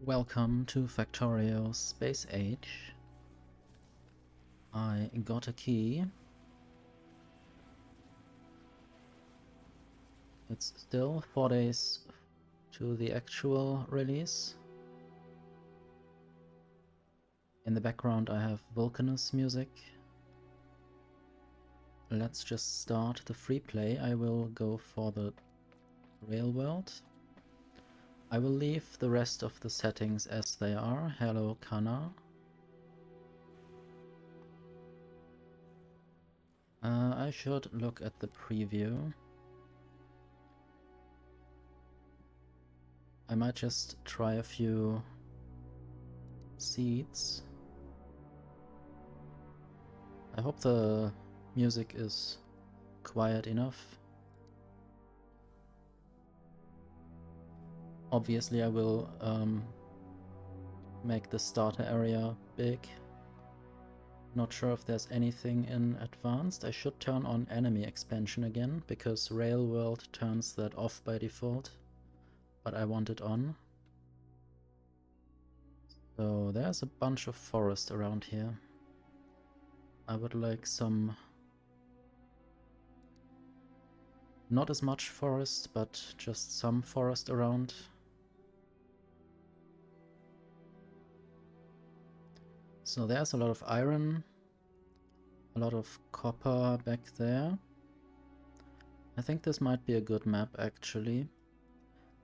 Welcome to Factorio Space Age. I got a key. It's still 4 days to the actual release. In the background I have Vulcanus music. Let's just start the free play. I will go for the rail world. I will leave the rest of the settings as they are. Hello, Kana. I should look at the preview. I might just try a few seeds. I hope the music is quiet enough. Obviously I will make the starter area big. Not sure if there's anything in advanced. I should turn on enemy expansion again, because Rail World turns that off by default, but I want it on. So there's a bunch of forest around here. I would like some... not as much forest, but just some forest around. So there's a lot of iron, a lot of copper back there. I think this might be a good map actually.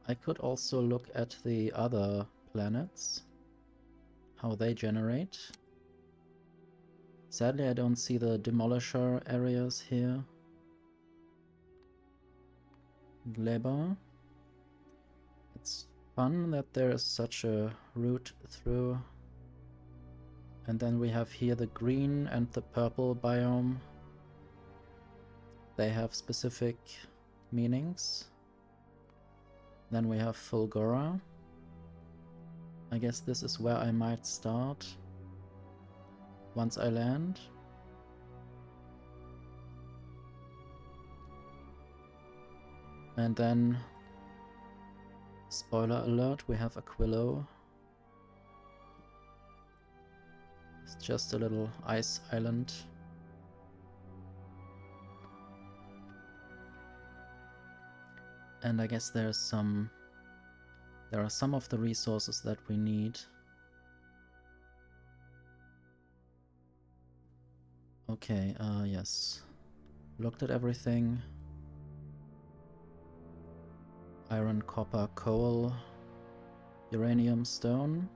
I could also look at the other planets, how they generate. Sadly I don't see the demolisher areas here. Gleba. It's fun that there is such a route through. And then we have here the green and the purple biome. They have specific meanings. Then we have Fulgora. I guess this is where I might start once I land. And then, spoiler alert, we have Aquilo. It's just a little ice island. And I guess there are some of the resources that we need. Okay, yes. Looked at everything. Iron, copper, coal, uranium, stone.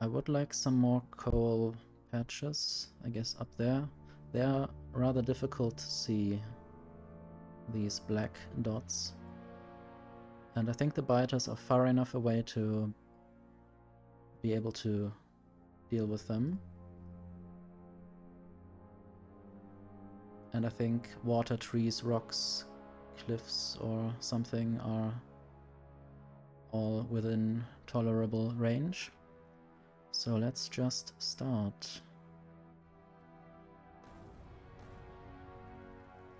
I would like some more coal patches, I guess up there. They are rather difficult to see, these black dots. And I think the biters are far enough away to be able to deal with them. And I think water, trees, rocks, cliffs or something are all within tolerable range. So let's just start.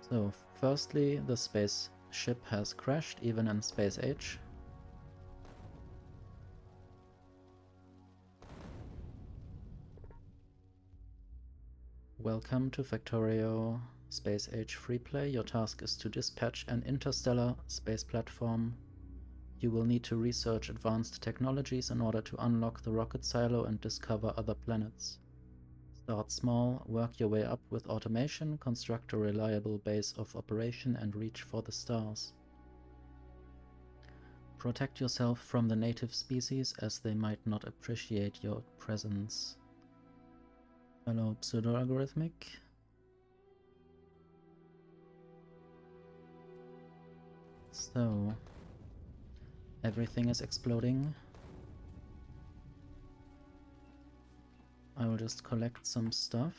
So firstly, the spaceship has crashed even in space age. Welcome to Factorio Space Age Freeplay. Your task is to dispatch an interstellar space platform. You will need to research advanced technologies in order to unlock the rocket silo and discover other planets. Start small, work your way up with automation, construct a reliable base of operation and reach for the stars. Protect yourself from the native species as they might not appreciate your presence. Hello, pseudo-algorithmic. So, everything is exploding. I will just collect some stuff.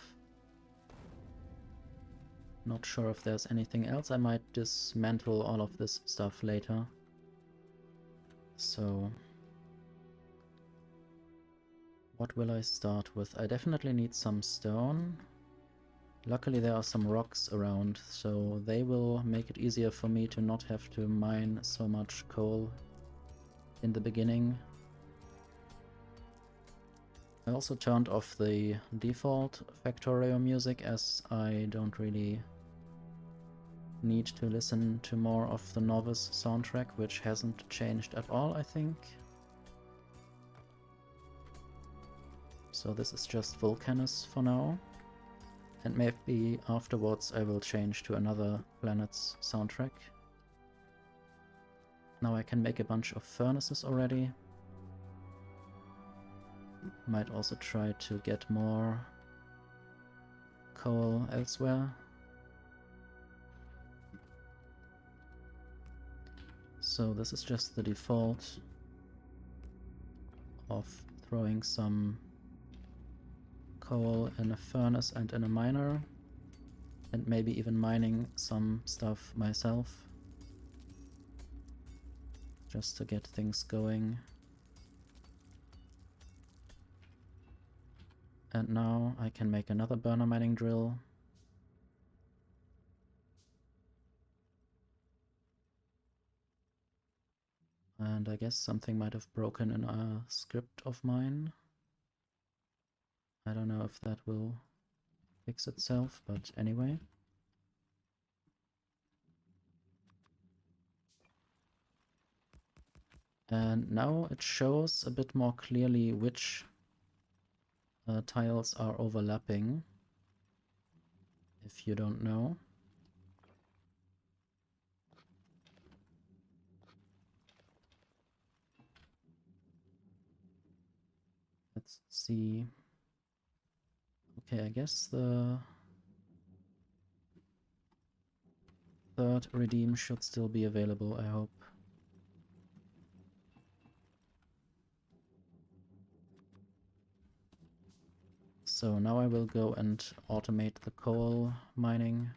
Not sure if there's anything else. I might dismantle all of this stuff later. So, what will I start with? I definitely need some stone. Luckily there are some rocks around, so they will make it easier for me to not have to mine so much coal in the beginning. I also turned off the default Factorio music as I don't really need to listen to more of the novice soundtrack, which hasn't changed at all, I think. So this is just Vulcanus for now. And maybe afterwards I will change to another planet's soundtrack. Now I can make a bunch of furnaces already. Might also try to get more coal elsewhere. So this is just the default of throwing some coal in a furnace and in a miner, and maybe even mining some stuff myself, just to get things going. And now I can make another burner mining drill. And I guess something might have broken in a script of mine. I don't know if that will fix itself, but anyway. And now it shows a bit more clearly which tiles are overlapping, if you don't know. Let's see. Okay, I guess the third redeem should still be available, I hope. So now I will go and automate the coal mining.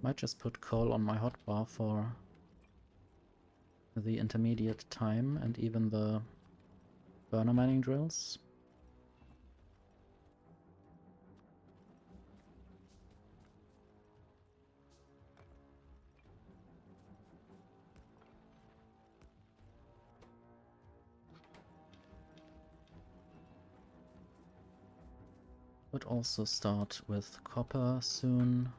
Might just put coal on my hotbar for the intermediate time and even the burner mining drills. Would also start with copper soon.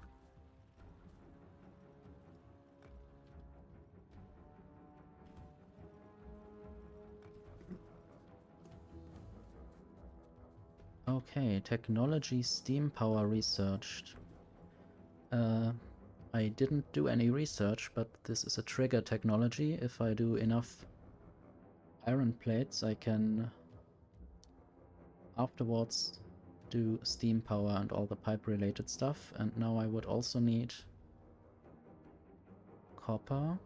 Okay, technology steam power researched. I didn't do any research, but this is a trigger technology. If I do enough iron plates, I can afterwards do steam power and all the pipe related stuff. And now I would also need copper.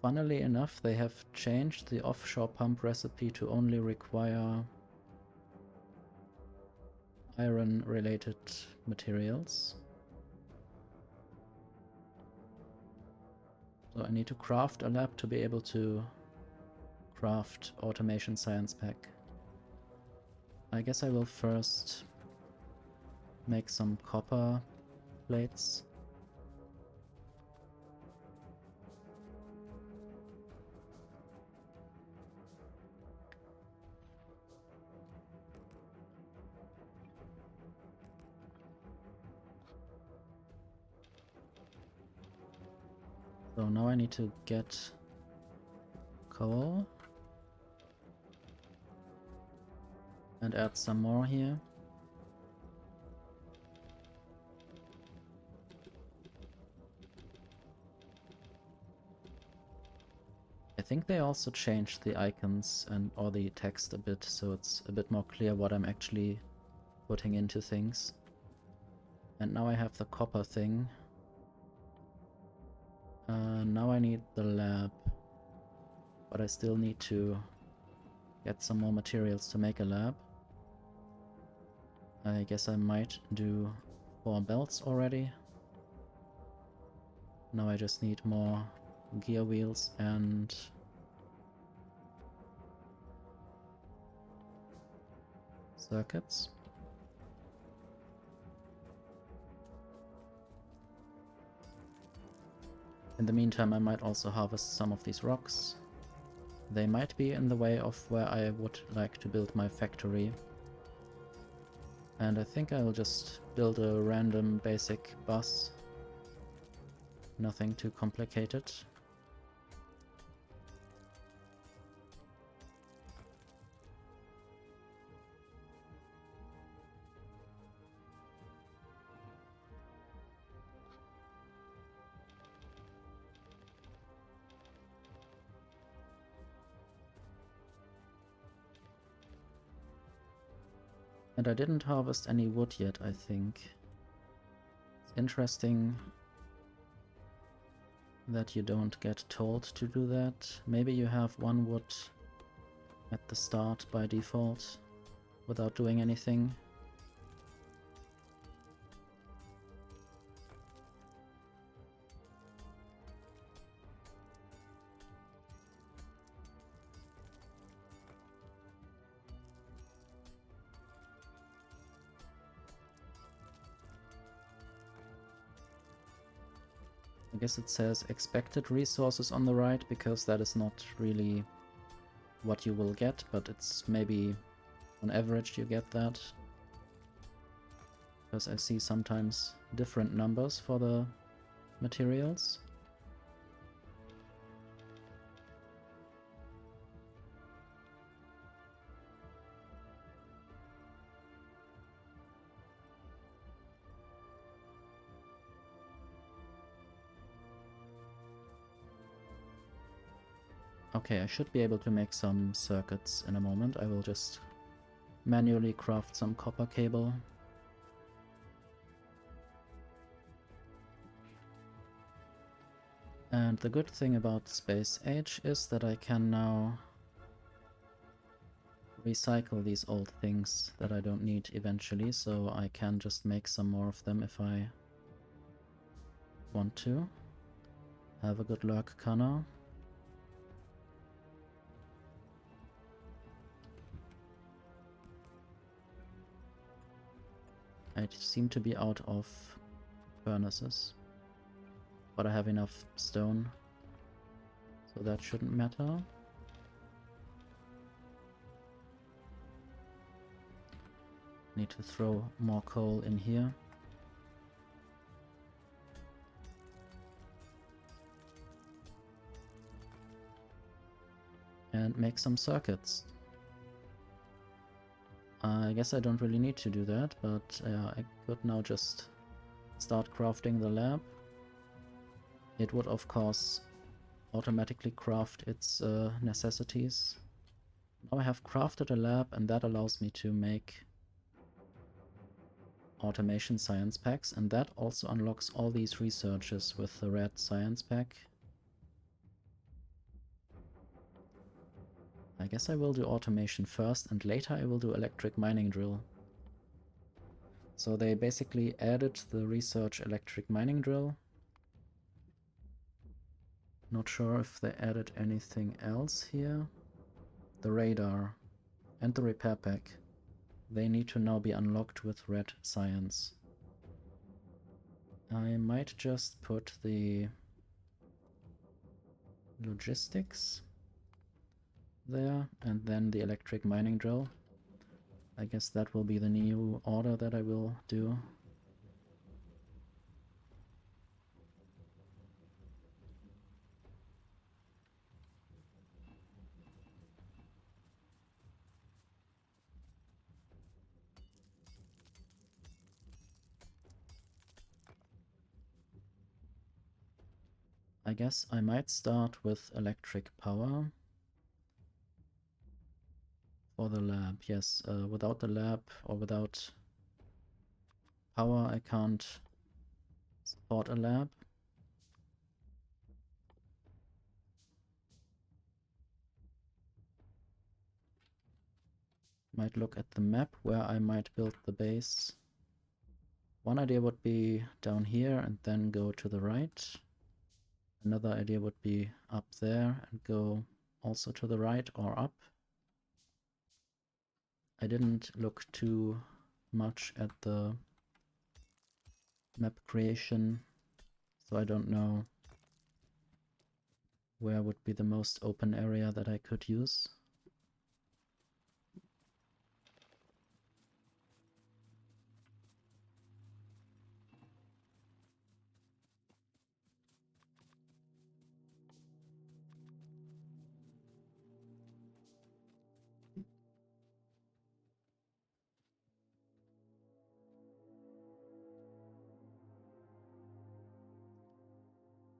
Funnily enough, they have changed the offshore pump recipe to only require iron related materials. So I need to craft a lab to be able to craft automation science pack. I guess I will first make some copper plates. So now I need to get coal and add some more here. I think they also changed the icons and or the text a bit, so it's a bit more clear what I'm actually putting into things. And now I have the copper thing. Now I need the lab, but I still need to get some more materials to make a lab. I guess I might do 4 belts already. Now I just need more gear wheels and circuits. In the meantime, I might also harvest some of these rocks. They might be in the way of where I would like to build my factory. And I think I will just build a random basic bus. Nothing too complicated. And I didn't harvest any wood yet, I think. It's interesting that you don't get told to do that. Maybe you have 1 wood at the start by default without doing anything. I guess it says expected resources on the right because that is not really what you will get, but it's maybe on average you get that. Because I see sometimes different numbers for the materials. Okay, I should be able to make some circuits in a moment. I will just manually craft some copper cable. And the good thing about Space Age is that I can now recycle these old things that I don't need eventually, so I can just make some more of them if I want to. Have a good luck, Connor. I seem to be out of furnaces, but I have enough stone, so that shouldn't matter. Need to throw more coal in here. And make some circuits. I guess I don't really need to do that, but I could now just start crafting the lab. It would of course automatically craft its necessities. Now I have crafted a lab, and that allows me to make automation science packs, and that also unlocks all these researches with the red science pack. I guess I will do automation first, and later I will do electric mining drill. So they basically added the research electric mining drill. Not sure if they added anything else here. The radar and the repair pack. They need to now be unlocked with red science. I might just put the logistics there, and then the electric mining drill. I guess that will be the new order that I will do. I guess I might start with electric power for the lab. Yes, without the lab or without power I can't support a lab. Might look at the map where I might build the base. One idea would be down here and then go to the right. Another idea would be up there and go also to the right or up. I didn't look too much at the map creation, so I don't know where would be the most open area that I could use.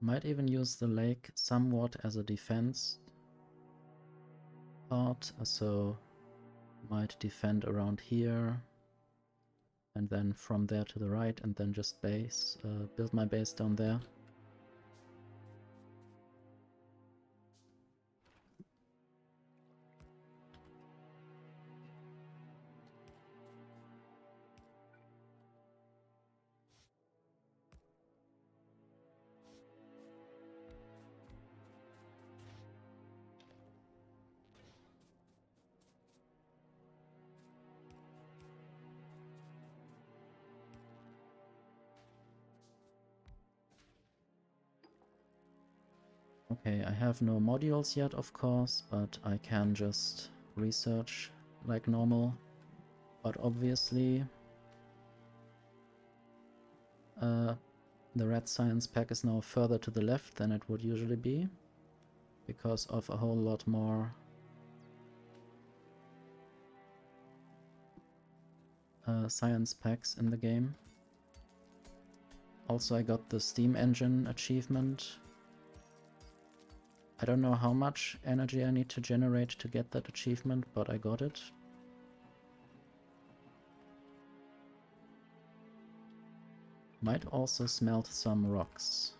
Might even use the lake somewhat as a defense part, so might defend around here and then from there to the right and then just build my base down there. Okay, I have no modules yet, of course, but I can just research like normal. But obviously, the red science pack is now further to the left than it would usually be, because of a whole lot more science packs in the game. Also, I got the Steam Engine achievement. I don't know how much energy I need to generate to get that achievement, but I got it. Might also smelt some rocks.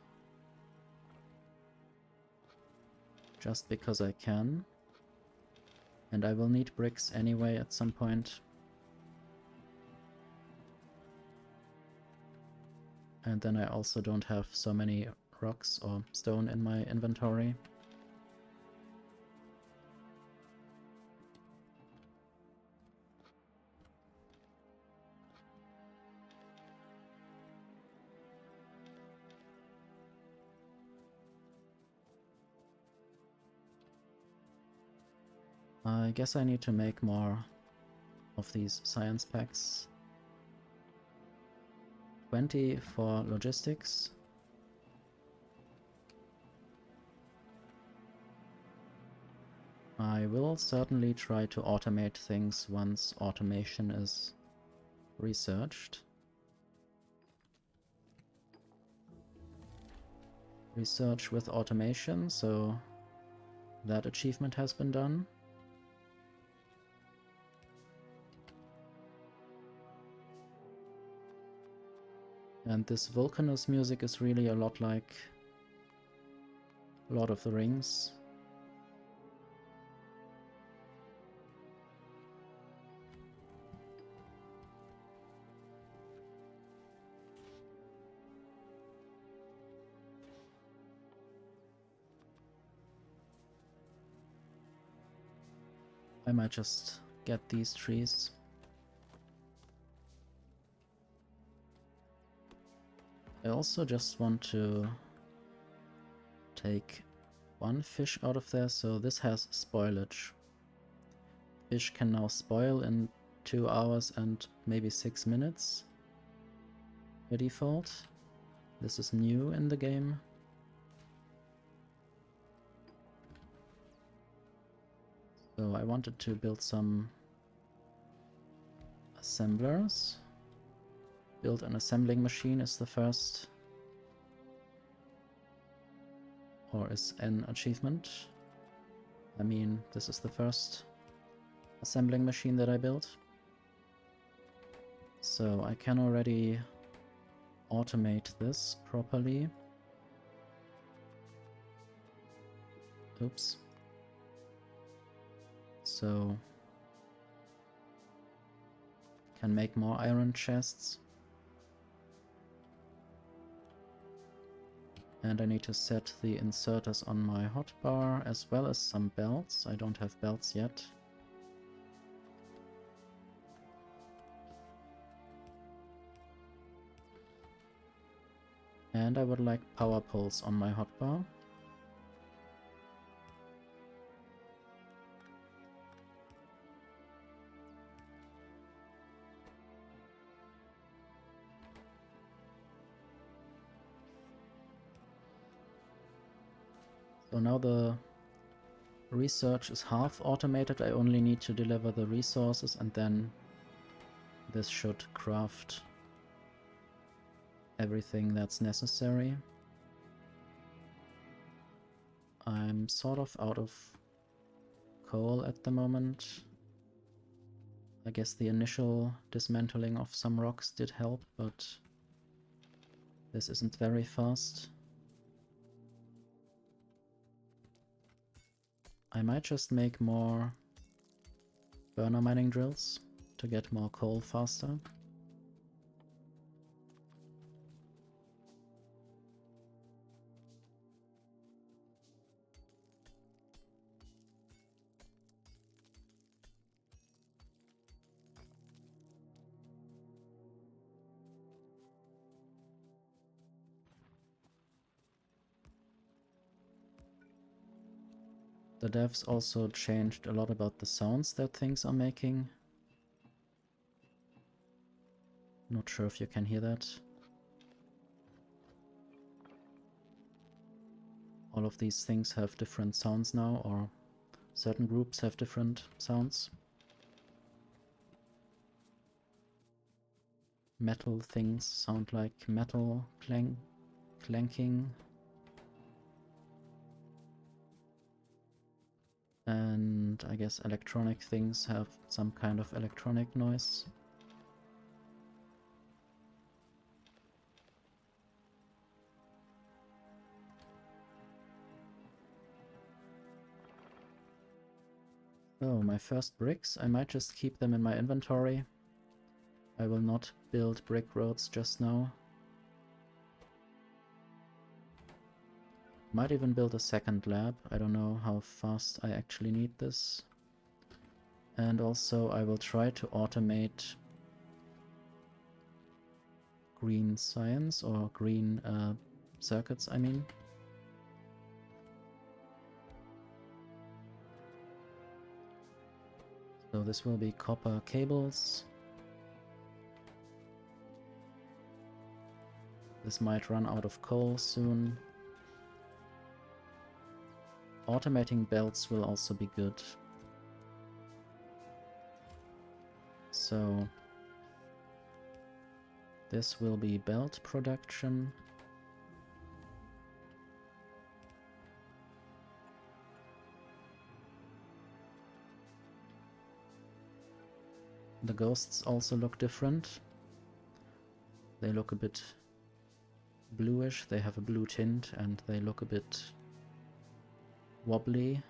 Just because I can. And I will need bricks anyway at some point. And then I also don't have so many rocks or stone in my inventory. I guess I need to make more of these science packs. 20 for logistics. I will certainly try to automate things once automation is researched. Research with automation, so that achievement has been done. And this Vulcanus music is really a lot like Lord of the Rings. I might just get these trees. I also just want to take one fish out of there, so this has spoilage. Fish can now spoil in 2 hours and maybe 6 minutes by default. This is new in the game. So I wanted to build some assemblers. Build an assembling machine is the first, or is an achievement. I mean, this is the first assembling machine that I built. So I can already automate this properly. Oops. So Can make more iron chests. And I need to set the inserters on my hotbar as well as some belts. I don't have belts yet. And I would like power poles on my hotbar. So now the research is half automated. I only need to deliver the resources and then this should craft everything that's necessary. I'm sort of out of coal at the moment. I guess the initial dismantling of some rocks did help, but this isn't very fast. I might just make more burner mining drills to get more coal faster. The devs also changed a lot about the sounds that things are making. Not sure if you can hear that. All of these things have different sounds now, or certain groups have different sounds. Metal things sound like metal clanking. And I guess electronic things have some kind of electronic noise. Oh, my first bricks. I might just keep them in my inventory. I will not build brick roads just now. Might even build a second lab. I don't know how fast I actually need this. And also I will try to automate green science, or green circuits, I mean. So this will be copper cables. This might run out of coal soon. Automating belts will also be good. So this will be belt production. The ghosts also look different. They look a bit bluish, they have a blue tint, and they look a bit wobbly.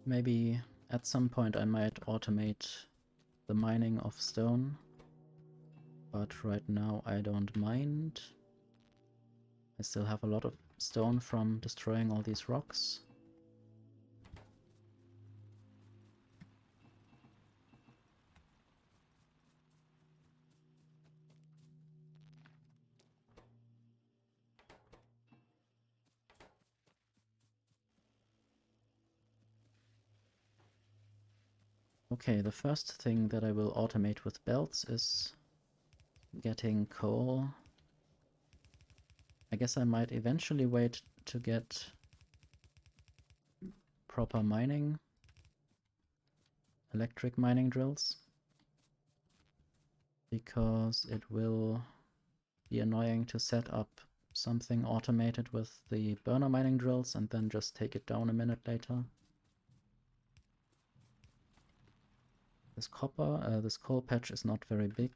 Maybe at some point I might automate the mining of stone, but right now I don't mind. I still have a lot of stone from destroying all these rocks. Okay, the first thing that I will automate with belts is getting coal I guess I might eventually wait to get proper mining, electric mining drills, because it will be annoying to set up something automated with the burner mining drills and then just take it down a minute later. This this coal patch is not very big.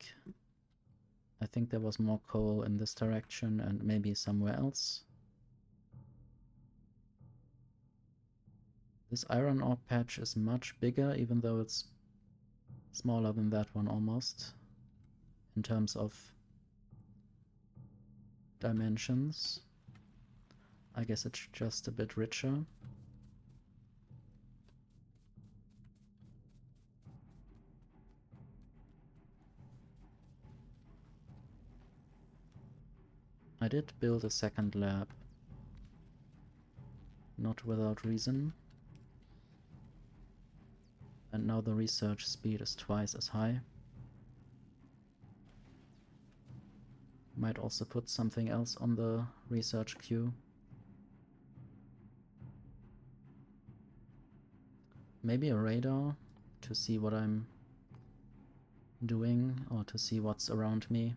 I think there was more coal in this direction and maybe somewhere else. This iron ore patch is much bigger, even though it's smaller than that one almost, in terms of dimensions. I guess it's just a bit richer. I did build a second lab, not without reason. And now the research speed is twice as high. Might also put something else on the research queue. Maybe a radar to see what I'm doing or to see what's around me.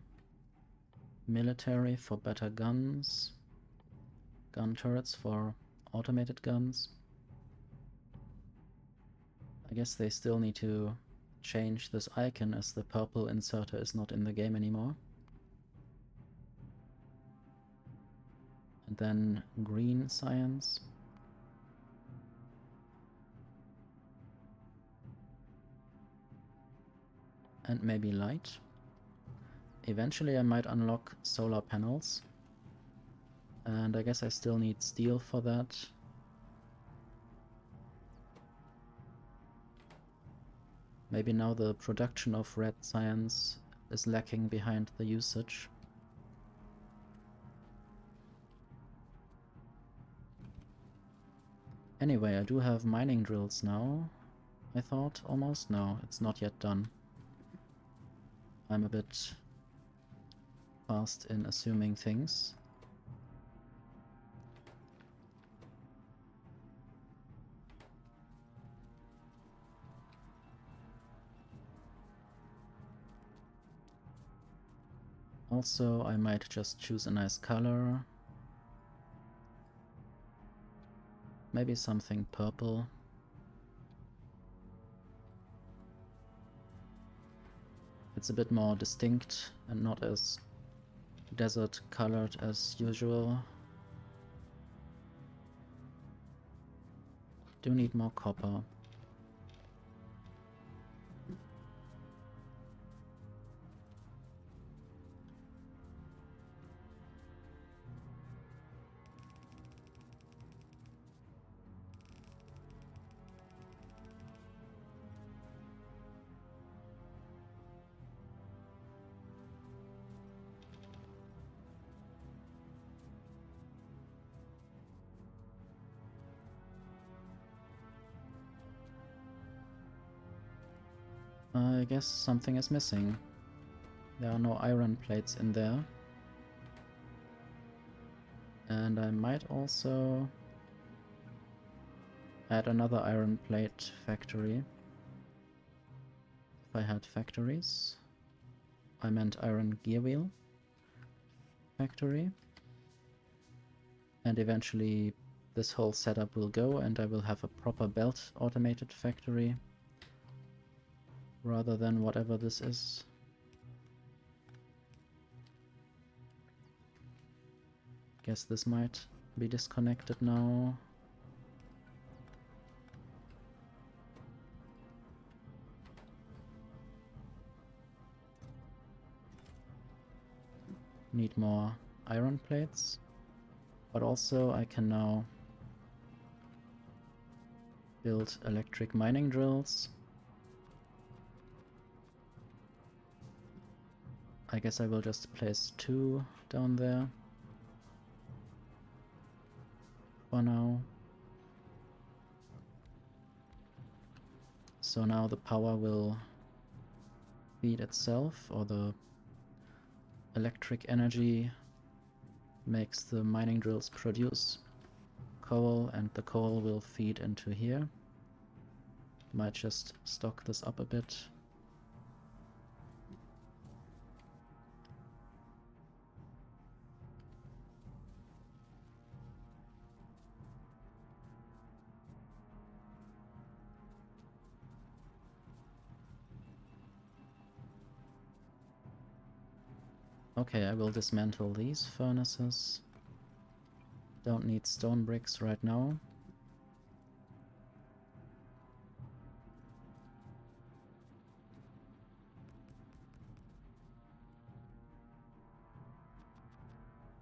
Military for better guns. Gun turrets for automated guns. I guess they still need to change this icon as the purple inserter is not in the game anymore. And then green science. And maybe light. Eventually I might unlock solar panels. And I guess I still need steel for that. Maybe now the production of red science is lacking behind the usage. Anyway, I do have mining drills now. I thought almost. No, it's not yet done. I'm a bit fast in assuming things. Also, I might just choose a nice color. Maybe something purple. It's a bit more distinct and not as desert colored as usual. Do need more copper. I guess something is missing. There are no iron plates in there. And I might also add another iron plate factory. If I had factories. I meant iron gear wheel factory. And eventually this whole setup will go and I will have a proper belt automated factory. Rather than whatever this is. Guess this might be disconnected now. Need more iron plates. But also I can now build electric mining drills. I guess I will just place 2 down there for now. So now the power will feed itself, or the electric energy makes the mining drills produce coal, and the coal will feed into here. Might just stock this up a bit. Okay, I will dismantle these furnaces. Don't need stone bricks right now.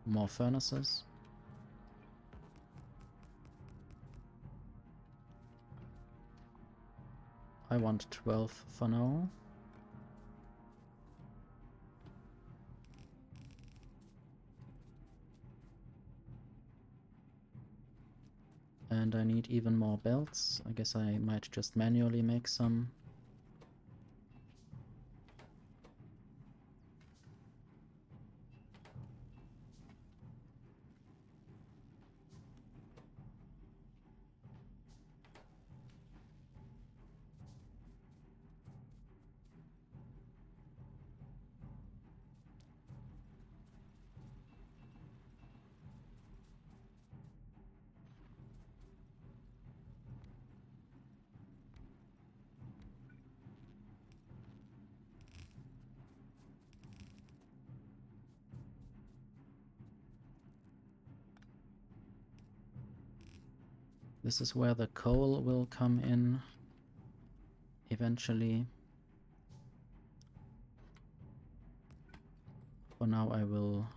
More furnaces. I want 12 for now. And I need even more belts. I guess I might just manually make some. This is where the coal will come in eventually. For now I will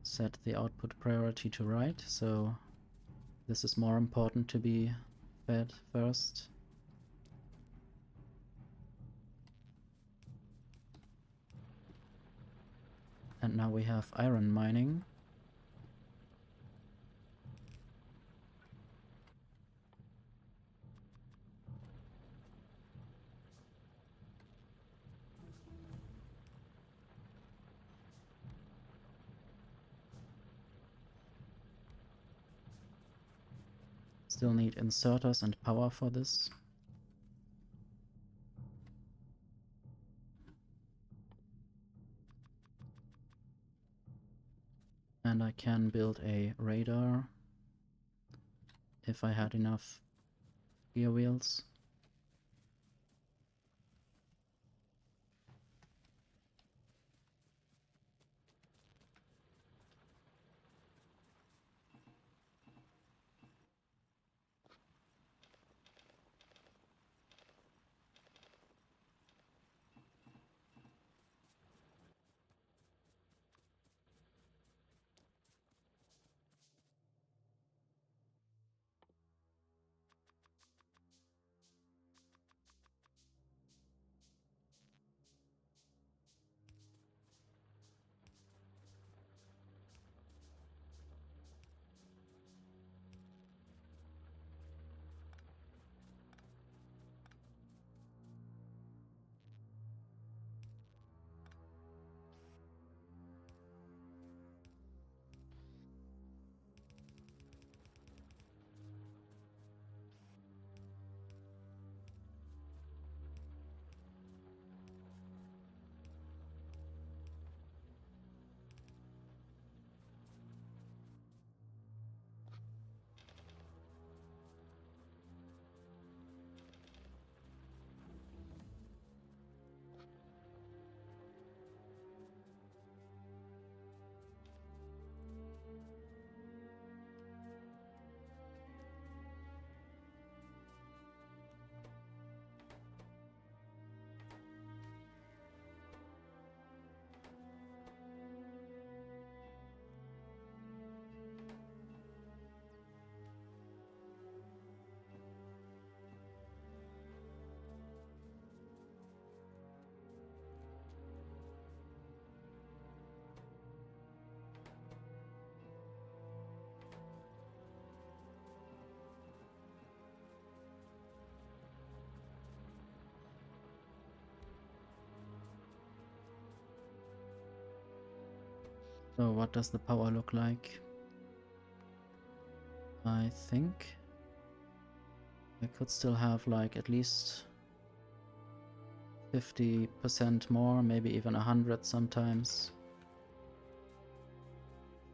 set the output priority to right, so this is more important to be fed first. And now we have iron mining. Still need inserters and power for this. And I can build a radar if I had enough gear wheels. So what does the power look like? I think I could still have like at least 50% more, maybe even 100 sometimes.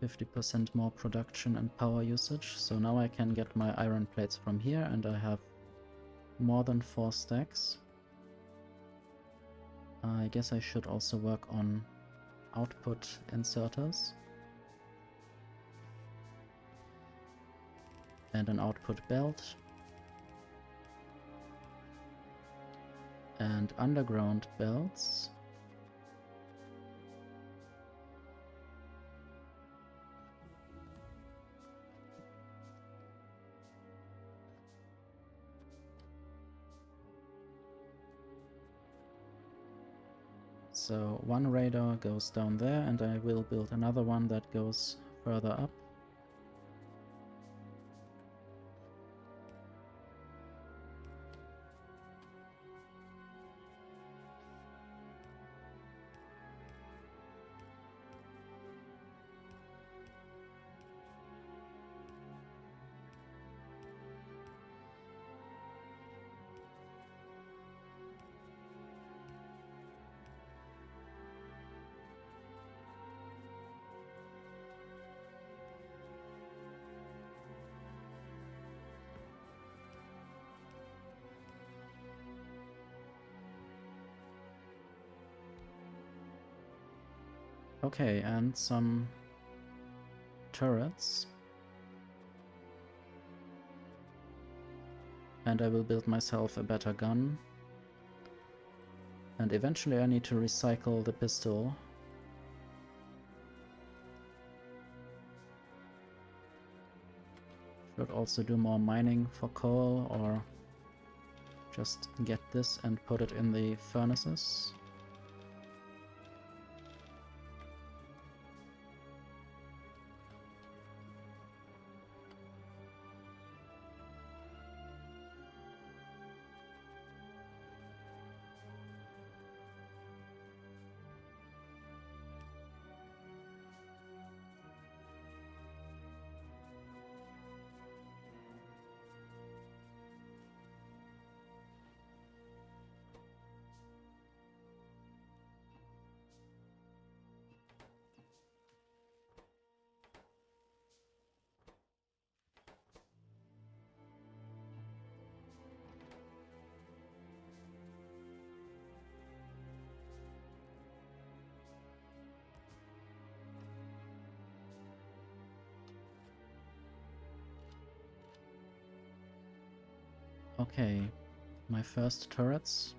50% more production and power usage. So now I can get my iron plates from here, and I have more than 4 stacks. I guess I should also work on output inserters and an output belt and underground belts. So one radar goes down there, and I will build another one that goes further up. Okay, and some turrets. And I will build myself a better gun. And eventually I need to recycle the pistol. Should also do more mining for coal, or just get this and put it in the furnaces. Okay, my first turrets.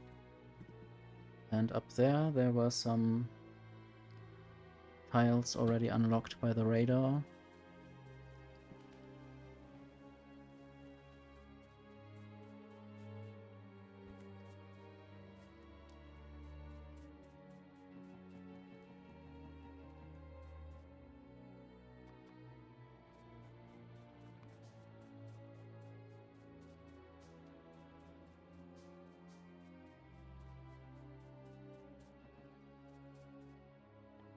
And up there were some tiles already unlocked by the radar.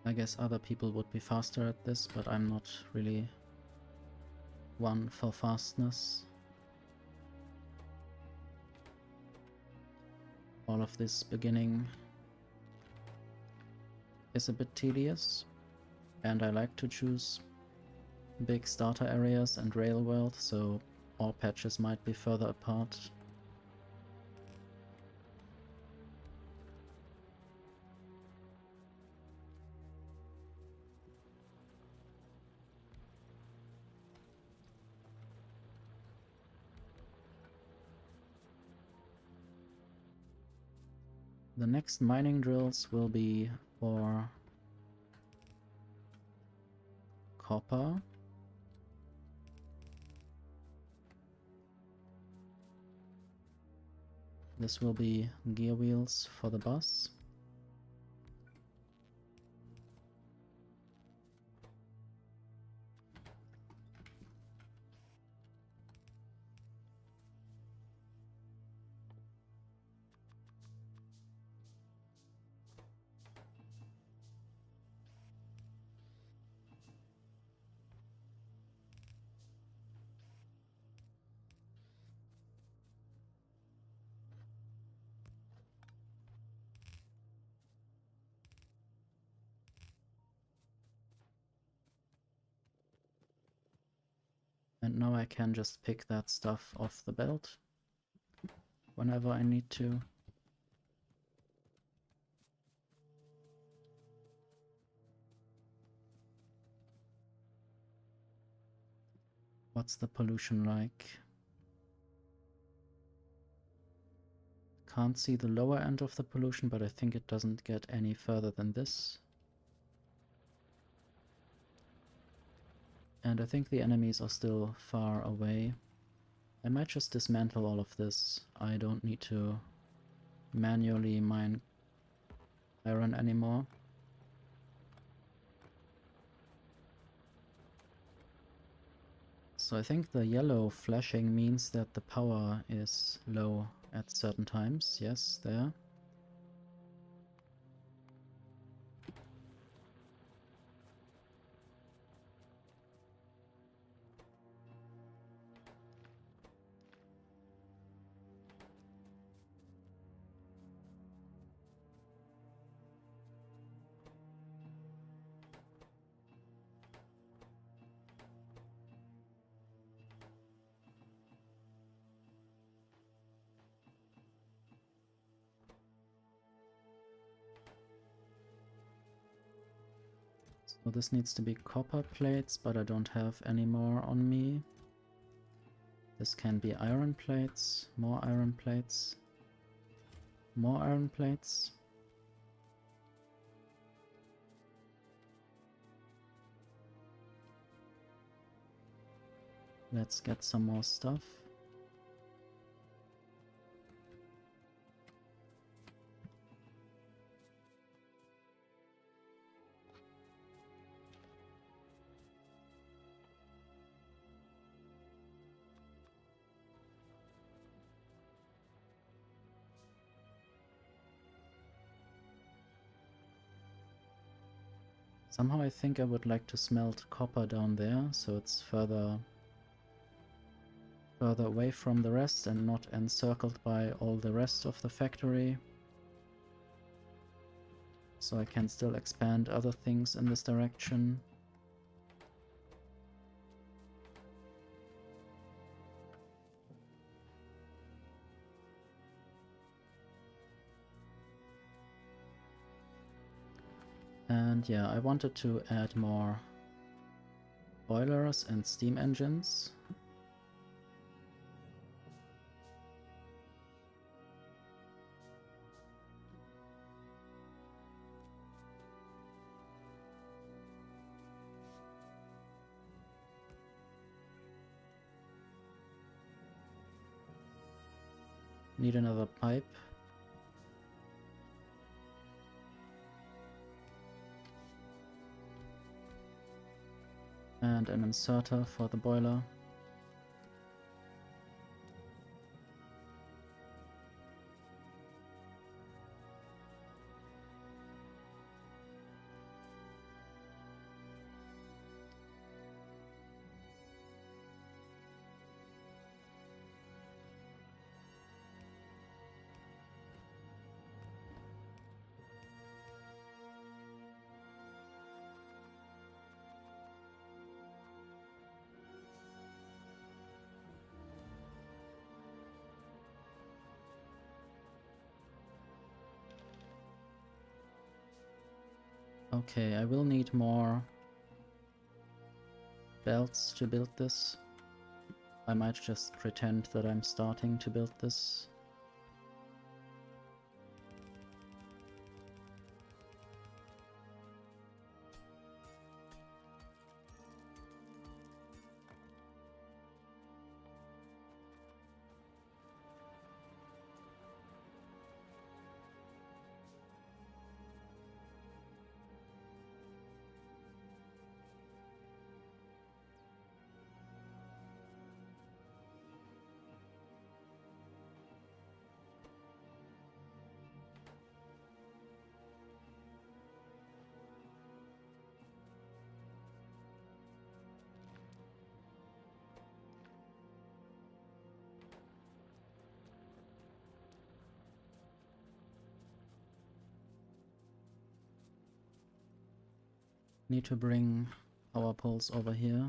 I guess other people would be faster at this, but I'm not really one for fastness. All of this beginning is a bit tedious, and I like to choose big starter areas and rail world, so all patches might be further apart. The next mining drills will be for copper. This will be gear wheels for the bus. And now I can just pick that stuff off the belt whenever I need to. What's the pollution like? Can't see the lower end of the pollution, but I think it doesn't get any further than this. And I think the enemies are still far away. I might just dismantle all of this. I don't need to manually mine iron anymore. So I think the yellow flashing means that the power is low at certain times. Yes, there. So this needs to be copper plates, but I don't have any more on me. This can be iron plates, more iron plates, more iron plates. Let's get some more stuff. Somehow I think I would like to smelt copper down there, so it's further away from the rest and not encircled by all the rest of the factory. So I can still expand other things in this direction. And yeah, I wanted to add more boilers and steam engines. Need another pipe. And an inserter for the boiler. Okay, I will need more belts to build this. I might just pretend that I'm starting to build this. Need to bring power poles over here.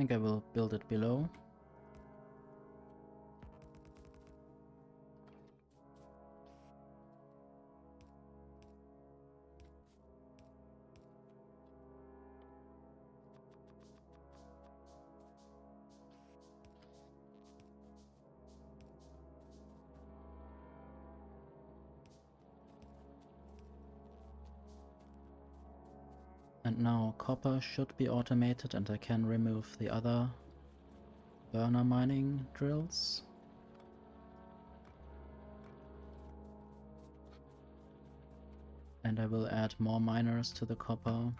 think I will build it below. And now copper should be automated and I can remove the other burner mining drills. And I will add more miners to the copper.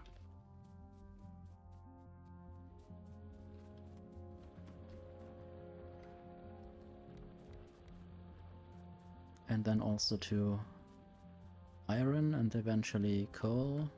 And then also to iron and eventually coal.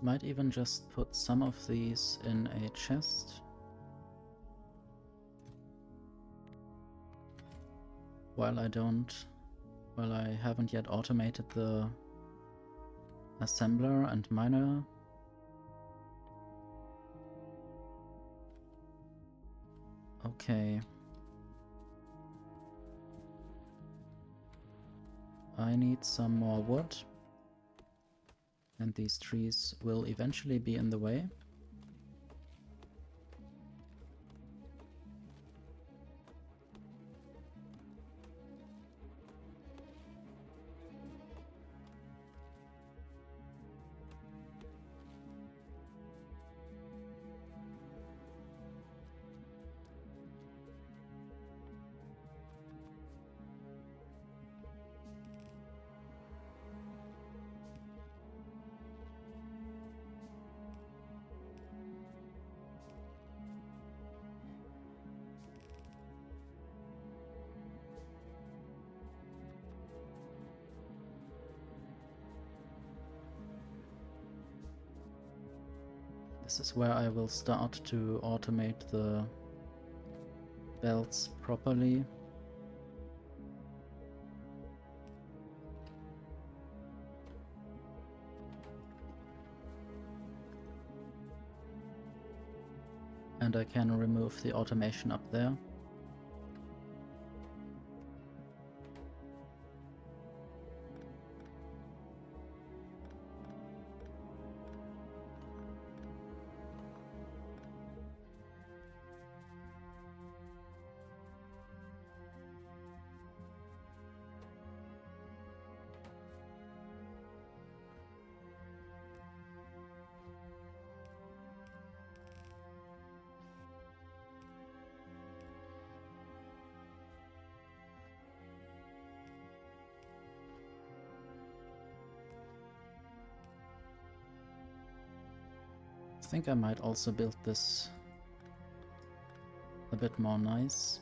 Might even just put some of these in a chest. While I haven't yet automated the assembler and miner. Okay. I need some more wood. And these trees will eventually be in the way. This is where I will start to automate the belts properly. And I can remove the automation up there. I think I might also build this a bit more nice.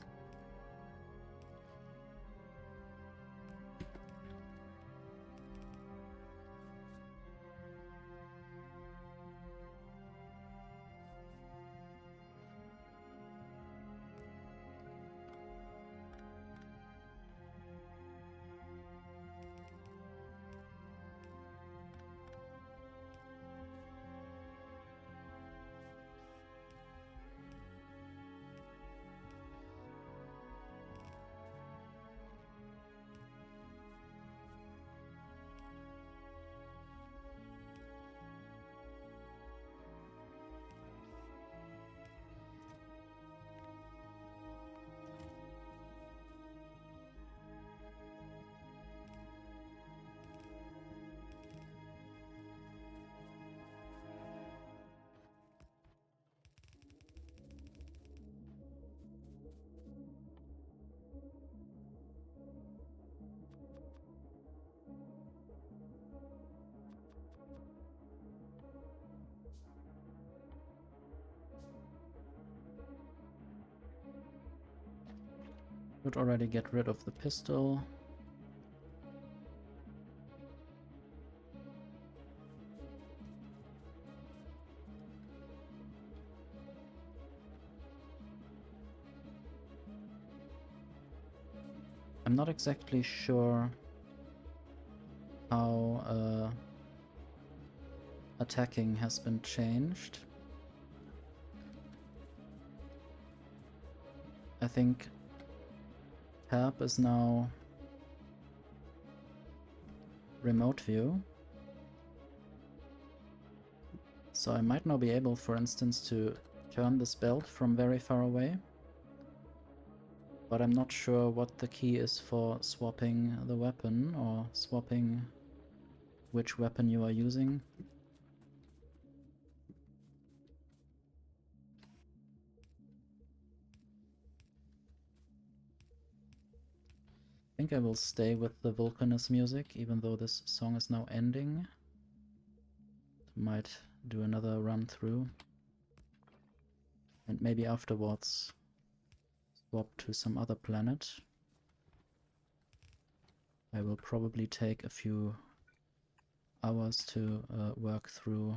Should already get rid of the pistol. I'm not exactly sure how attacking has been changed. I think tab is now remote view. So I might now be able, for instance, to turn this belt from very far away. But I'm not sure what the key is for swapping the weapon or swapping which weapon you are using. I think I will stay with the Vulcanus music, even though this song is now ending. Might do another run through. And maybe afterwards swap to some other planet. I will probably take a few hours to work through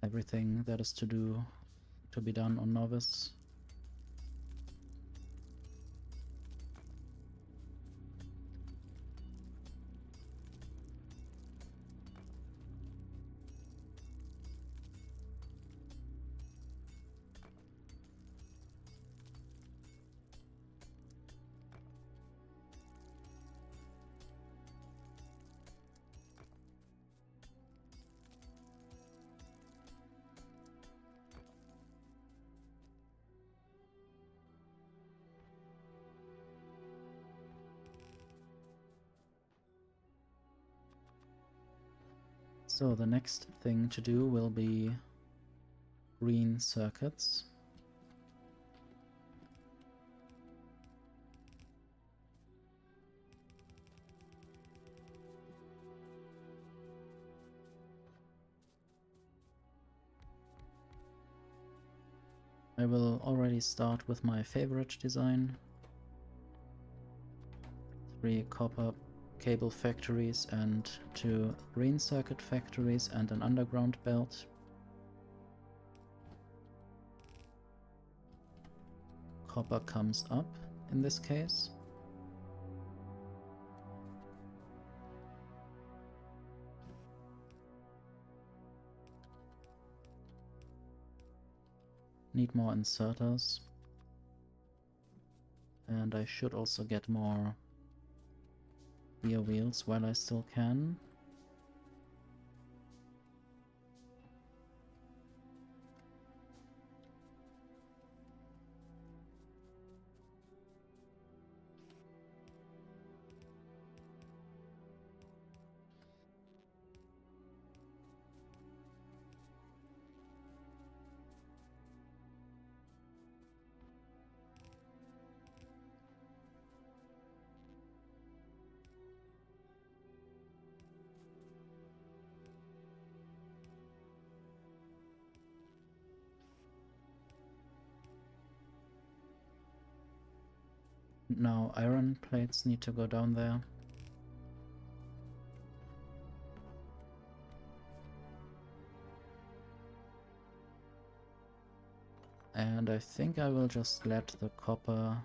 everything that is to be done on Novice. So the next thing to do will be green circuits. I will already start with my favorite design. 3 copper cable factories and 2 green circuit factories and an underground belt. Copper comes up in this case. Need more inserters. And I should also get more gear wheels while I still can. Now iron plates need to go down there. And I think I will just let the copper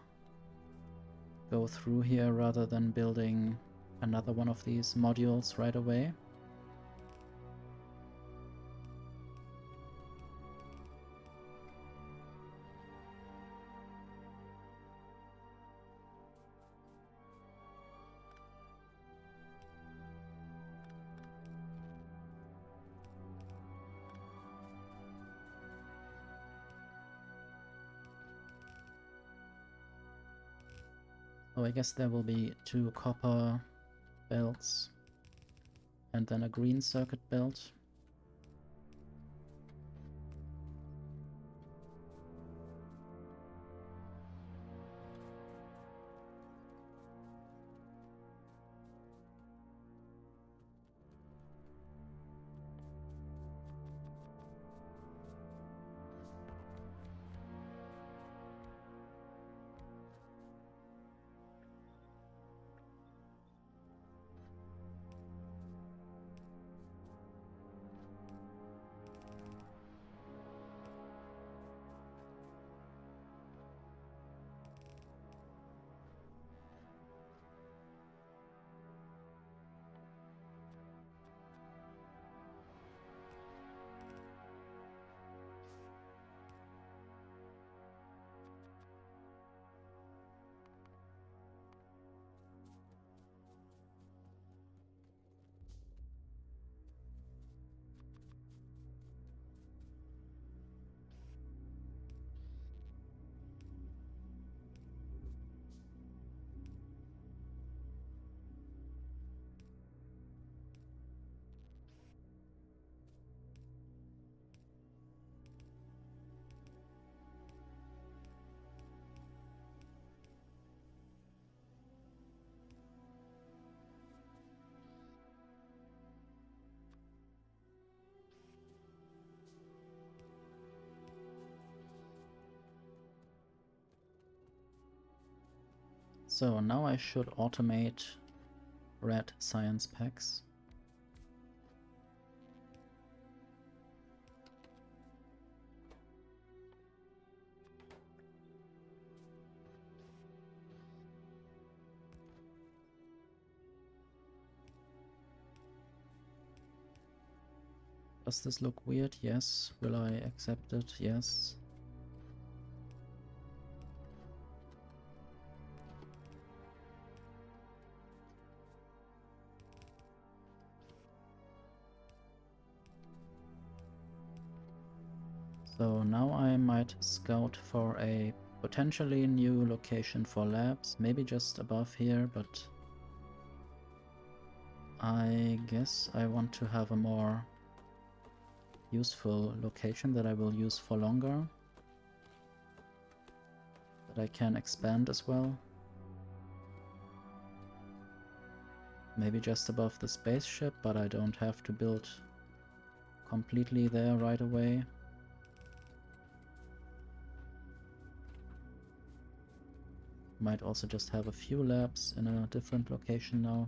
go through here rather than building another one of these modules right away. So I guess there will be 2 copper belts and then a green circuit belt. So now I should automate red science packs. Does this look weird? Yes. Will I accept it? Yes. So now I might scout for a potentially new location for labs, maybe just above here, but I guess I want to have a more useful location that I will use for longer, that I can expand as well. Maybe just above the spaceship, but I don't have to build completely there right away. Might also just have a few labs in a different location now.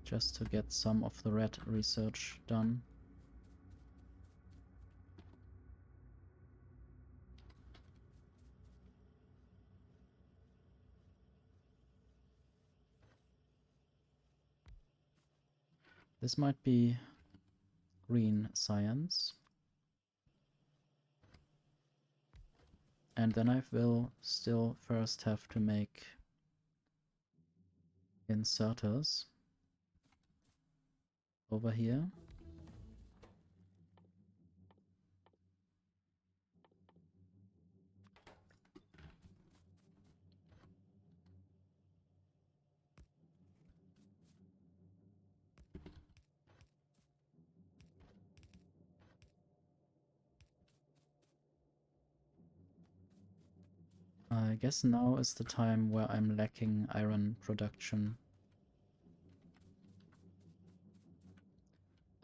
Just to get some of the red research done. This might be green science. And then I will still first have to make inserters over here. I guess now is the time where I'm lacking iron production.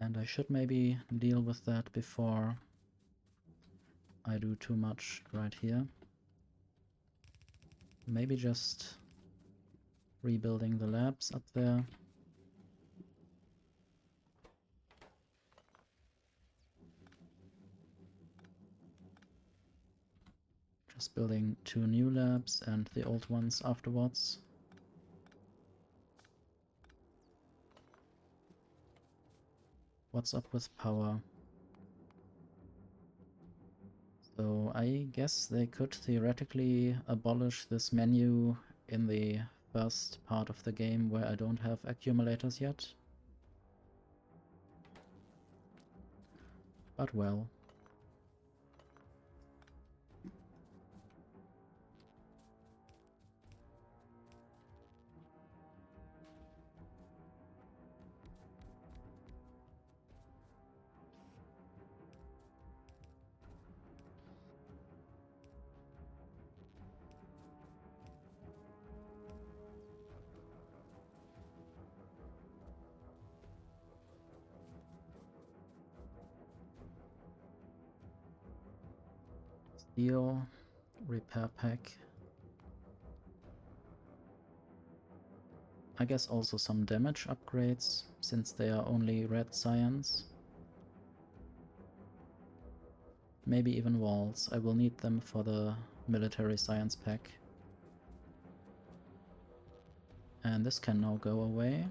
And I should maybe deal with that before I do too much right here. Maybe just rebuilding the labs up there. Just building 2 new labs and the old ones afterwards. What's up with power? So I guess they could theoretically abolish this menu in the first part of the game where I don't have accumulators yet. But well. Steel, repair pack. I guess also some damage upgrades, since they are only red science. Maybe even walls. I will need them for the military science pack. And this can now go away.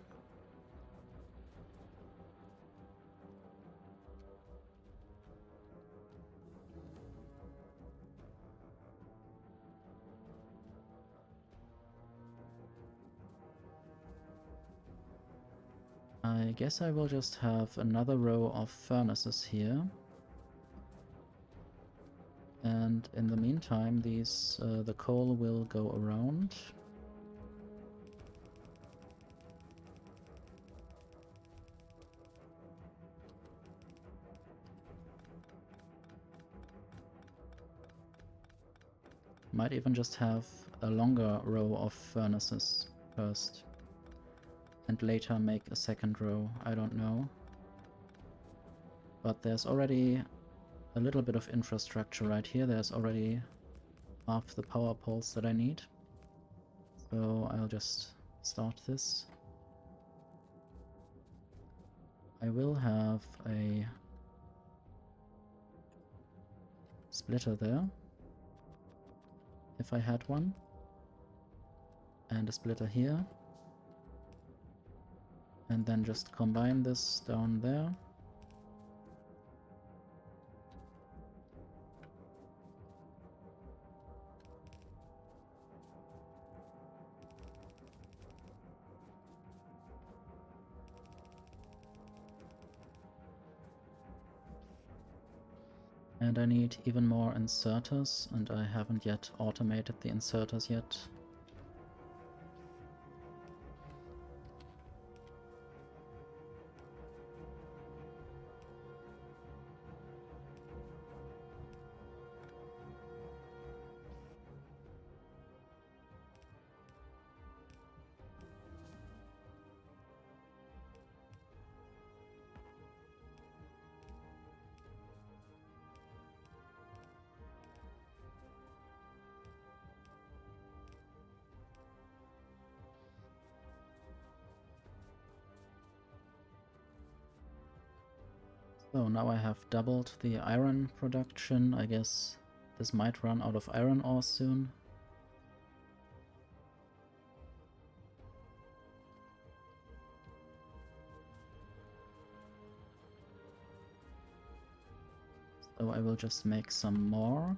I guess I will just have another row of furnaces here. And in the meantime, the coal will go around. Might even just have a longer row of furnaces first. And later make a second row, I don't know. But there's already a little bit of infrastructure right here. There's already half the power poles that I need. So I'll just start this. I will have a splitter there, if I had one, and a splitter here, and then just combine this down there. And I need even more inserters, and I haven't yet automated the inserters yet. So now I have doubled the iron production. I guess this might run out of iron ore soon. So I will just make some more.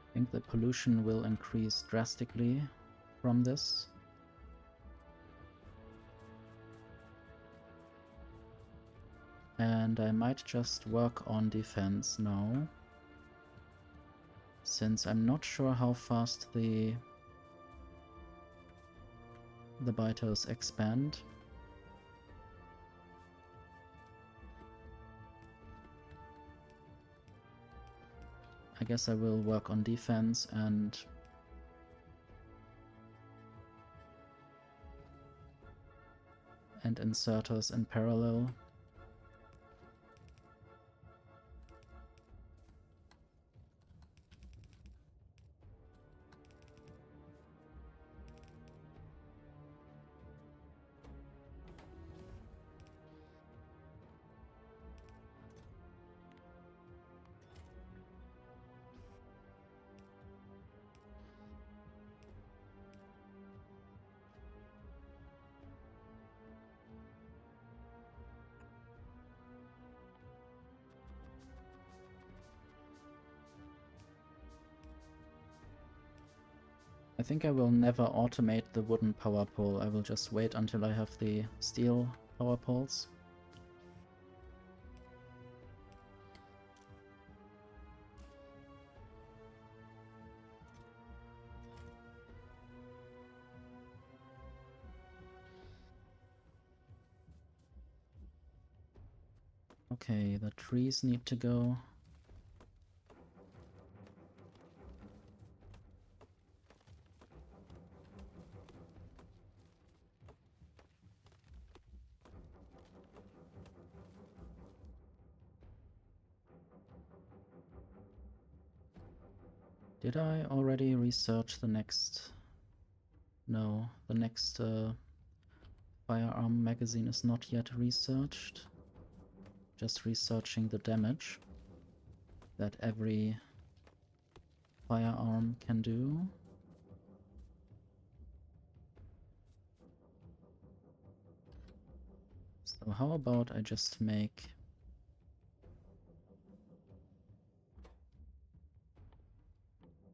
I think the pollution will increase drastically from this. And I might just work on defense now, since I'm not sure how fast the biters expand. I guess I will work on defense and inserters in parallel. I think I will never automate the wooden power pole. I will just wait until I have the steel power poles. Okay, the trees need to go. Did I already research the next? No, the next firearm magazine is not yet researched. Just researching the damage that every firearm can do. So how about I just make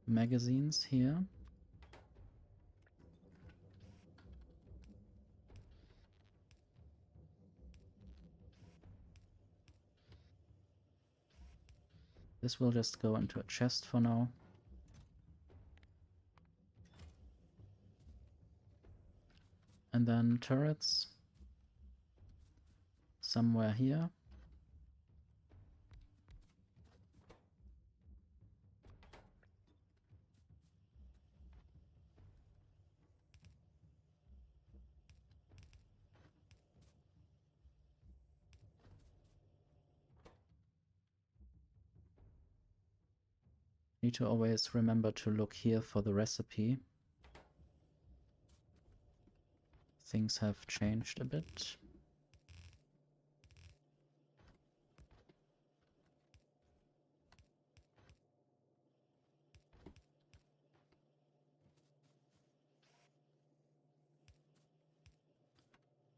magazines here. This will just go into a chest for now. And then turrets. Somewhere here. Need to always remember to look here for the recipe. Things have changed a bit.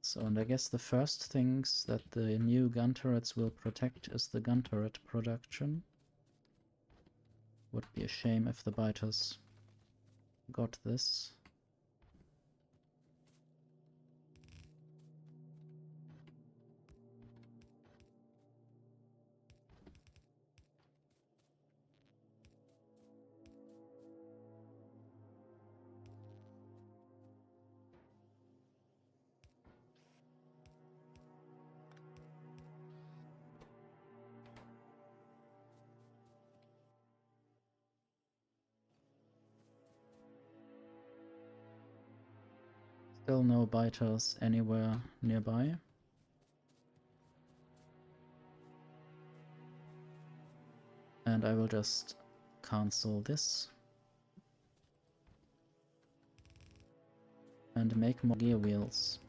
So, and I guess the first things that the new gun turrets will protect is the gun turret production. Would be a shame if the biters got this. Still no biters anywhere nearby. And I will just cancel this. And make more gear wheels.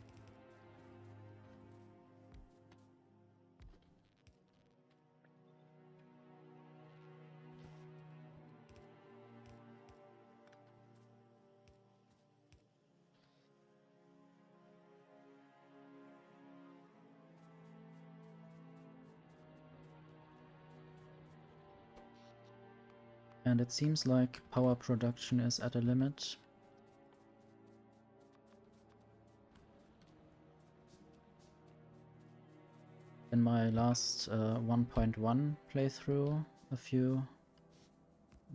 And it seems like power production is at a limit. In my last 1.1 playthrough a few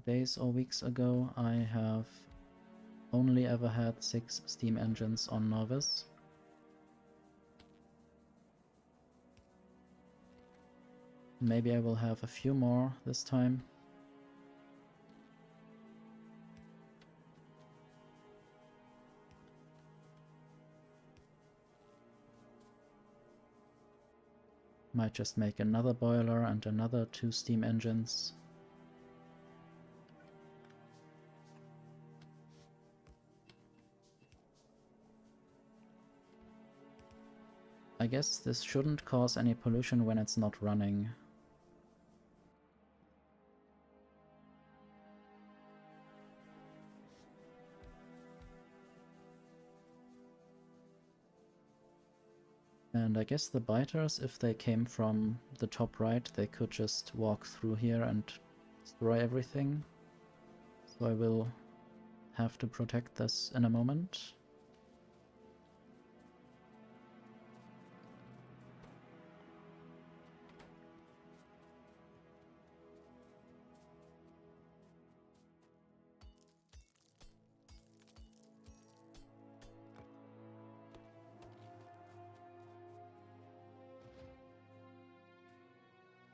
days or weeks ago, I have only ever had 6 steam engines on Novice. Maybe I will have a few more this time. Might just make another boiler and another 2 steam engines. I guess this shouldn't cause any pollution when it's not running. And I guess the biters, if they came from the top right, they could just walk through here and destroy everything. So I will have to protect this in a moment.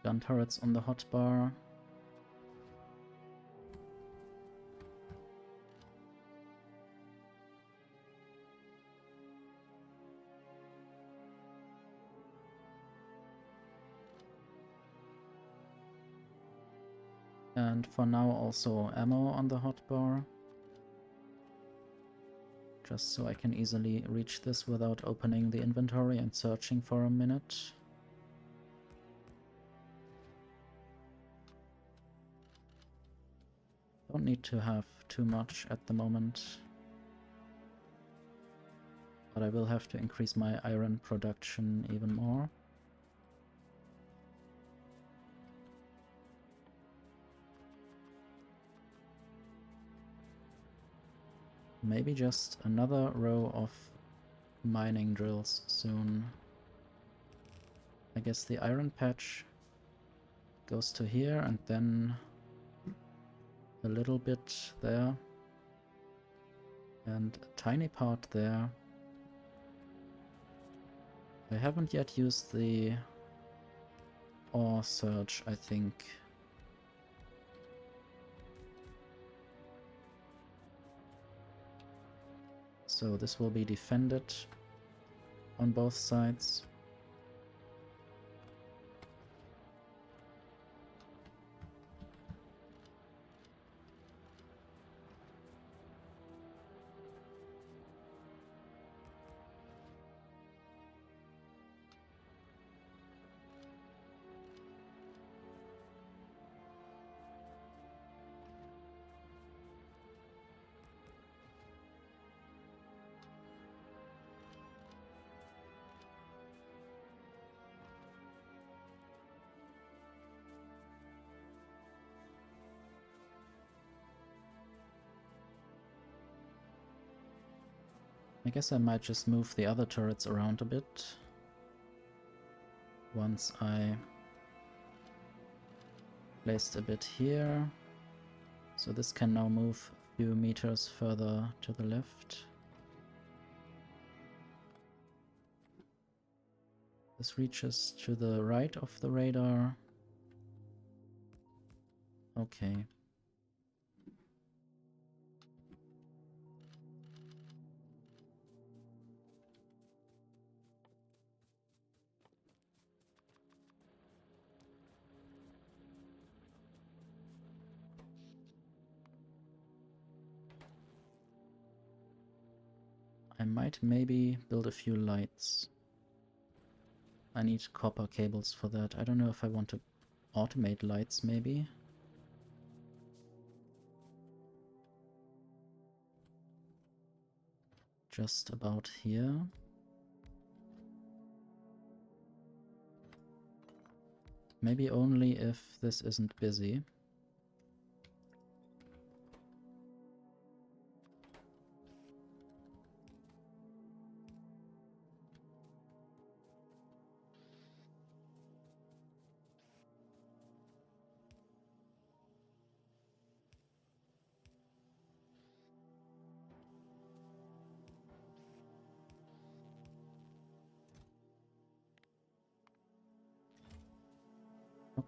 Gun turrets on the hotbar. And for now also ammo on the hotbar. Just so I can easily reach this without opening the inventory and searching for a minute. Don't need to have too much at the moment. But I will have to increase my iron production even more. Maybe just another row of mining drills soon. I guess the iron patch goes to here and then a little bit there and a tiny part there. I haven't yet used the ore search, I think. So this will be defended on both sides. I guess I might just move the other turrets around a bit once I placed a bit here. So this can now move a few meters further to the left. This reaches to the right of the radar. Okay. I might maybe build a few lights. I need copper cables for that. I don't know if I want to automate lights, maybe. Just about here. Maybe only if this isn't busy.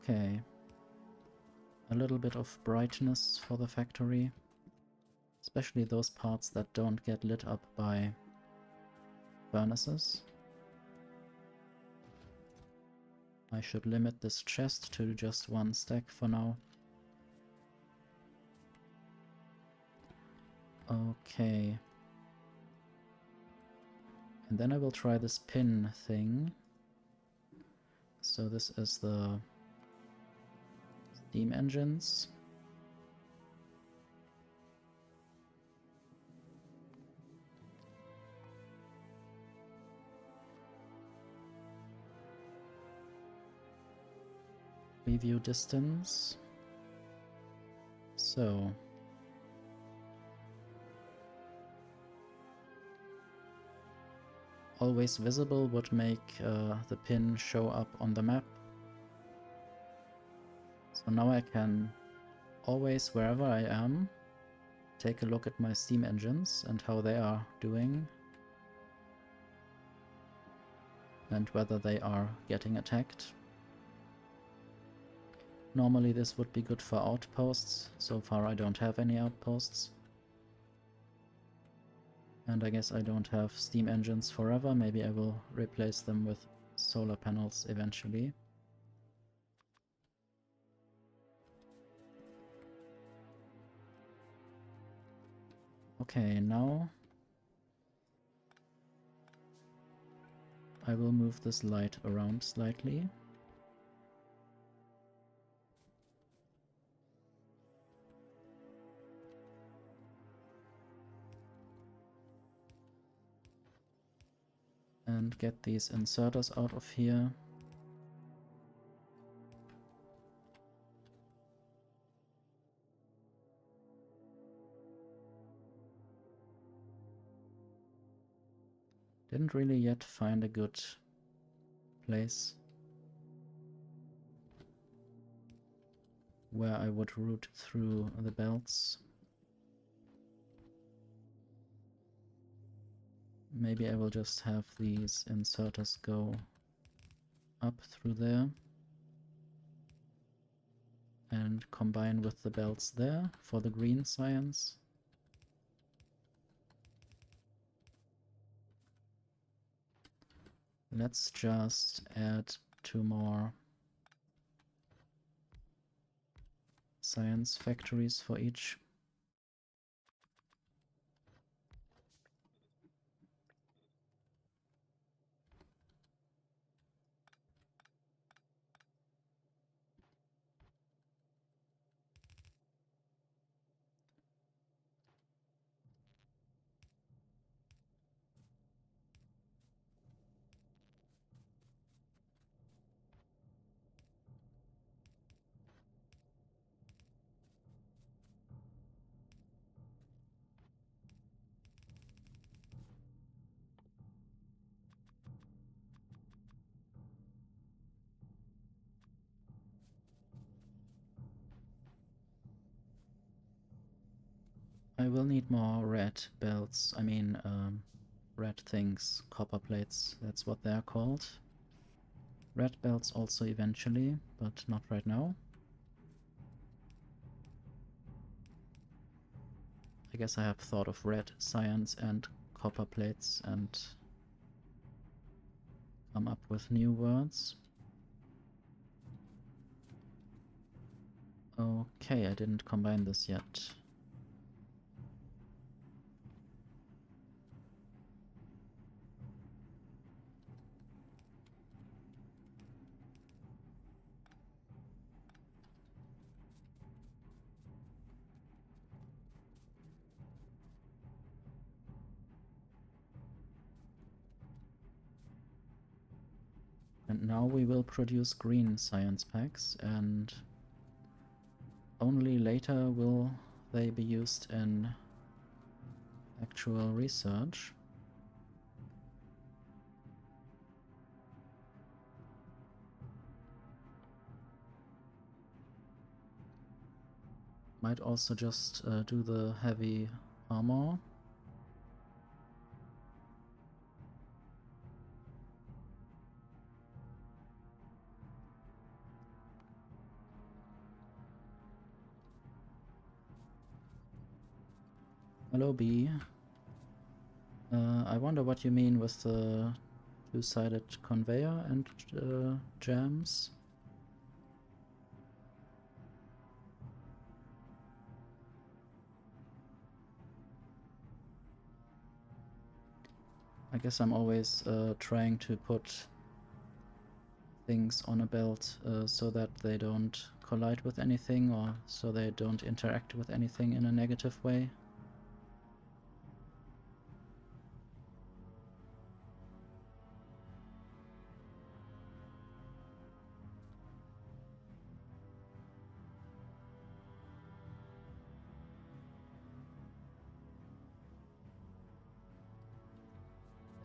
Okay. A little bit of brightness for the factory. Especially those parts that don't get lit up by furnaces. I should limit this chest to just one stack for now. Okay. And then I will try this pin thing. So this is the steam engines. Preview distance. So always visible would make the pin show up on the map. So now I can always, wherever I am, take a look at my steam engines and how they are doing. And whether they are getting attacked. Normally this would be good for outposts. So far I don't have any outposts. And I guess I don't have steam engines forever. Maybe I will replace them with solar panels eventually. Okay, now I will move this light around slightly. And get these inserters out of here. Didn't really yet find a good place. where I would route through the belts. Maybe I will just have these inserters go up through there and combine with the belts there for the green science. Let's just add 2 more science factories for each. I will need more red belts, red things, copper plates, that's what they're called. Red belts also eventually, but not right now. I guess I have thought of red science and copper plates and come up with new words. Okay, I didn't combine this yet. And now we will produce green science packs, and only later will they be used in actual research. Might also just do the heavy armor. Hello, B. I wonder what you mean with the two-sided conveyor and jams. I guess I'm always trying to put things on a belt so that they don't collide with anything, or so they don't interact with anything in a negative way.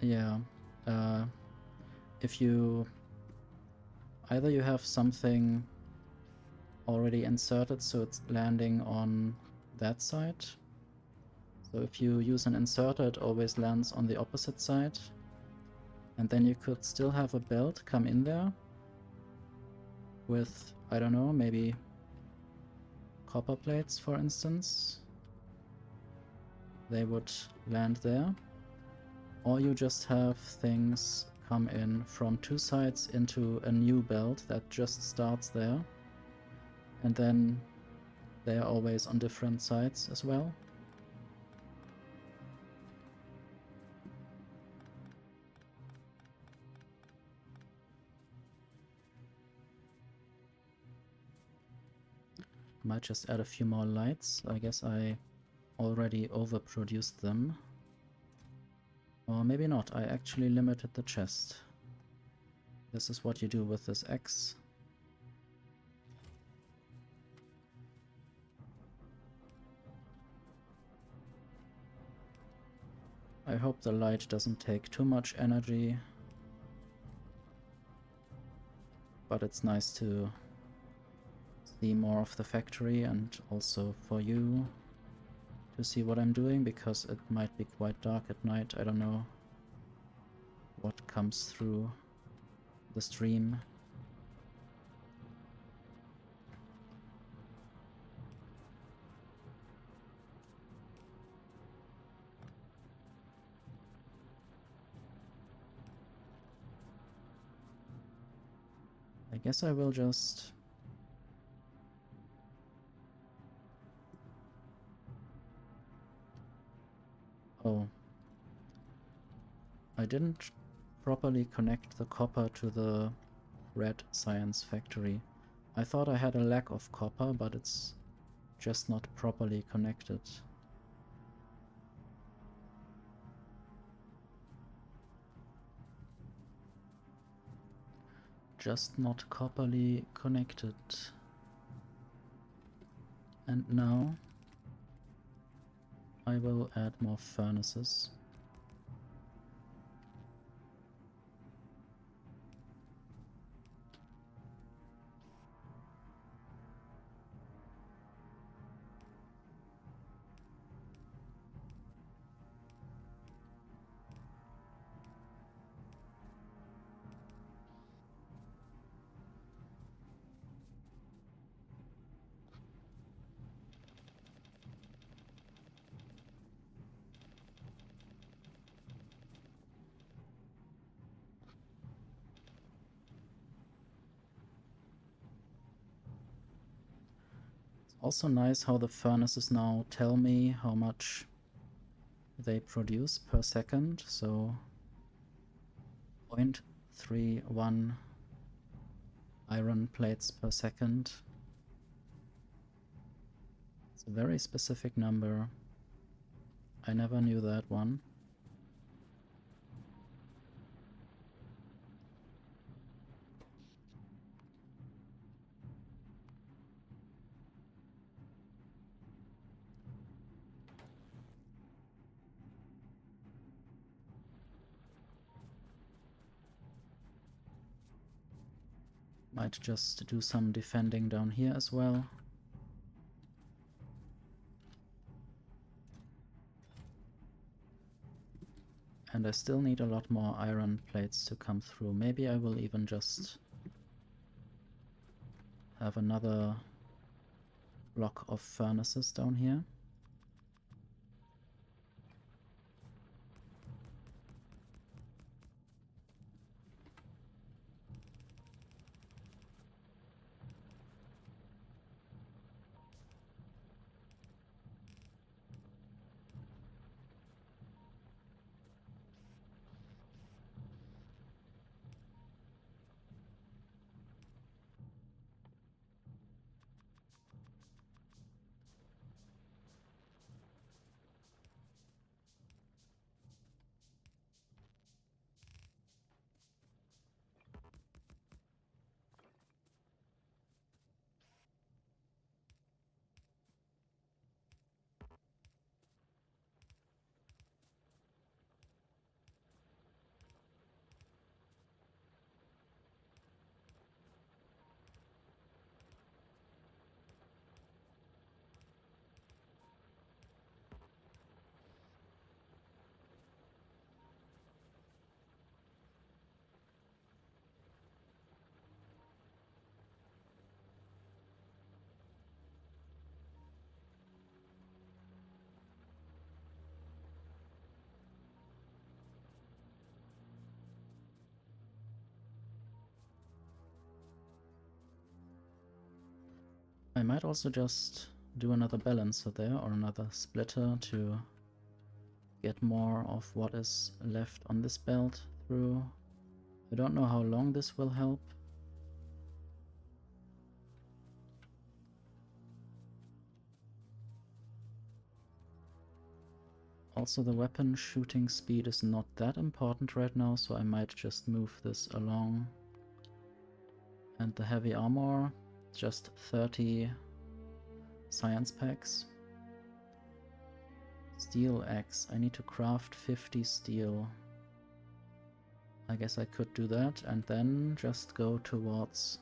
Yeah, if you either you have something already inserted so it's landing on that side. So if you use an inserter, it always lands on the opposite side. And then you could still have a belt come in there with, I don't know, maybe copper plates, for instance. They would land there. Or you just have things come in from two sides into a new belt that just starts there. And then they are always on different sides as well. Might just add a few more lights. I guess I already overproduced them. Or maybe not, I actually limited the chest. This is what you do with this X. I hope the light doesn't take too much energy. But it's nice to see more of the factory and also for you to see what I'm doing, because it might be quite dark at night. I don't know what comes through the stream. I guess I will just... Oh. I didn't properly connect the copper to the red science factory. I thought I had a lack of copper, but it's just not properly connected. Just not properly connected. And now I will add more furnaces. Also nice how the furnaces now tell me how much they produce per second, so 0.31 iron plates per second. It's a very specific number. I never knew that one. Might just do some defending down here as well. And I still need a lot more iron plates to come through. Maybe I will even just have another block of furnaces down here. I might also just do another balancer there, or another splitter, to get more of what is left on this belt through. I don't know how long this will help. Also, the weapon shooting speed is not that important right now, so I might just move this along. And the heavy armor, just 30 science packs. Steel axe, I need to craft 50 steel. I guess I could do that and then just go towards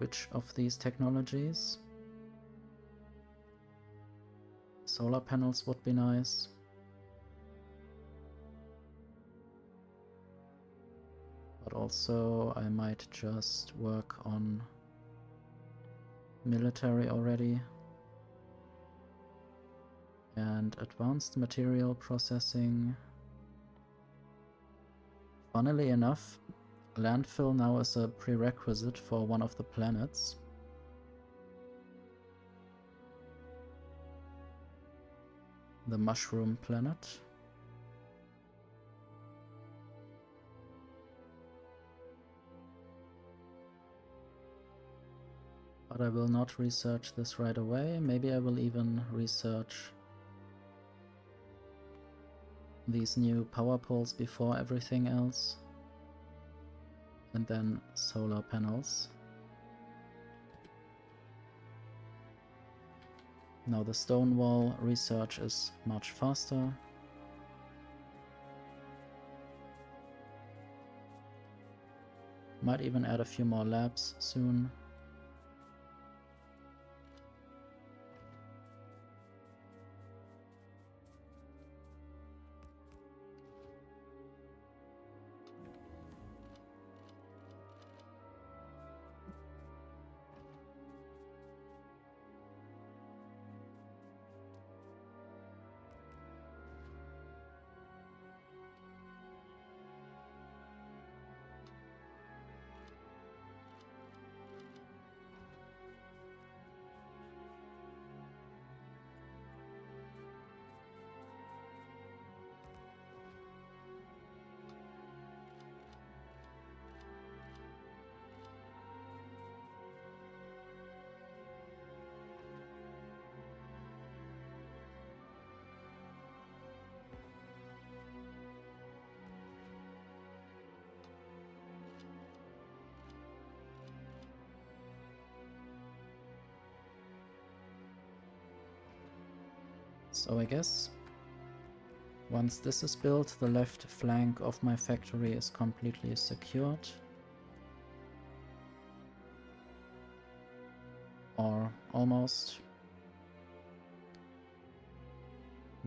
which of these technologies. Solar panels would be nice. But also I might just work on military already. And advanced material processing. Funnily enough, landfill now is a prerequisite for one of the planets. The Mushroom Planet. But I will not research this right away. Maybe I will even research these new power poles before everything else. And then solar panels. Now the stone wall research is much faster. Might even add a few more labs soon. So I guess once this is built, the left flank of my factory is completely secured. Or almost.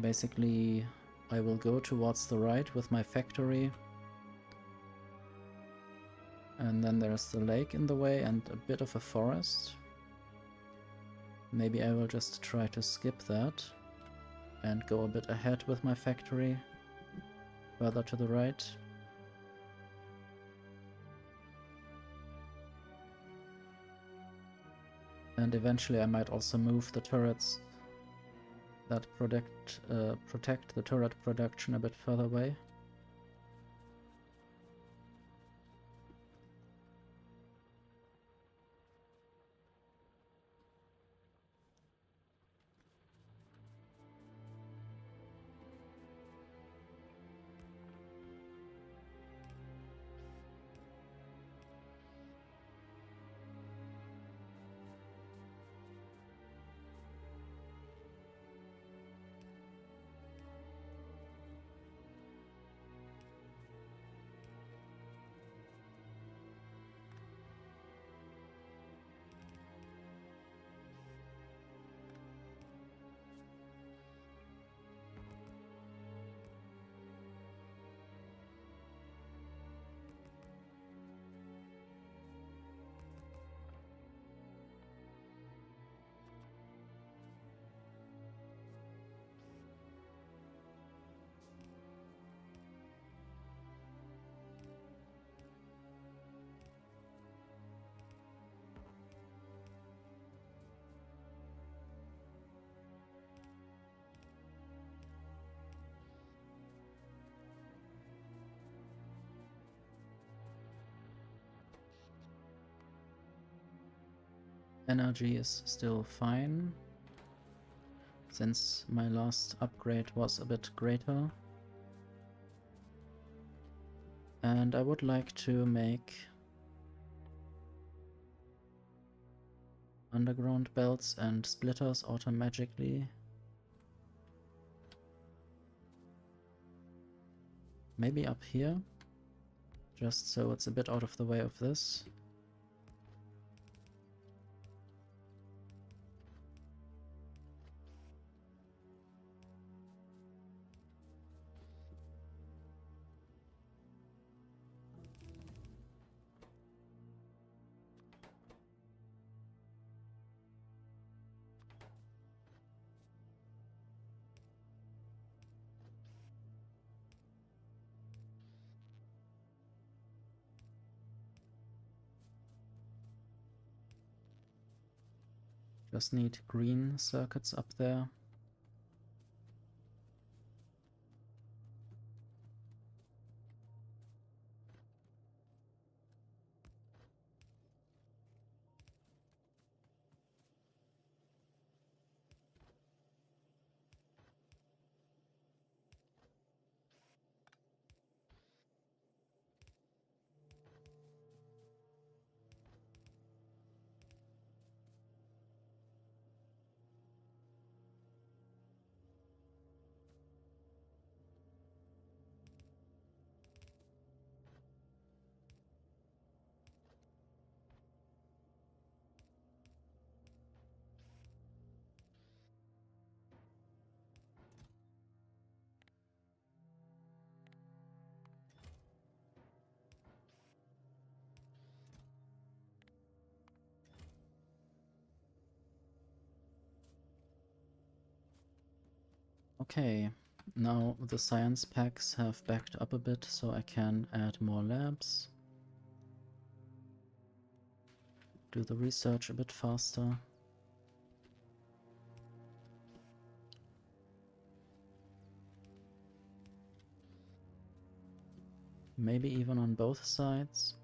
Basically, I will go towards the right with my factory. And then there's the lake in the way and a bit of a forest. Maybe I will just try to skip that and go a bit ahead with my factory, further to the right. And eventually I might also move the turrets that protect the turret production a bit further away. Energy is still fine, since my last upgrade was a bit greater. And I would like to make underground belts and splitters automagically. Maybe up here, just so it's a bit out of the way of this. Just need green circuits up there. Okay, now the science packs have backed up a bit, so I can add more labs. Do the research a bit faster. Maybe even on both sides.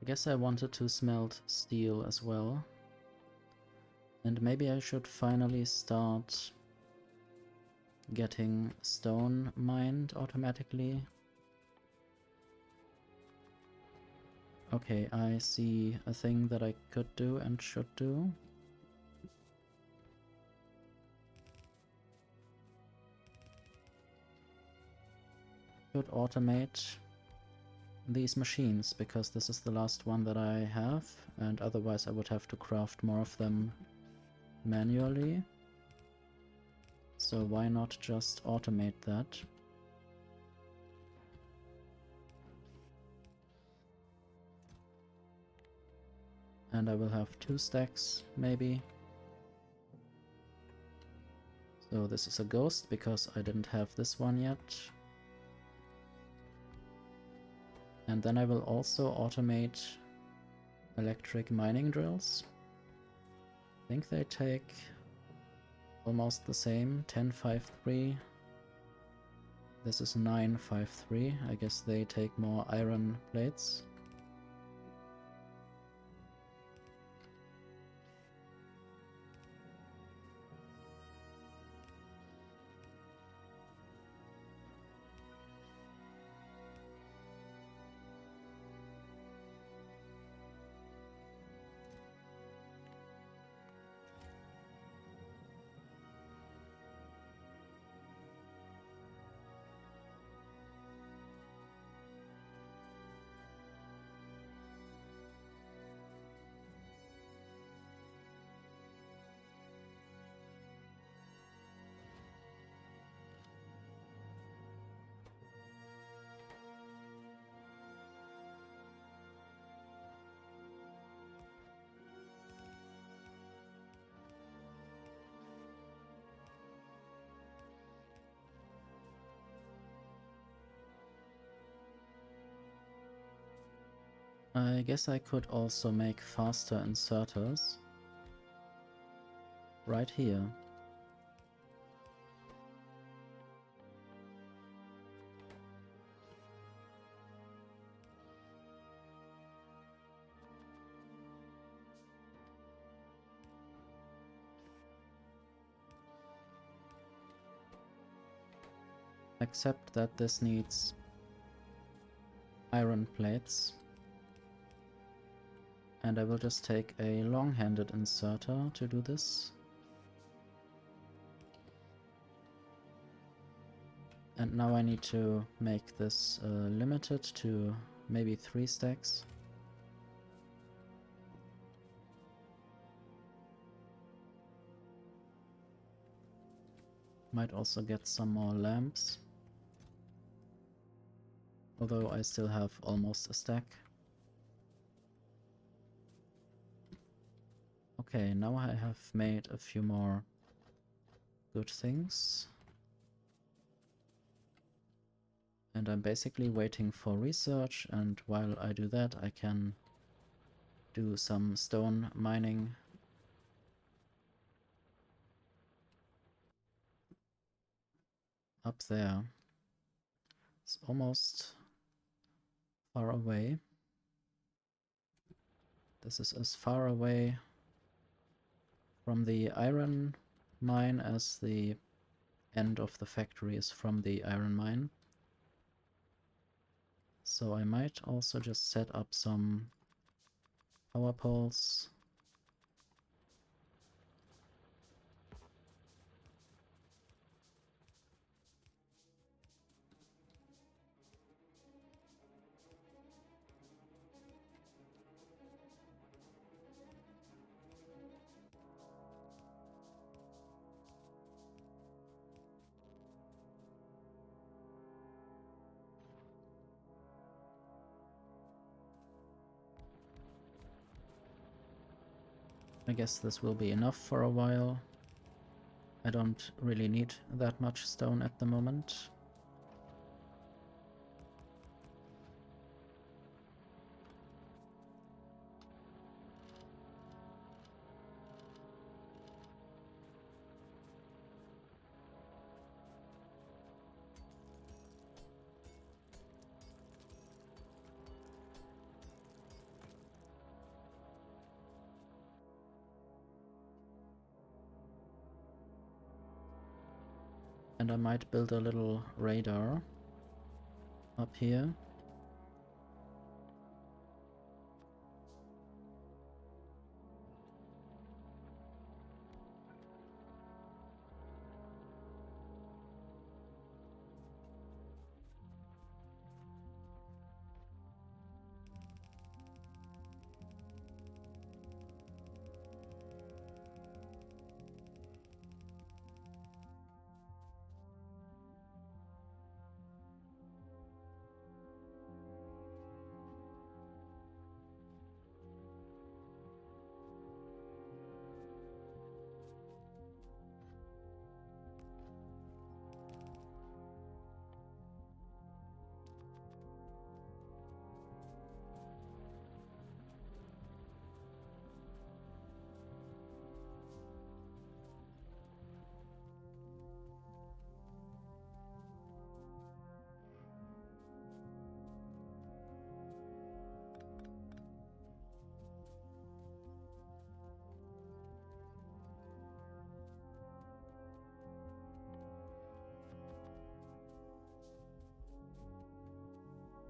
I guess I wanted to smelt steel as well. And maybe I should finally start getting stone mined automatically. Okay, I see a thing that I could do and should do. Should automate these machines, because this is the last one that I have, and otherwise I would have to craft more of them manually. So why not just automate that? And I will have 2 stacks, maybe. So this is a ghost, because I didn't have this one yet. And then I will also automate electric mining drills. I think they take almost the same, 1053. This is 953. I guess they take more iron plates. I guess I could also make faster inserters right here. Except that this needs iron plates. And I will just take a long-handed inserter to do this. And now I need to make this limited to maybe 3 stacks. Might also get some more lamps. Although I still have almost a stack. Okay, now I have made a few more good things. And I'm basically waiting for research, and while I do that I can do some stone mining. Up there. It's almost far away. This is as far away from the iron mine as the end of the factory is from the iron mine. So I might also just set up some power poles. I guess this will be enough for a while. I don't really need that much stone at the moment. And I might build a little radar up here.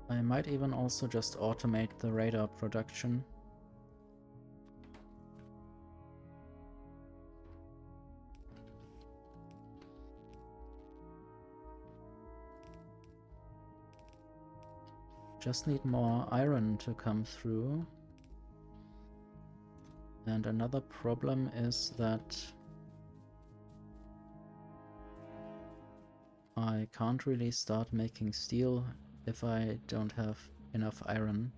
I might even also just automate the radar production. Just need more iron to come through. And another problem is that I can't really start making steel if I don't have enough iron.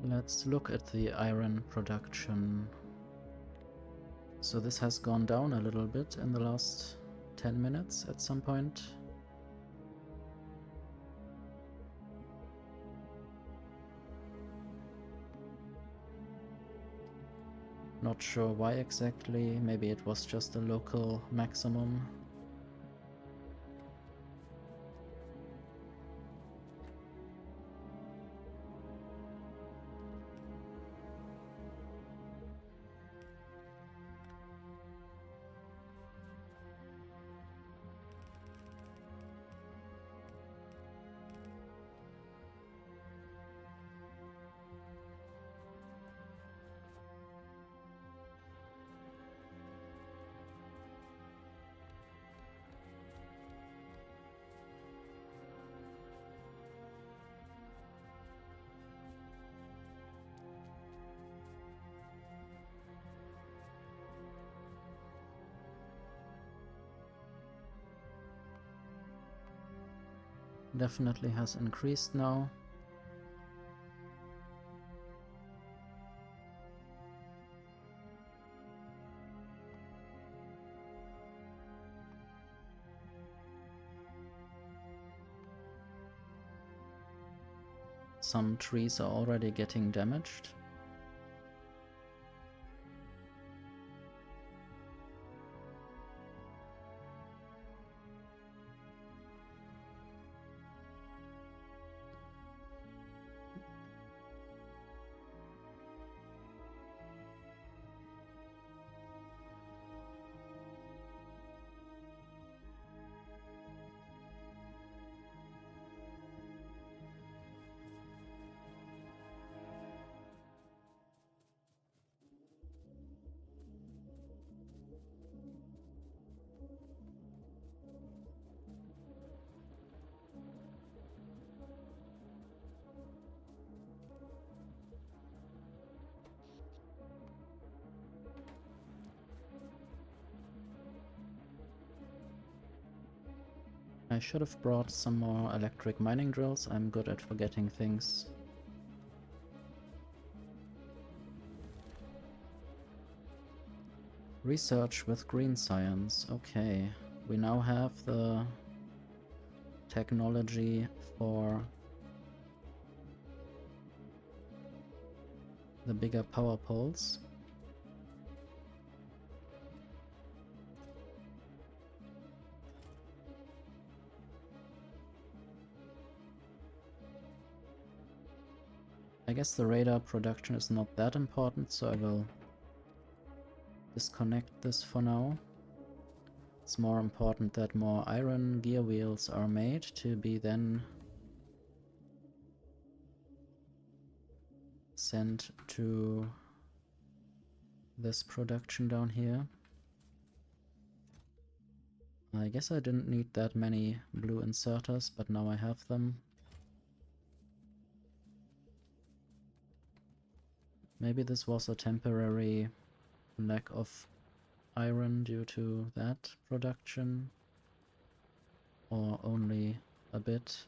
Let's look at the iron production. So this has gone down a little bit in the last 10 minutes at some point. Not sure why exactly, maybe it was just a local maximum. definitely has increased now. Some trees are already getting damaged. I should have brought some more electric mining drills. I'm good at forgetting things. Research with green science. Okay, we now have the technology for the bigger power poles. I guess the radar production is not that important, so I will disconnect this for now. It's more important that more iron gear wheels are made to be then sent to this production down here. I guess I didn't need that many blue inserters, but now I have them. Maybe this was a temporary lack of iron due to that production, or only a bit.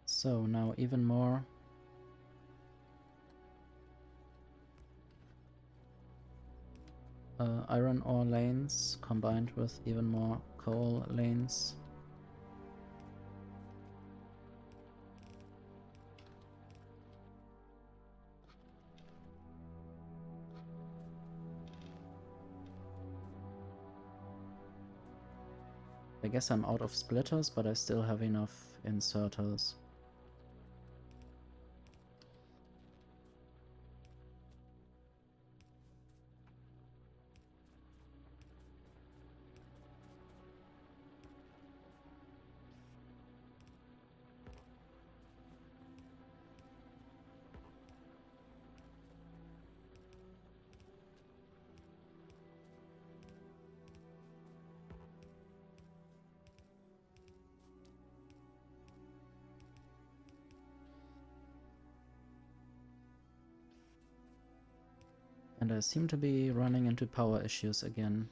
So now even more iron ore lanes combined with even more coal lanes. I guess I'm out of splitters, but I still have enough inserters. And I seem to be running into power issues again.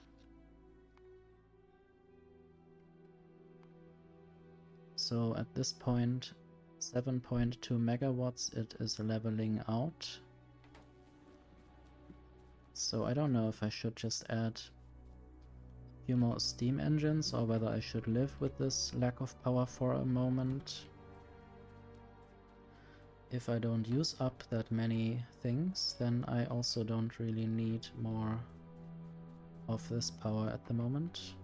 So at this point, 7.2 megawatts, it is leveling out. So I don't know if I should just add a few more steam engines or whether I should live with this lack of power for a moment. If I don't use up that many things, then I also don't really need more of this power at the moment.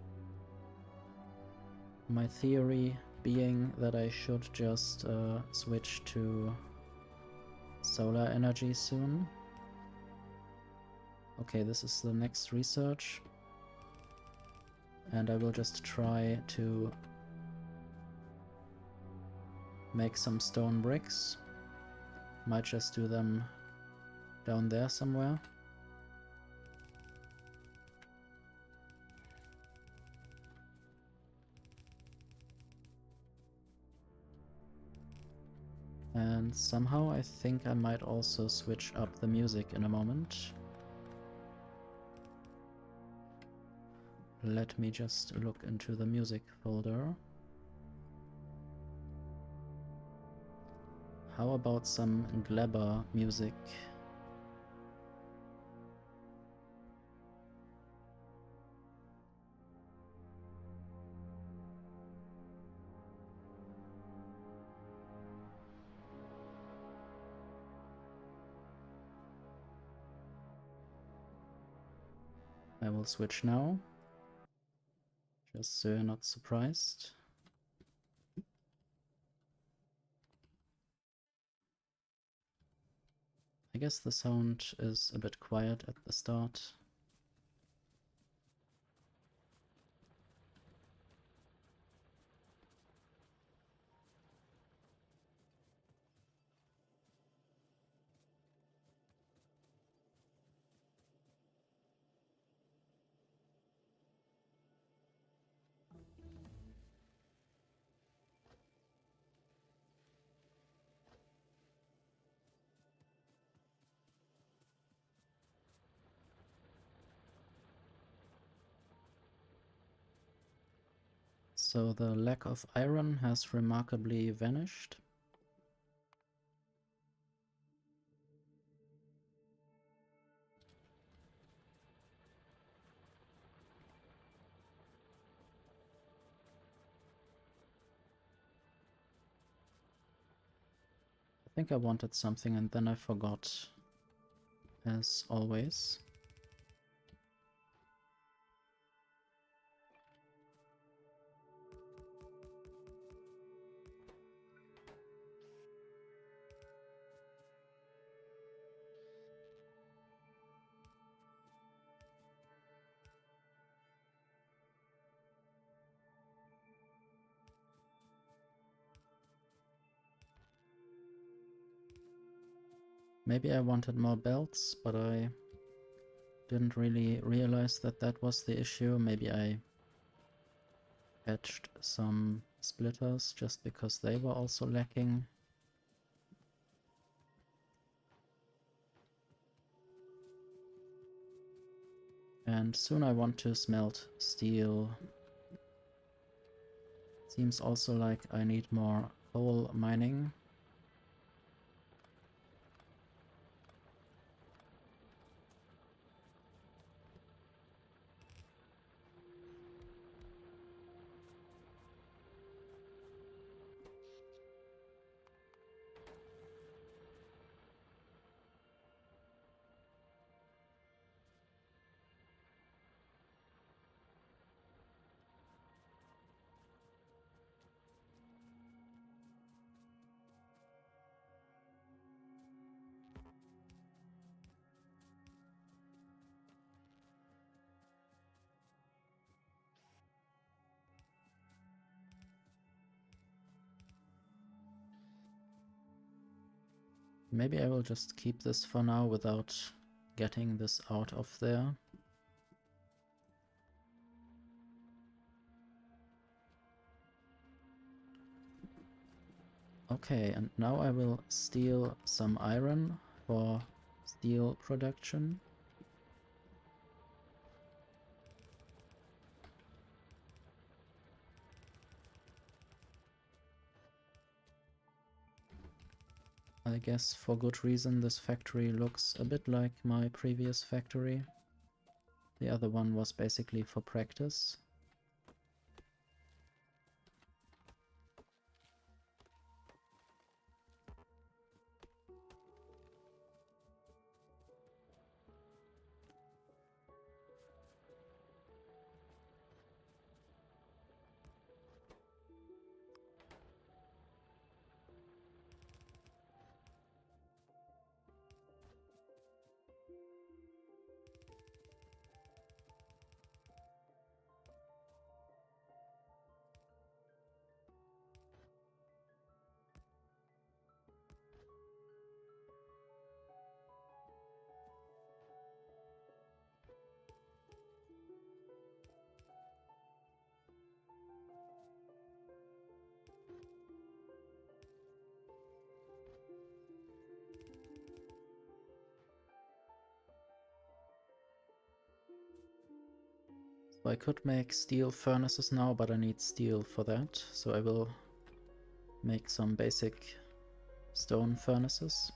My theory being that I should just switch to solar energy soon. Okay, this is the next research. And I will just try to make some stone bricks. Might just do them down there somewhere. And somehow I think I might also switch up the music in a moment. Let me just look into the music folder. How about some Glebber music? I will switch now, just so you're not surprised. I guess the sound is a bit quiet at the start. So the lack of iron has remarkably vanished. I think I wanted something and then I forgot, as always. Maybe I wanted more belts, but I didn't really realize that that was the issue. Maybe I patched some splitters just because they were also lacking. And soon I want to smelt steel. Seems also like I need more coal mining. Maybe I will just keep this for now without getting this out of there. Okay, and now I will steal some iron for steel production. I guess for good reason. This factory looks a bit like my previous factory. The other one was basically for practice. So I could make steel furnaces now, but I need steel for that, so I will make some basic stone furnaces.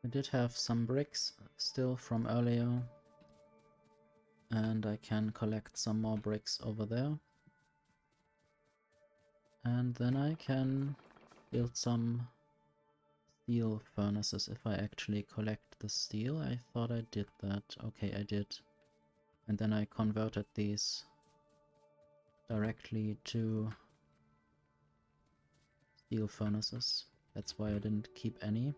I did have some bricks still from earlier, and I can collect some more bricks over there. And then I can build some steel furnaces if I actually collect the steel. I thought I did that. Okay, I did. And then I converted these directly to steel furnaces. That's why I didn't keep any.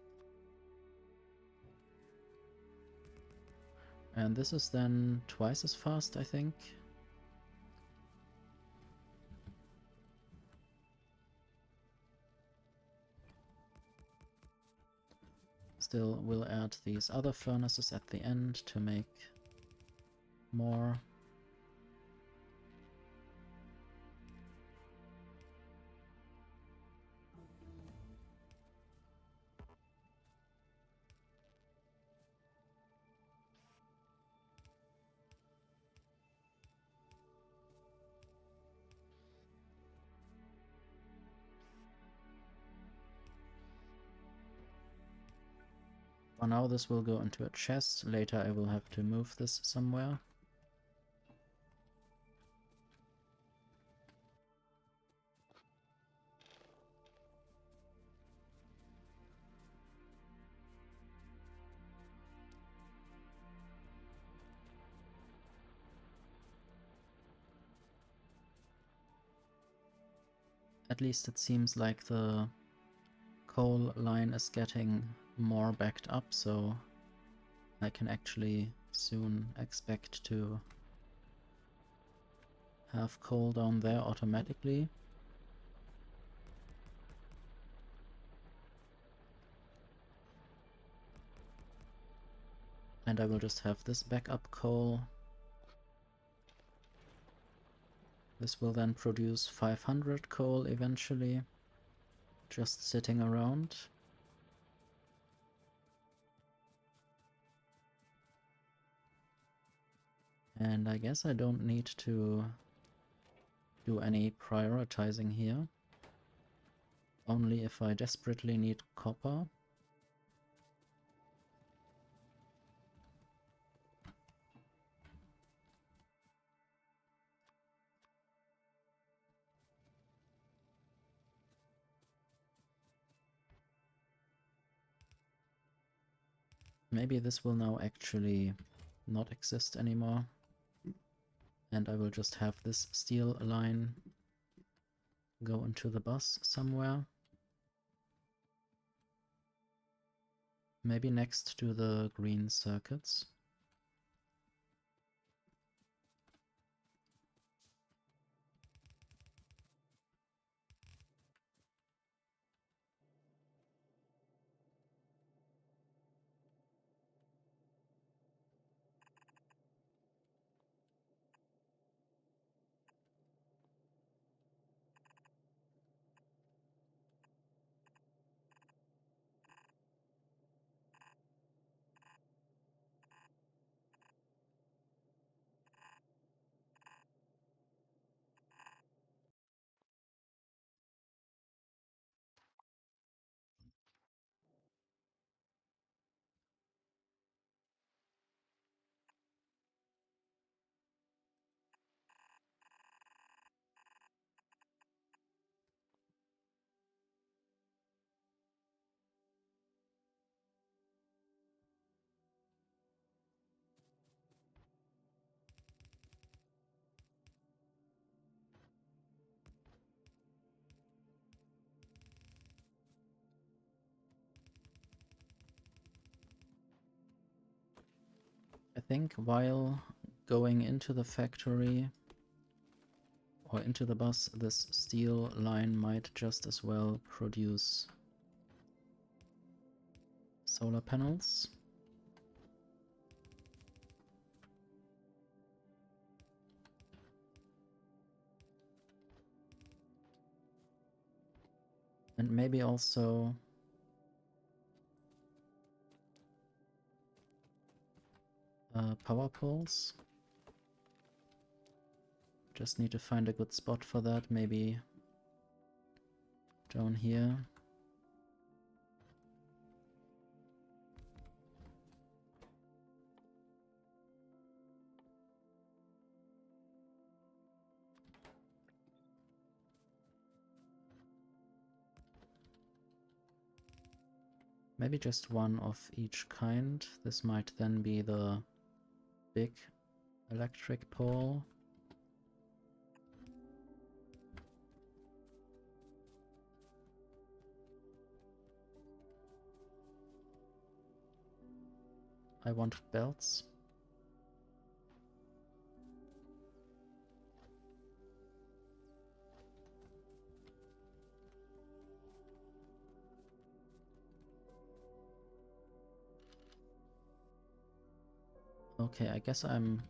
And this is then twice as fast, I think. Still, we'll add these other furnaces at the end to make more. For now this will go into a chest, later I will have to move this somewhere. At least it seems like the coal line is getting more backed up, so I can actually soon expect to have coal down there automatically. And I will just have this backup coal. This will then produce 500 coal eventually, just sitting around. And I guess I don't need to do any prioritizing here. Only if I desperately need copper. Maybe this will now actually not exist anymore. And I will just have this steel line go into the bus somewhere. Maybe next to the green circuits. I think while going into the factory or into the bus, this steel line might just as well produce solar panels. And maybe also power poles. Just need to find a good spot for that, maybe down here. Maybe just one of each kind. This might then be the big electric pole. I want belts. Okay, I guess I'm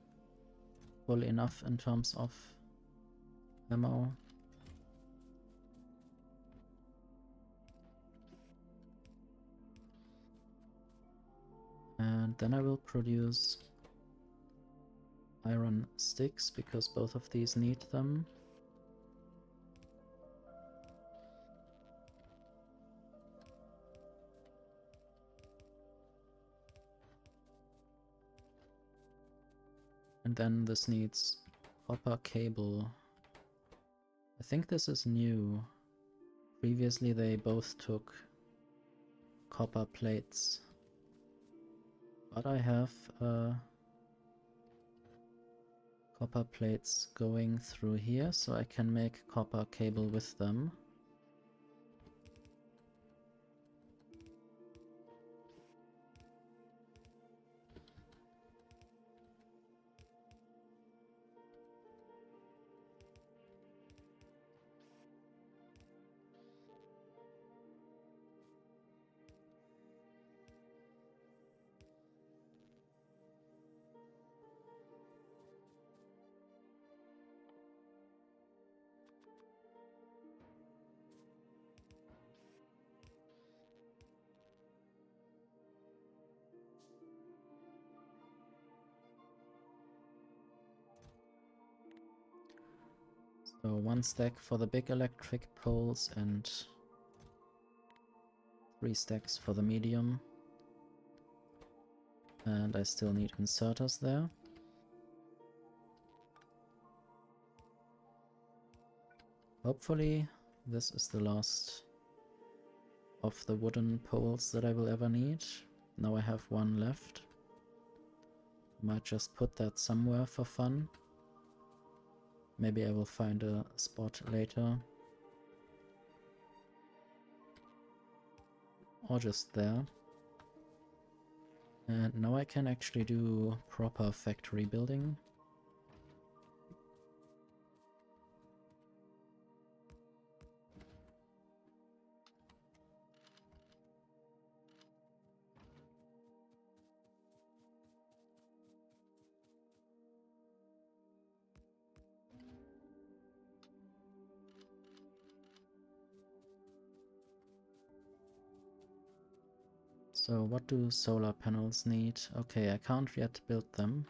full enough in terms of ammo. And then I will produce iron sticks, because both of these need them. And then this needs copper cable. I think this is new. Previously they both took copper plates. But I have copper plates going through here, so I can make copper cable with them. So 1 stack for the big electric poles and 3 stacks for the medium. And I still need inserters there. Hopefully this is the last of the wooden poles that I will ever need. Now I have 1 left. Might just put that somewhere for fun. Maybe I will find a spot later. Or just there. And now I can actually do proper factory building. So what do solar panels need? Okay, I can't yet build them.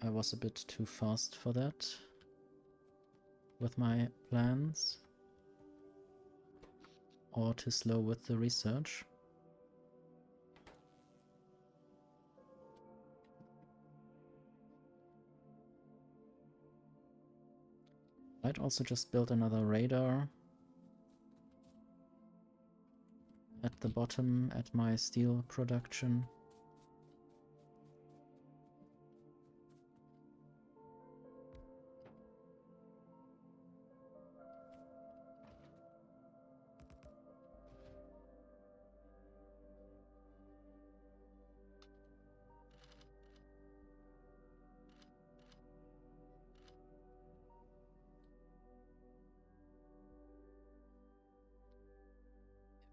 I was a bit too fast for that with my plans. Or too slow with the research. I'd also just build another radar at the bottom at my steel production.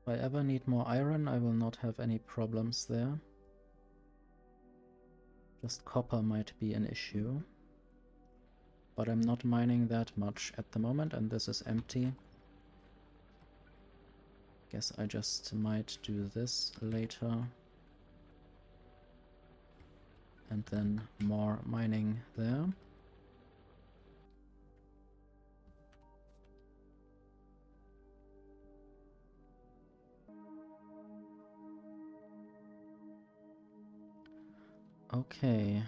If I ever need more iron, I will not have any problems there. Just copper might be an issue. But I'm not mining that much at the moment, and this is empty. Guess I just might do this later. And then more mining there. Okay.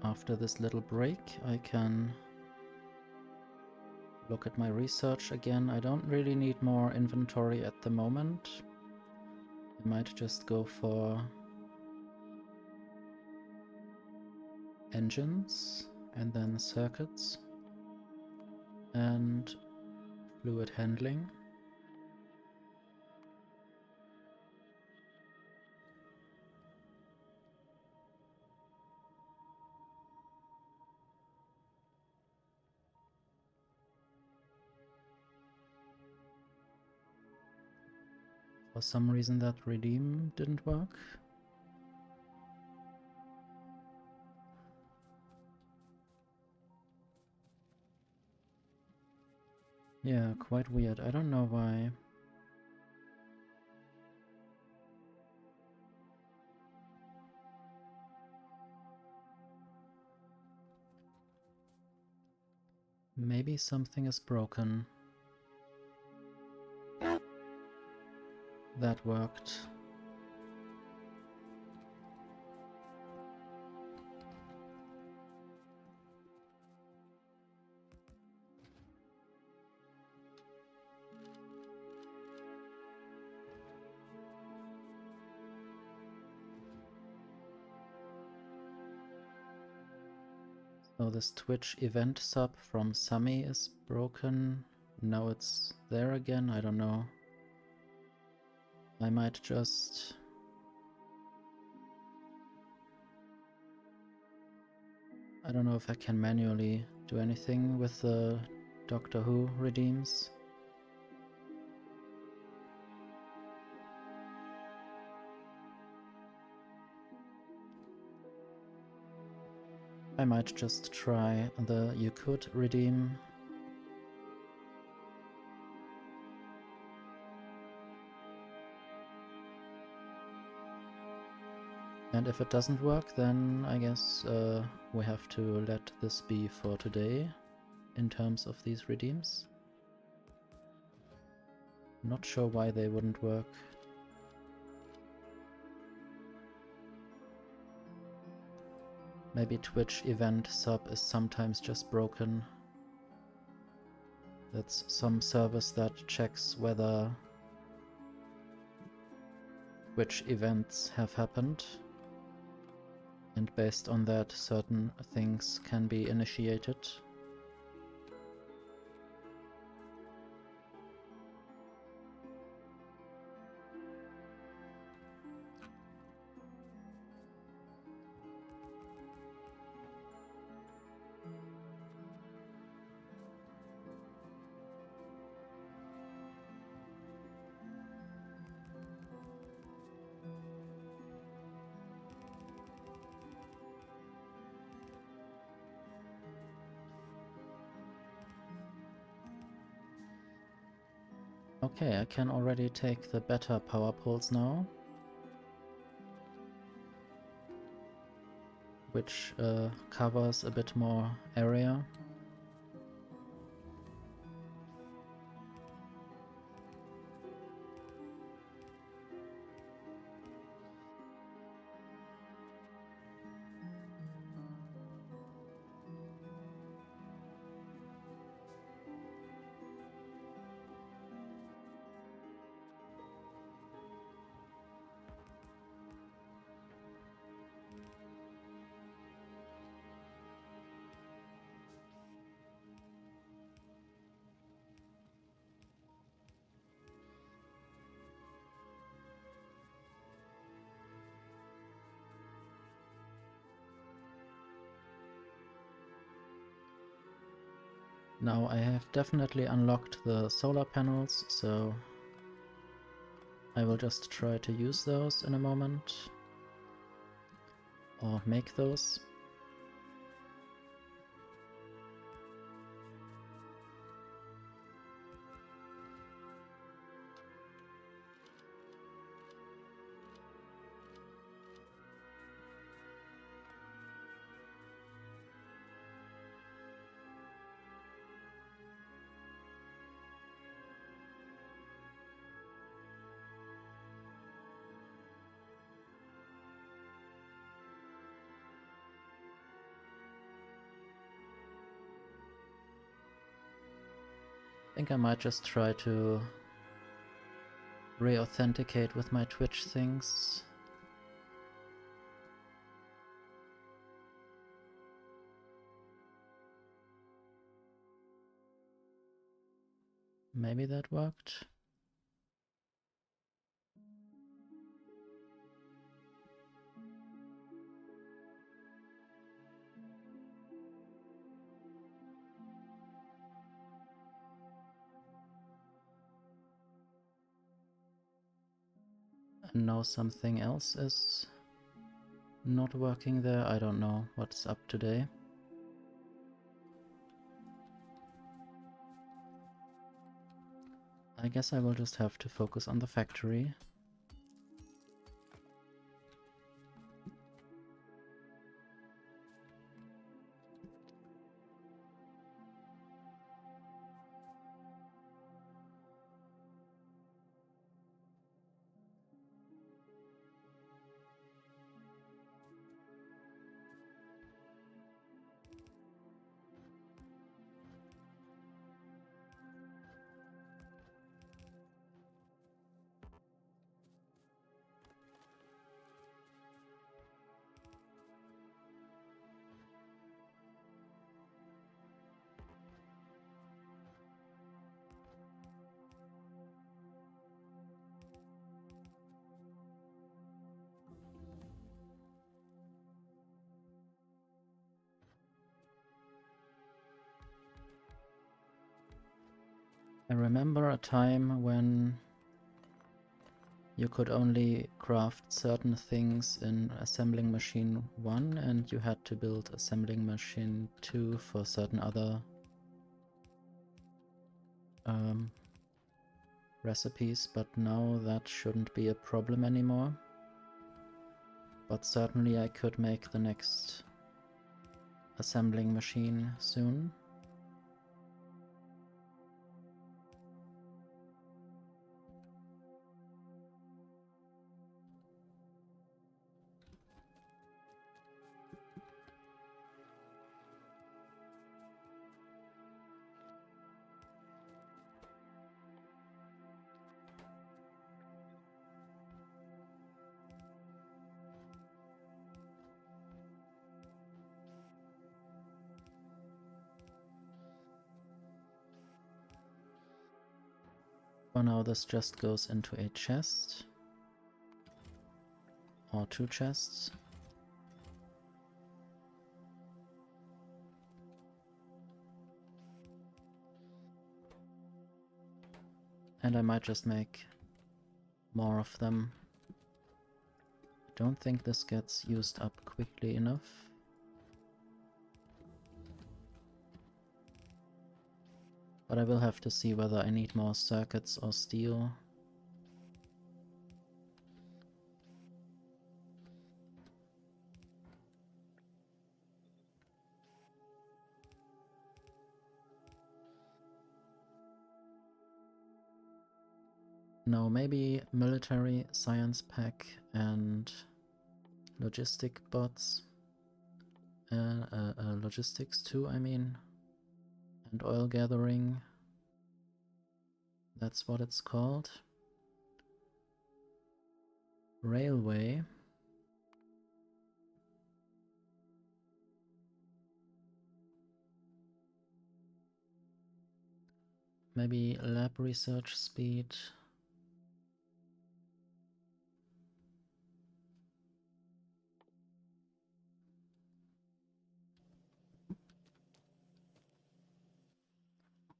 After this little break, I can look at my research again. I don't really need more inventory at the moment. I might just go for engines and then circuits and fluid handling. For some reason that redeem didn't work. Yeah, quite weird. I don't know why. Maybe something is broken. That worked. So this Twitch event sub from Sami is broken. Now it's there again, I don't know. I might just... I don't know if I can manually do anything with the Doctor Who redeems. I might just try the you could redeem. And if it doesn't work, then I guess we have to let this be for today. in terms of these redeems. Not sure why they wouldn't work. Maybe Twitch event sub is sometimes just broken. That's some service that checks whether which events have happened, and based on that certain things can be initiated. Okay, I can already take the better power poles now, which covers a bit more area. Now I have definitely unlocked the solar panels, so I will just try to use those in a moment, or make those. I think I might just try to re-authenticate with my Twitch things. Maybe that worked. And now something else is not working there. I don't know what's up today. I guess I will just have to focus on the factory. I remember a time when you could only craft certain things in assembling machine 1 and you had to build assembling machine 2 for certain other recipes, but now that shouldn't be a problem anymore. But certainly I could make the next assembling machine soon. For now this just goes into a chest. Or 2 chests. And I might just make more of them. I don't think this gets used up quickly enough. But I will have to see whether I need more circuits or steel. No, maybe military science pack and logistic bots. Logistics too, I mean. And oil gathering. That's what it's called. Railway. Maybe lab research speed.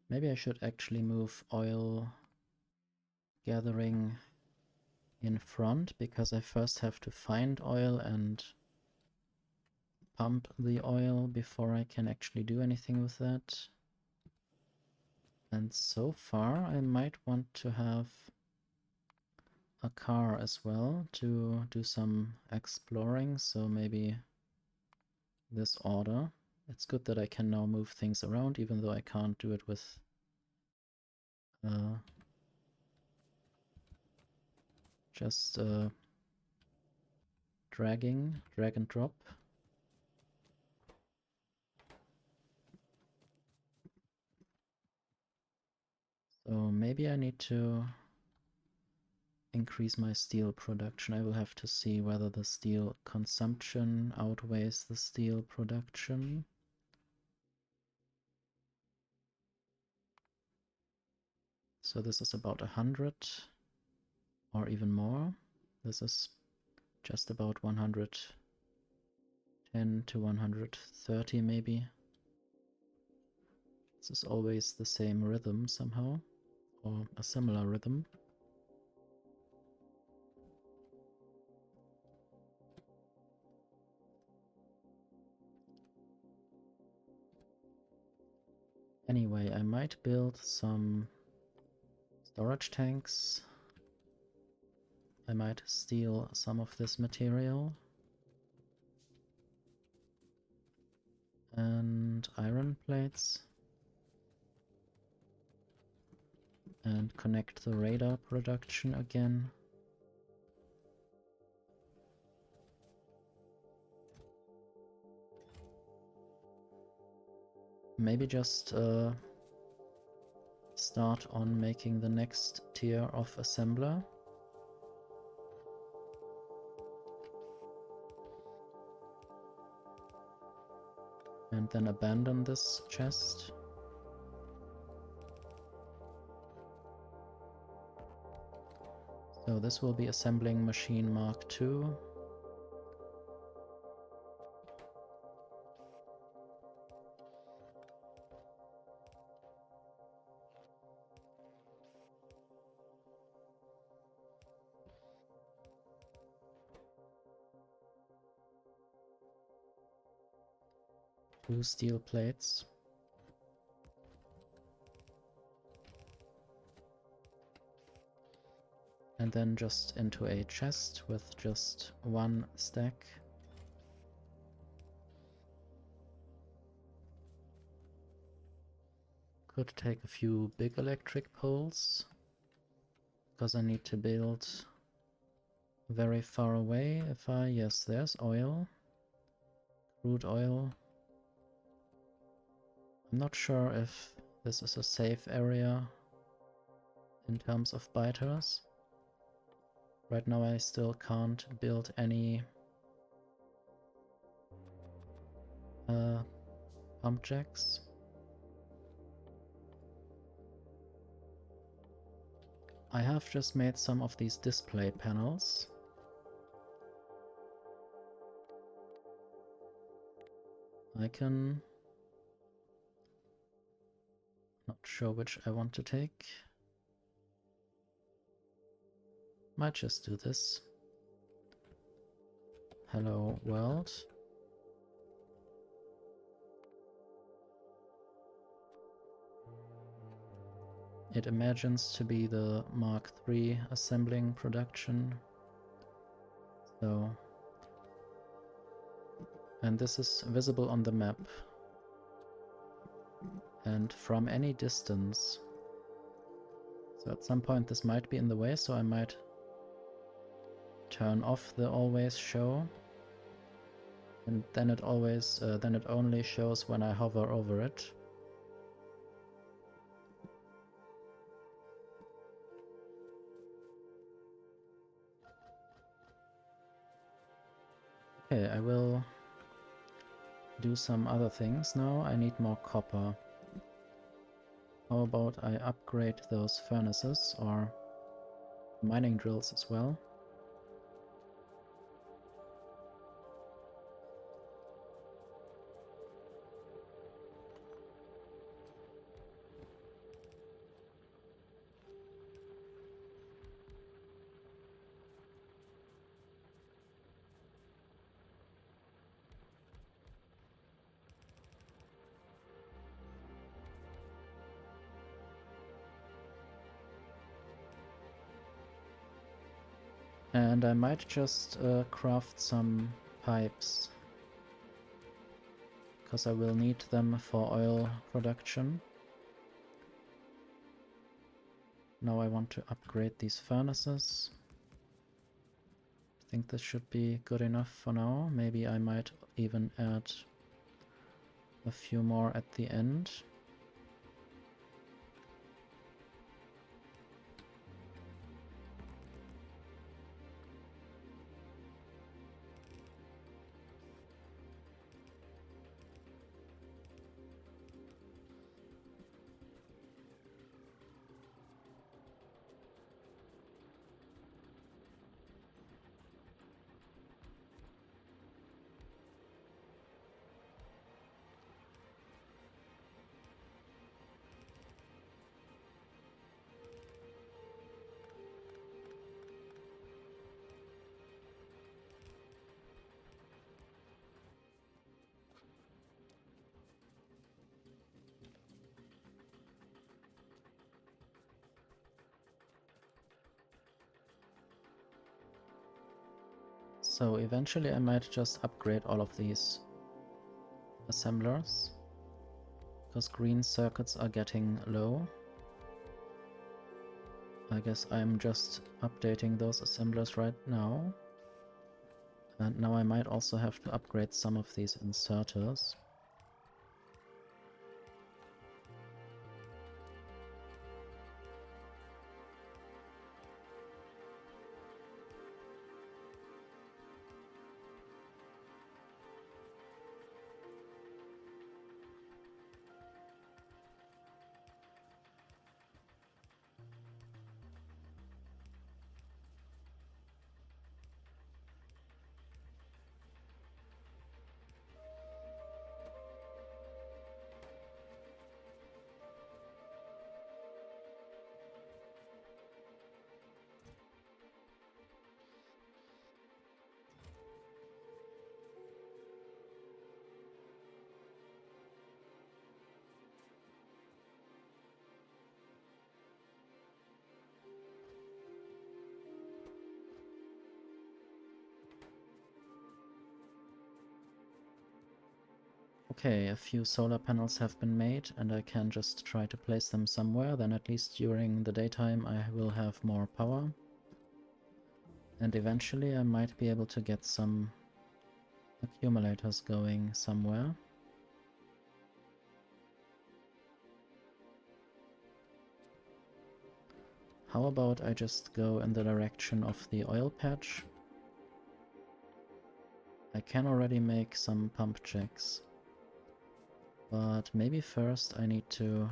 Maybe I should actually move oil gathering in front, because I first have to find oil and pump the oil before I can actually do anything with that. And so far I might want to have a car as well to do some exploring, so maybe this order. It's good that I can now move things around, even though I can't do it with just drag and drop. So maybe I need to increase my steel production. I will have to see whether the steel consumption outweighs the steel production. So this is about 100 or even more. This is just about 110 to 130 maybe. This is always the same rhythm somehow, or a similar rhythm. Anyway, I might build some storage tanks. I might steal some of this material. And iron plates. And connect the radar production again. Maybe just start on making the next tier of assembler. And then abandon this chest. So this will be assembling machine Mark II. Two steel plates. And then just into a chest with just one stack. Could take a few big electric poles, because I need to build very far away. If I, yes, there's oil, crude oil. I'm not sure if this is a safe area in terms of biters. Right now I still can't build any pump jacks. I have just made some of these display panels. I can... Not sure which I want to take. Might just do this. Hello world. It imagines to be the Mark III assembling production. So, and this is visible on the map. And from any distance. So at some point this might be in the way, so I might turn off the always show. And then it always, then it only shows when I hover over it. Okay, I will do some other things now. I need more copper. How about I upgrade those furnaces or mining drills as well? And I might just craft some pipes, because I will need them for oil production. Now I want to upgrade these furnaces. I think this should be good enough for now. Maybe I might even add a few more at the end. So eventually I might just upgrade all of these assemblers, because green circuits are getting low. I guess I'm just updating those assemblers right now. And now I might also have to upgrade some of these inserters. Okay, a few solar panels have been made and I can just try to place them somewhere, then at least during the daytime I will have more power. And eventually I might be able to get some accumulators going somewhere. How about I just go in the direction of the oil patch? I can already make some pump checks. But maybe first I need to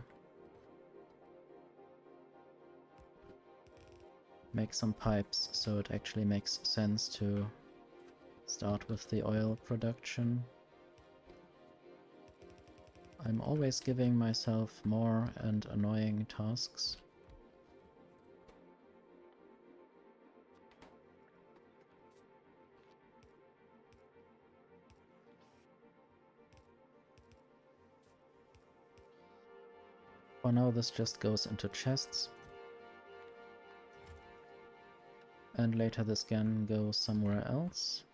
make some pipes, so it actually makes sense to start with the oil production. I'm always giving myself more and annoying tasks. For now this just goes into chests. And later this can go somewhere else.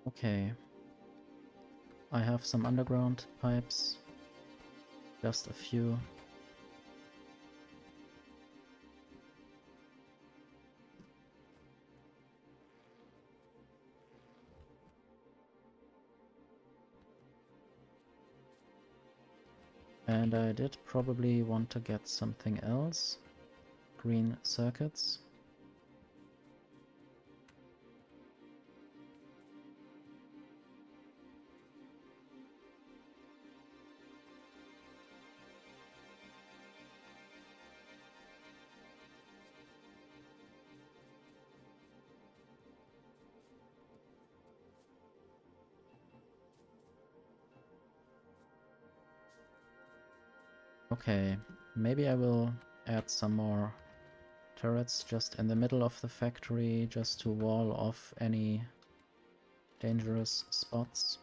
Okay. I have some underground pipes. Just a few. And I did probably want to get something else. Green circuits. Okay, maybe I will add some more turrets just in the middle of the factory, just to wall off any dangerous spots.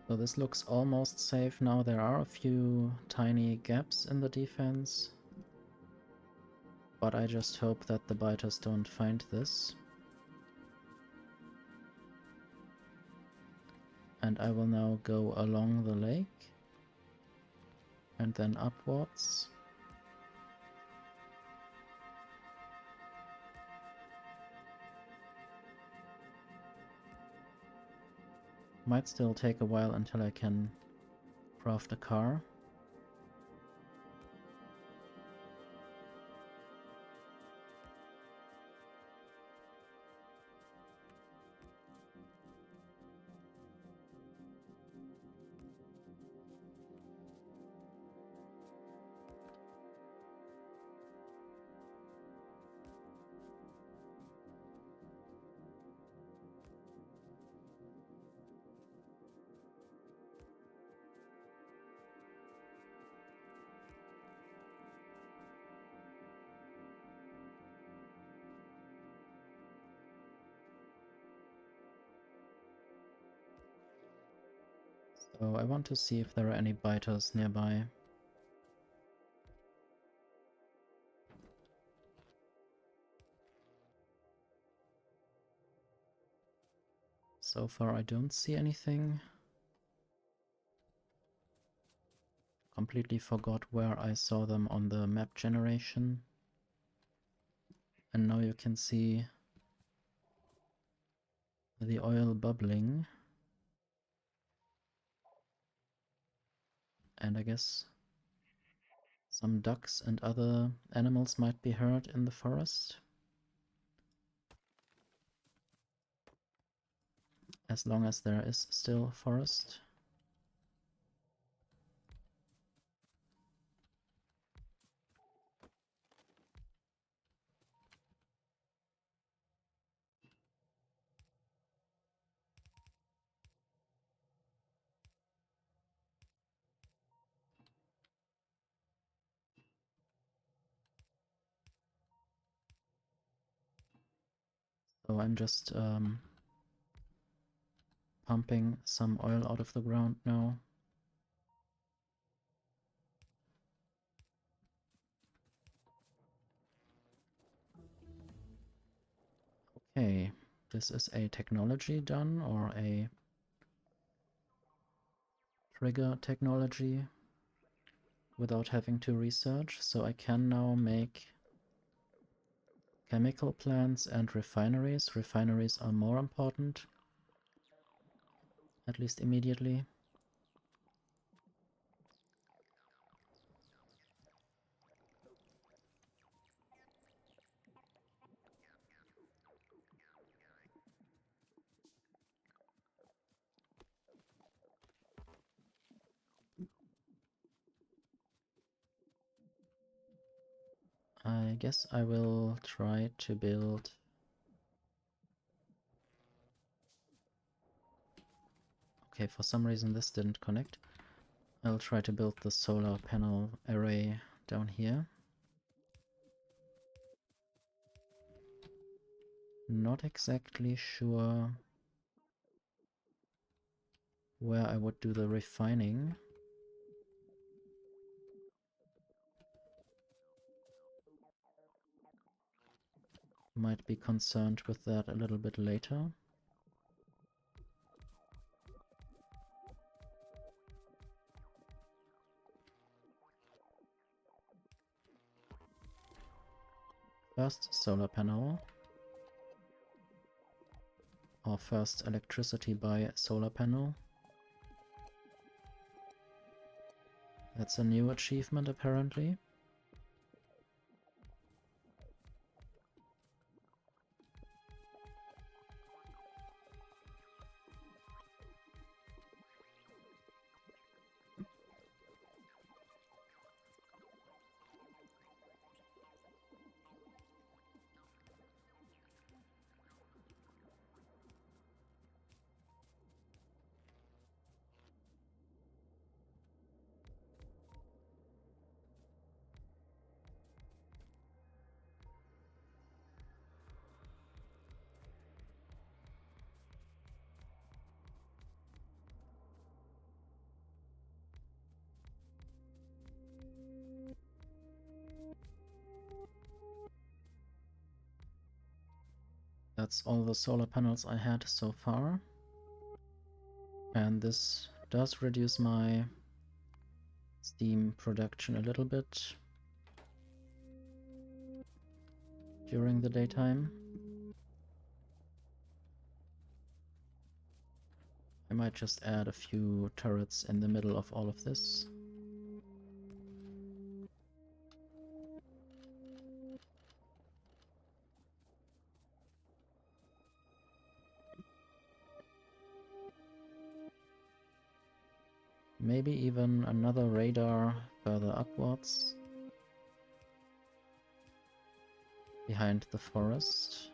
So this looks almost safe now. There are a few tiny gaps in the defense, but I just hope that the biters don't find this. And I will now go along the lake and then upwards. Might still take a while until I can craft a car. So I want to see if there are any biters nearby. So far I don't see anything. Completely forgot where I saw them on the map generation. And now you can see the oil bubbling. And I guess some ducks and other animals might be heard in the forest. As long as there is still forest. So I'm just pumping some oil out of the ground now. Okay, this is a technology done, or a trigger technology without having to research, so I can now make chemical plants and refineries. Refineries are more important, at least immediately. I guess I will try to build... Okay, for some reason this didn't connect. I'll try to build the solar panel array down here. Not exactly sure where I would do the refining. Might be concerned with that a little bit later. First solar panel. Or first electricity by solar panel. That's a new achievement apparently. That's all the solar panels I had so far. And this does reduce my steam production a little bit during the daytime. I might just add a few turrets in the middle of all of this. Maybe even another radar further upwards. Behind the forest.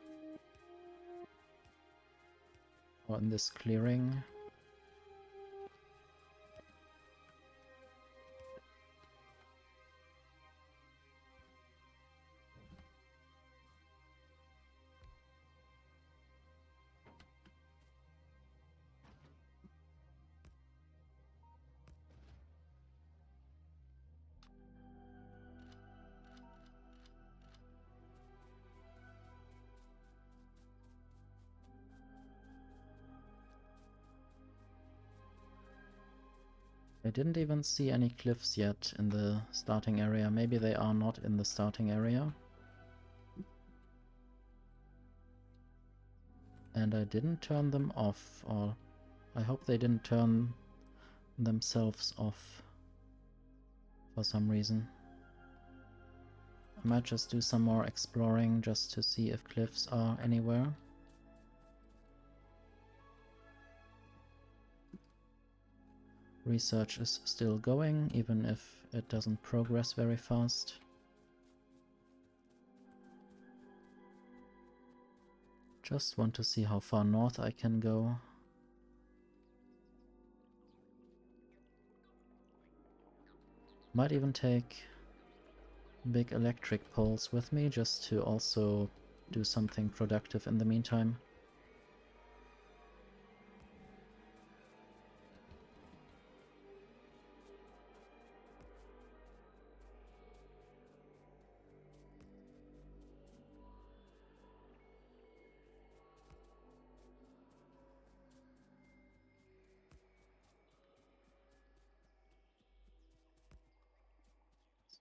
Or in this clearing. I didn't even see any cliffs yet in the starting area. Maybe they are not in the starting area. And I didn't turn them off, or I hope they didn't turn themselves off for some reason. I might just do some more exploring just to see if cliffs are anywhere. Research is still going, even if it doesn't progress very fast. Just want to see how far north I can go. Might even take big electric poles with me, just to also do something productive in the meantime.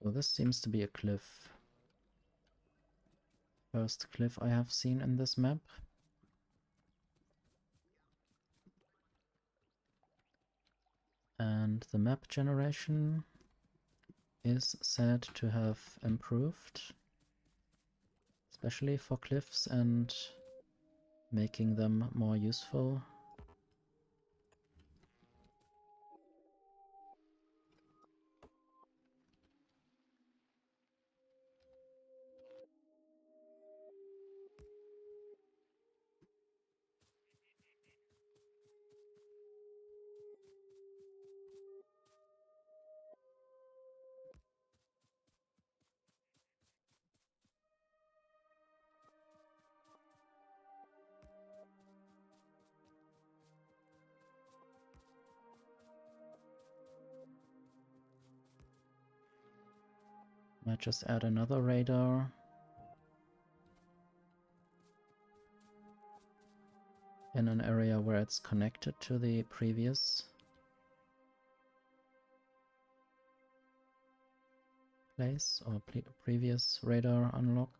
So this seems to be a cliff. First cliff I have seen in this map. And the map generation is said to have improved, especially for cliffs and making them more useful. Might just add another radar. In an area where it's connected to the previous place or previous radar unlock.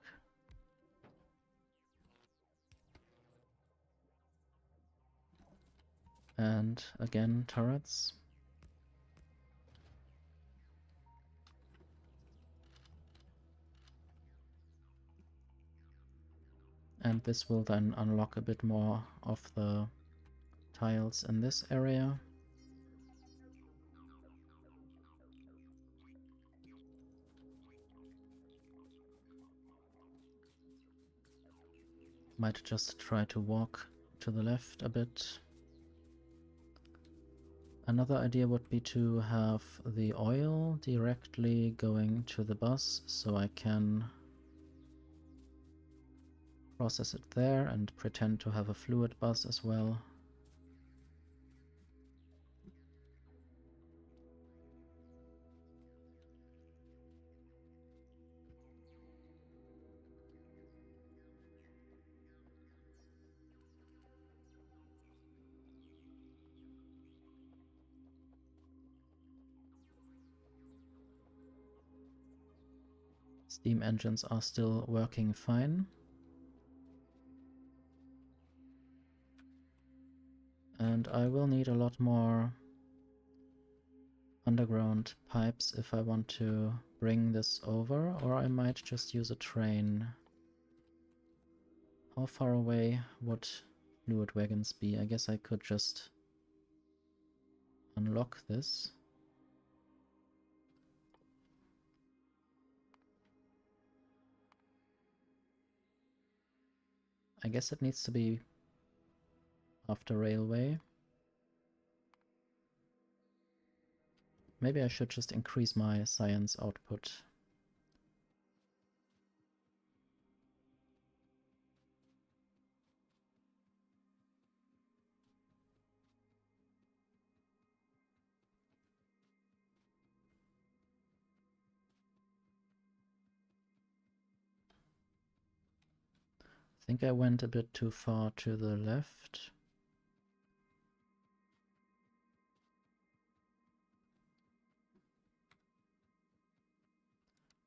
And again, turrets. And this will then unlock a bit more of the tiles in this area. Might just try to walk to the left a bit. Another idea would be to have the oil directly going to the bus, so I can process it there and pretend to have a fluid bus as well. Steam engines are still working fine. And I will need a lot more underground pipes if I want to bring this over, or I might just use a train. How far away would fluid wagons be? I guess I could just unlock this. I guess it needs to be after railway. Maybe I should just increase my science output. I think I went a bit too far to the left.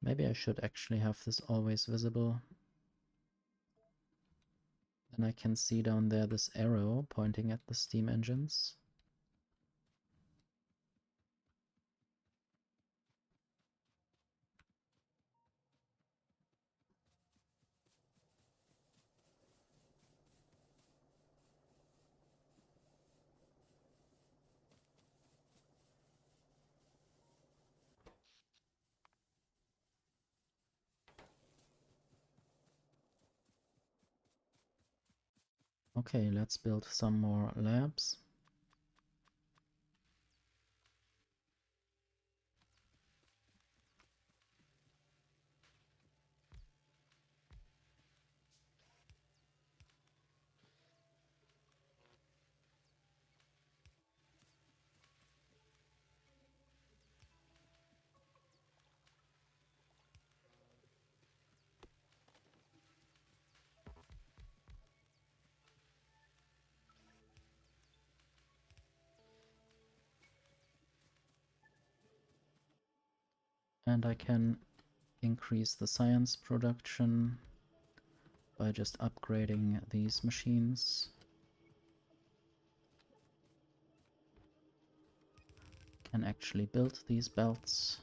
Maybe I should actually have this always visible. Then I can see down there this arrow pointing at the steam engines. Okay, let's build some more labs. And I can increase the science production by just upgrading these machines. Can actually build these belts.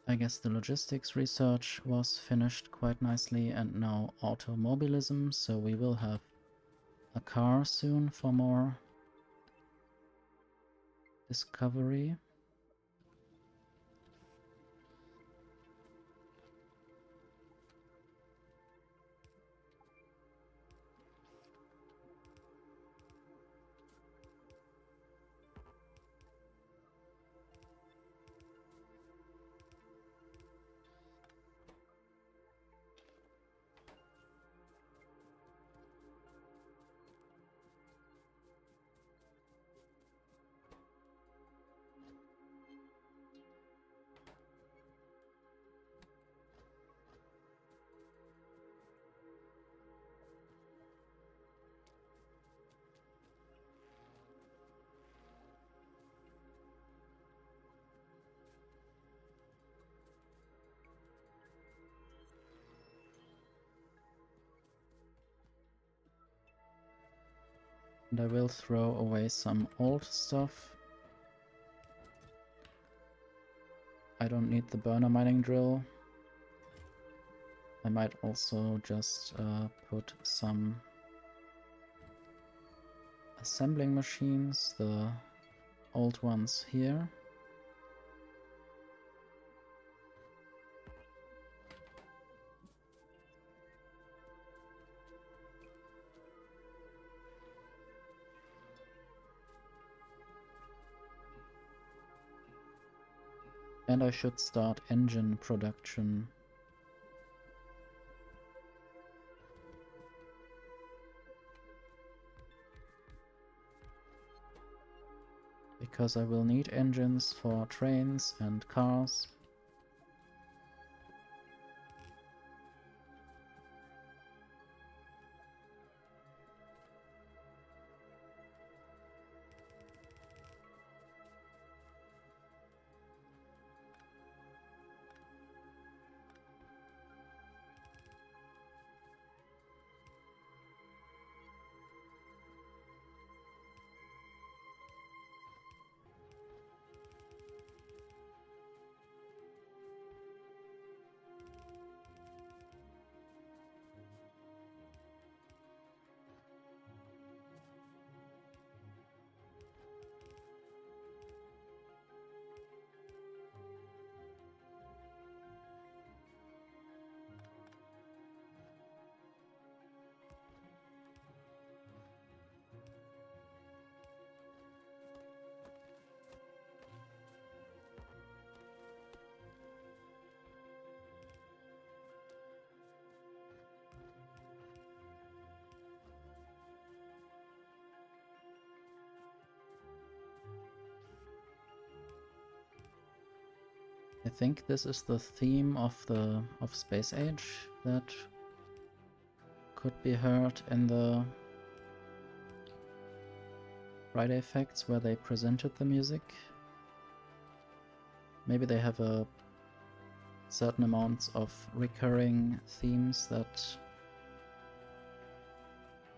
I guess the logistics research was finished quite nicely, and now automobilism, so we will have a car soon for more discovery. And I will throw away some old stuff. I don't need the burner mining drill. I might also just put some assembling machines, the old ones here. And I should start engine production. Because I will need engines for trains and cars. I think this is the theme of Space Age that could be heard in the Friday Facts where they presented the music. Maybe they have a certain amounts of recurring themes that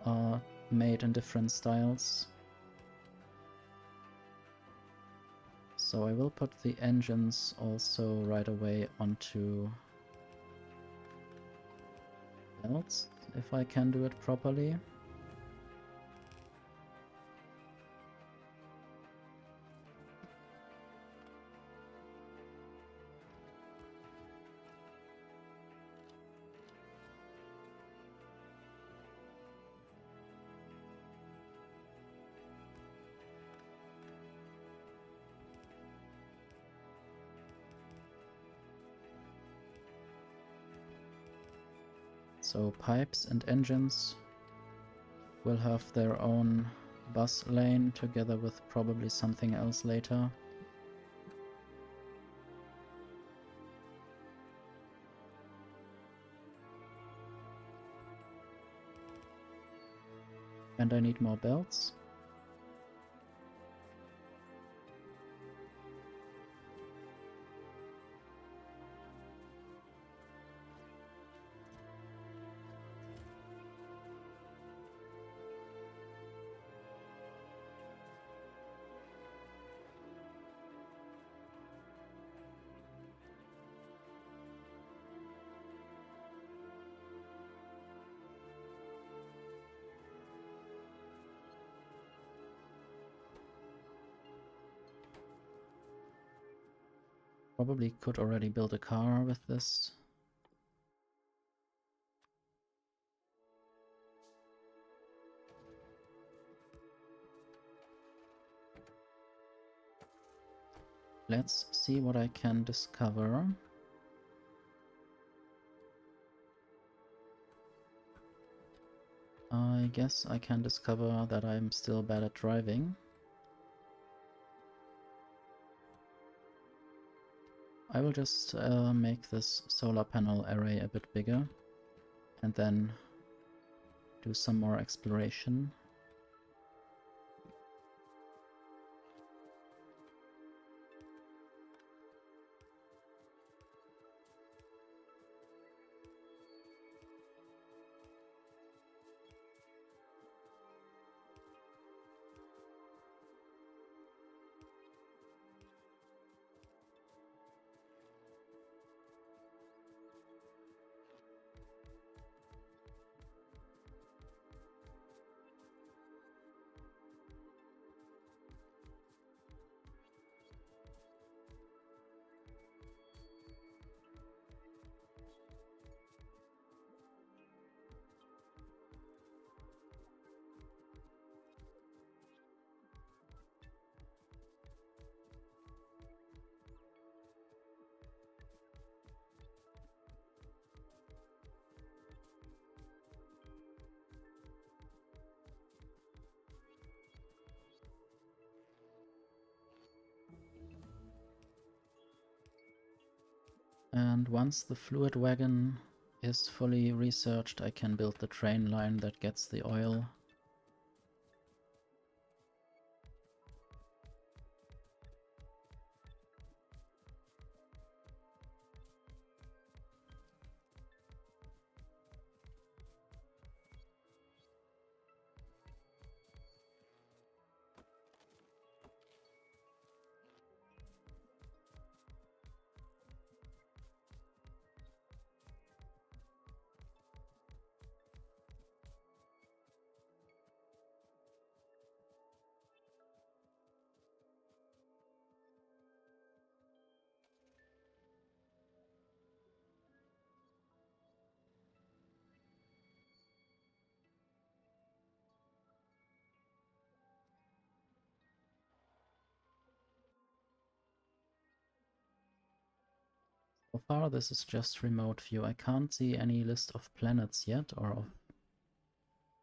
are made in different styles. So I will put the engines also right away onto belts, if I can do it properly. So pipes and engines will have their own bus lane together with probably something else later. And I need more belts. Probably could already build a car with this. Let's see what I can discover. I guess I can discover that I'm still bad at driving. I will just make this solar panel array a bit bigger and then do some more exploration. And once the fluid wagon is fully researched, I can build the train line that gets the oil. So far this is just remote view. I can't see any list of planets yet or of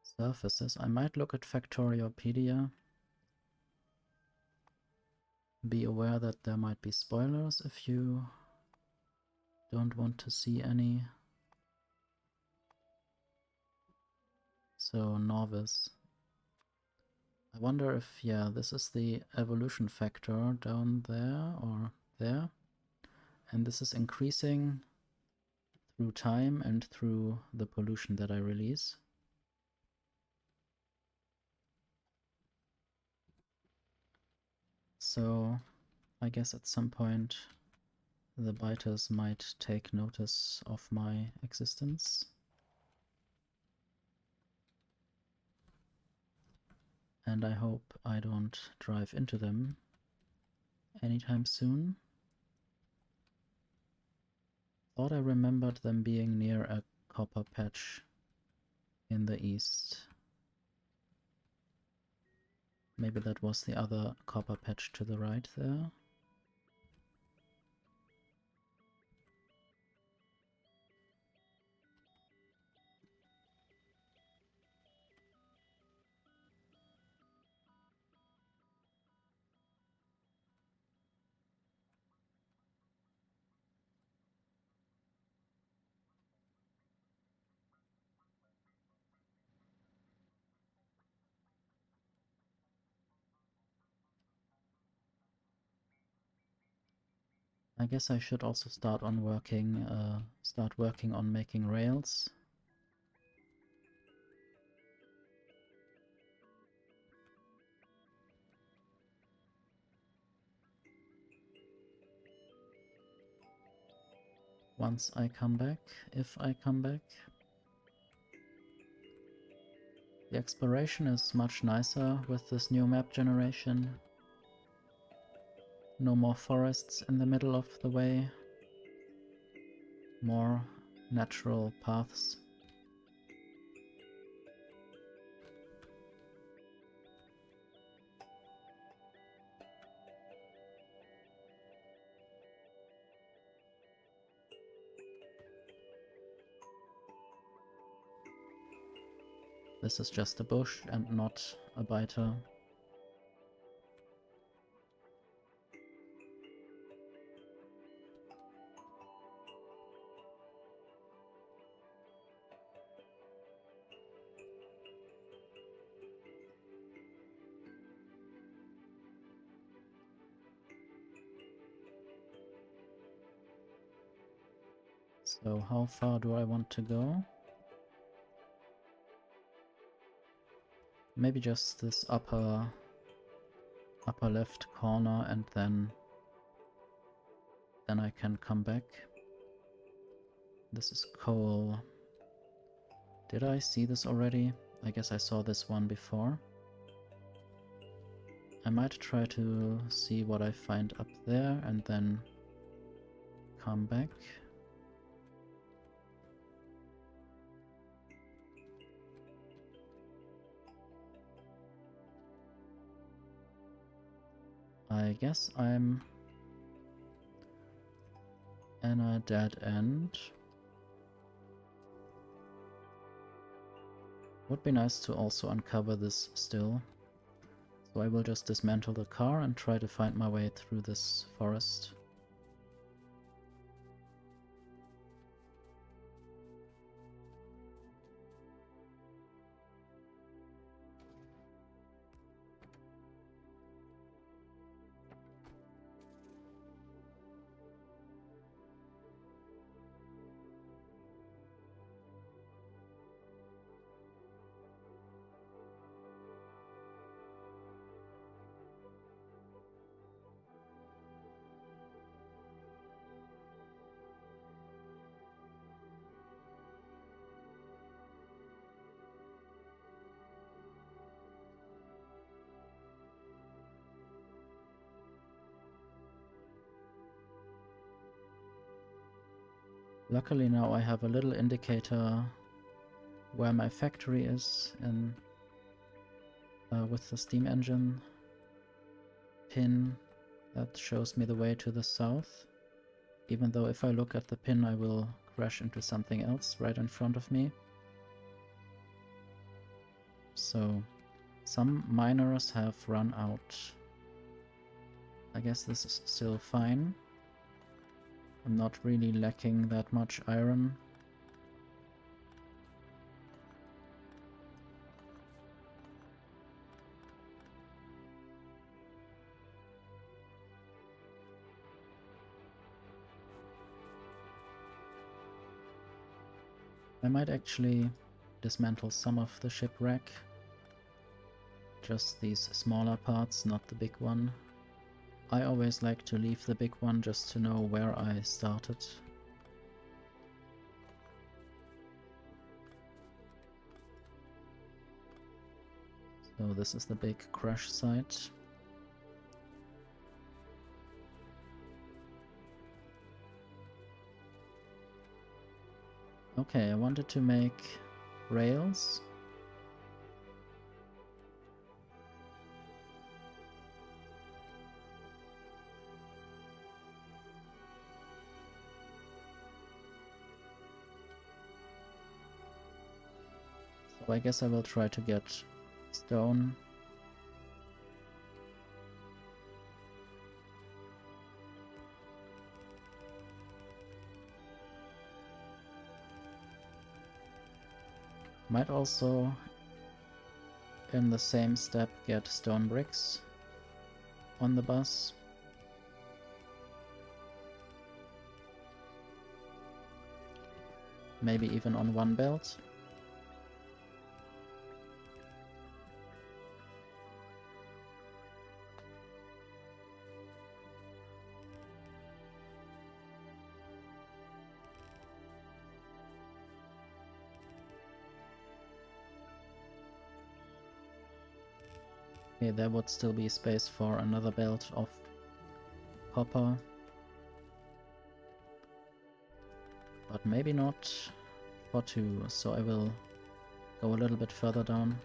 surfaces. I might look at Factoriopedia. Be aware that there might be spoilers if you don't want to see any. So novice. I wonder if, yeah, this is the evolution factor down there or there. And this is increasing through time and through the pollution that I release. So I guess at some point the biters might take notice of my existence. And I hope I don't drive into them anytime soon. Thought I remembered them being near a copper patch in the east. Maybe that was the other copper patch to the right there. I guess I should also start working on making rails. Once I come back, if I come back. The exploration is much nicer with this new map generation. No more forests in the middle of the way. More natural paths. This is just a bush and not a biter. So how far do I want to go? Maybe just this upper left corner, and then I can come back. This is coal. Did I see this already? I guess I saw this one before. I might try to see what I find up there and then come back. I guess I'm in a dead end. Would be nice to also uncover this still. So I will just dismantle the car and try to find my way through this forest. Luckily now I have a little indicator where my factory is in with the steam engine pin that shows me the way to the south. Even though if I look at the pin I will crash into something else right in front of me. So some miners have run out. I guess this is still fine. I'm not really lacking that much iron. I might actually dismantle some of the shipwreck. Just these smaller parts, not the big one. I always like to leave the big one just to know where I started. So this is the big crash site. Okay, I wanted to make rails. So I guess I will try to get stone. Might also, in the same step, get stone bricks on the bus. Maybe even on one belt. Okay, there would still be space for another belt of copper. But maybe not for 2, so I will go a little bit further down.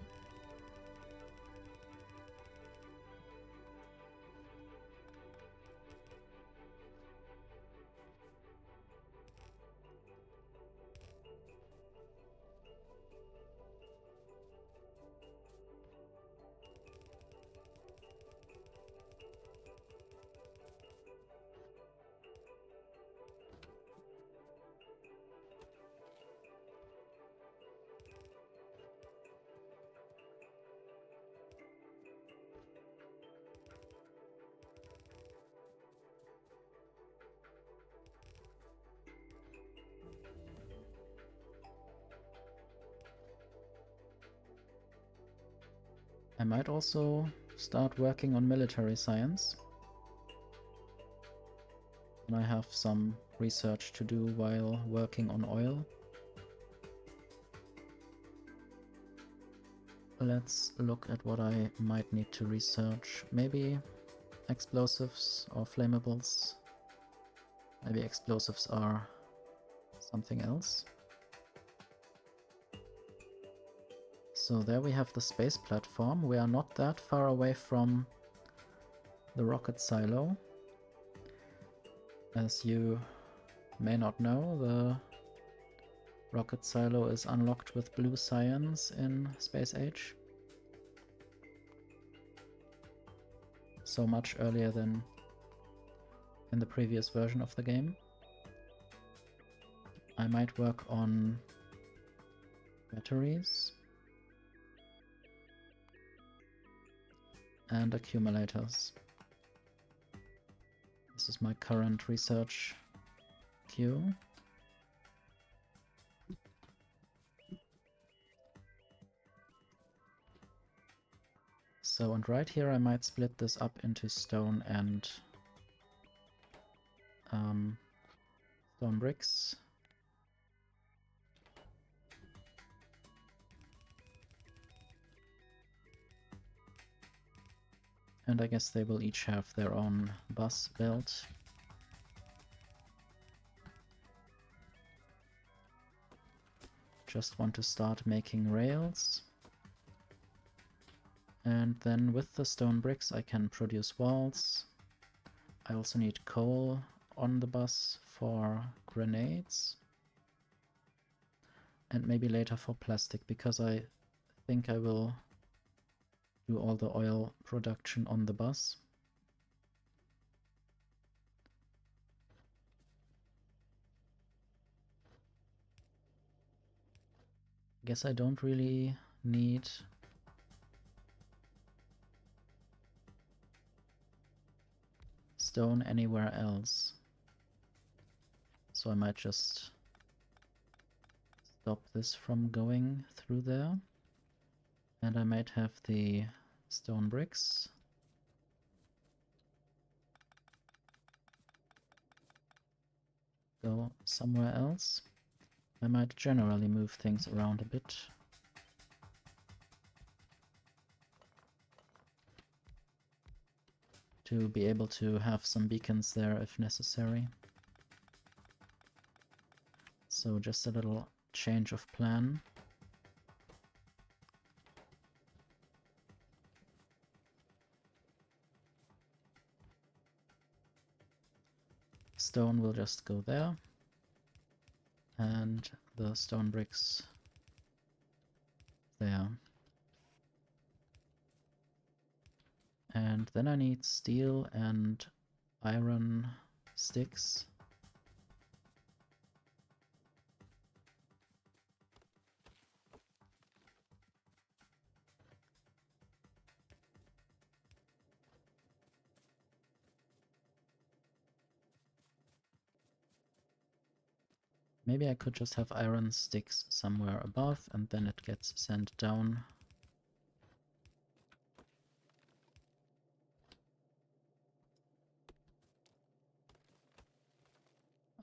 I might also start working on military science. And I have some research to do while working on oil. Let's look at what I might need to research. Maybe explosives or flammables. Maybe explosives are something else. So there we have the space platform. We are not that far away from the rocket silo. As you may not know, the rocket silo is unlocked with blue science in Space Age. So much earlier than in the previous version of the game. I might work on batteries and accumulators. This is my current research queue. So, and right here I might split this up into stone and stone bricks. And I guess they will each have their own bus belt. Just want to start making rails. And then with the stone bricks I can produce walls. I also need coal on the bus for grenades. And maybe later for plastic, because I think I will do all the oil production on the bus. Guess I don't really need stone anywhere else. So I might just stop this from going through there. And I might have the stone bricks go somewhere else. I might generally move things around a bit. To be able to have some beacons there if necessary. So just a little change of plan. Stone will just go there. And the stone bricks there. And then I need steel and iron sticks. Maybe I could just have iron sticks somewhere above and then it gets sent down.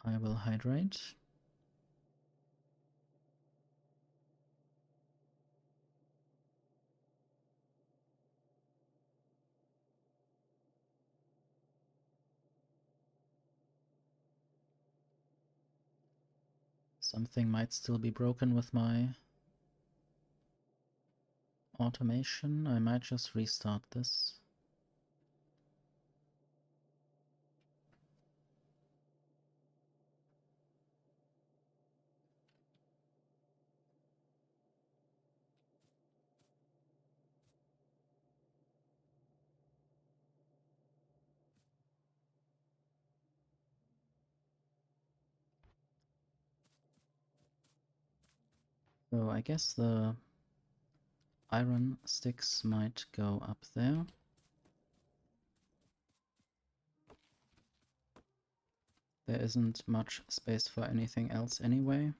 I will hydrate. Something might still be broken with my automation. I might just restart this. So I guess the iron sticks might go up there. There isn't much space for anything else anyway.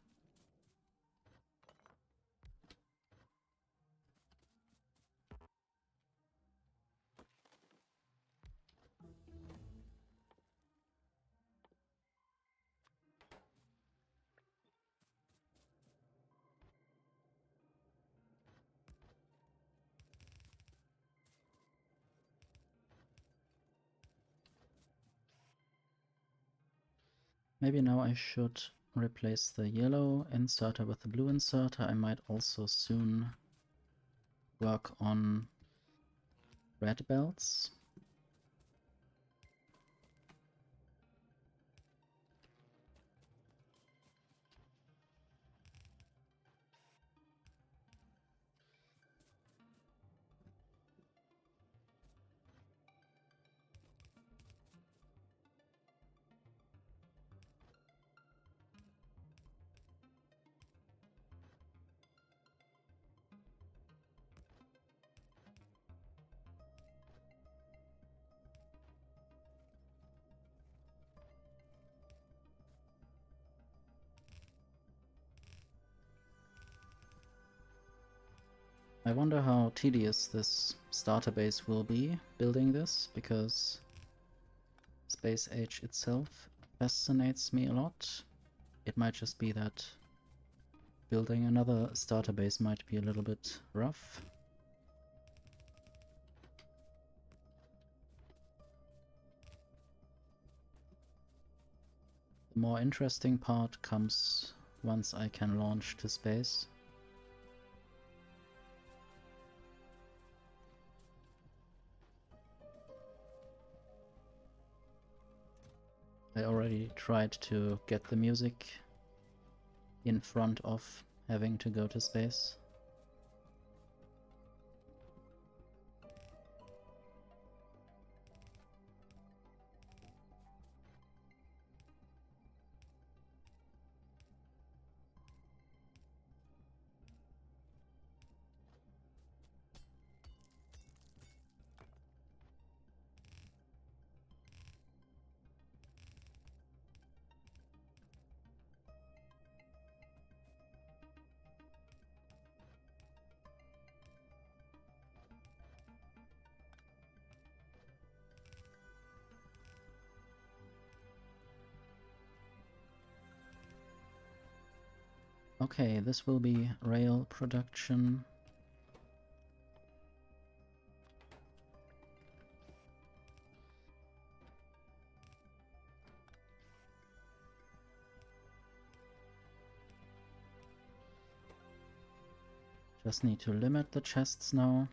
Maybe now I should replace the yellow inserter with the blue inserter. I might also soon work on red belts. I wonder how tedious this starter base will be building this, because space age itself fascinates me a lot. It might just be that building another starter base might be a little bit rough. The more interesting part comes once I can launch to space. I already tried to get the music in front of having to go to space. Okay, this will be rail production. Just need to limit the chests now.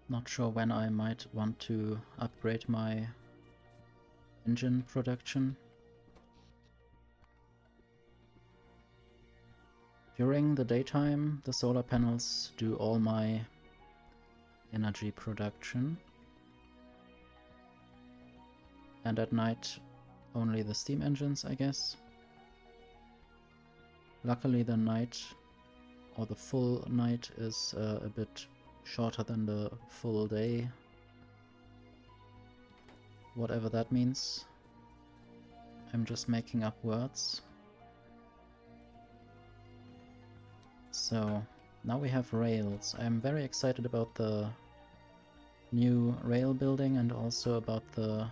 Not sure when I might want to upgrade my engine production. During the daytime, the solar panels do all my energy production. And at night, only the steam engines, I guess. Luckily the night, or the full night, is a bit shorter than the full day. Whatever that means. I'm just making up words. So, now we have rails. I'm very excited about the new rail building and also about the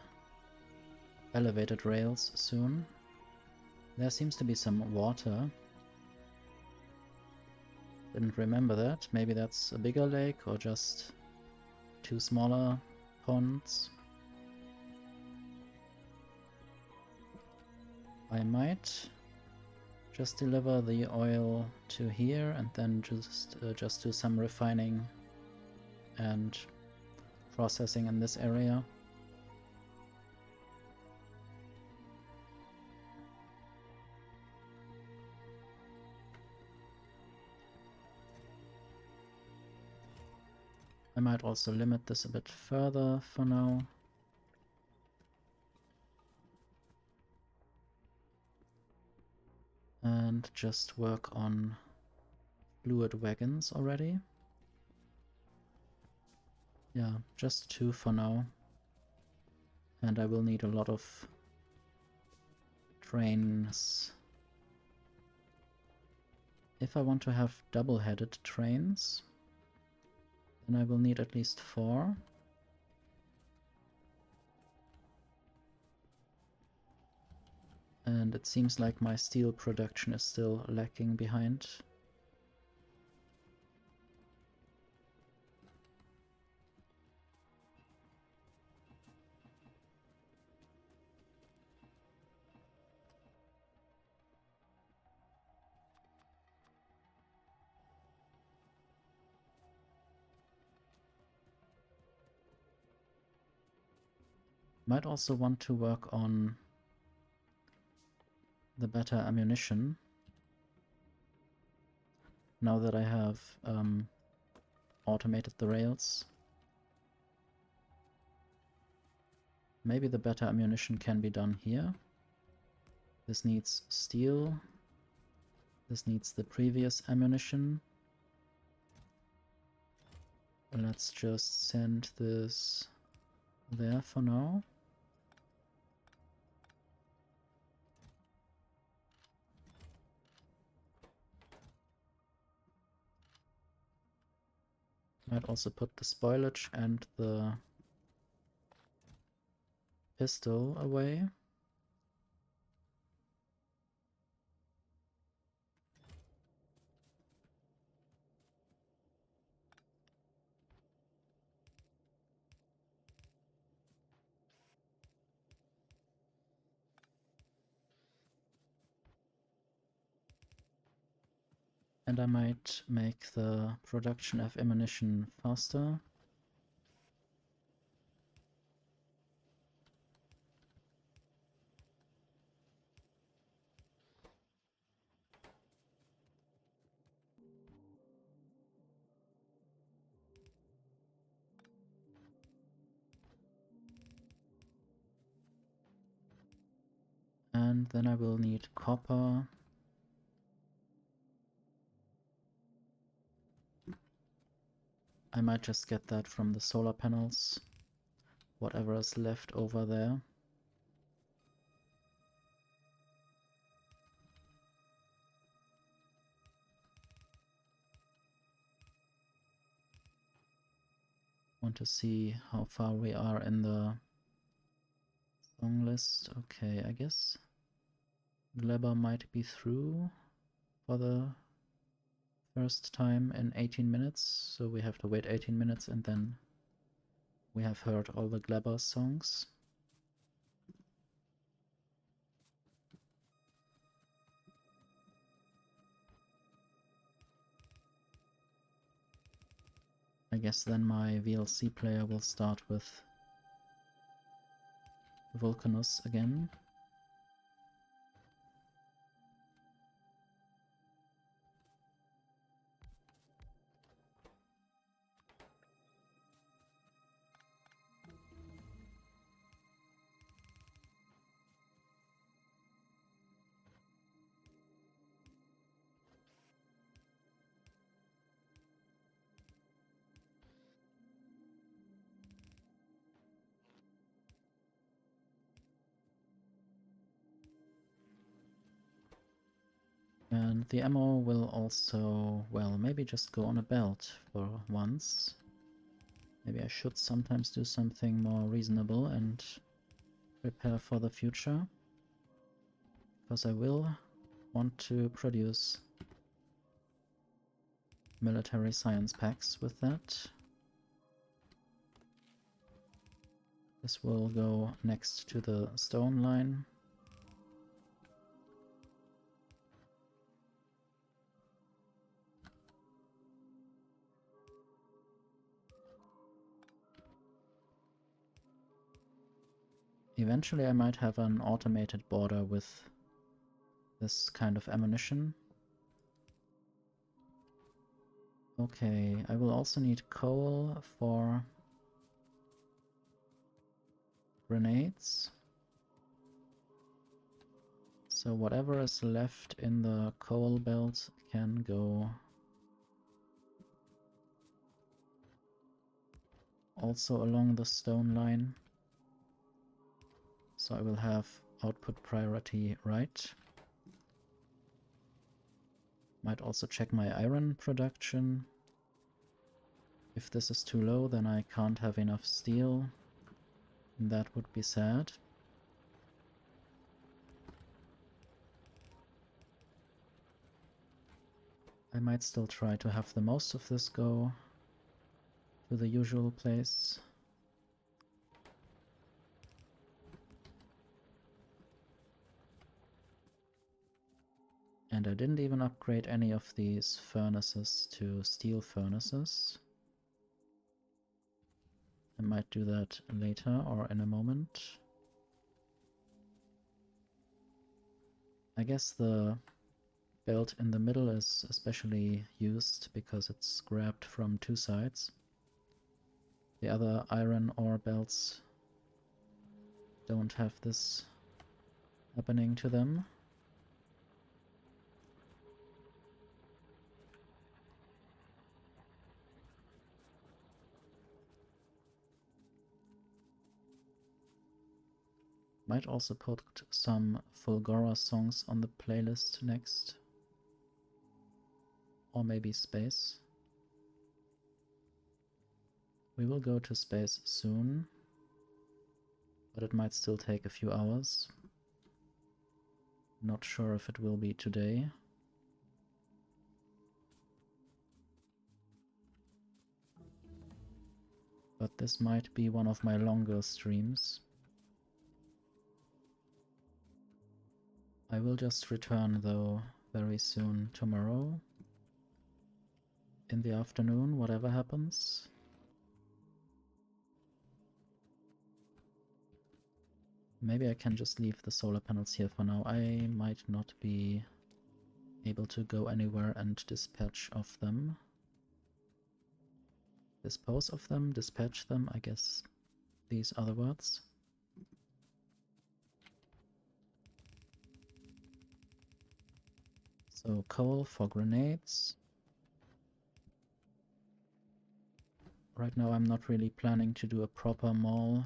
elevated rails soon. There seems to be some water. Didn't remember that. Maybe that's a bigger lake or just two smaller ponds. I might just deliver the oil to here and then just do some refining and processing in this area. I might also limit this a bit further for now. And just work on fluid wagons already. Yeah, just 2 for now. And I will need a lot of trains. If I want to have double-headed trains, then I will need at least 4. And it seems like my steel production is still lacking behind. Might also want to work on the better ammunition. Now that I have automated the rails. Maybe the better ammunition can be done here. This needs steel. This needs the previous ammunition. Let's just send this there for now. Might also put the spoilage and the pistol away. And I might make the production of ammunition faster. And then I will need copper. I might just get that from the solar panels, whatever is left over there. Want to see how far we are in the song list. Okay, I guess Glebber might be through for the first time in 18 minutes, so we have to wait 18 minutes and then we have heard all the Glebber songs. I guess then my VLC player will start with Vulcanus again. And the ammo will also, well, maybe just go on a belt for once. Maybe I should sometimes do something more reasonable and prepare for the future. Because I will want to produce military science packs with that. This will go next to the stone line. Eventually I might have an automated border with this kind of ammunition. Okay, I will also need coal for grenades. So whatever is left in the coal belt can go also along the stone line. So I will have output priority right. Might also check my iron production. If this is too low, then I can't have enough steel. That would be sad. I might still try to have the most of this go to the usual place. And I didn't even upgrade any of these furnaces to steel furnaces. I might do that later or in a moment. I guess the belt in the middle is especially used because it's grabbed from two sides. The other iron ore belts don't have this happening to them. Might also put some Fulgora songs on the playlist next. Or maybe space. We will go to space soon, but it might still take a few hours. Not sure if it will be today. But this might be one of my longer streams. I will just return though very soon tomorrow. In the afternoon, whatever happens. Maybe I can just leave the solar panels here for now. I might not be able to go anywhere and dispatch of them. Dispose of them, dispatch them, I guess these are the words. So coal for grenades. right now I'm not really planning to do a proper mall.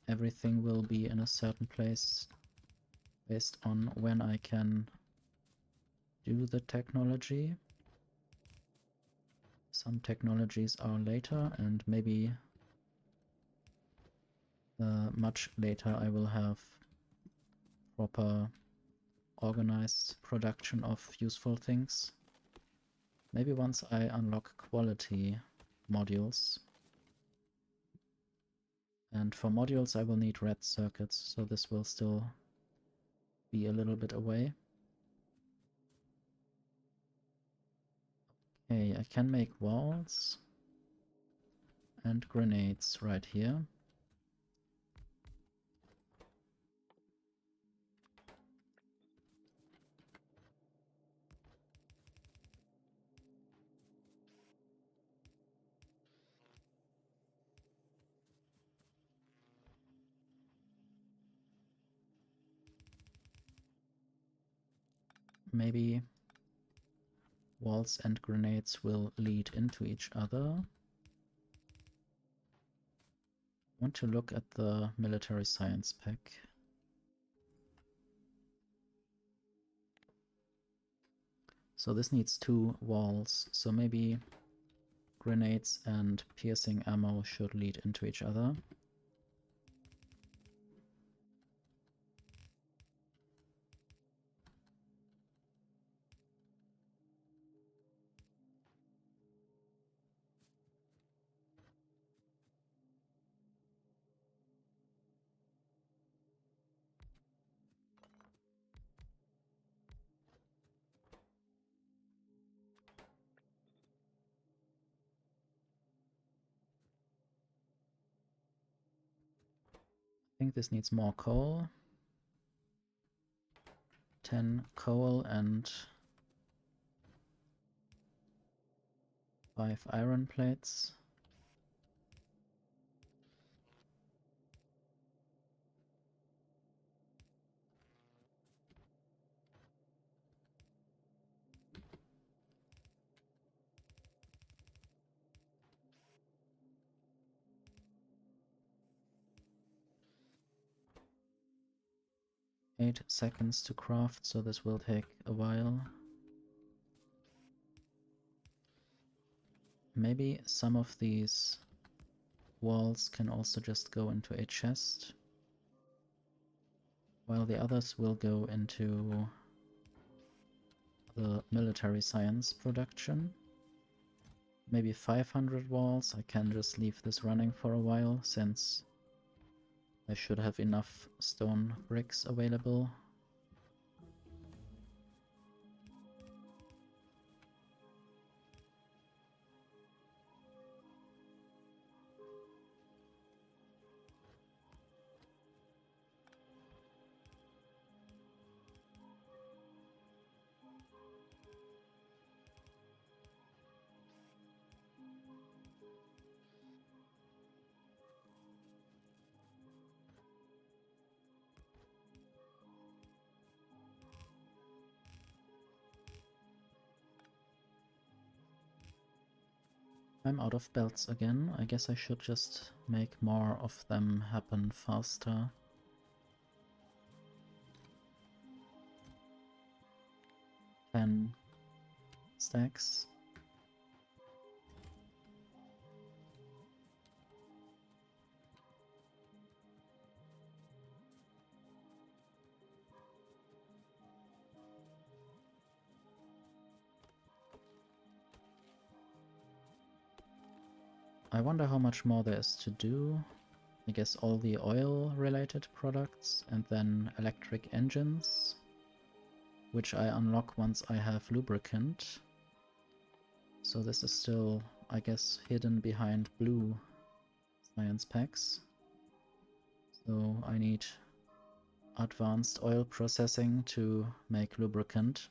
Everything will be in a certain place based on when I can do the technology. Some technologies are later, and maybe much later I will have proper organized production of useful things. Maybe once I unlock quality modules. And for modules I will need red circuits, so this will still be a little bit away. Okay, I can make walls and grenades right here. Maybe walls and grenades will lead into each other. I want to look at the military science pack. So this needs 2 walls, so maybe grenades and piercing ammo should lead into each other. I think this needs more coal. 10 coal and 5 iron plates. Eight seconds to craft, so this will take a while. Maybe some of these walls can also just go into a chest, while the others will go into the military science production. Maybe 500 walls. I can just leave this running for a while, since I should have enough stone bricks available. I'm out of belts again. I guess I should just make more of them happen faster. Ten stacks. I wonder how much more there is to do. I guess all the oil-related products, and then electric engines, which I unlock once I have lubricant. So this is still, I guess, hidden behind blue science packs. So I need advanced oil processing to make lubricant.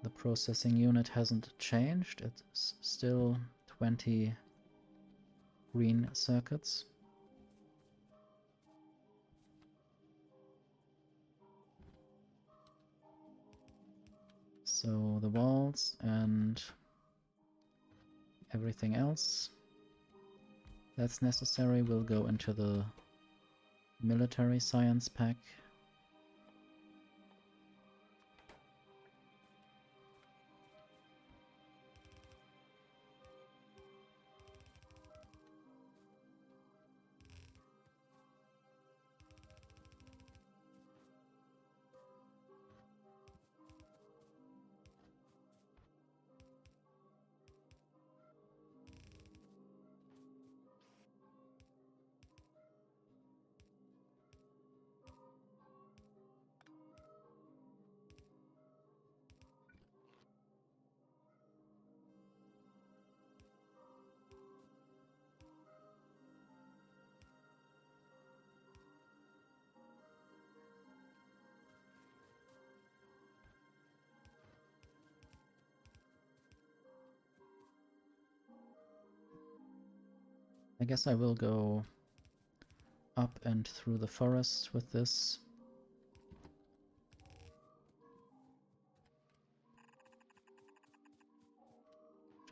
The processing unit hasn't changed, it's still 20 green circuits. So the walls and everything else that's necessary will go into the military science pack. I guess I will go up and through the forest with this.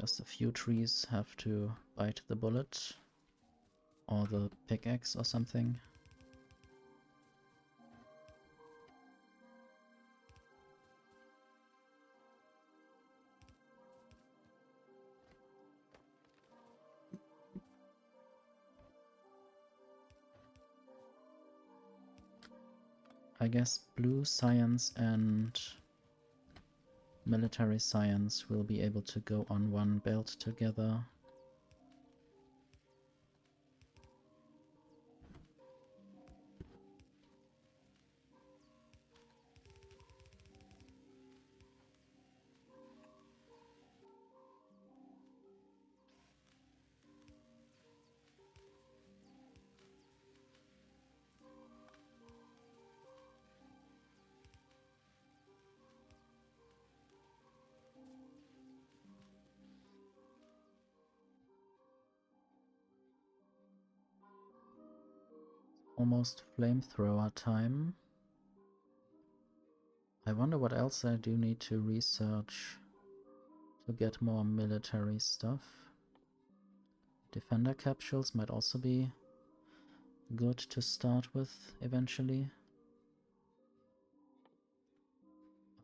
Just a few trees have to bite the bullet or the pickaxe or something. I guess blue science and military science will be able to go on one belt together. Almost flamethrower time. I wonder what else I do need to research to get more military stuff. Defender capsules might also be good to start with eventually.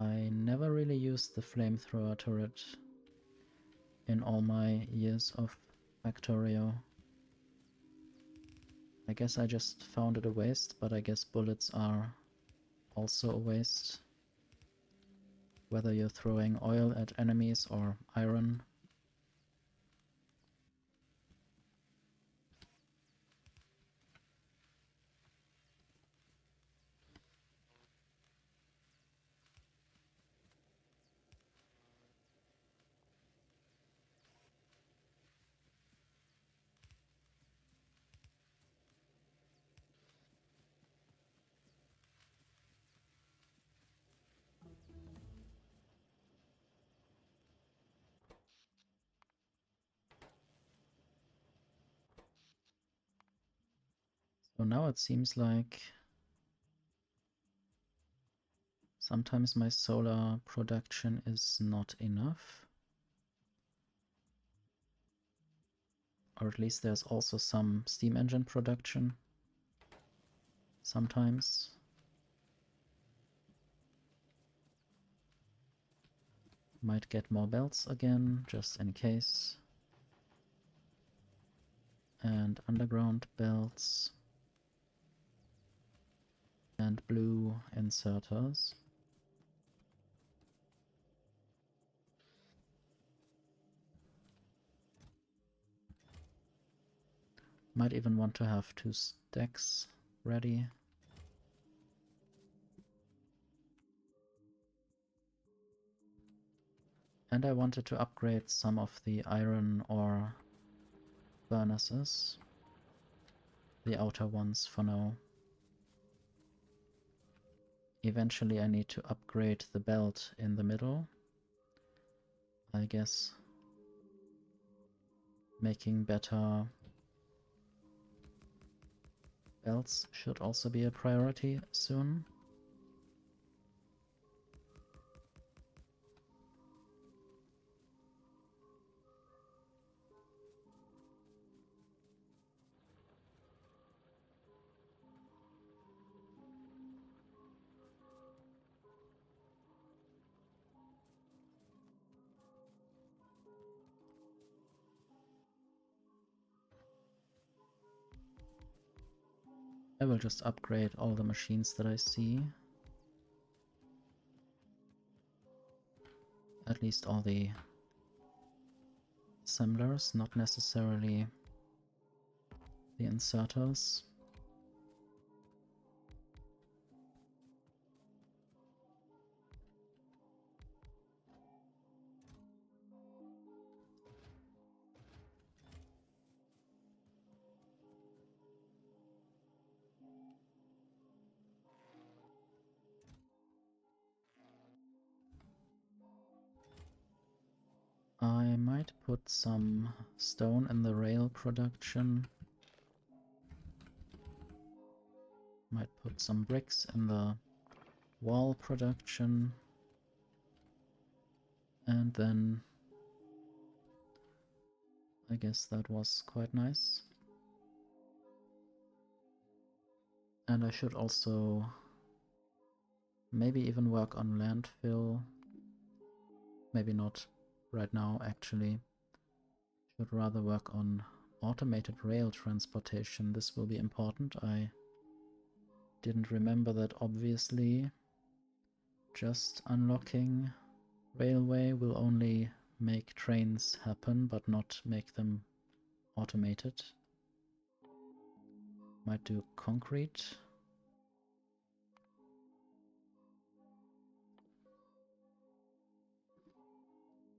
I never really used the flamethrower turret in all my years of Factorio. I guess I just found it a waste, but I guess bullets are also a waste. Whether you're throwing oil at enemies or iron. So now it seems like sometimes my solar production is not enough. Or at least there's also some steam engine production. Sometimes. Might get more belts again, just in case. And underground belts. And blue inserters. Might even want to have 2 stacks ready. And I wanted to upgrade some of the iron ore furnaces. The outer ones for now. Eventually I need to upgrade the belt in the middle. I guess making better belts should also be a priority soon. I will just upgrade all the machines that I see. At least all the assemblers, not necessarily the inserters. I might put some stone in the rail production. Might put some bricks in the wall production. And then I guess that was quite nice. And I should also maybe even work on landfill. Maybe not right now, actually. Should rather work on automated rail transportation. This will be important. I didn't remember that, obviously. Just unlocking railway will only make trains happen, but not make them automated. Might do concrete.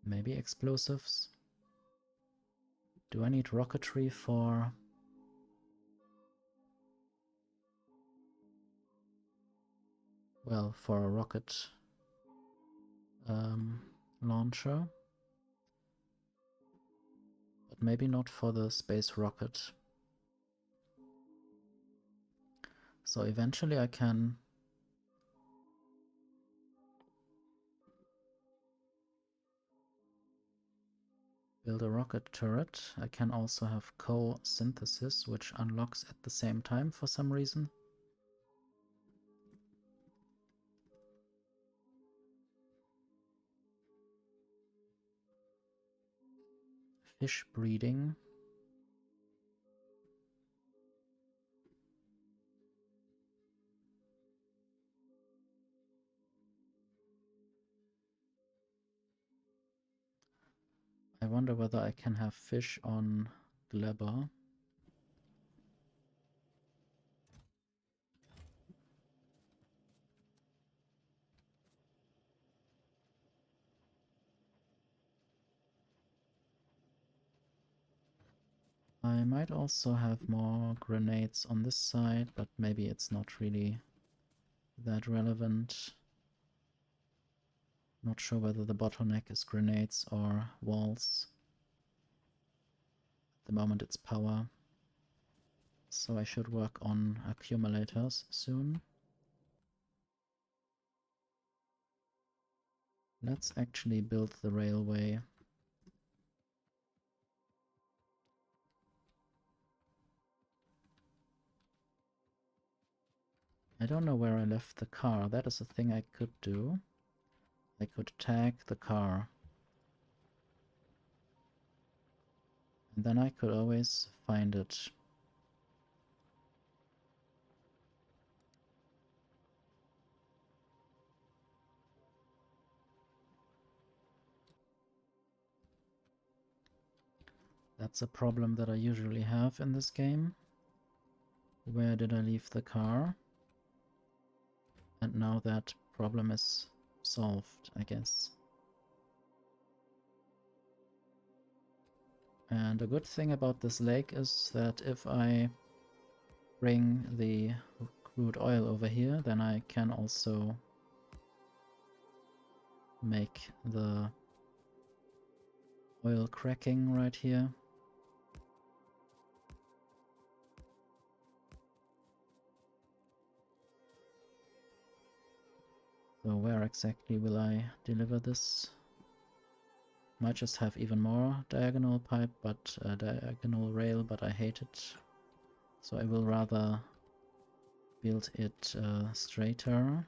Maybe explosives. Do I need rocketry for... well, for a rocket launcher. But maybe not for the space rocket. So eventually I can build a rocket turret. I can also have co-synthesis, which unlocks at the same time for some reason. Fish breeding. I wonder whether I can have fish on Glebber. I might also have more grenades on this side, but maybe it's not really that relevant. Not sure whether the bottleneck is grenades or walls. At the moment it's power. So I should work on accumulators soon. Let's actually build the railway. I don't know where I left the car. That is a thing I could do. I could tag the car. And then I could always find it. That's a problem that I usually have in this game. Where did I leave the car? And now that problem is solved, I guess. And a good thing about this lake is that if I bring the crude oil over here, then I can also make the oil cracking right here. So where exactly will I deliver this? Might just have even more diagonal pipe, but diagonal rail, but I hate it. So I will rather build it straighter.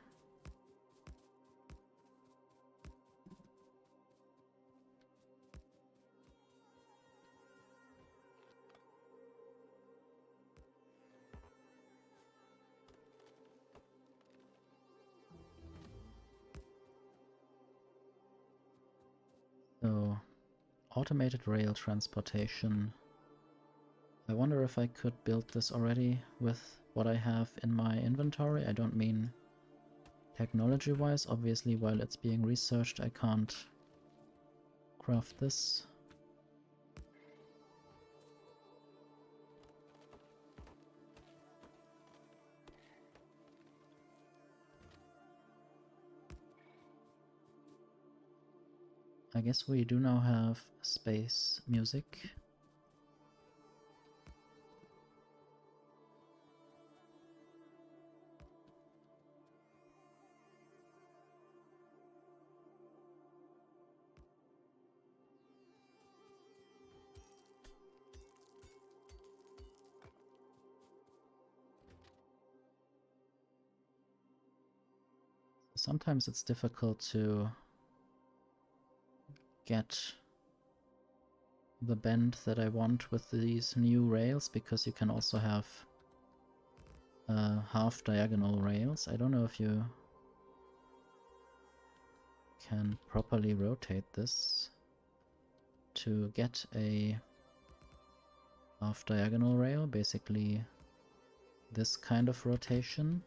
automated rail transportation. I wonder if I could build this already with what I have in my inventory. I don't mean technology-wise. Obviously, while it's being researched, I can't craft this. I guess we do now have space music. Sometimes it's difficult to get the bend that I want with these new rails, because you can also have half diagonal rails. I don't know if you can properly rotate this to get a half diagonal rail, basically this kind of rotation,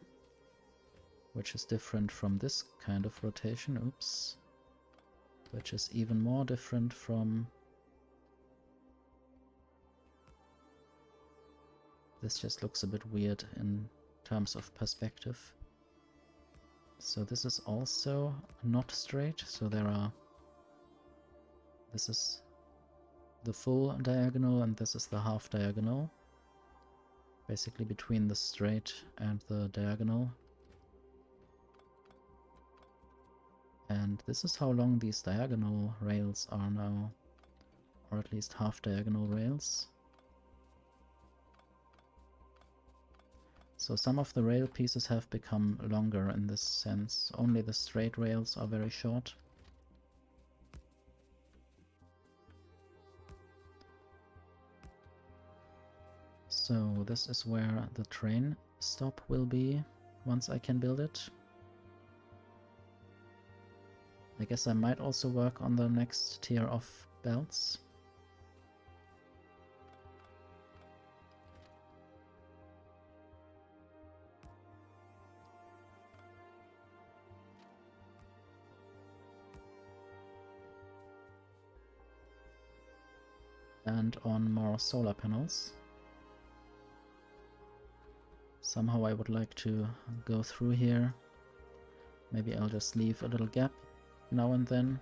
which is different from this kind of rotation, oops, which is even more different from this. Just looks a bit weird in terms of perspective. So this is also not straight, so this is the full diagonal and this is the half diagonal, basically between the straight and the diagonal. And this is how long these diagonal rails are now, or at least half diagonal rails. So some of the rail pieces have become longer in this sense. Only the straight rails are very short. So this is where the train stop will be once I can build it. I guess I might also work on the next tier of belts. And on more solar panels. Somehow I would like to go through here. Maybe I'll just leave a little gap now and then.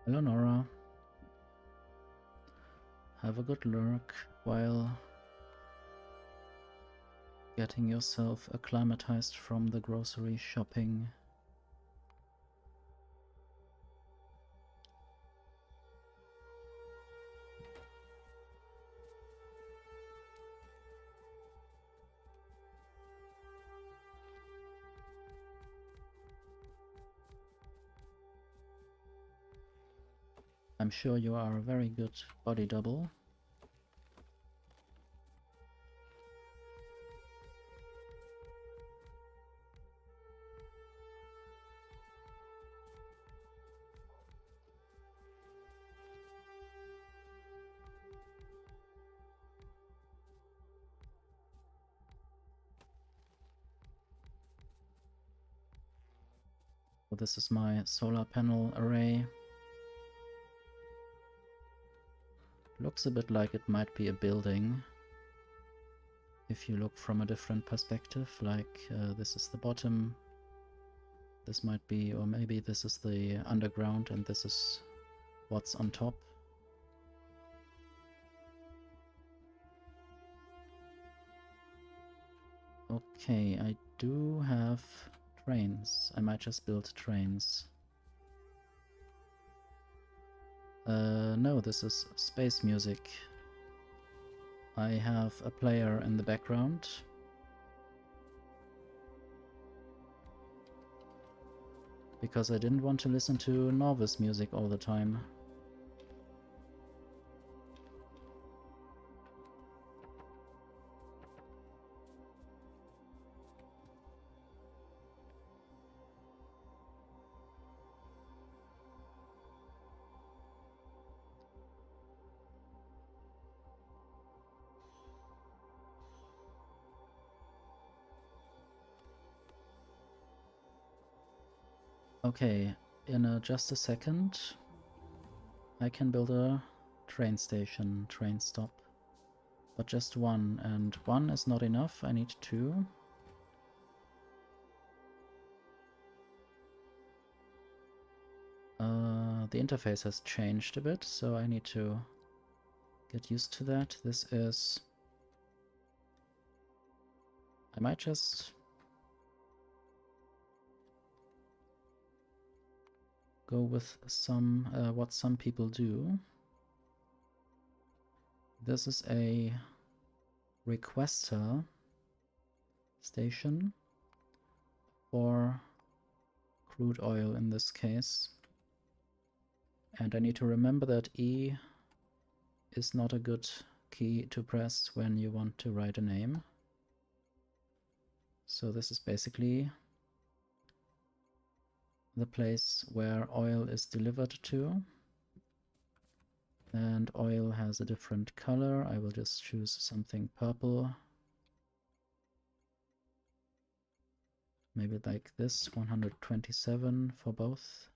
Hello Nora. Have a good lurk while getting yourself acclimatized from the grocery shopping. I'm sure you are a very good body double. So this is my solar panel array. Looks a bit like it might be a building. If you look from a different perspective, like this is the bottom, this might be, or maybe this is the underground and this is what's on top. Okay, I do have trains. I might just build trains. No, this is space music. I have a player in the background. Because I didn't want to listen to novice music all the time. Okay, in just a second I can build a train station, train stop. But just one, and one is not enough, I need two. The interface has changed a bit, so I need to get used to that. This is... I might just go with some what some people do. This is a requester station for crude oil in this case. And I need to remember that E is not a good key to press when you want to write a name. So this is basically the place where oil is delivered to. And oil has a different color. I will just choose something purple. Maybe like this, 127 for both.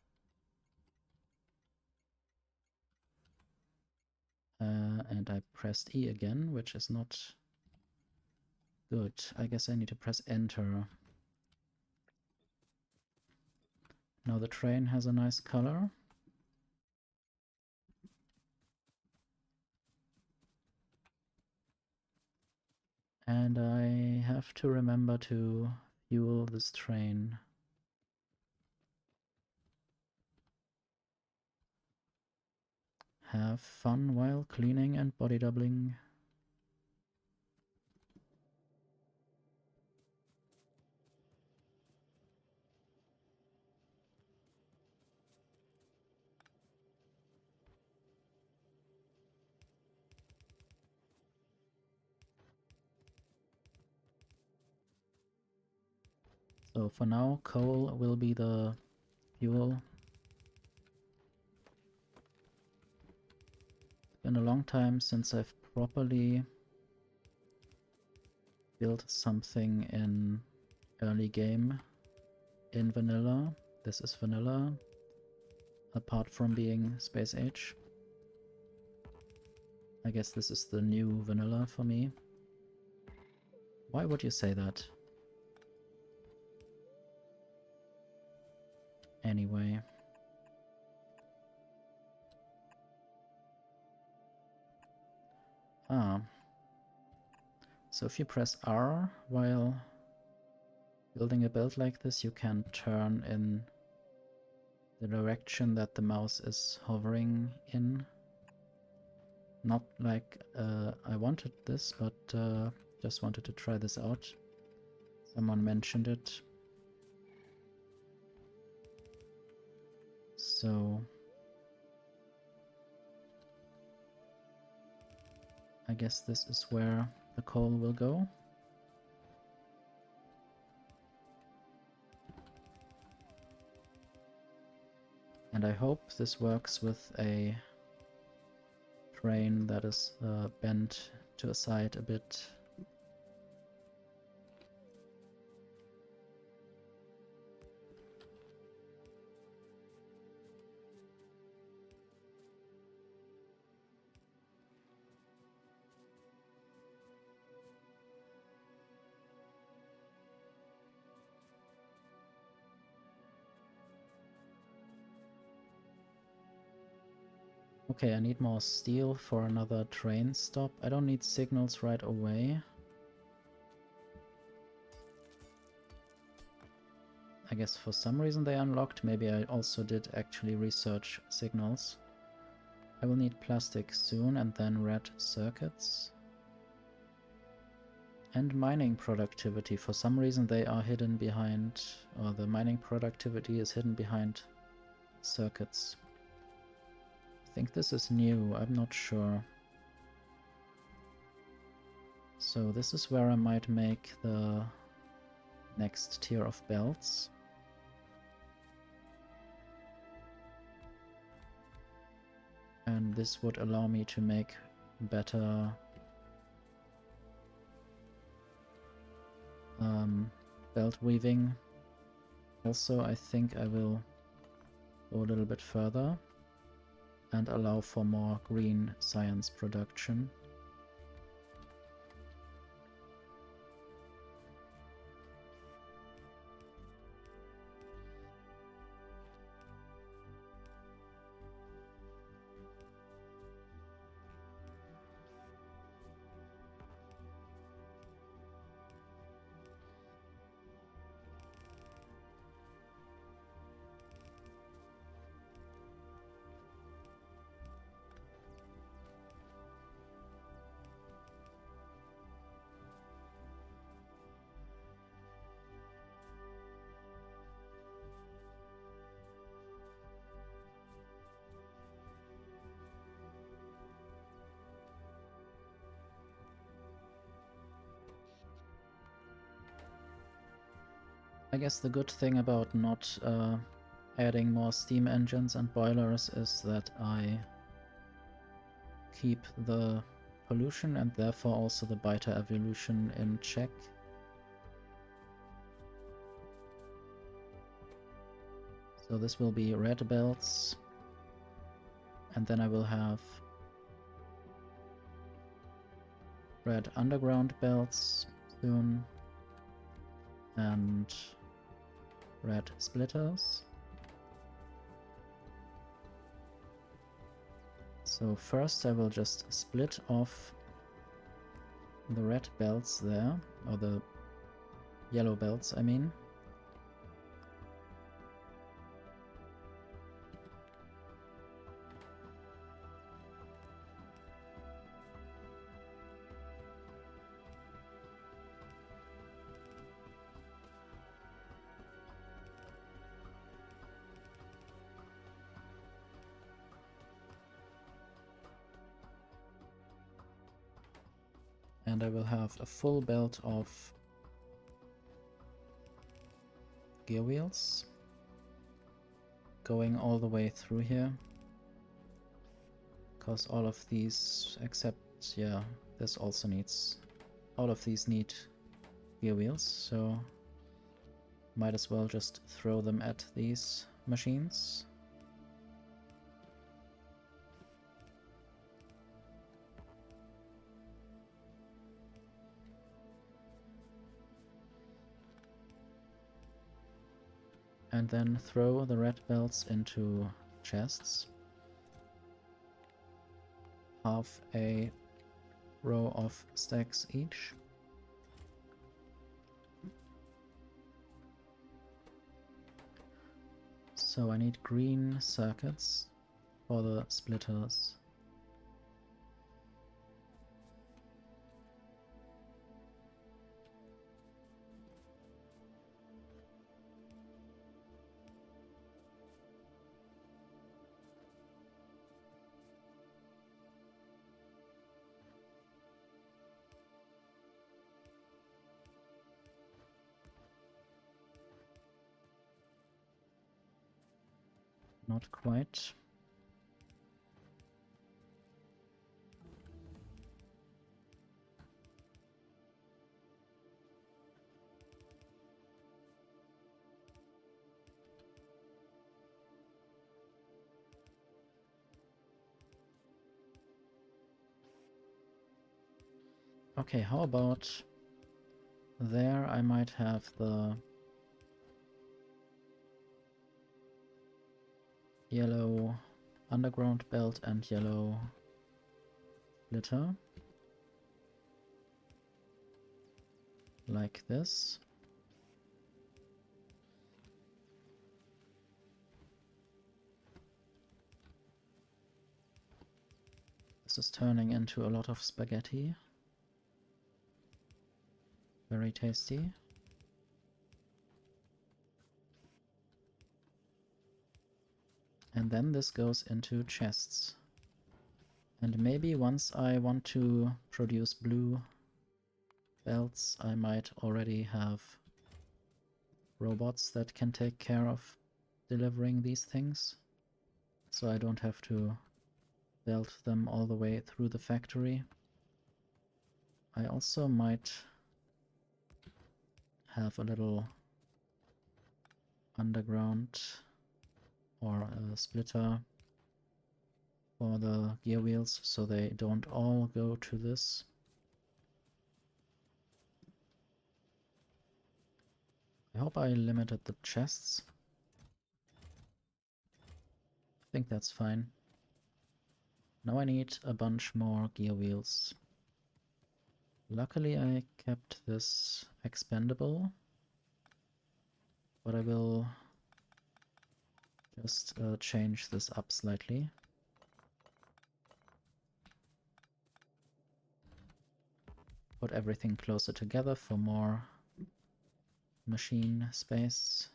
And I pressed E again, which is not good. I guess I need to press Enter. Now the train has a nice color. And I have to remember to fuel this train. Have fun while cleaning and body doubling. So for now, coal will be the fuel. It's been a long time since I've properly built something in early game in vanilla. This is vanilla, apart from being Space Age. I guess this is the new vanilla for me. Why would you say that? Anyway. So if you press R while building a build like this, you can turn in the direction that the mouse is hovering in. Not like I wanted this, but just wanted to try this out. Someone mentioned it. So I guess this is where the coal will go. And I hope this works with a train that is bent to a side a bit. Okay, I need more steel for another train stop. I don't need signals right away. I guess for some reason they unlocked. Maybe I also did actually research signals. I will need plastic soon, and then red circuits. And mining productivity. For some reason they are hidden behind, or the mining productivity is hidden behind circuits. I think this is new, I'm not sure. So this is where I might make the next tier of belts. And this would allow me to make better belt weaving. Also, I think I will go a little bit further and allow for more green science production. I guess the good thing about not adding more steam engines and boilers is that I keep the pollution and therefore also the beta evolution in check. So this will be red belts, and then I will have red underground belts soon, and red splitters. So first I will just split off the red belts there, or the yellow belts, I mean. And I will have a full belt of gear wheels going all the way through here. Because all of these, except, yeah, this also needs, all of these need gear wheels, so might as well just throw them at these machines. And then throw the red belts into chests. Half a row of stacks each. So I need green circuits for the splitters. Not quite. Okay, how about there I might have the yellow underground belt and yellow splitter. Like this. This is turning into a lot of spaghetti. Very tasty. And then this goes into chests. And maybe once I want to produce blue belts, I might already have robots that can take care of delivering these things. So I don't have to belt them all the way through the factory. I also might have a little underground or a splitter for the gear wheels so they don't all go to this. I hope I limited the chests. I think that's fine. Now I need a bunch more gear wheels. Luckily I kept this expendable, but I will just change this up slightly. Put everything closer together for more machine space.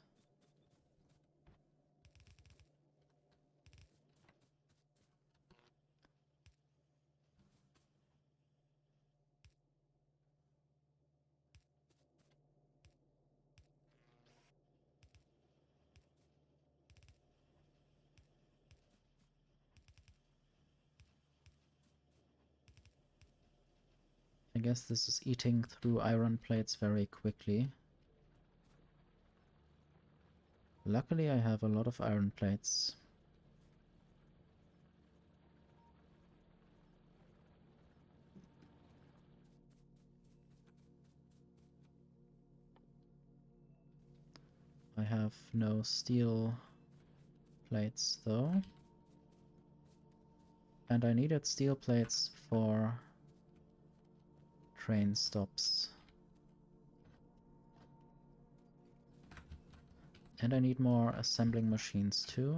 I guess this is eating through iron plates very quickly. Luckily I have a lot of iron plates. I have no steel plates though. And I needed steel plates for train stops. And I need more assembling machines too.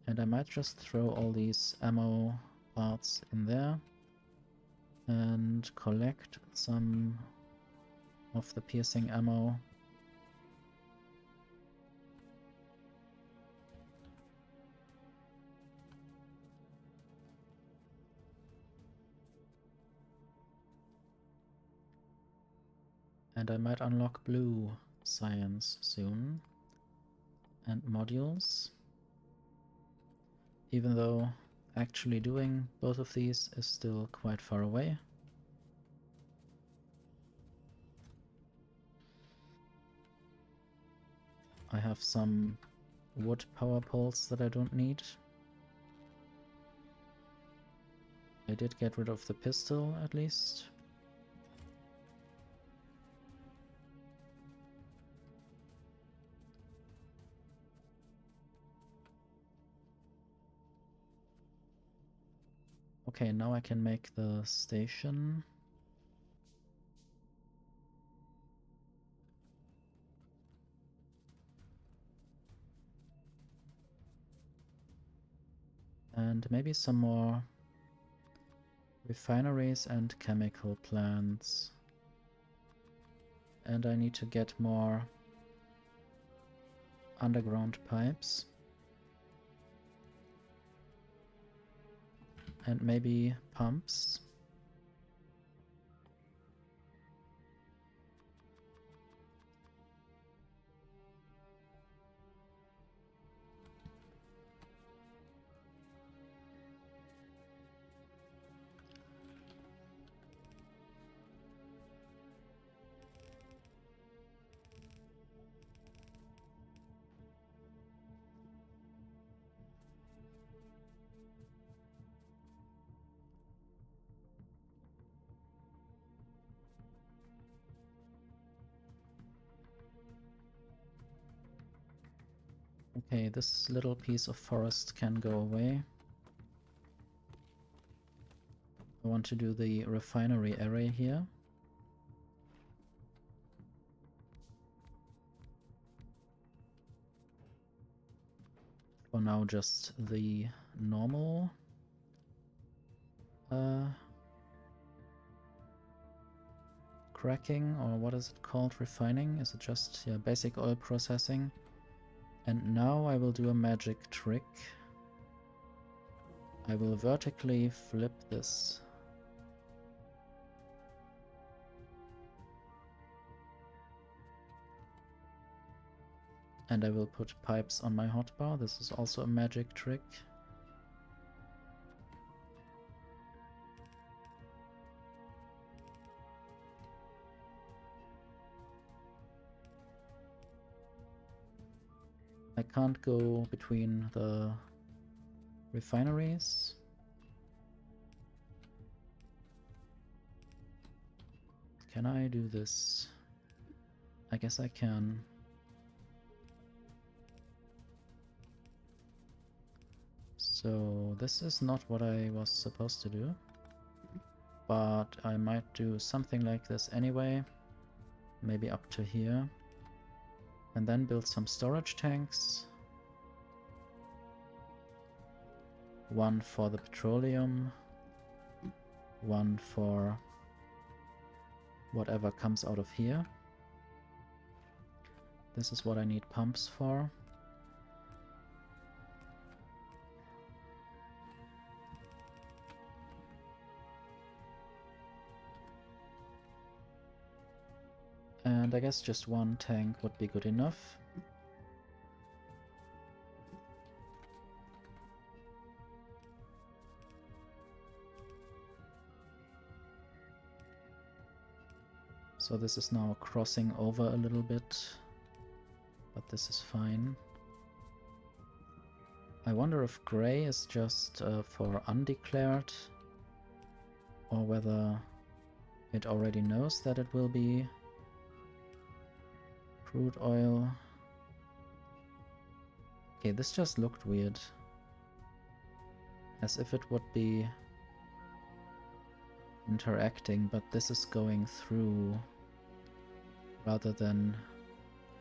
And I might just throw all these ammo parts in there and collect some of the piercing ammo. And I might unlock blue science soon. And modules. Even though actually doing both of these is still quite far away. I have some wood power poles that I don't need. I did get rid of the pistol at least. Okay, now I can make the station. And maybe some more refineries and chemical plants. And I need to get more underground pipes. And maybe pumps. Okay, this little piece of forest can go away. I want to do the refinery area here. For now, just the normal cracking, or what is it called? Refining? Is it just, yeah, basic oil processing? And now I will do a magic trick. I will vertically flip this. And I will put pipes on my hotbar. This is also a magic trick. I can't go between the refineries. Can I do this? I guess I can. So this is not what I was supposed to do, but I might do something like this anyway, maybe up to here, and then build some storage tanks. One for the petroleum, one for whatever comes out of here. This is what I need pumps for. And I guess just one tank would be good enough. So this is now crossing over a little bit, but this is fine. I wonder if gray is just for undeclared, or whether it already knows that it will be crude oil. Okay, this just looked weird. As if it would be interacting, but this is going through rather than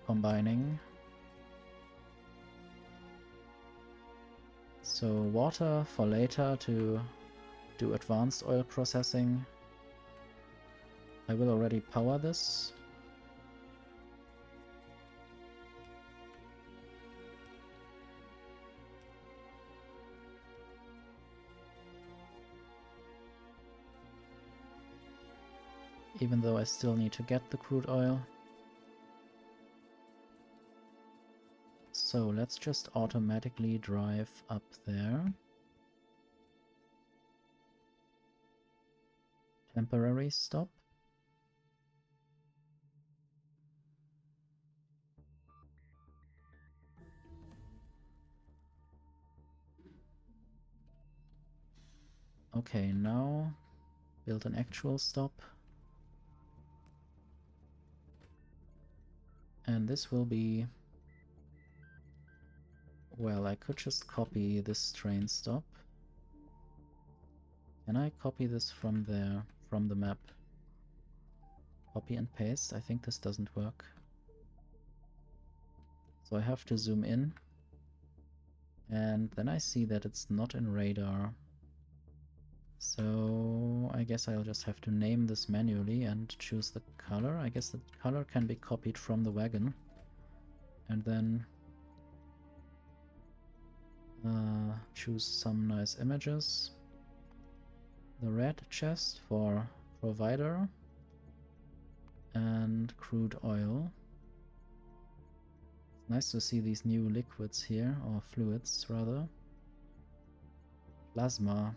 combining. So water for later to do advanced oil processing. I will already power this. Even though I still need to get the crude oil. So let's just automatically drive up there. Temporary stop. Okay, now build an actual stop. And this will be... Well, I could just copy this train stop. Can I copy this from there, from the map? Copy and paste? I think this doesn't work. So I have to zoom in. And then I see that it's not in radar. So I guess I'll just have to name this manually and choose the color. I guess the color can be copied from the wagon. And then choose some nice images. The red chest for provider and crude oil. It's nice to see these new liquids here, or fluids rather. Plasma.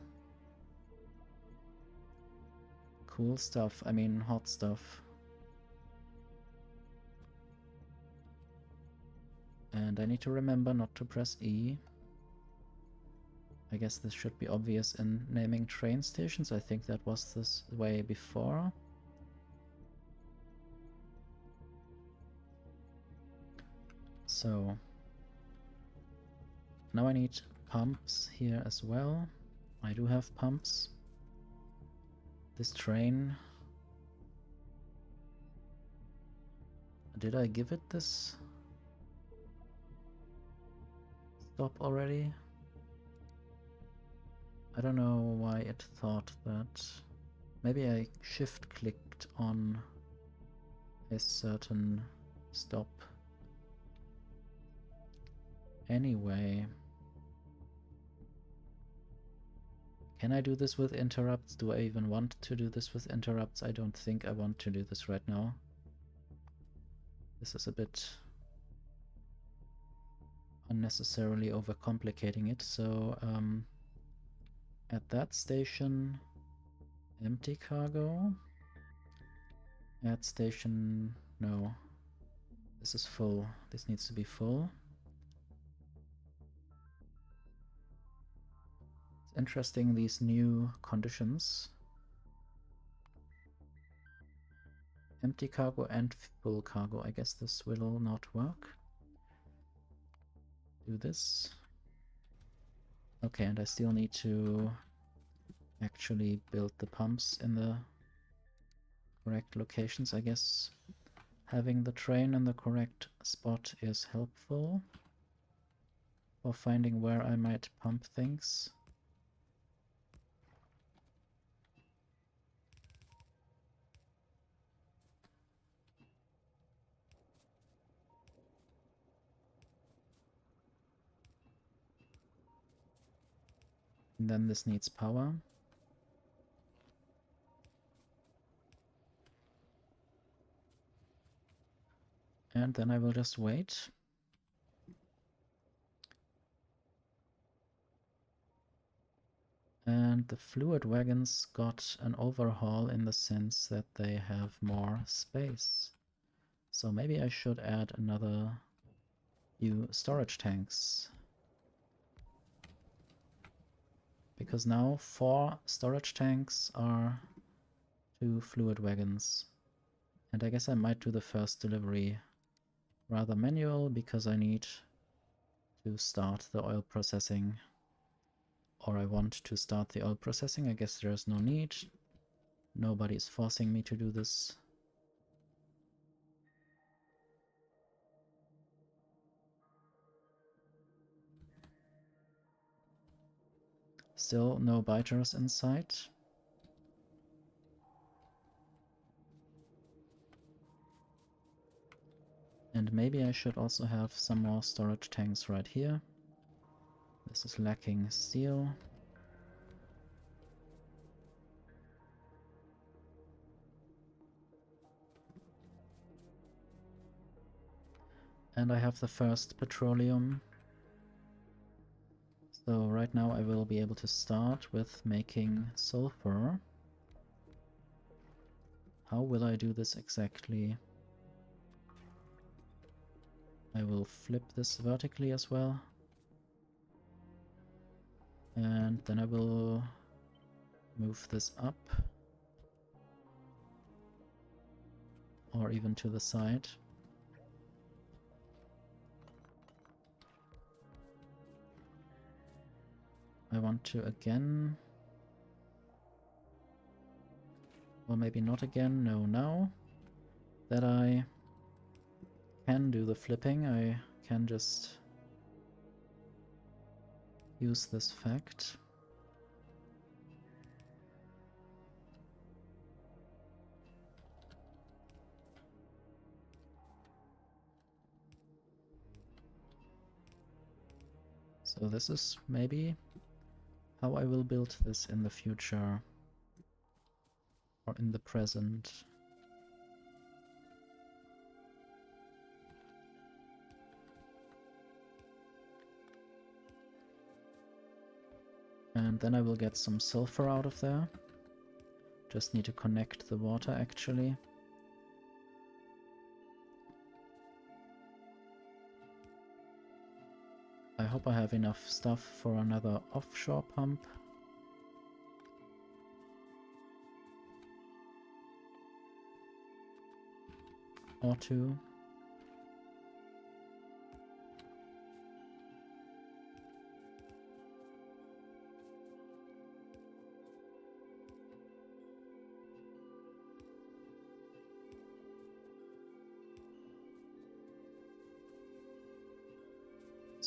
Cool stuff, I mean hot stuff. And I need to remember not to press E. I guess this should be obvious in naming train stations. I think that was this way before. So Now I need pumps here as well. I do have pumps. This train... Did I give it this stop already? I don't know why it thought that. Maybe I shift-clicked on a certain stop. Anyway. Can I do this with interrupts? Do I even want to do this with interrupts? I don't think I want to do this right now. This is a bit unnecessarily overcomplicating it, so at that station, empty cargo. At station, no. This is full. This needs to be full. It's interesting, these new conditions. Empty cargo and full cargo. I guess this will not work. Do this. Okay, and I still need to actually build the pumps in the correct locations. I guess having the train in the correct spot is helpful for finding where I might pump things. And then this needs power. And then I will just wait. And the fluid wagons got an overhaul in the sense that they have more space. So maybe I should add another few storage tanks. Because now 4 storage tanks are 2 fluid wagons. And I guess I might do the first delivery rather manual because I need to start the oil processing. Or I want to start the oil processing. I guess there's no need. Nobody is forcing me to do this. Still no biters in sight. And maybe I should also have some more storage tanks right here. This is lacking steel. And I have the first petroleum. So right now I will be able to start with making sulfur. How will I do this exactly? I will flip this vertically as well. And then I will move this up. Or even to the side. I want to again... Or maybe not again, no, now. That I can do the flipping, I can just use this fact. So this is maybe how I will build this in the future. Or in the present. And then I will get some sulfur out of there. Just need to connect the water actually. I hope I have enough stuff for another offshore pump. Or 2.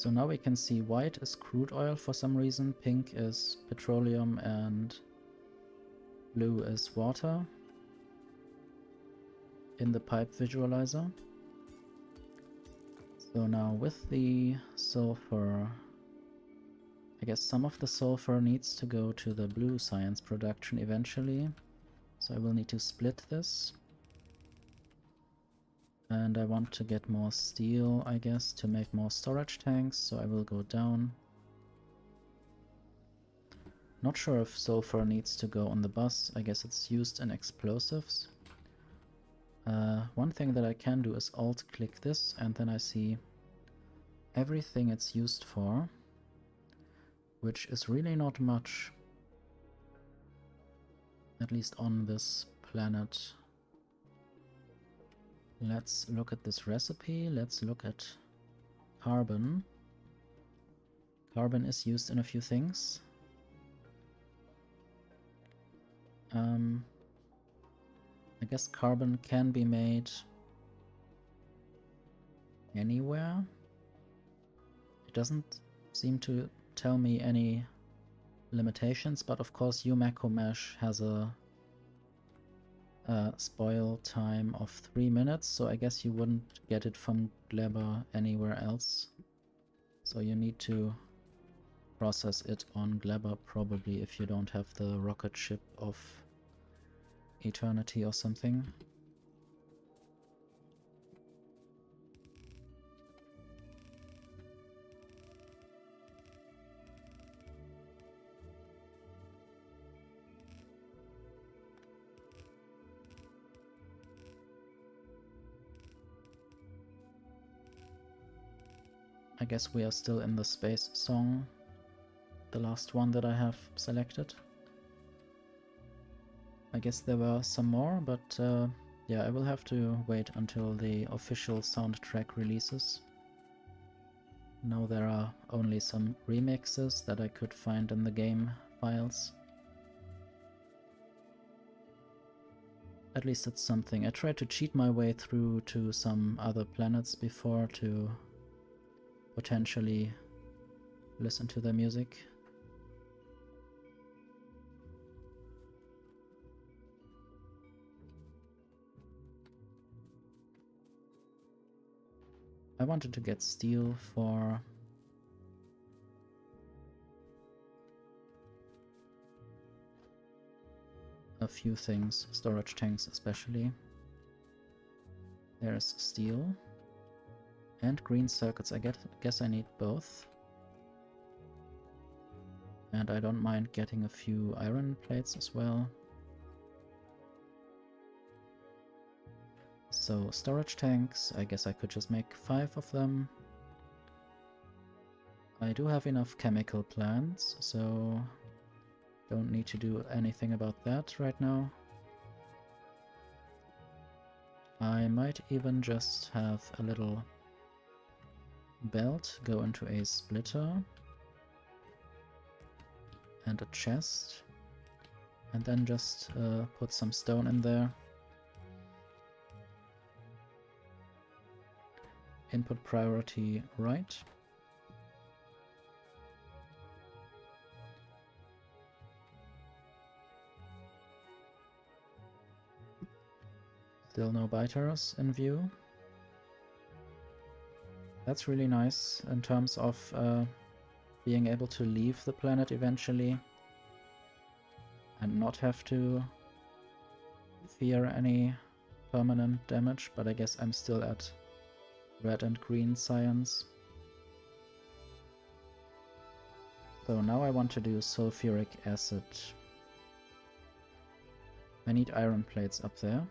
So now we can see white is crude oil for some reason, pink is petroleum, and blue is water in the pipe visualizer. So now with the sulfur, I guess some of the sulfur needs to go to the blue science production eventually. So I will need to split this. And I want to get more steel, I guess, to make more storage tanks, so I will go down. Not sure if sulfur needs to go on the bus. I guess it's used in explosives. One thing that I can do is alt-click this, and then I see everything it's used for, which is really not much, at least on this planet. Let's look at this recipe. Let's look at carbon. Carbon is used in a few things. I guess carbon can be made anywhere. It doesn't seem to tell me any limitations, but of course Umaco Mesh has a spoil time of 3 minutes, so I guess you wouldn't get it from Glabber anywhere else. So you need to process it on Glabber probably if you don't have the rocket ship of eternity or something. I guess we are still in the space song, the last one that I have selected. I guess there were some more, but yeah, I will have to wait until the official soundtrack releases. Now there are only some remixes that I could find in the game files. At least it's something. I tried to cheat my way through to some other planets before to potentially listen to their music. I wanted to get steel for a few things, storage tanks especially. There's steel. And green circuits, I guess I need both. And I don't mind getting a few iron plates as well. So storage tanks, I guess I could just make 5 of them. I do have enough chemical plants, so don't need to do anything about that right now. I might even just have a little belt go into a splitter and a chest, and then just put some stone in there. Input priority right. Still no biters in view. That's really nice in terms of being able to leave the planet eventually and not have to fear any permanent damage, but I guess I'm still at red and green science. So now I want to do sulfuric acid. I need iron plates up there.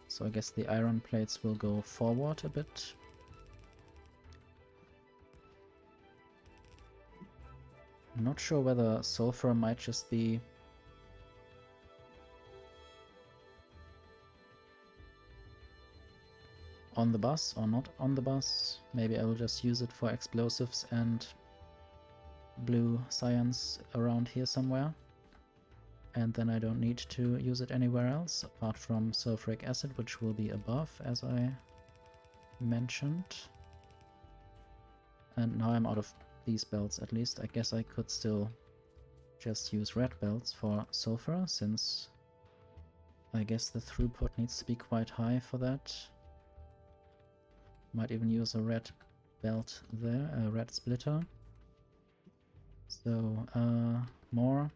So I guess the iron plates will go forward a bit. I'm not sure whether sulfur might just be on the bus or not on the bus. Maybe I will just use it for explosives and blue science around here somewhere. and then I don't need to use it anywhere else apart from sulfuric acid, which will be above, as I mentioned. And now I'm out of these belts at least. I guess I could still just use red belts for sulfur, since I guess the throughput needs to be quite high for that. Might even use a red belt there, a red splitter. So, more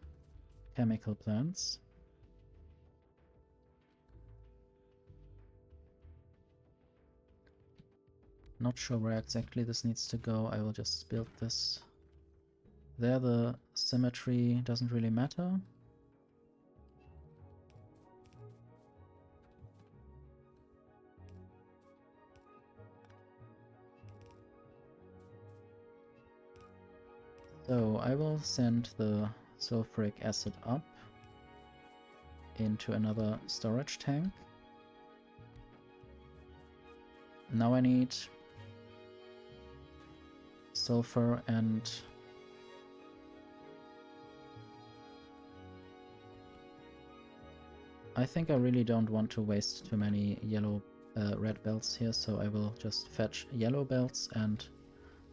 chemical plants. Not sure where exactly this needs to go. I will just build this. There the symmetry doesn't really matter. So I will send the sulfuric acid up into another storage tank. Now I need sulfur and I think I really don't want to waste too many red belts here, so I will just fetch yellow belts and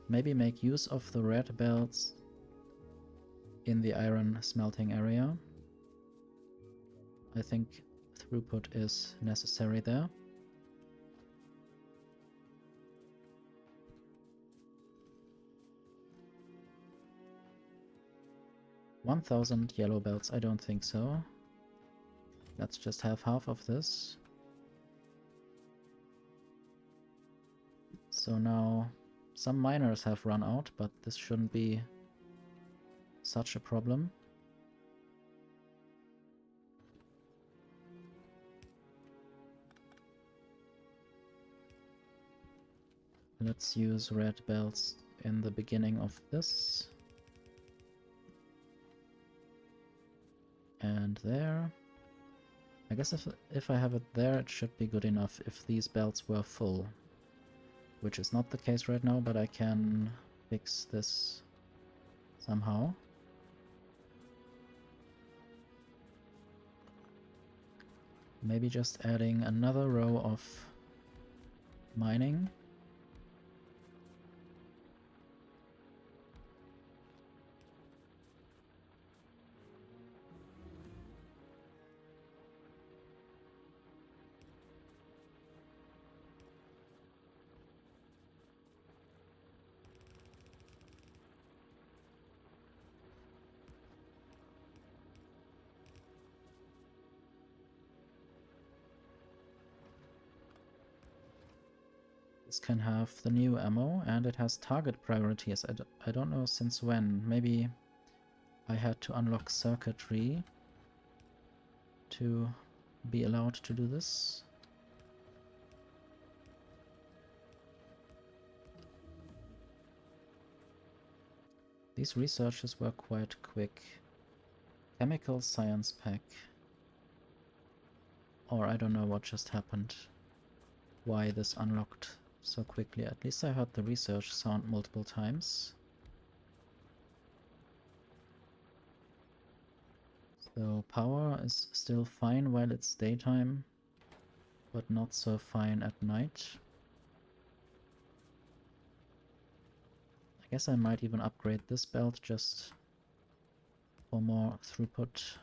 maybe make use of the red belts in the iron smelting area. I think throughput is necessary there. $1,000 yellow belts, I don't think so. Let's just have half of this. So now some miners have run out, but this shouldn't be such a problem. Let's use red belts in the beginning of this. And there. I guess if I have it there, it should be good enough if these belts were full. Which is not the case right now, but I can fix this somehow. Maybe just adding another row of mining. This can have the new ammo, and it has target priorities. I don't know since when. Maybe I had to unlock circuitry to be allowed to do this. These researches were quite quick. Chemical science pack. Or I don't know what just happened. Why this unlocked so quickly. At least I heard the research sound multiple times. So power is still fine while it's daytime, but not so fine at night. I guess I might even upgrade this belt just for more throughput.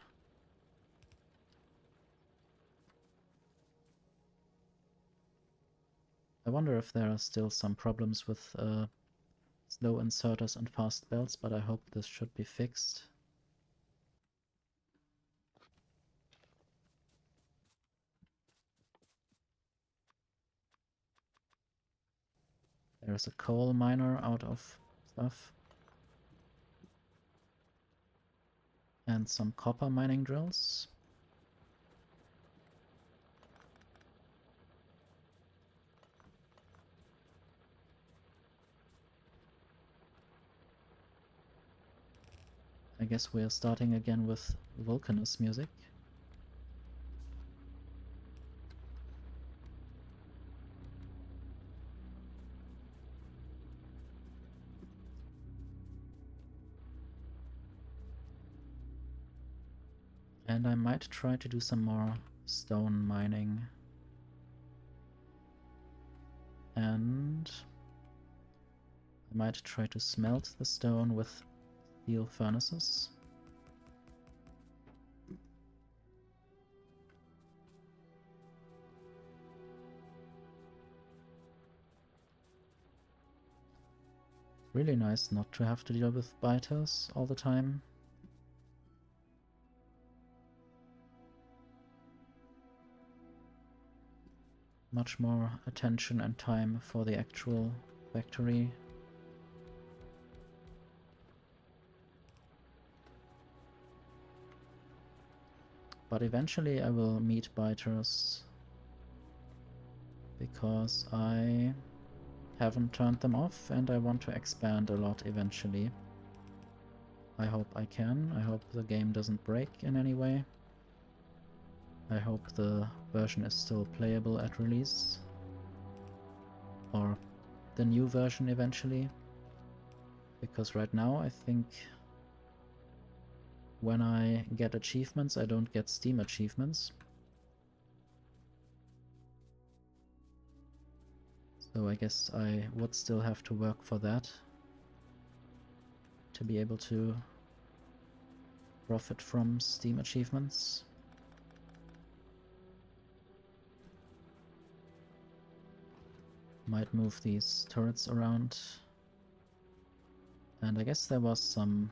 I wonder if there are still some problems with slow inserters and fast belts, but I hope this should be fixed. There's a coal miner out of stuff. And some copper mining drills. I guess we're starting again with Vulcanus music. And I might try to do some more stone mining. And I might try to smelt the stone with steel furnaces. Really nice not to have to deal with biters all the time. Much more attention and time for the actual factory. But eventually I will meet biters because I haven't turned them off and I want to expand a lot eventually. I hope I can. I hope the game doesn't break in any way. I hope the version is still playable at release. Or the new version eventually. Because right now I think when I get achievements, I don't get Steam achievements. So I guess I would still have to work for that to be able to profit from Steam achievements. Might move these turrets around. And I guess there was some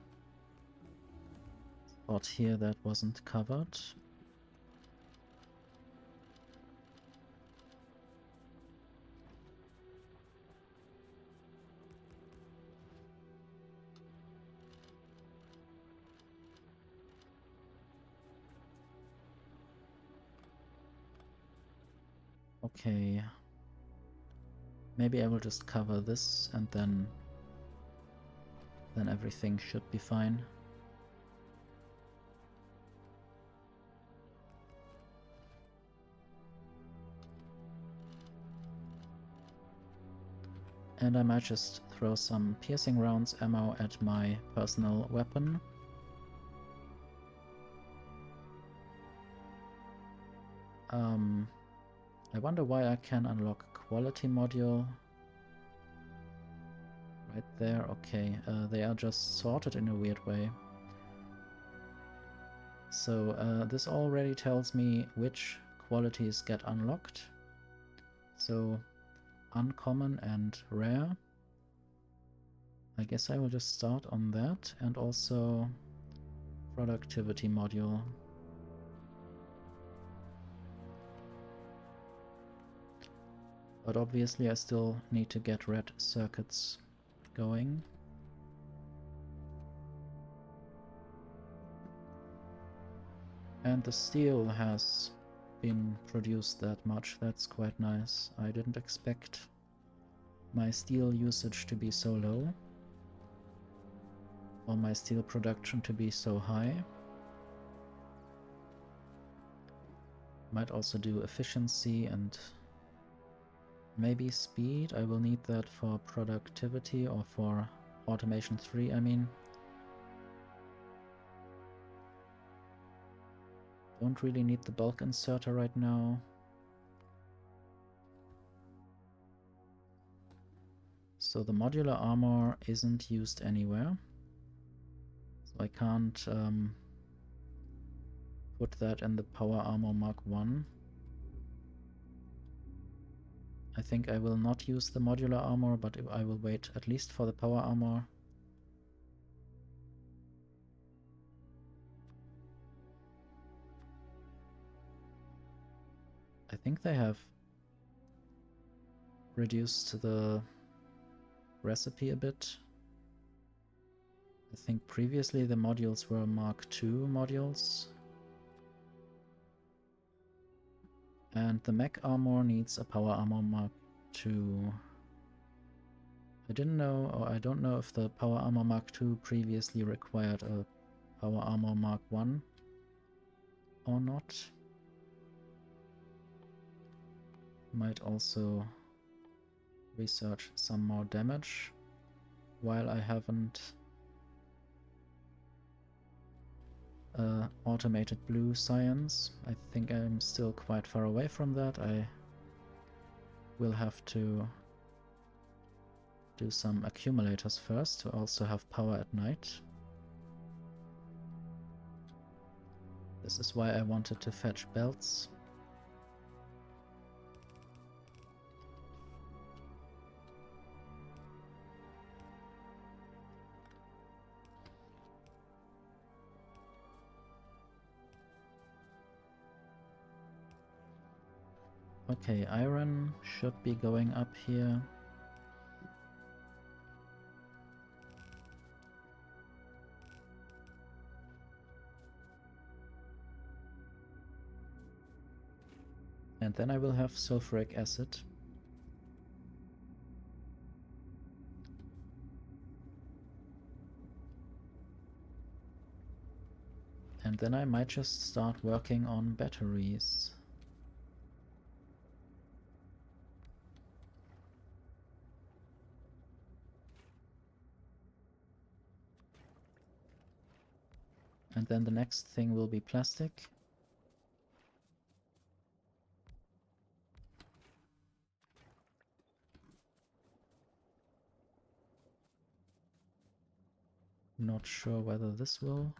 spot here that wasn't covered. Okay. Maybe I will just cover this and then everything should be fine. And I might just throw some piercing rounds ammo at my personal weapon. I wonder why I can unlock quality module. Right there, okay. They are just sorted in a weird way. So this already tells me which qualities get unlocked. So uncommon and rare. I guess I will just start on that, and also productivity module. But obviously I still need to get red circuits going. And the steel has been produced that much, that's quite nice. I didn't expect my steel usage to be so low, or my steel production to be so high. Might also do efficiency and maybe speed. I will need that for productivity or for automation 3, I mean. Don't really need the bulk inserter right now. So the modular armor isn't used anywhere. So I can't put that in the power armor Mark 1. I think I will not use the modular armor, but I will wait at least for the power armor. I think they have reduced the recipe a bit. I think previously the modules were Mark II modules. And the mech armor needs a power armor Mark II. I didn't know, or I don't know if the power armor Mark II previously required a power armor Mark I or not. Might also research some more damage while I haven't automated blue science. I think I'm still quite far away from that. I will have to do some accumulators first to also have power at night. This is why I wanted to fetch belts. Okay, iron should be going up here. And then I will have sulfuric acid. And then I might just start working on batteries. And then the next thing will be plastic. Not sure whether this will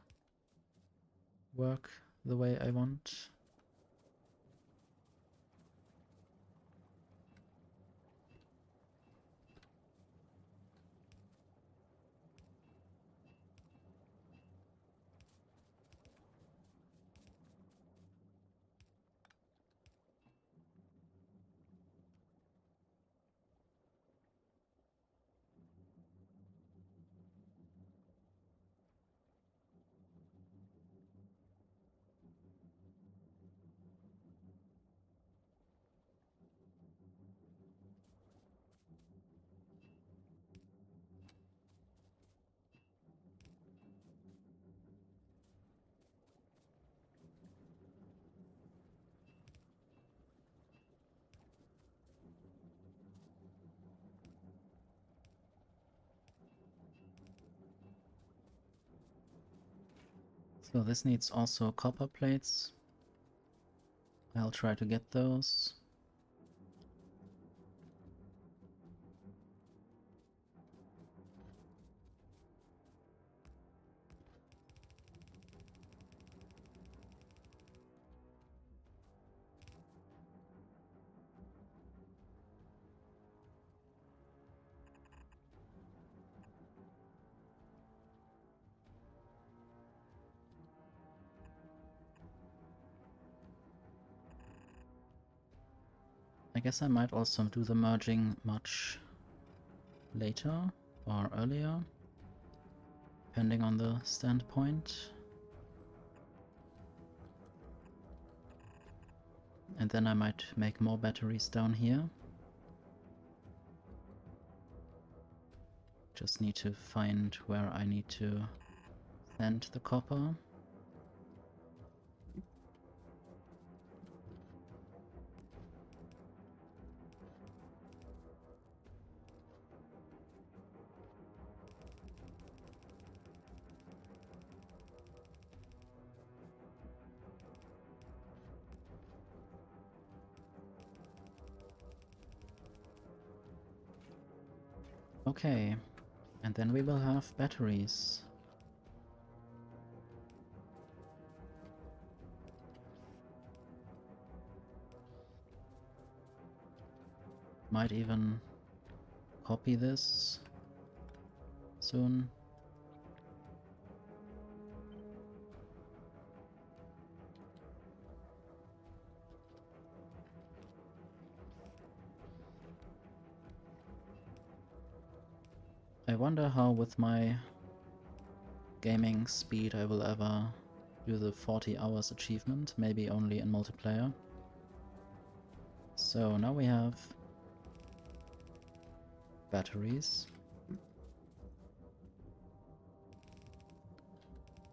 work the way I want. So this needs also copper plates. I'll try to get those. I guess I might also do the merging much later or earlier, depending on the standpoint. And then I might make more batteries down here. Just need to find where I need to send the copper. Okay, and then we will have batteries. Might even copy this soon. I wonder how with my gaming speed I will ever do the 40 hours achievement, maybe only in multiplayer. So now we have batteries.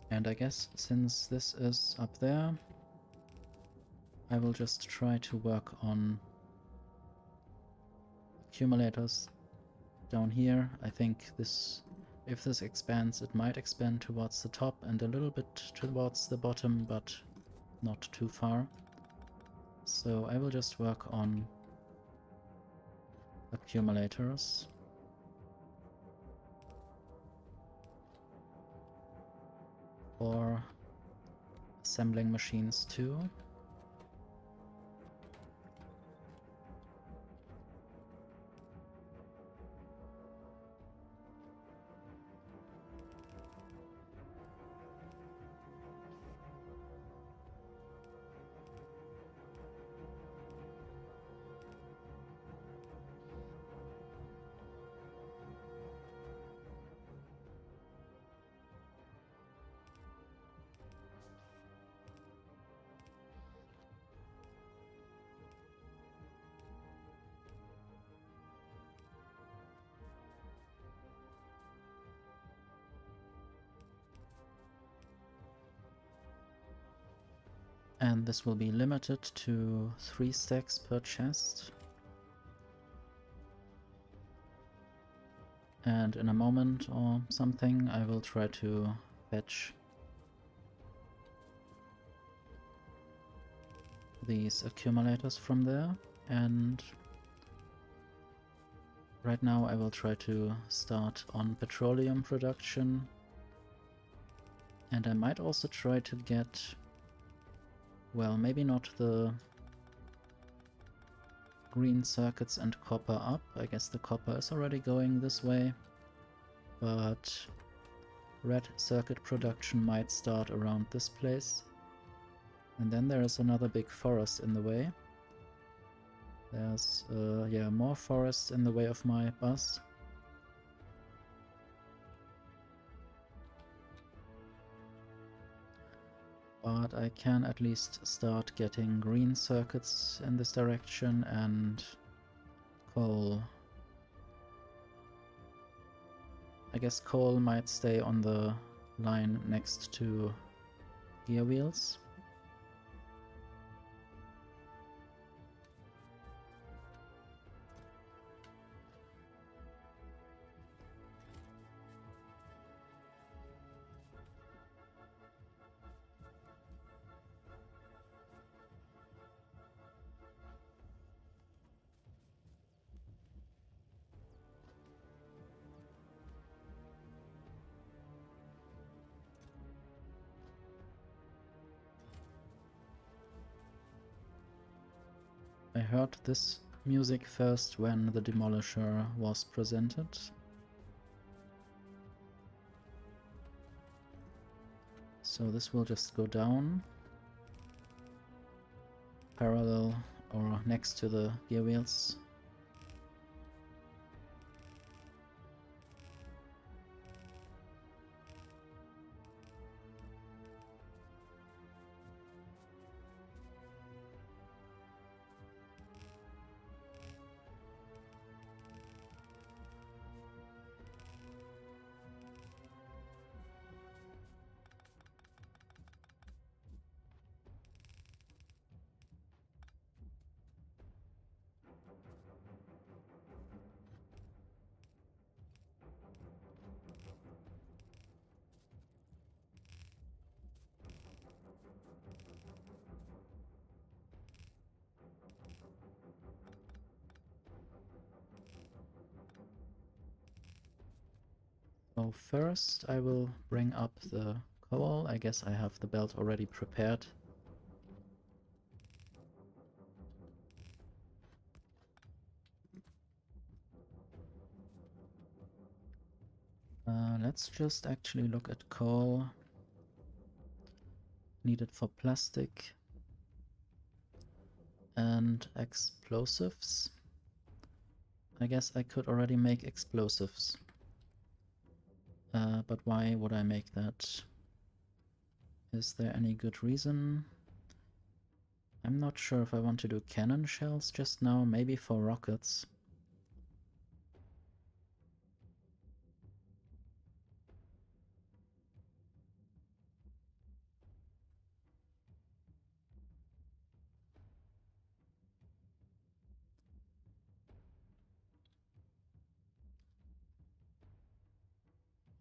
And I guess since this is up there, I will just try to work on accumulators down here. I think this If this expands, it might expand towards the top and a little bit towards the bottom, but not too far. So I will just work on accumulators. For assembling machines too. And this will be limited to 3 stacks per chest. And in a moment or something I will try to fetch these accumulators from there, and right now I will try to start on petroleum production, and I might also try to get, well, maybe not the green circuits and copper up. I guess the copper is already going this way, but red circuit production might start around this place. And then there is another big forest in the way. There's, yeah, more forest in the way of my bus. But I can at least start getting green circuits in this direction and coal. I guess coal might stay on the line next to gear wheels. I heard this music first when the Demolisher was presented. So this will just go down, parallel or next to the gear wheels. So first I will bring up the coal. I guess I have the belt already prepared. Let's just actually look at coal needed for plastic and explosives. I guess I could already make explosives. But why would I make that? Is there any good reason? I'm not sure if I want to do cannon shells just now, maybe for rockets.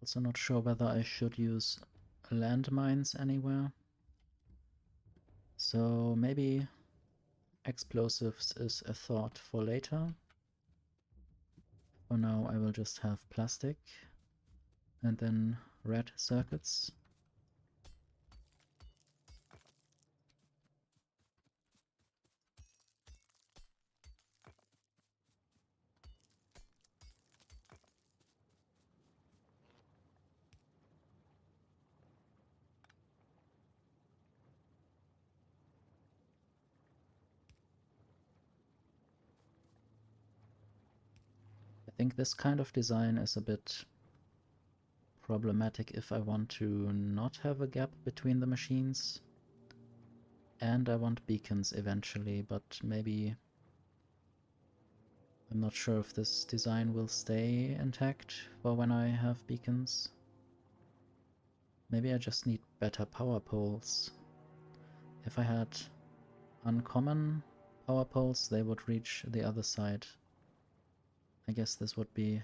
Also not sure whether I should use landmines anywhere. So maybe explosives is a thought for later. For now I will just have plastic and then red circuits. I think this kind of design is a bit problematic if I want to not have a gap between the machines. And I want beacons eventually, but maybe... I'm not sure if this design will stay intact for when I have beacons. Maybe I just need better power poles. If I had uncommon power poles, they would reach the other side. I guess this would be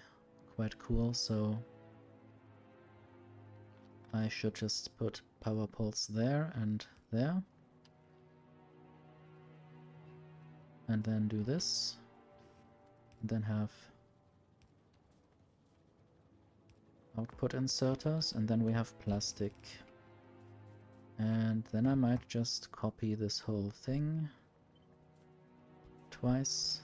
quite cool, so I should just put power poles there and there. And then do this. And then have output inserters, and then we have plastic. And then I might just copy this whole thing twice.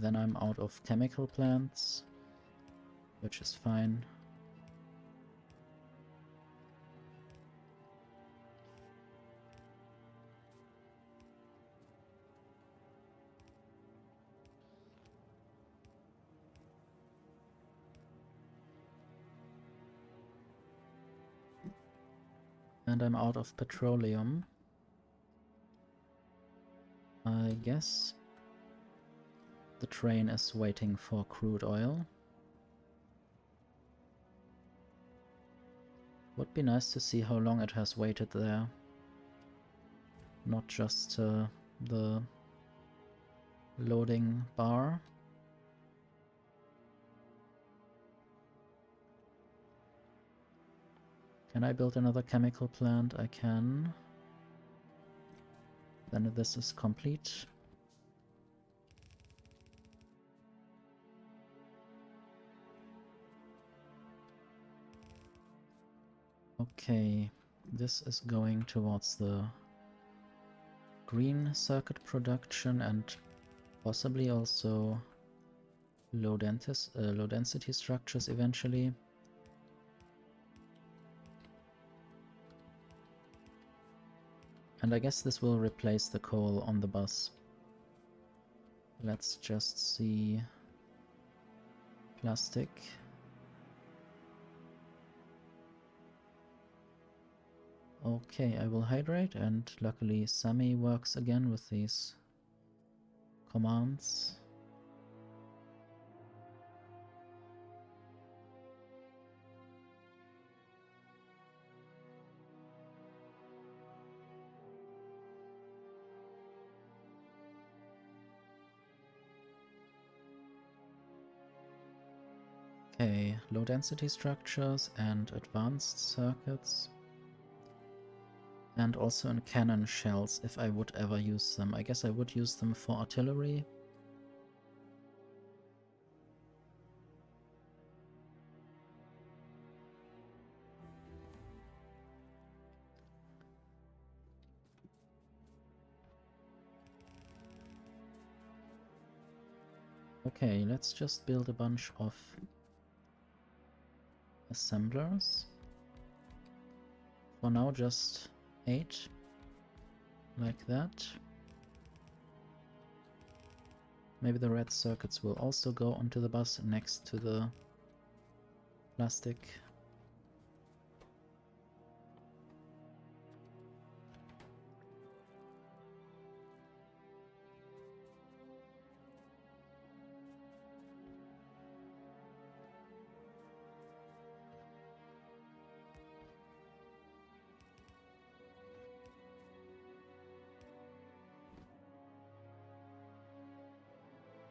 Then I'm out of chemical plants, which is fine. And I'm out of petroleum. I guess the train is waiting for crude oil. Would be nice to see how long it has waited there. Not just the loading bar. Can I build another chemical plant? I can. Then this is complete. Okay, this is going towards the green circuit production and possibly also low density structures eventually. And I guess this will replace the coal on the bus. Let's just see. Plastic. Okay, I will hydrate, and luckily Sammy works again with these commands. Okay, low density structures and advanced circuits. And also in cannon shells, if I would ever use them. I guess I would use them for artillery. Okay, let's just build a bunch of assemblers. For now, just 8, like that. Maybe the red circuits will also go onto the bus next to the plastic.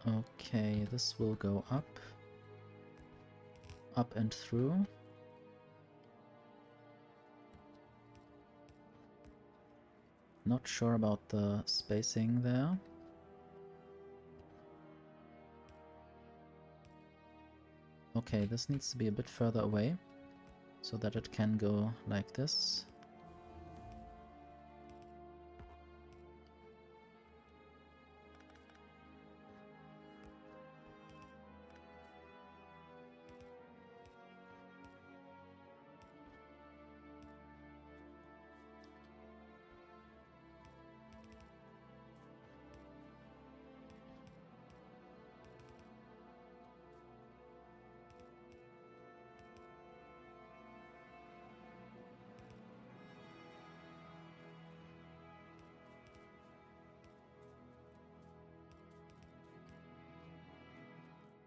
Okay, this will go up and through. Not sure about the spacing there. Okay, this needs to be a bit further away so that it can go like this.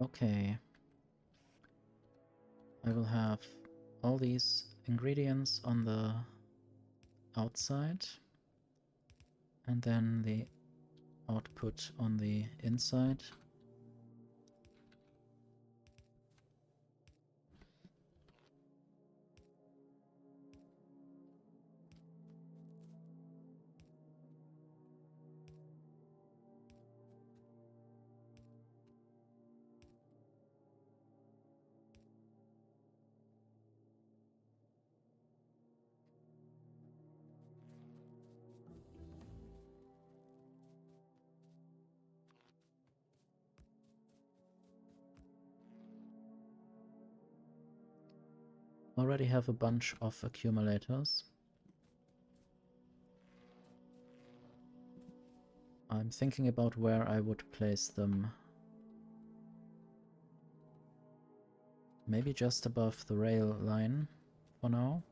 Okay. I will have all these ingredients on the outside and then the output on the inside. Already have a bunch of accumulators. I'm thinking about where I would place them. Maybe just above the rail line for now.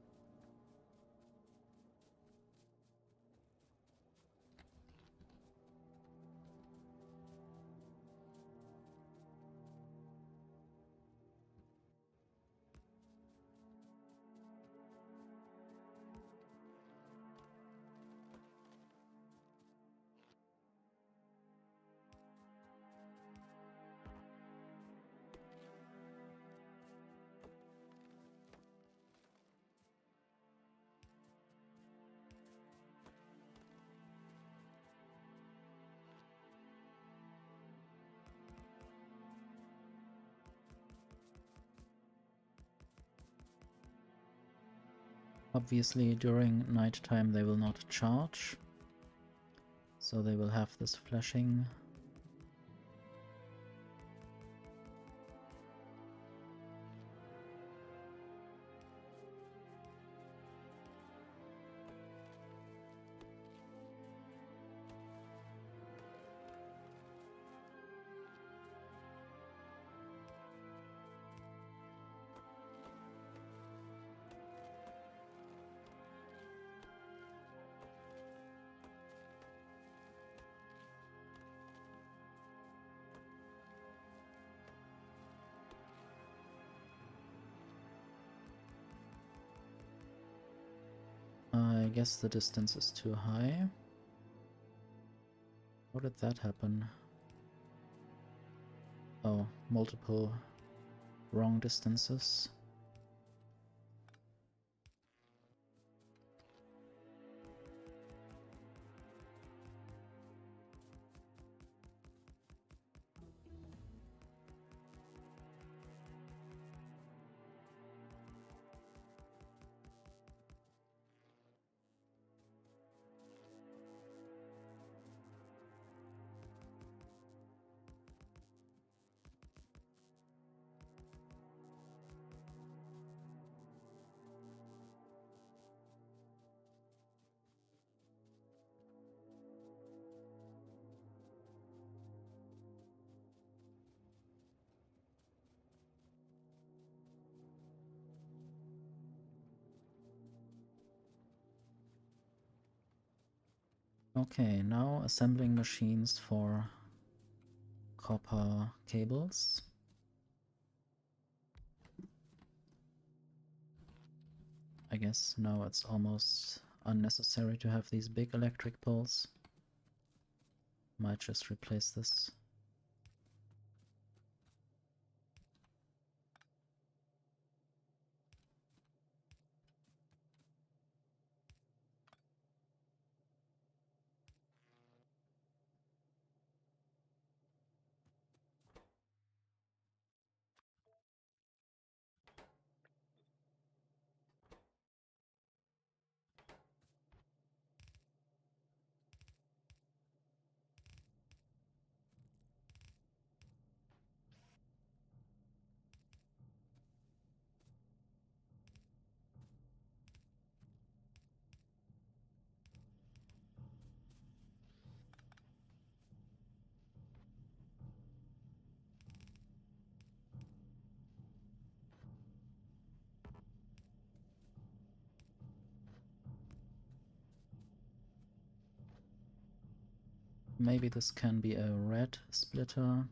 Obviously during nighttime they will not charge, so they will have this flashing. I guess the distance is too high. How did that happen? Oh, multiple wrong distances. Okay, now assembling machines for copper cables. I guess now it's almost unnecessary to have these big electric poles. Might just replace this. Maybe this can be a red splitter.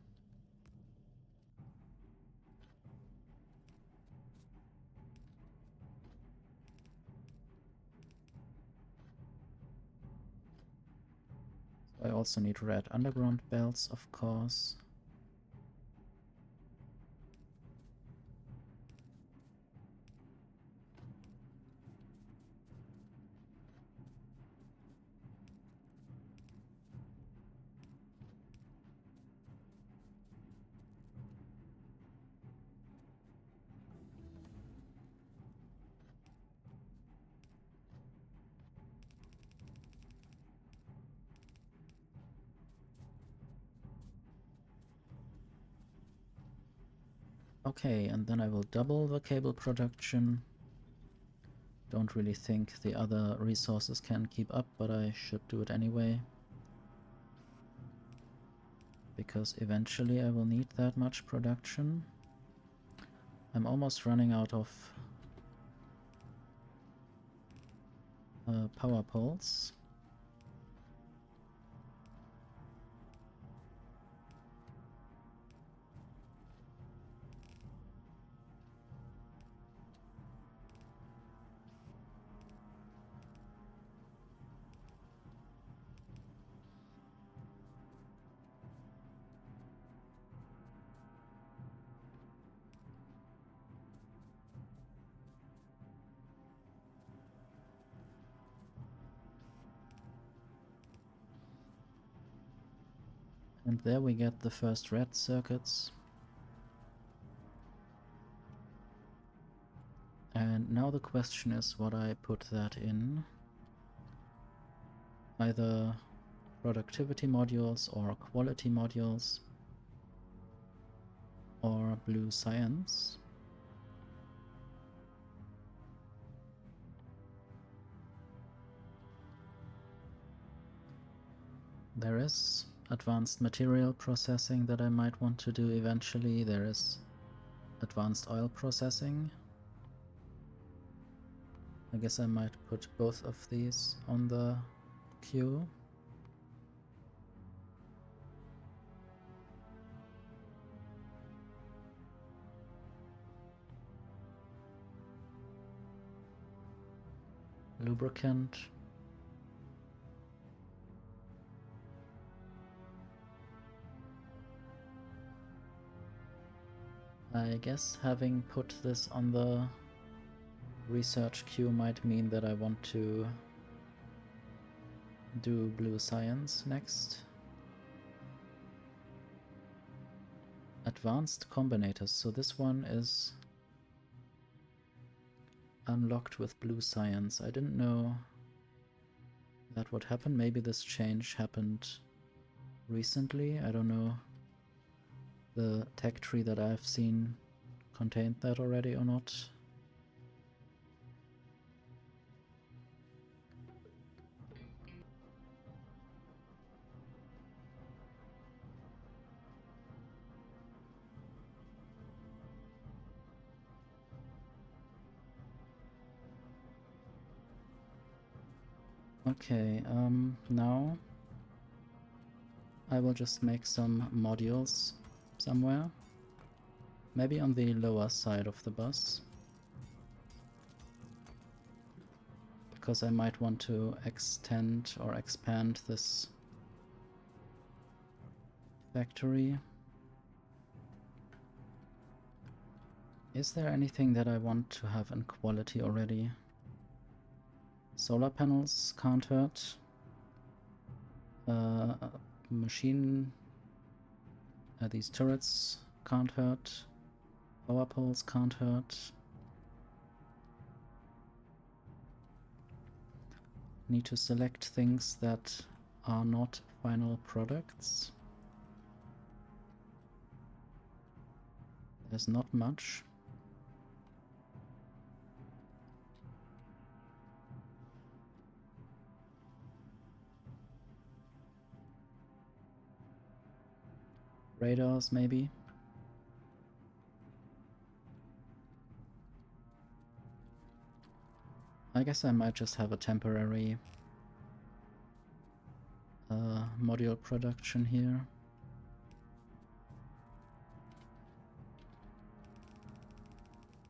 I also need red underground belts, of course. Okay, and then I will double the cable production. Don't really think the other resources can keep up, but I should do it anyway. Because eventually I will need that much production. I'm almost running out of power poles. And there we get the first red circuits. And now the question is what I put that in. Either productivity modules or quality modules or blue science. There is advanced material processing that I might want to do eventually. There is advanced oil processing. I guess I might put both of these on the queue. Lubricant. I guess having put this on the research queue might mean that I want to do blue science next. Advanced combinators, so this one is unlocked with blue science. I didn't know that would happen. Maybe this change happened recently. I don't know the tech tree that I've seen contained that already or not. Okay, now I will just make some modules somewhere. Maybe on the lower side of the bus. Because I might want to extend or expand this factory. Is there anything that I want to have in quality already? Solar panels can't hurt. These turrets can't hurt. Power poles can't hurt. Need to select things that are not final products. There's not much. Radars, maybe. I guess I might just have a temporary module production here.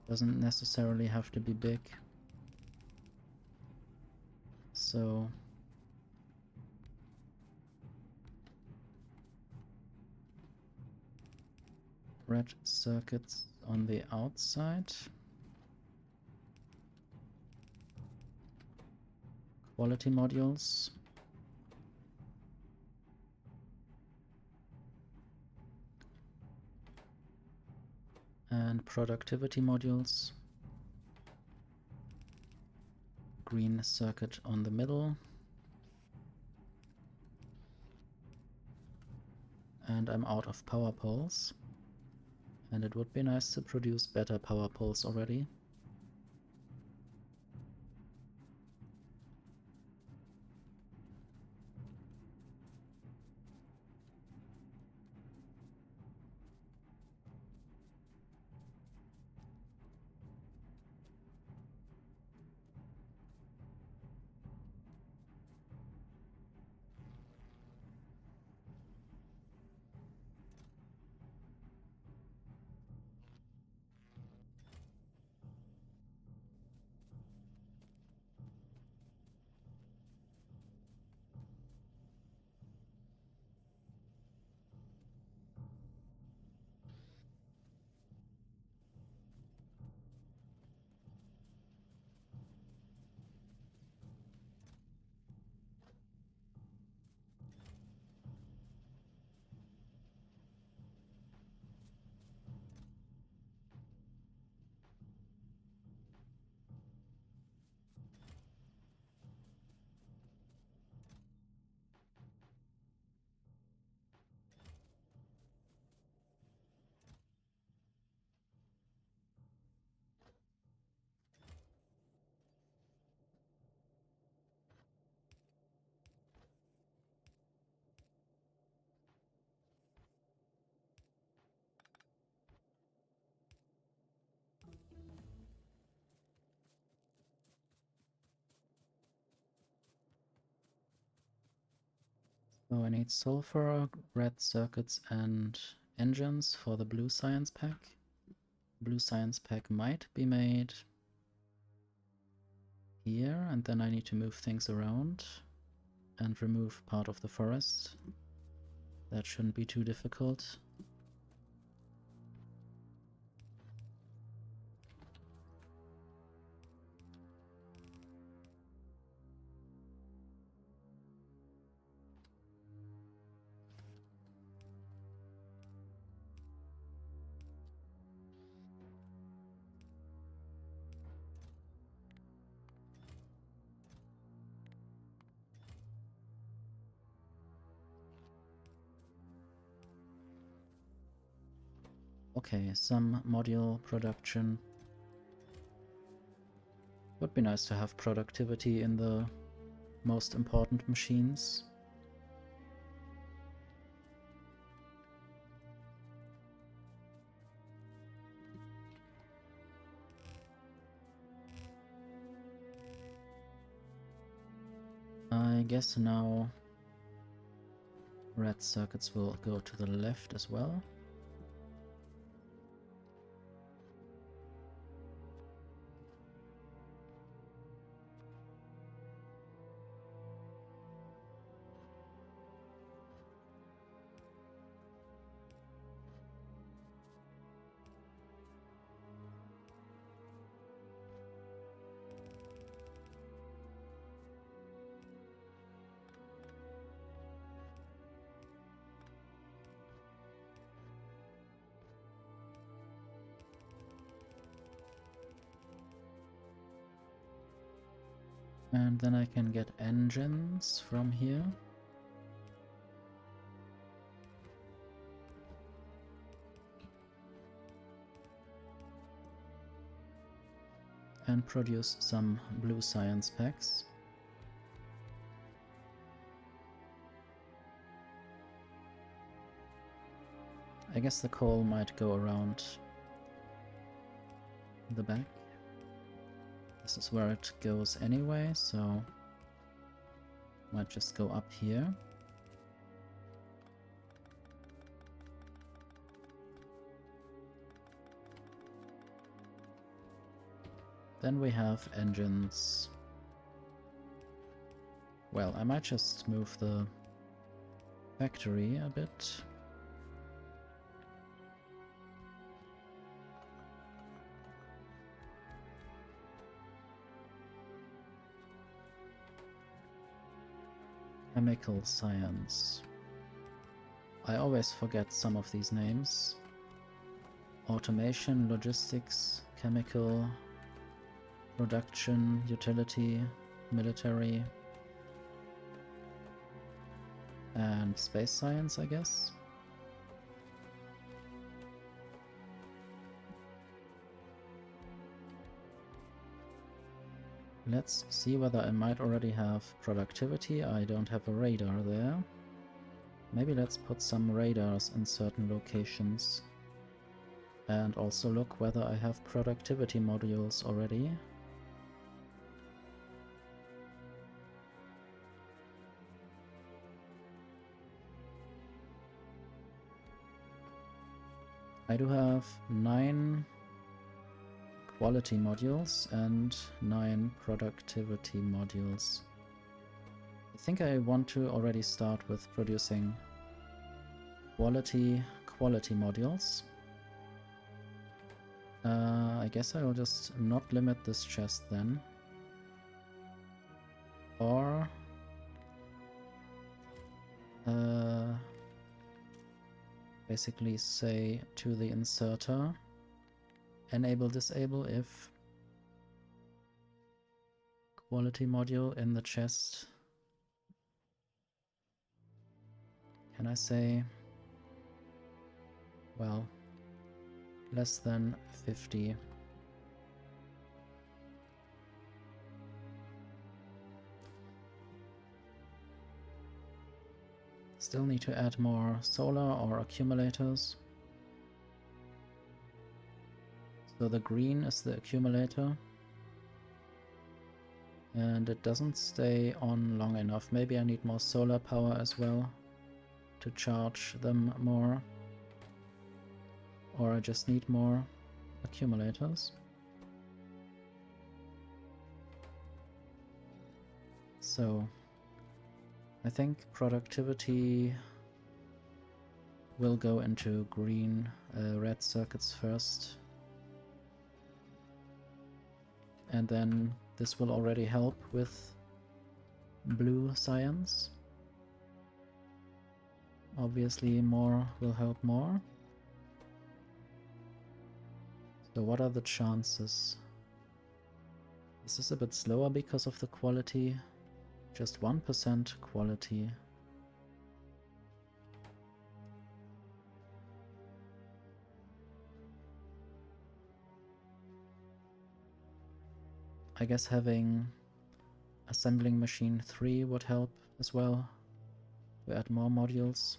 Doesn't necessarily have to be big. So red circuits on the outside. Quality modules. And productivity modules. Green circuit on the middle. And I'm out of power poles. And it would be nice to produce better power poles already. So I need sulfur, red circuits, and engines for the blue science pack. Blue science pack might be made here, and then I need to move things around and remove part of the forest. That shouldn't be too difficult. Okay, some module production. Would be nice to have productivity in the most important machines. I guess now red circuits will go to the left as well. And then I can get engines from here. And produce some blue science packs. I guess the coal might go around the back. This is where it goes anyway, so might just go up here. Then we have engines. Well, I might just move the factory a bit. Chemical science. I always forget some of these names. Automation, logistics, chemical, production, utility, military, and space science, I guess. Let's see whether I might already have productivity. I don't have a radar there. Maybe let's put some radars in certain locations. And also look whether I have productivity modules already. I do have 9 quality modules and 9 productivity modules. I think I want to already start with producing quality modules. I guess I will just not limit this chest then. Or basically say to the inserter, enable disable if quality module in the chest. Can I say, well, less than 50. Still need to add more solar or accumulators. So the green is the accumulator. And it doesn't stay on long enough. Maybe I need more solar power as well to charge them more. Or I just need more accumulators. So I think productivity will go into green, red circuits first. And then this will already help with blue science. Obviously more will help more. So what are the chances? This is a bit slower because of the quality. Just 1% quality. I guess having assembling machine 3 would help as well to add more modules.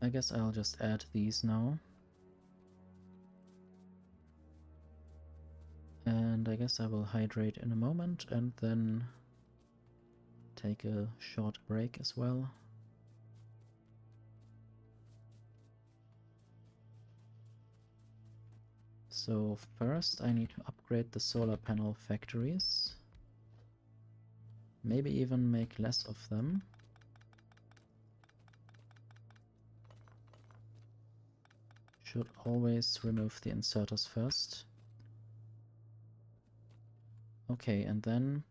I guess I'll just add these now. And I guess I will hydrate in a moment and then take a short break as well. So first I need to upgrade the solar panel factories. Maybe even make less of them. Should always remove the inserters first. Okay, and then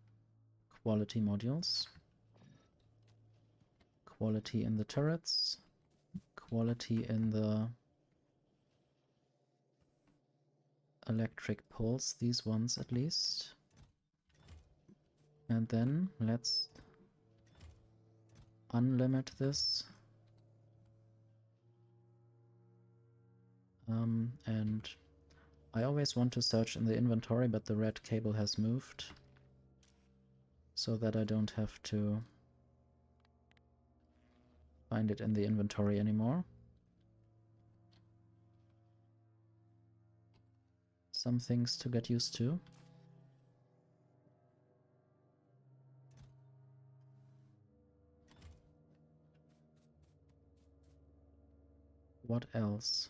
quality modules. Quality in the turrets. Quality in the electric poles, these ones at least. And then let's unlimit this. And I always want to search in the inventory, but the red cable has moved so that I don't have to find it in the inventory anymore. Some things to get used to. What else?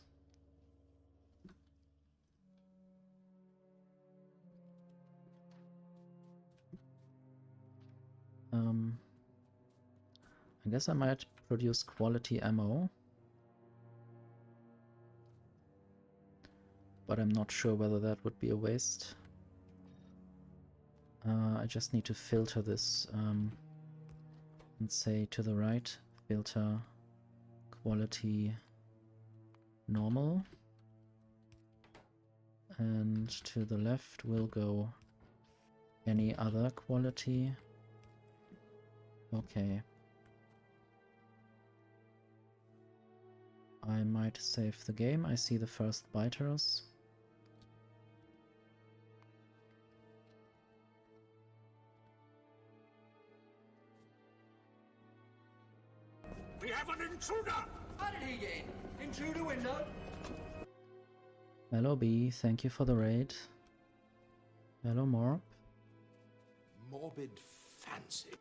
I guess I might produce quality ammo, but I'm not sure whether that would be a waste. I just need to filter this and say to the right, filter quality normal, and to the left will go any other quality. Okay. I might save the game. I see the first biters. We have an intruder! How did he get in? In through the window? Hello B, thank you for the raid. Hello Morb. Morbid fancy.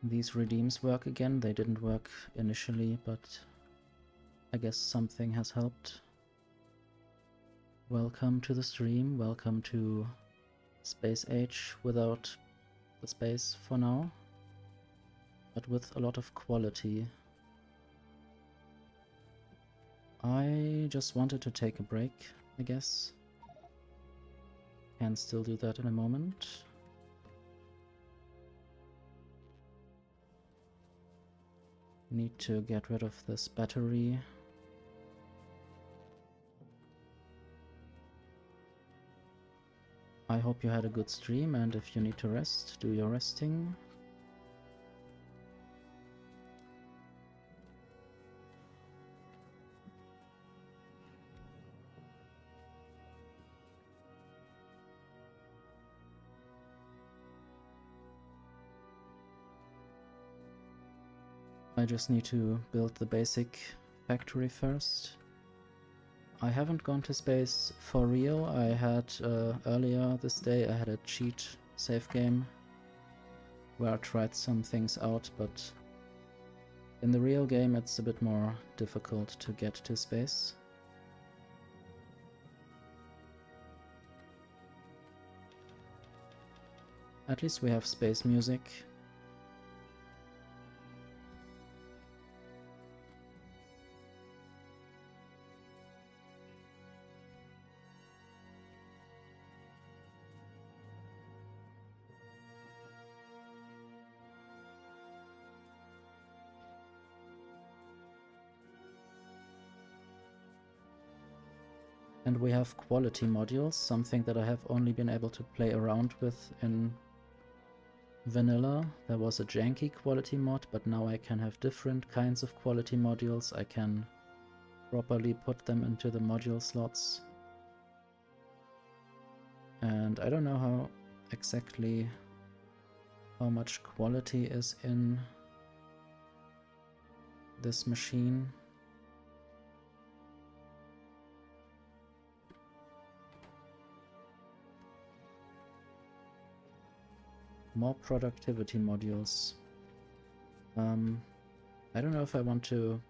These redeems work again. They didn't work initially, but I guess something has helped. Welcome to the stream. Welcome to Space Age without the space for now, but with a lot of quality. I just wanted to take a break, I guess. Can still do that in a moment. Need to get rid of this battery. I hope you had a good stream, and if you need to rest, do your resting. I just need to build the basic factory first. I haven't gone to space for real. I had earlier this day I had a cheat save game where I tried some things out, but in the real game it's a bit more difficult to get to space. At least we have space music. And we have quality modules, something that I have only been able to play around with in vanilla. There was a janky quality mod, but now I can have different kinds of quality modules. I can properly put them into the module slots. And I don't know how exactly how much quality is in this machine. More productivity modules. I don't know if I want to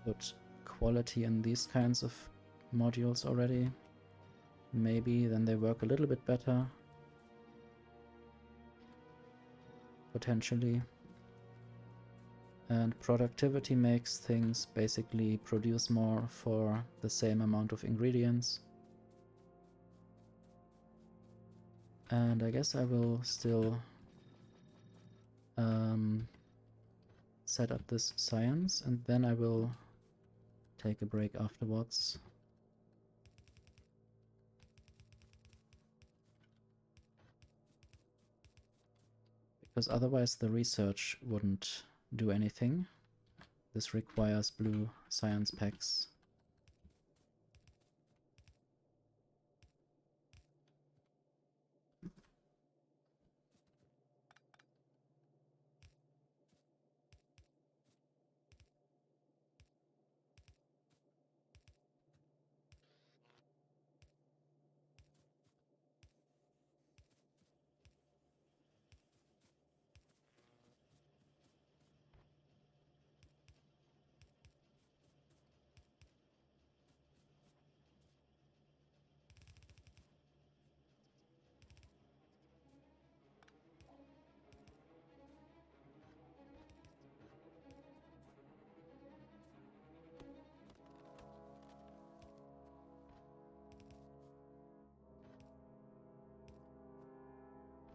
put quality in these kinds of modules already. Maybe then they work a little bit better. Potentially. And productivity makes things basically produce more for the same amount of ingredients. And I guess I will still set up this science, and then I will take a break afterwards. Because otherwise the research wouldn't do anything. This requires blue science packs.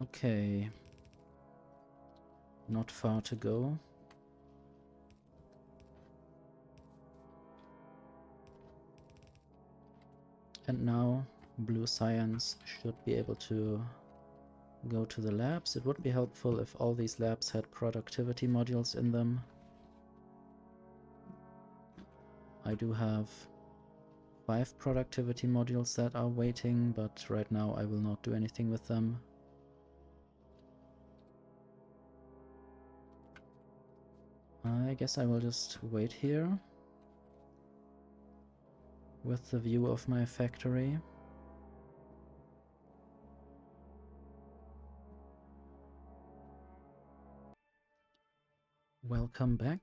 Okay. Not far to go. And now blue science should be able to go to the labs. It would be helpful if all these labs had productivity modules in them. I do have 5 productivity modules that are waiting, but right now I will not do anything with them. I guess I will just wait here with the view of my factory. Welcome back.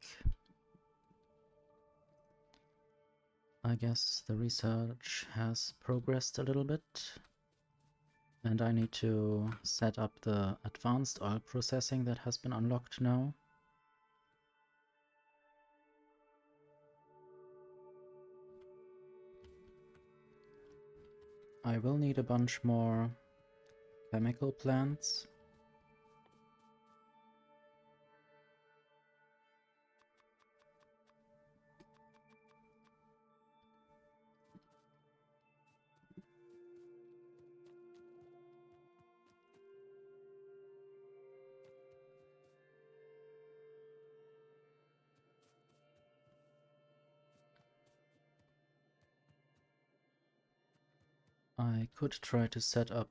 I guess the research has progressed a little bit, and I need to set up the advanced oil processing that has been unlocked now. I will need a bunch more chemical plants. I could try to set up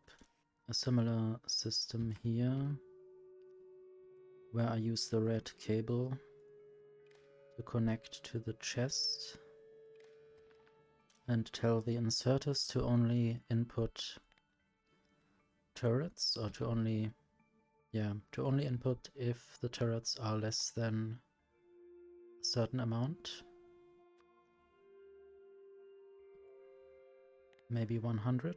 a similar system here, where I use the red cable to connect to the chest and tell the inserters to only input turrets, or to only input if the turrets are less than a certain amount. Maybe 100.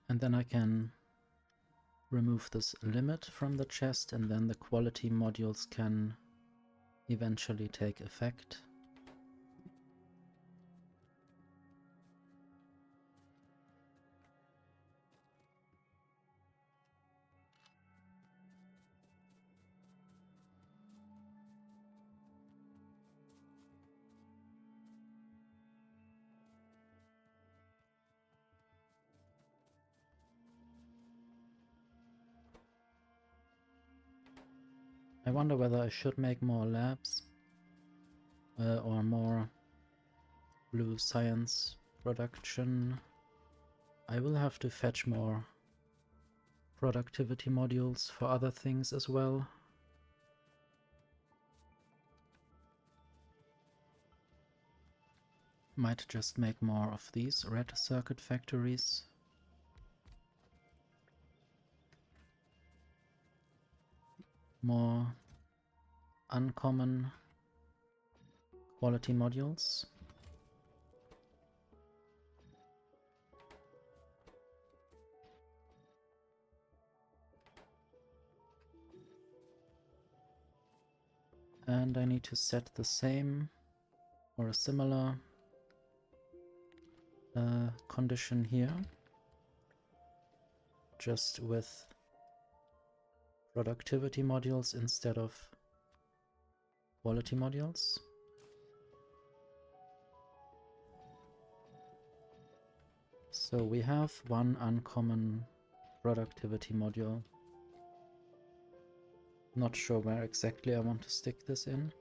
And then I can remove this limit from the chest, and then the quality modules can eventually take effect. I wonder whether I should make more labs or more blue science production. I will have to fetch more productivity modules for other things as well. Might just make more of these red circuit factories. More uncommon quality modules. And I need to set the same or a similar condition here, just with productivity modules instead of quality modules. So we have one uncommon productivity module. Not sure where exactly I want to stick this in.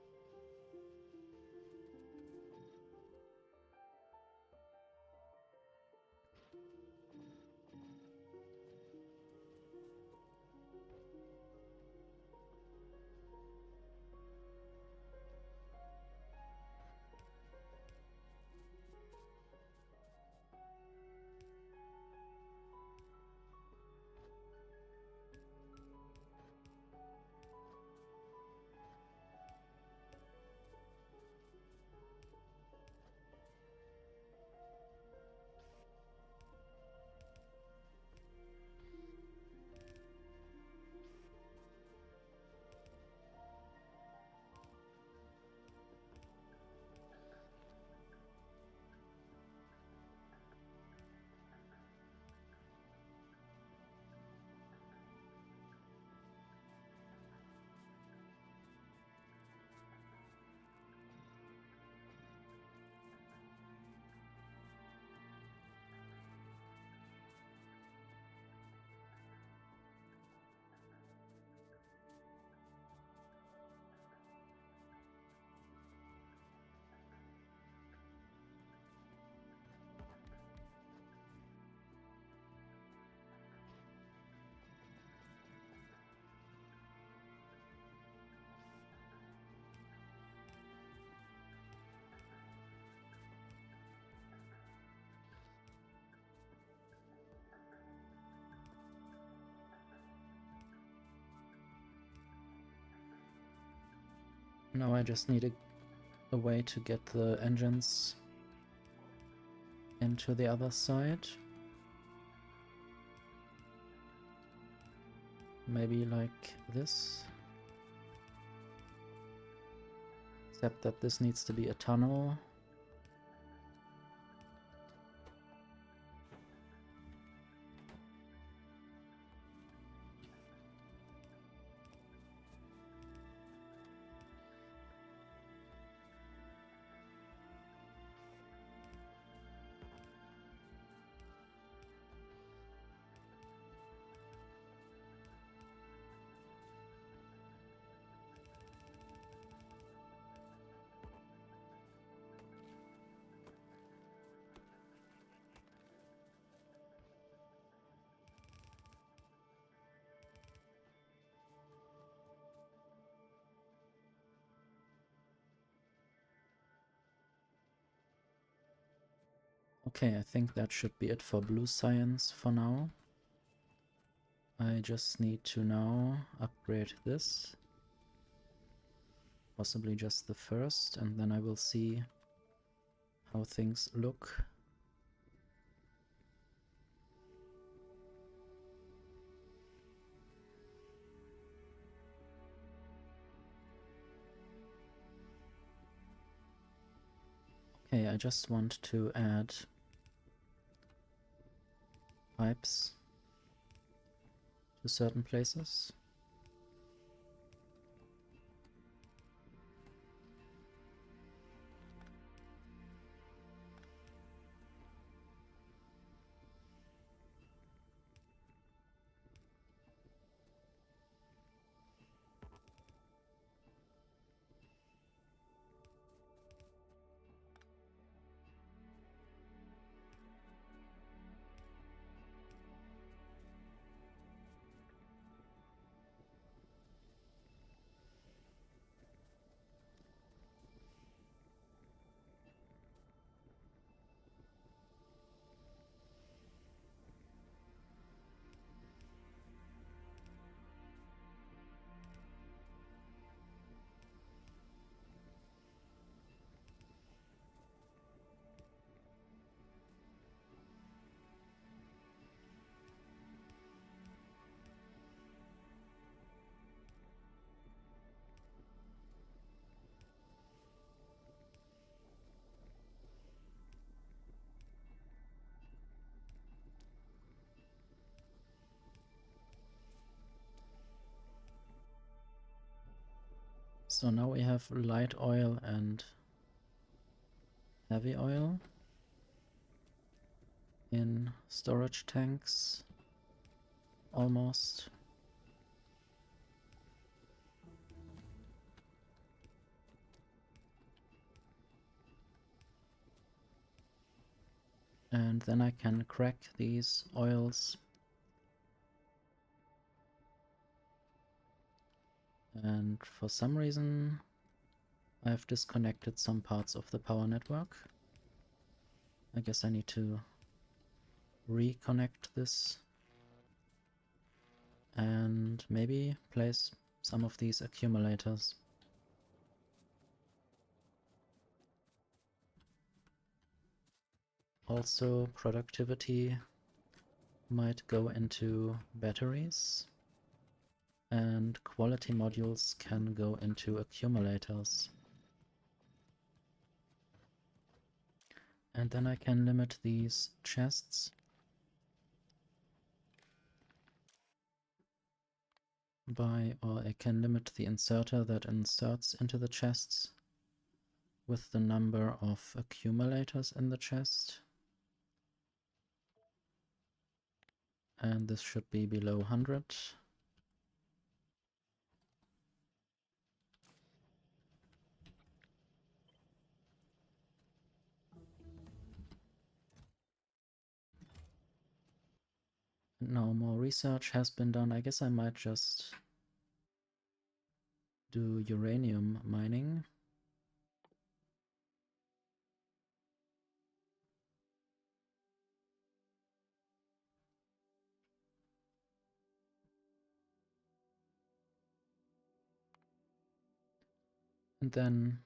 Now I just need a way to get the engines into the other side. Maybe like this. Except that this needs to be a tunnel. Okay, I think that should be it for blue science for now. I just need to now upgrade this. Possibly just the first, and then I will see how things look. Okay, I just want to add pipes to certain places. So now we have light oil and heavy oil in storage tanks, almost. And then I can crack these oils and for some reason I've disconnected some parts of the power network. I guess I need to reconnect this and maybe place some of these accumulators. Also, productivity might go into batteries, and quality modules can go into accumulators. And then I can limit these chests or I can limit the inserter that inserts into the chests with the number of accumulators in the chest. And this should be below 100. And now more research has been done. I guess I might just do uranium mining. And then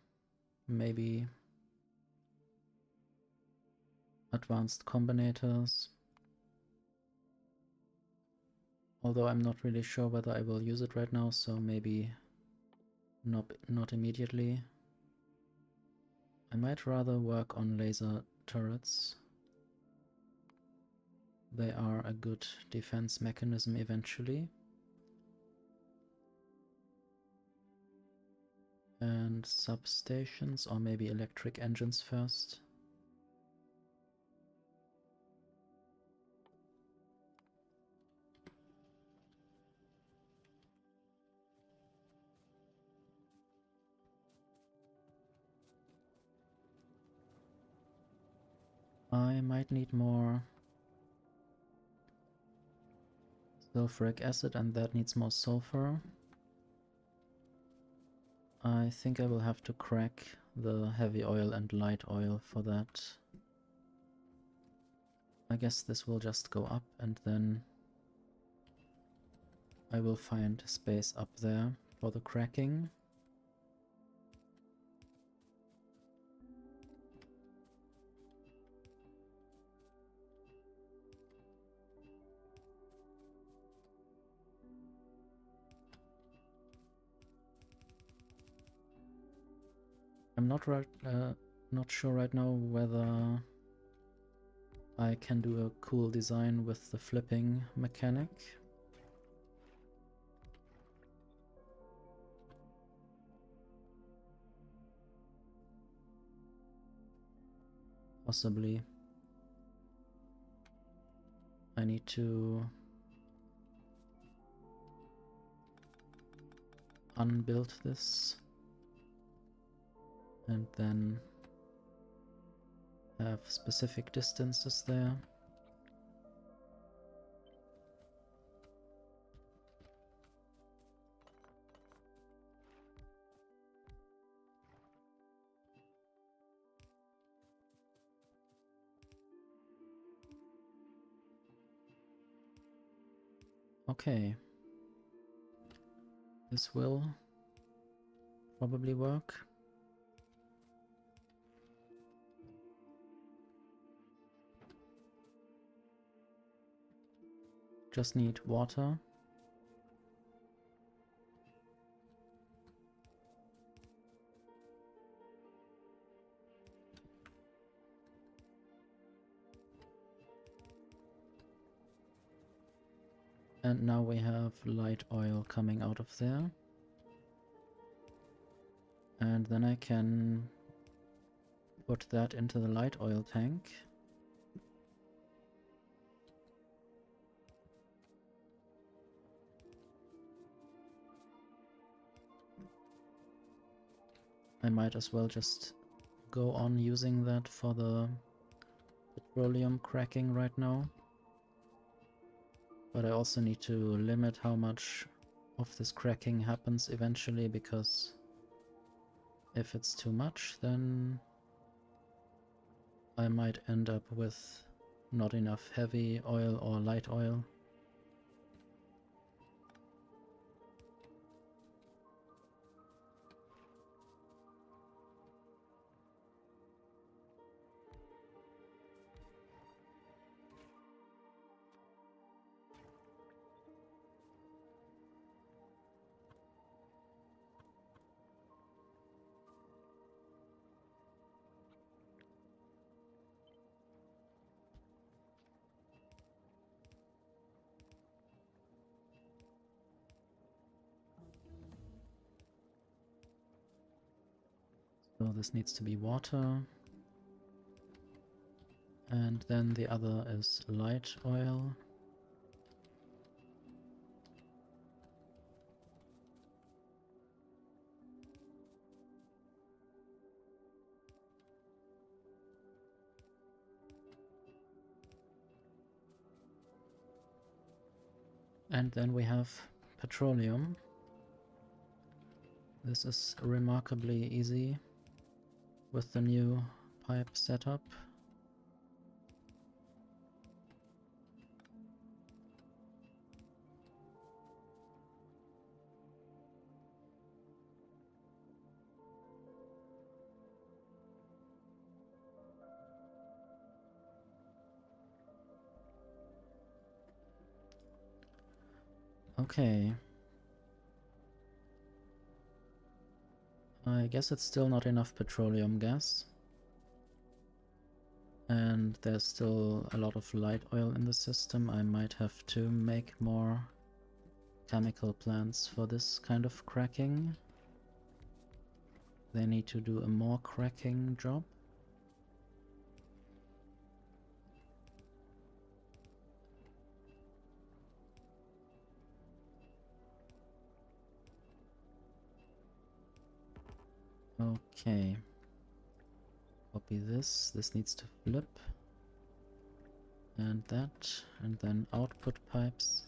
maybe advanced combinators. Although I'm not really sure whether I will use it right now, so maybe not immediately. I might rather work on laser turrets. They are a good defense mechanism eventually. And substations, or maybe electric engines first. I might need more sulfuric acid, and that needs more sulfur. I think I will have to crack the heavy oil and light oil for that. I guess this will just go up, and then I will find space up there for the cracking. I'm not sure right now whether I can do a cool design with the flipping mechanic. Possibly. I need to unbuild this and then have specific distances there. Okay. This will probably work. Just need water. And now we have light oil coming out of there. And then I can put that into the light oil tank. I might as well just go on using that for the petroleum cracking right now. But I also need to limit how much of this cracking happens eventually, because if it's too much, then I might end up with not enough heavy oil or light oil. So this needs to be water. And then the other is light oil. And then we have petroleum. This is remarkably easy with the new pipe setup. Okay. I guess it's still not enough petroleum gas. And there's still a lot of light oil in the system. I might have to make more chemical plants for this kind of cracking. They need to do a more cracking job. Okay. Copy this. This needs to flip. And that. And then output pipes.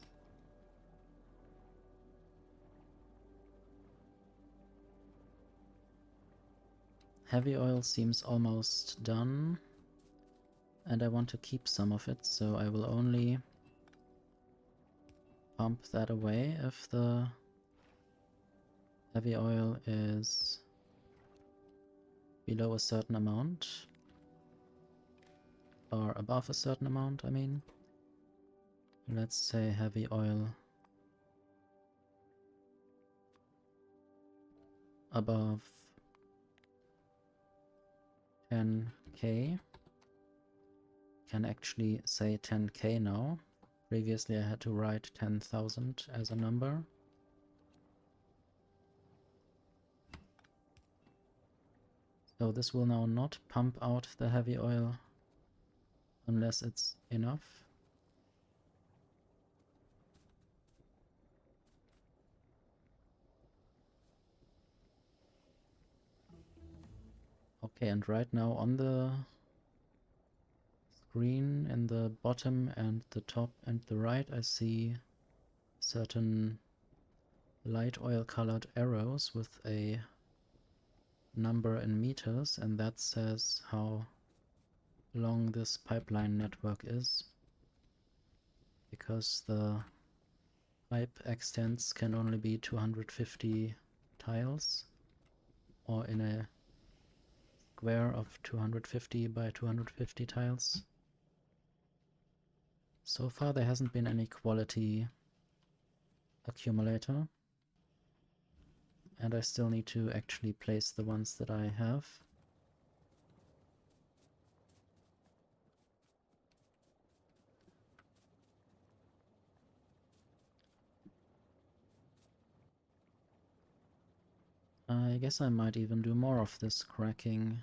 Heavy oil seems almost done. And I want to keep some of it, so I will only pump that away if the heavy oil is below a certain amount. Or above a certain amount, I mean. Let's say heavy oil above 10k. Can actually say 10k now. Previously I had to write 10,000 as a number. So this will now not pump out the heavy oil unless it's enough. Okay, and right now on the screen in the bottom and the top and the right I see certain light oil colored arrows with a number in meters, and that says how long this pipeline network is, because the pipe extents can only be 250 tiles, or in a square of 250 by 250 tiles. So far there hasn't been any quality accumulator, and I still need to actually place the ones that I have. I guess I might even do more of this cracking.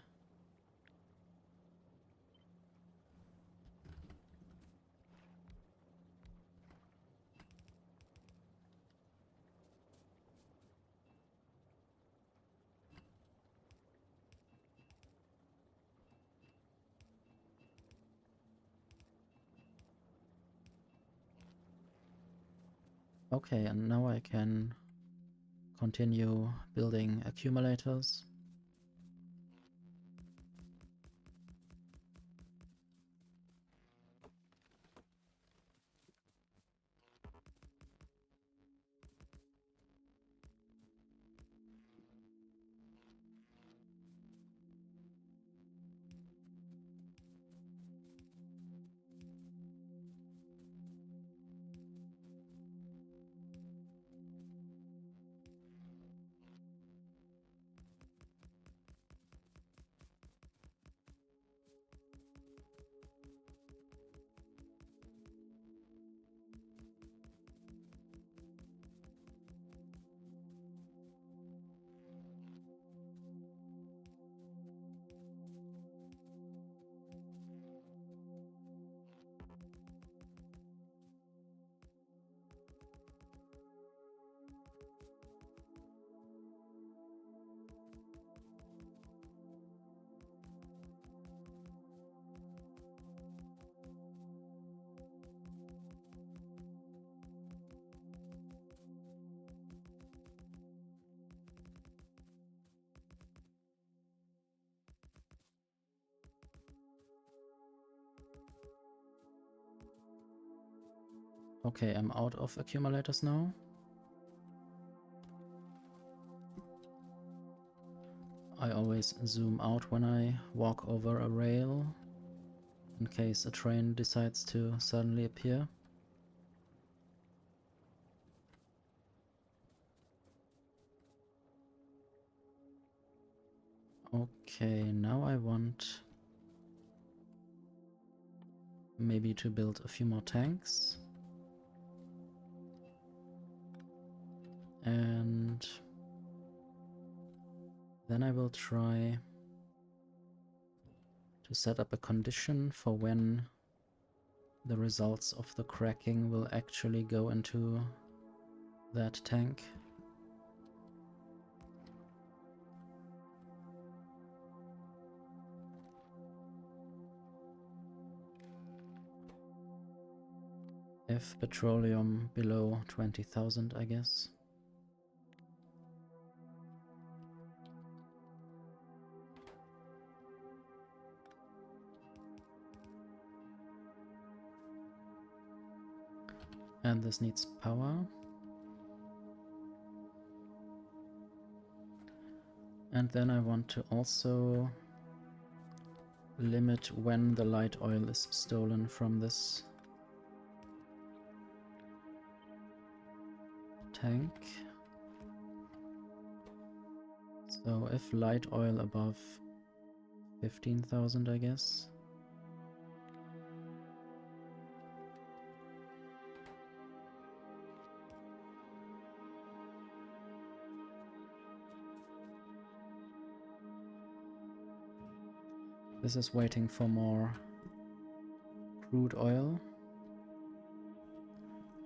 Okay, and now I can continue building accumulators. Okay, I'm out of accumulators now. I always zoom out when I walk over a rail, in case a train decides to suddenly appear. Okay, now I want maybe to build a few more tanks. And then I will try to set up a condition for when the results of the cracking will actually go into that tank. If petroleum below 20,000, I guess. And this needs power. And then I want to also limit when the light oil is stolen from this tank. So if light oil above 15,000, I guess. This is waiting for more crude oil.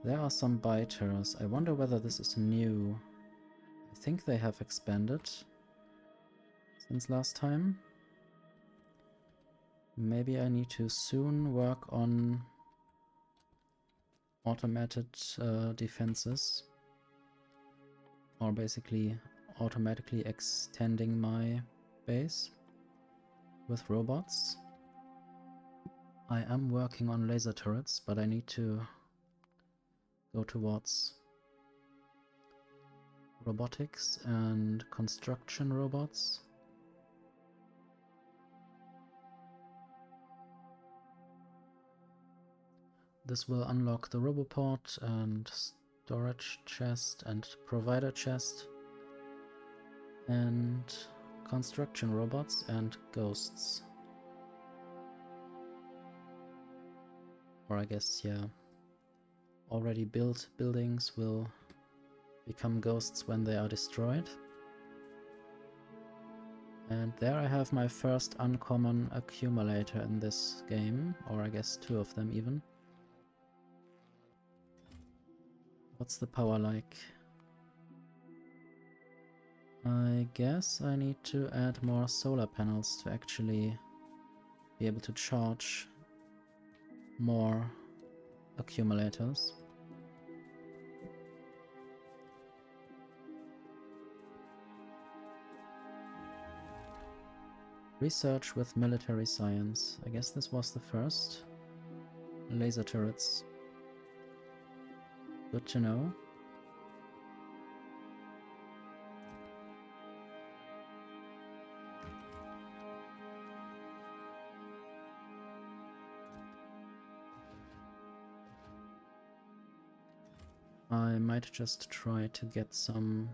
There are some biters. I wonder whether this is new. I think they have expanded since last time. Maybe I need to soon work on automated defenses. Or basically automatically extending my base with robots. I am working on laser turrets, but I need to go towards robotics and construction robots. This will unlock the roboport and storage chest and provider chest and construction robots and ghosts. Or I guess, yeah, already built buildings will become ghosts when they are destroyed. And there I have my first uncommon accumulator in this game, or I guess two of them even. What's the power like? I guess I need to add more solar panels to actually be able to charge more accumulators. Research with military science. I guess this was the first. Laser turrets. Good to know. I might just try to get some,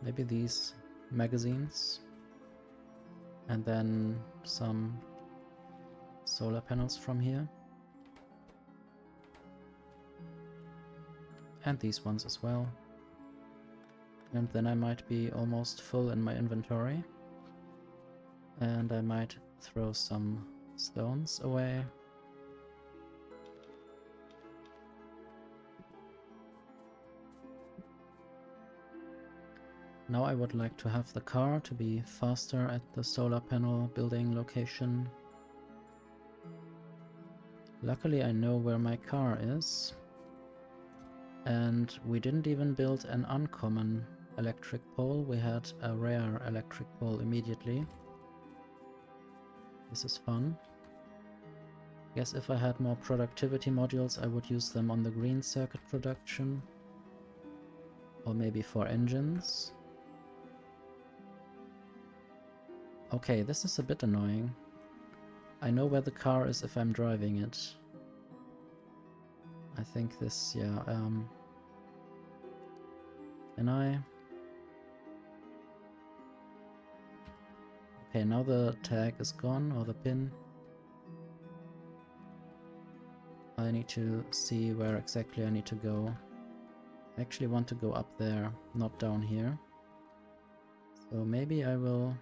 maybe these magazines, and then some solar panels from here. And these ones as well. And then I might be almost full in my inventory. And I might throw some stones away. Now I would like to have the car to be faster at the solar panel building location. Luckily I know where my car is. And we didn't even build an uncommon electric pole, we had a rare electric pole immediately. This is fun. Guess if I had more productivity modules I would use them on the green circuit production. Or maybe for engines. Okay, this is a bit annoying. I know where the car is if I'm driving it. I think this, yeah, can I? Okay, now the tag is gone, or the pin. I need to see where exactly I need to go. I actually want to go up there, not down here. So maybe I will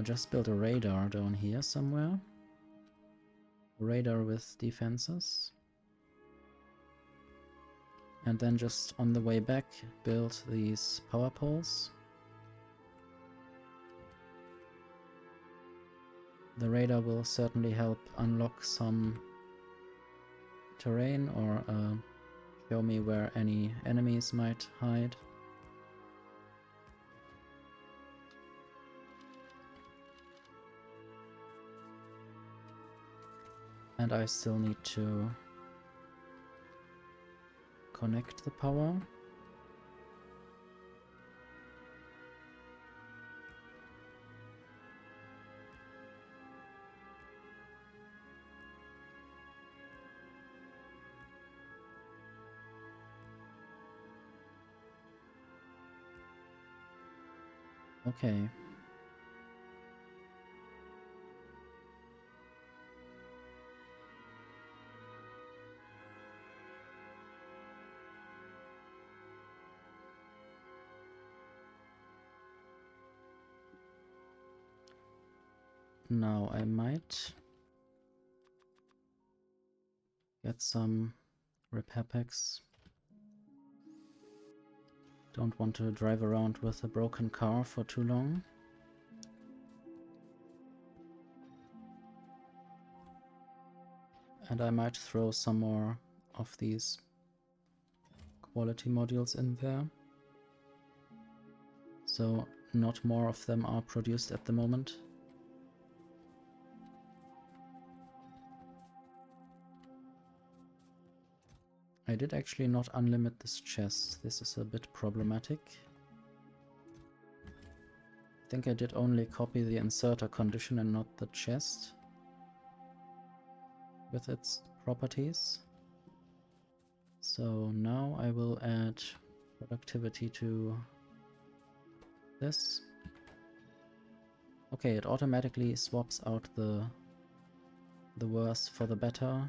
just build a radar down here somewhere. A radar with defenses. And then just on the way back, build these power poles. The radar will certainly help unlock some terrain or show me where any enemies might hide. And I still need to connect the power. Okay. Now I might get some repair packs. Don't want to drive around with a broken car for too long. And I might throw some more of these quality modules in there. So not more of them are produced at the moment. I did actually not unlimit this chest. This is a bit problematic. I think I did only copy the inserter condition and not the chest with its properties. So now I will add productivity to this. Okay, it automatically swaps out the worse for the better.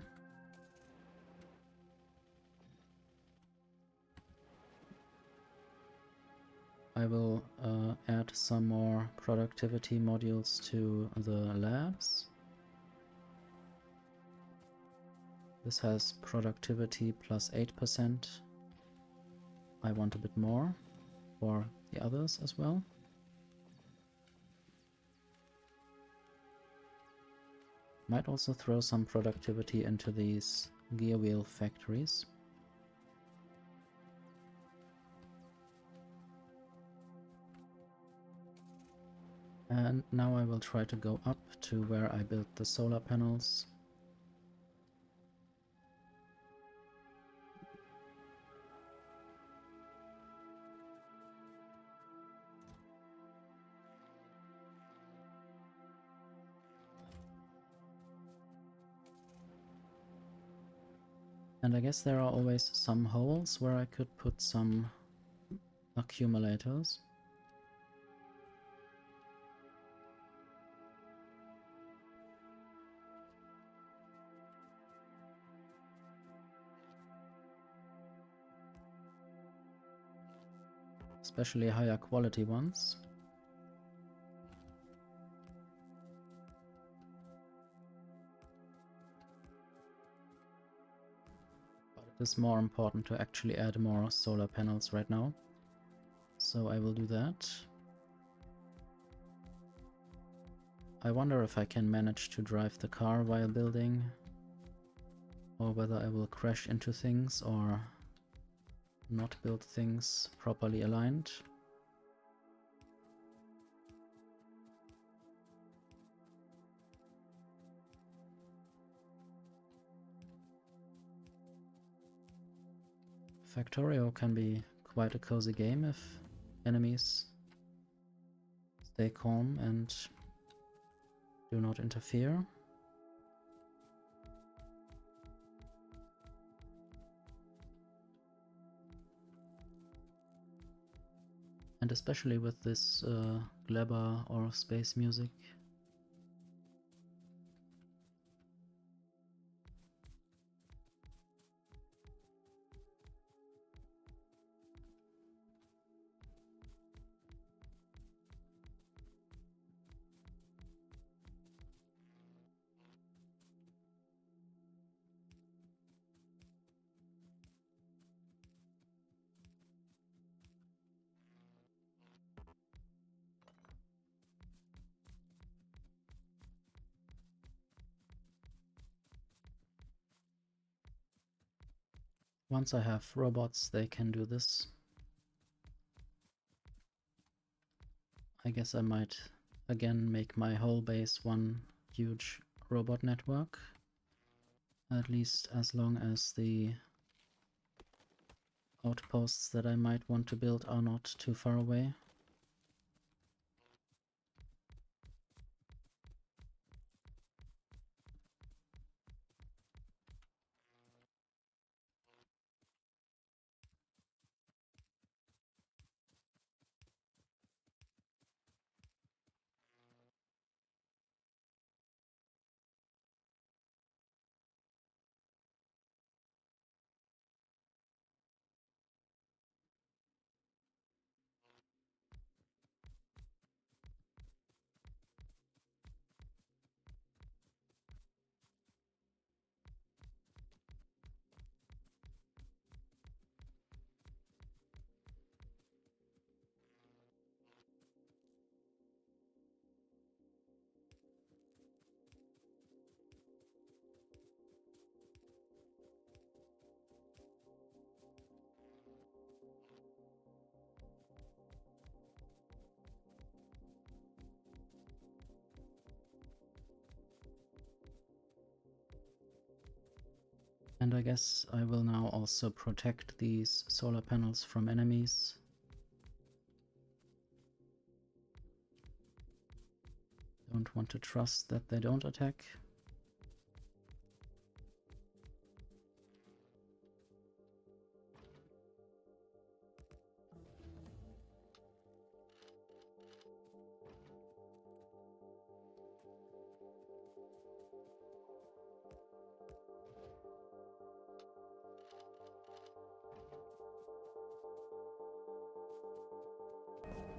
I will add some more productivity modules to the labs. This has productivity plus 8%. I want a bit more for the others as well. Might also throw some productivity into these gear wheel factories. And now I will try to go up to where I built the solar panels. And I guess there are always some holes where I could put some accumulators. Especially higher quality ones. But it is more important to actually add more solar panels right now. So I will do that. I wonder if I can manage to drive the car while building, or whether I will crash into things or not build things properly aligned. Factorio can be quite a cozy game if enemies stay calm and do not interfere. And And especially with this Glabber or space music. Once I have robots, they can do this. I guess I might again make my whole base one huge robot network. At least as long as the outposts that I might want to build are not too far away. And I guess I will now also protect these solar panels from enemies. Don't want to trust that they don't attack.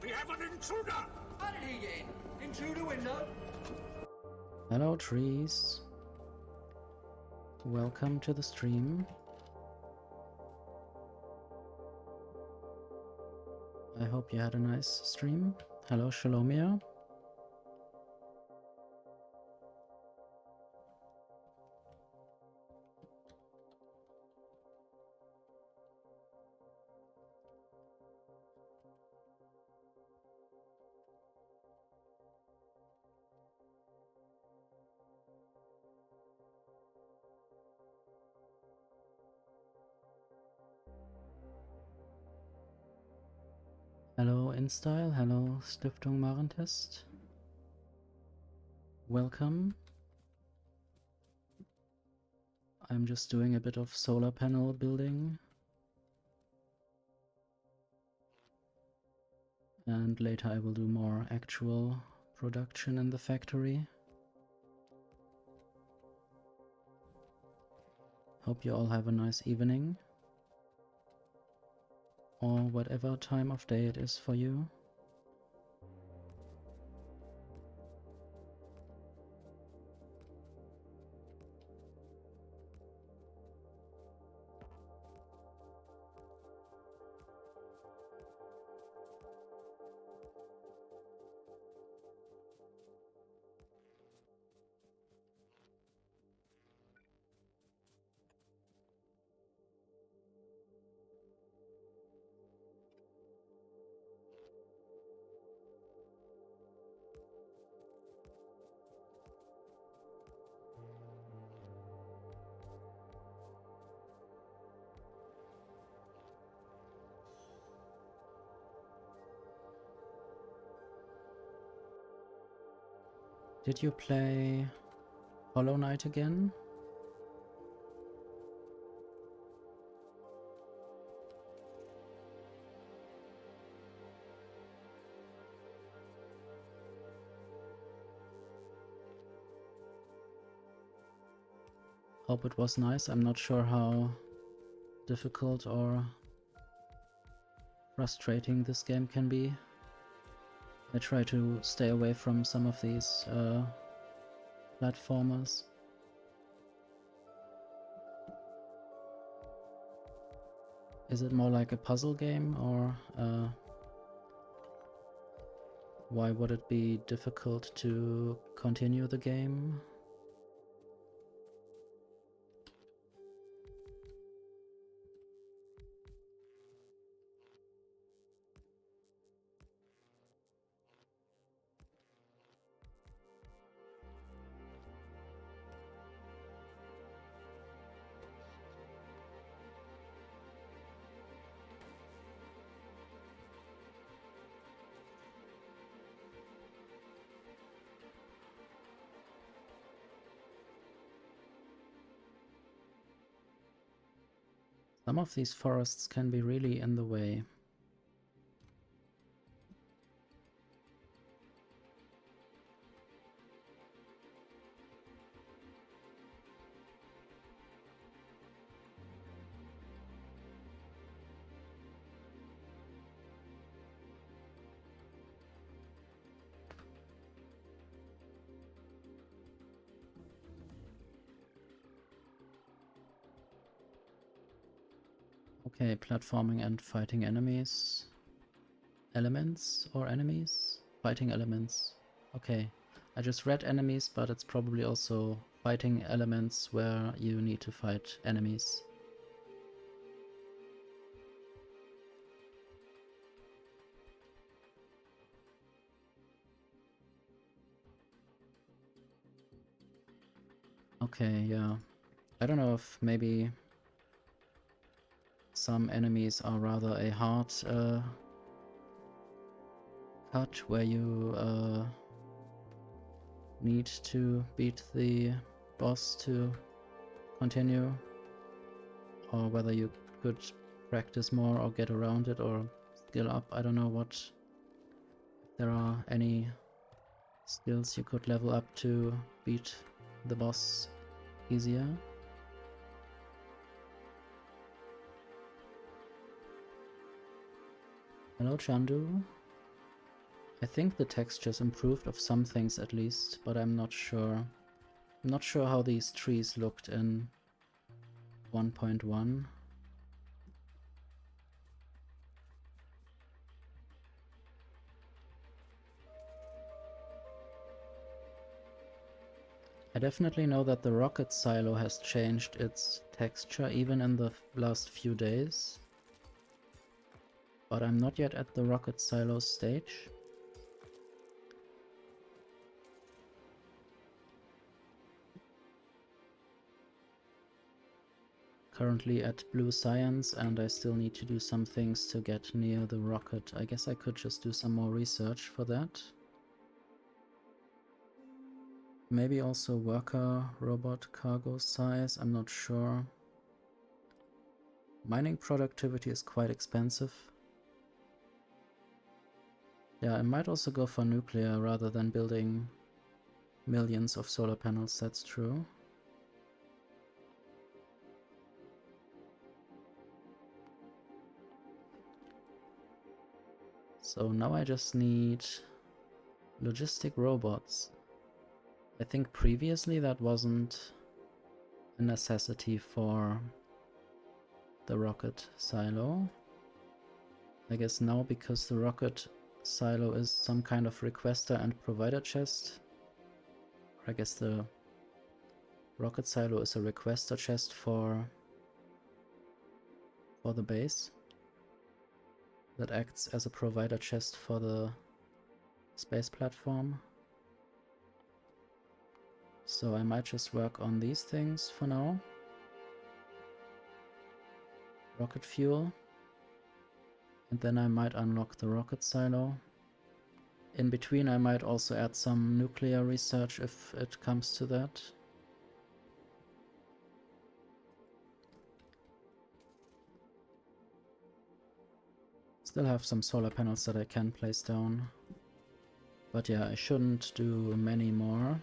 We have an intruder! How did he get in? In through the window? Hello trees. Welcome to the stream. I hope you had a nice stream. Hello Shalomia. Hello InStyle, hello Stiftung Marentest. Welcome. I'm just doing a bit of solar panel building. And later I will do more actual production in the factory. Hope you all have a nice evening. Or whatever time of day it is for you. Did you play Hollow Knight again? Hope it was nice. I'm not sure how difficult or frustrating this game can be. I try to stay away from some of these platformers. Is it more like a puzzle game, or why would it be difficult to continue the game? Some of these forests can be really in the way. Okay, platforming and fighting enemies. Elements or enemies? Fighting elements. Okay, I just read enemies, but it's probably also fighting elements where you need to fight enemies. Okay, yeah. I don't know if maybe some enemies are rather a hard cut where you need to beat the boss to continue, or whether you could practice more or get around it or skill up. I don't know what, if there are any skills you could level up to beat the boss easier. Hello, Chandu. I think the texture's improved of some things at least, but I'm not sure. I'm not sure how these trees looked in 1.1. I definitely know that the rocket silo has changed its texture even in the last few days. But I'm not yet at the rocket silo stage. Currently at blue science, and I still need to do some things to get near the rocket. I guess I could just do some more research for that. Maybe also worker robot cargo size, I'm not sure. Mining productivity is quite expensive. Yeah, I might also go for nuclear rather than building millions of solar panels, that's true. So now I just need logistic robots. I think previously that wasn't a necessity for the rocket silo. I guess now, because the rocket silo is some kind of requester and provider chest, or I guess the rocket silo is a requester chest for the base that acts as a provider chest for the space platform. So I might just work on these things for now. Rocket fuel. And then I might unlock the rocket silo. In between I might also add some nuclear research if it comes to that. Still have some solar panels that I can place down. But yeah, I shouldn't do many more.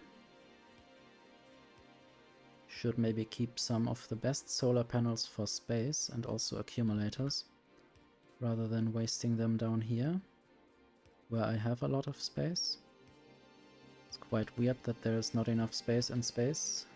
Should maybe keep some of the best solar panels for space and also accumulators, rather than wasting them down here, where I have a lot of space. It's quite weird that there is not enough space in space.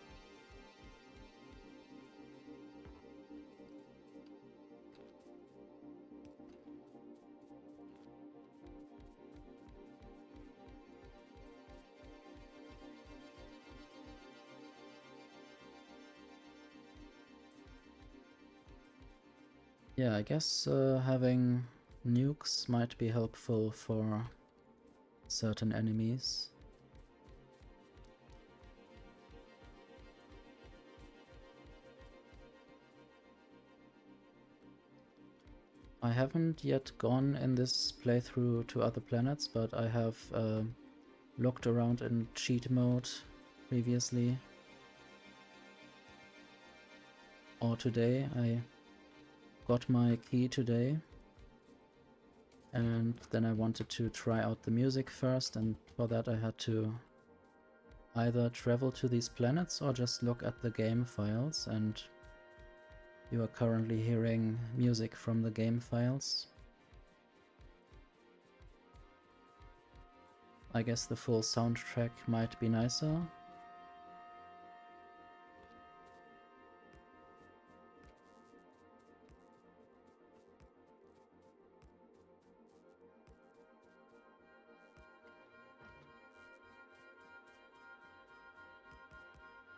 Yeah, I guess having nukes might be helpful for certain enemies. I haven't yet gone in this playthrough to other planets, but I have looked around in cheat mode previously. Or today. I got my key today. And then I wanted to try out the music first, and for that I had to either travel to these planets or just look at the game files, and you are currently hearing music from the game files. I guess the full soundtrack might be nicer.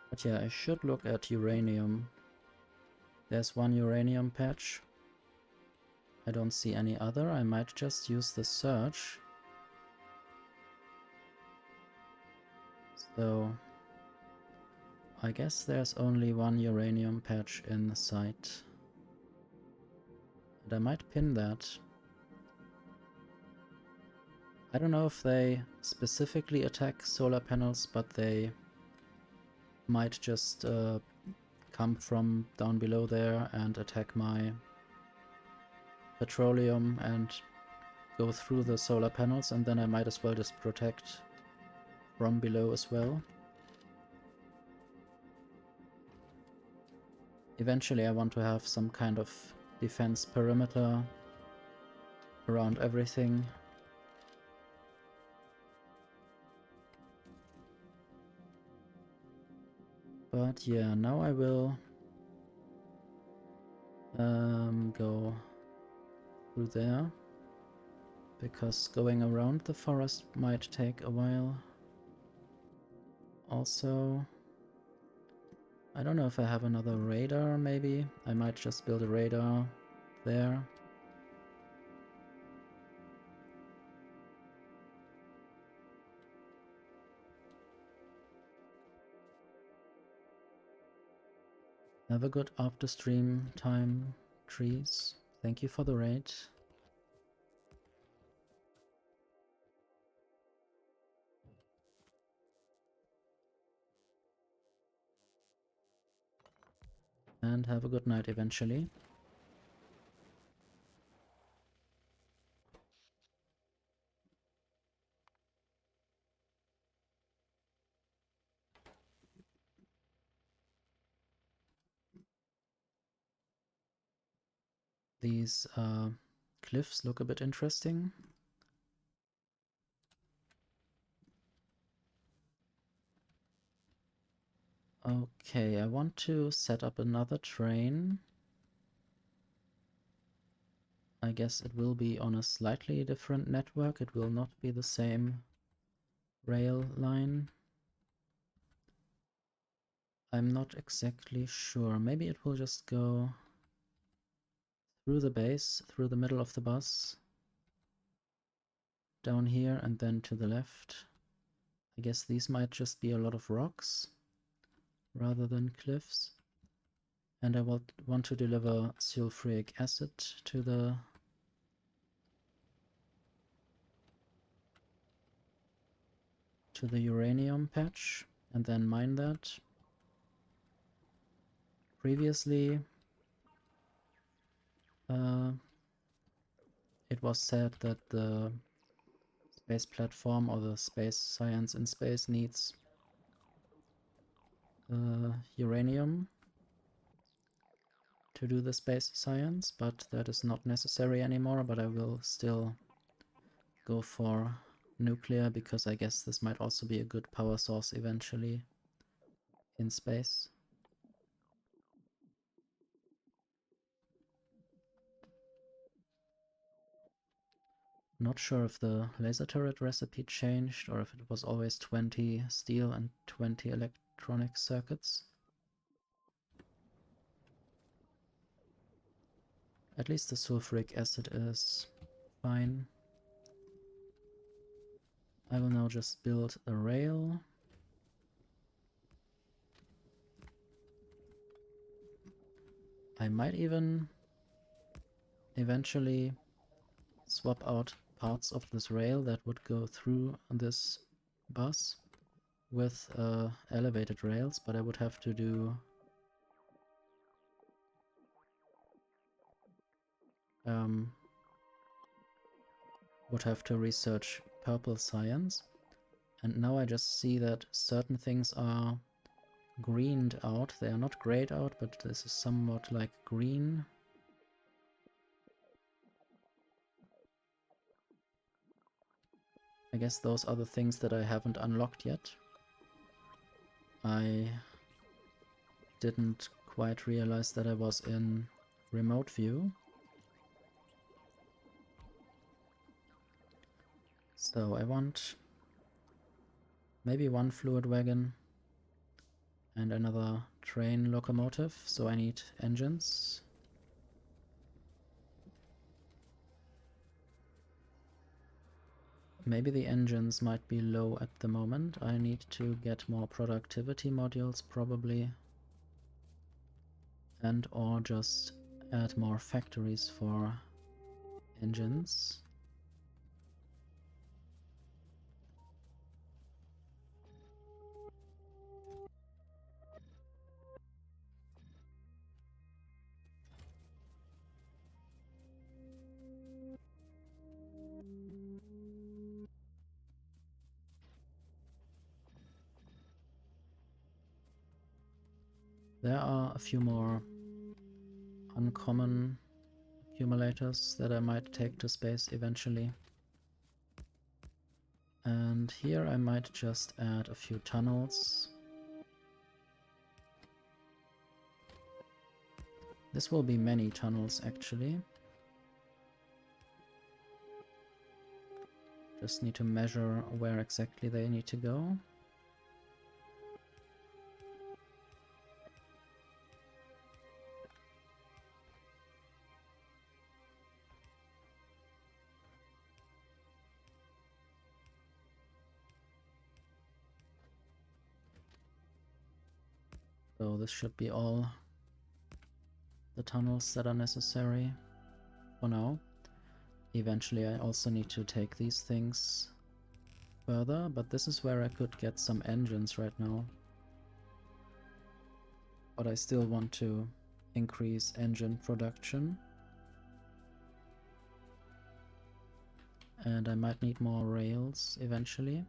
But yeah, I should look at uranium. There's one uranium patch. I don't see any other. I might just use the search. So I guess there's only one uranium patch in the site. And I might pin that. I don't know if they specifically attack solar panels, but they might just come from down below there and attack my petroleum and go through the solar panels, and then I might as well just protect from below as well. Eventually I want to have some kind of defense perimeter around everything. But yeah, now I will go through there, because going around the forest might take a while. Also, I don't know if I have another radar, maybe. I might just build a radar there. Have a good after stream time, trees. Thank you for the raid. And have a good night eventually. These cliffs look a bit interesting. Okay, I want to set up another train. I guess it will be on a slightly different network. It will not be the same rail line. I'm not exactly sure. Maybe it will just go through the base, through the middle of the bus, down here, and then to the left. I guess these might just be a lot of rocks rather than cliffs. And I want to deliver sulfuric acid to the uranium patch and then mine that. Previously, it was said that the space platform or the space science in space needs uranium to do the space science, but that is not necessary anymore, but I will still go for nuclear because I guess this might also be a good power source eventually in space. Not sure if the laser turret recipe changed or if it was always 20 steel and 20 electronic circuits. At least the sulfuric acid is fine. I will now just build a rail. I might even eventually swap out parts of this rail that would go through this bus with elevated rails, but I would have to do research purple science. And now I just see that certain things are greened out. They are not grayed out, but this is somewhat like green. I guess those are the things that I haven't unlocked yet. I didn't quite realize that I was in remote view. So I want maybe one fluid wagon and another train locomotive, so I need engines. Maybe the engines might be low at the moment. I need to get more productivity modules probably. And or just add more factories for engines. There are a few more uncommon accumulators that I might take to space eventually. And here I might just add a few tunnels. This will be many tunnels actually. Just need to measure where exactly they need to go. So this should be all the tunnels that are necessary for now. Eventually I also need to take these things further, but this is where I could get some engines right now. But I still want to increase engine production. And I might need more rails eventually.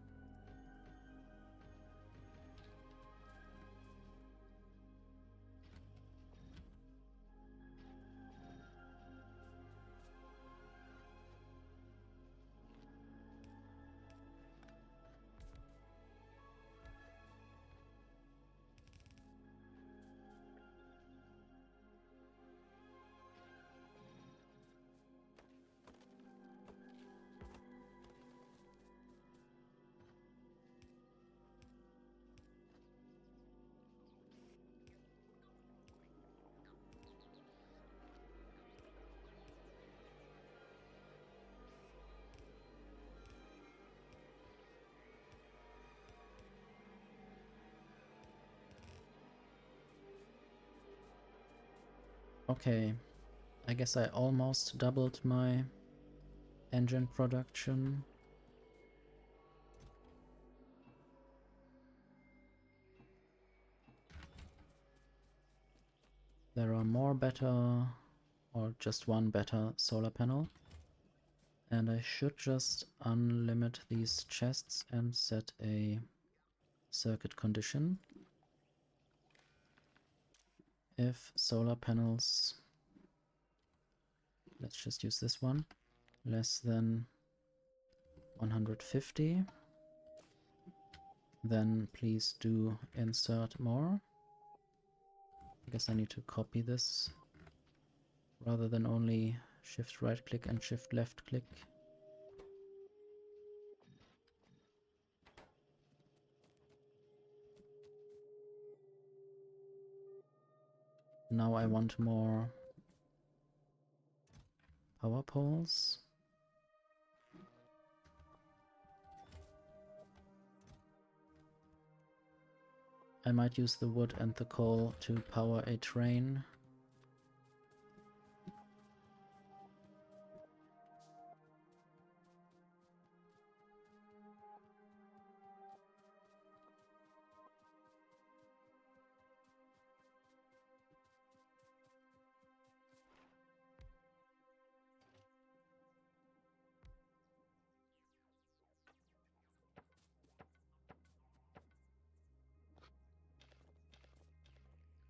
Okay, I guess I almost doubled my engine production. There are more better, or just one better solar panel. And I should just unlimit these chests and set a circuit condition. if solar panels, let's just use this one, less than 150, then please do insert more. I guess I need to copy this rather than only shift right click and shift left click. Now I want more power poles. I might use the wood and the coal to power a train.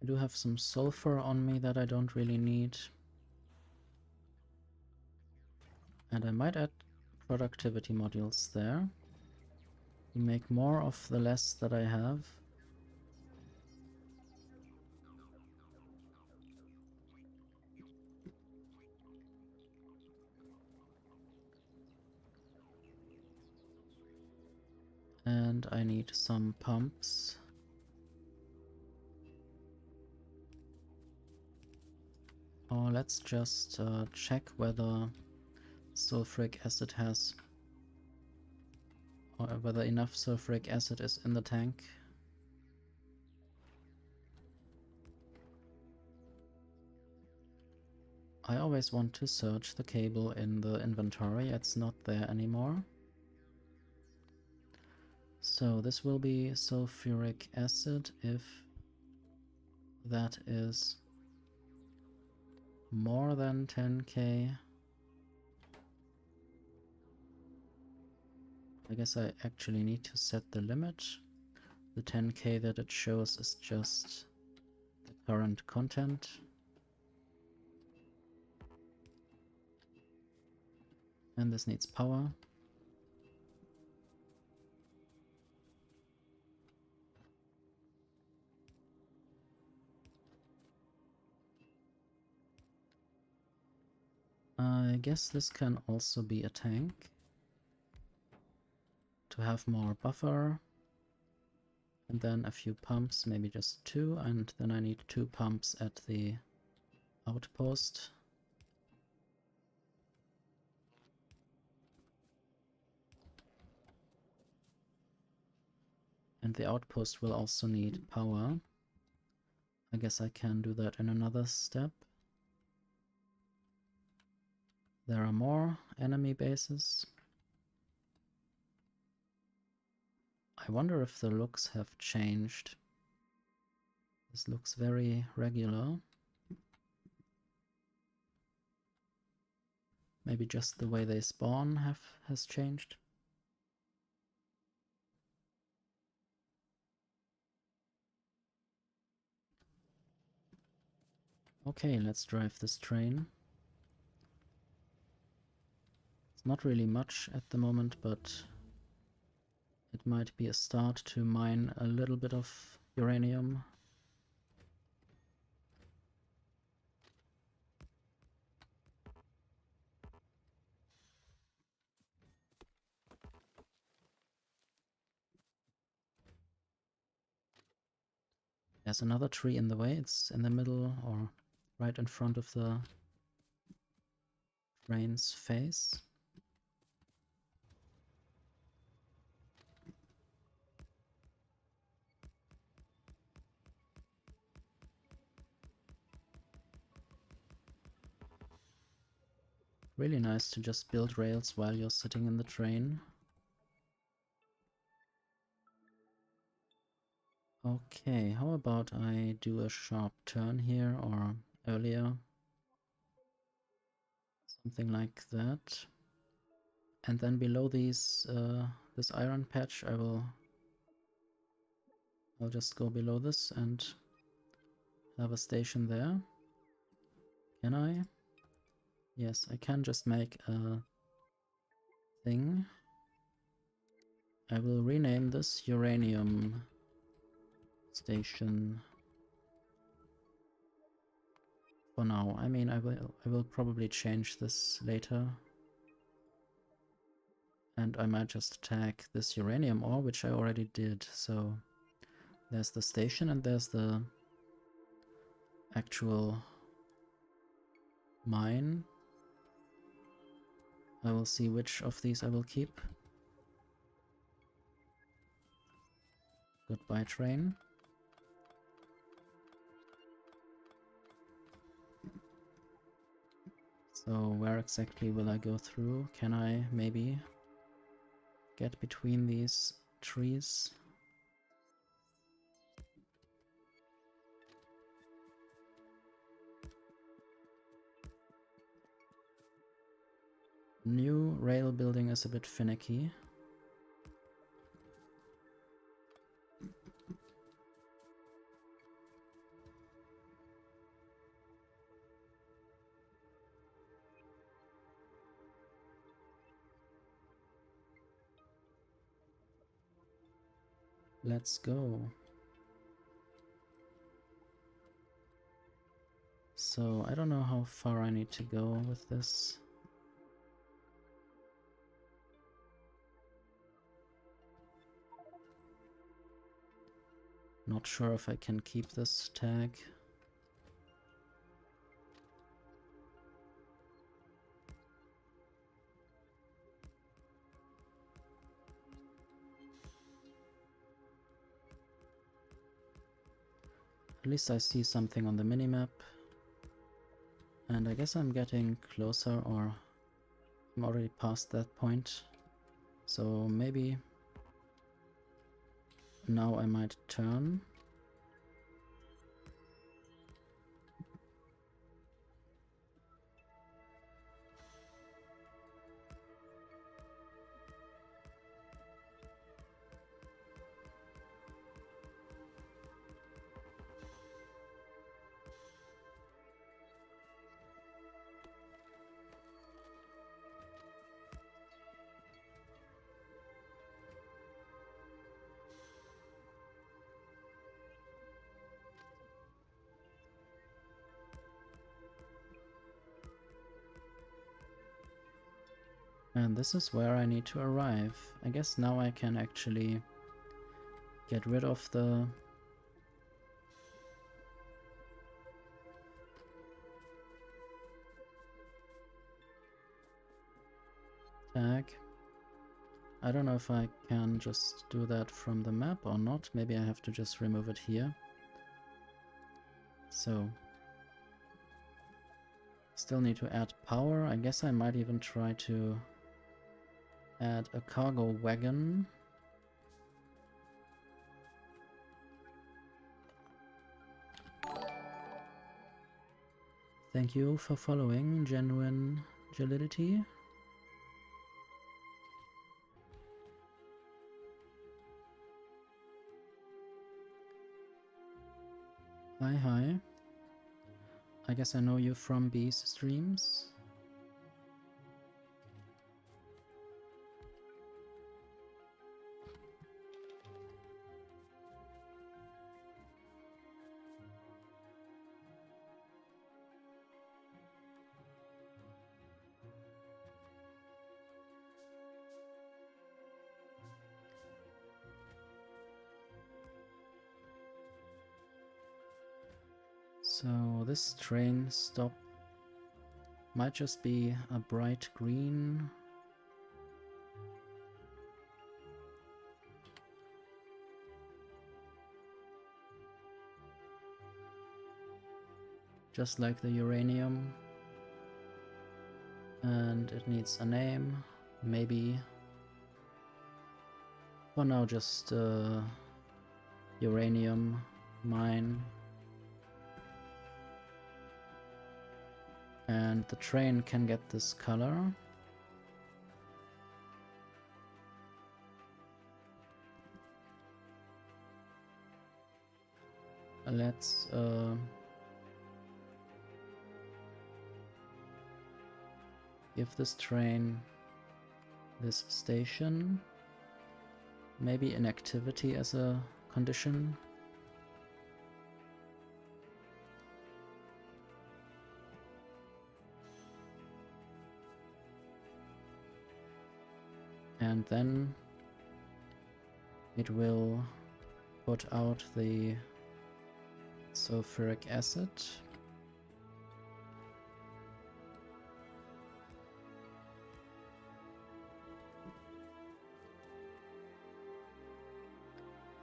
I do have some sulfur on me that I don't really need. And I might add productivity modules there. You make more of the less that I have. And I need some pumps. Or let's just check whether sulfuric acid has, or whether enough sulfuric acid is in the tank. I always want to search the cable in the inventory, it's not there anymore. So this will be sulfuric acid if that is more than 10k. I guess I actually need to set the limit. The 10k that it shows is just the current content. And this needs power. I guess this can also be a tank to have more buffer, and then a few pumps, maybe just 2, and then I need 2 pumps at the outpost. And the outpost will also need power. I guess I can do that in another step. There are more enemy bases. I wonder if the looks have changed. This looks very regular. Maybe just the way they spawn has changed. Okay, let's drive this train. It's not really much at the moment, but it might be a start to mine a little bit of uranium. There's another tree in the way. It's in the middle or right in front of the train's face. Really nice to just build rails while you're sitting in the train. Okay, how about I do a sharp turn here or earlier? Something like that. And then below these, this iron patch, I'll just go below this and have a station there. Can I? Yes, I can just make a thing. I will rename this uranium station for now. I mean, I will probably change this later. And I might just tag this uranium ore, which I already did. So there's the station and there's the actual mine. I will see which of these I will keep. Goodbye, train. So where exactly will I go through? Can I maybe get between these trees? New rail building is a bit finicky. Let's go. So I don't know how far I need to go with this. Not sure if I can keep this tag. At least I see something on the minimap. And I guess I'm getting closer, or I'm already past that point. So maybe now I might turn. And this is where I need to arrive. I guess now I can actually get rid of the tag. I don't know if I can just do that from the map or not. Maybe I have to just remove it here. So, still need to add power. I guess I might even try to add a cargo wagon. Thank you for following, Genuine Gelidity. Hi, hi. I guess I know you from Bee's streams. So this train stop might just be a bright green. Just like the uranium. And it needs a name, maybe. For now just uranium mine. And the train can get this color. Let's Give this train this station. Maybe inactivity as a condition. And then it will put out the sulfuric acid.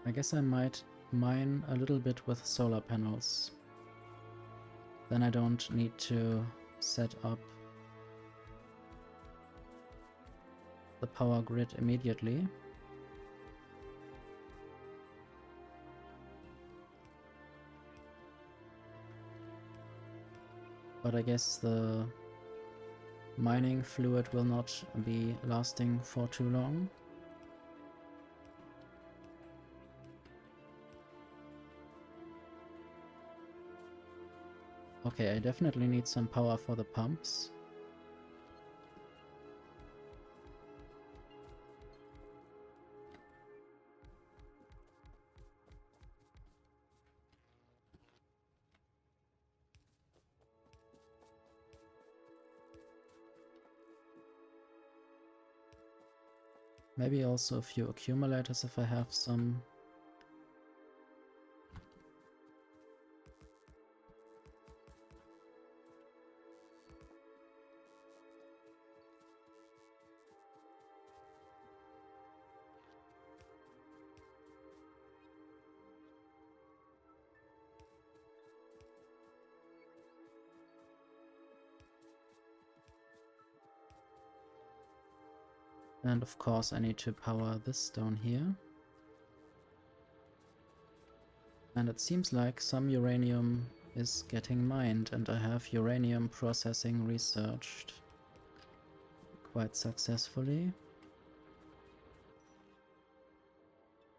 I guess I might mine a little bit with solar panels. Then I don't need to set up the power grid immediately. But I guess the mining fluid will not be lasting for too long. Okay, I definitely need some power for the pumps. Maybe also a few accumulators if I have some. And of course I need to power this stone here. And it seems like some uranium is getting mined, and I have uranium processing researched quite successfully.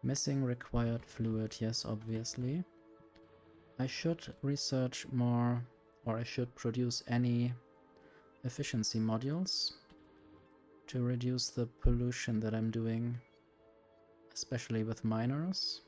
Missing required fluid, yes, obviously. I should research more, or I should produce any efficiency modules to reduce the pollution that I'm doing, especially with miners.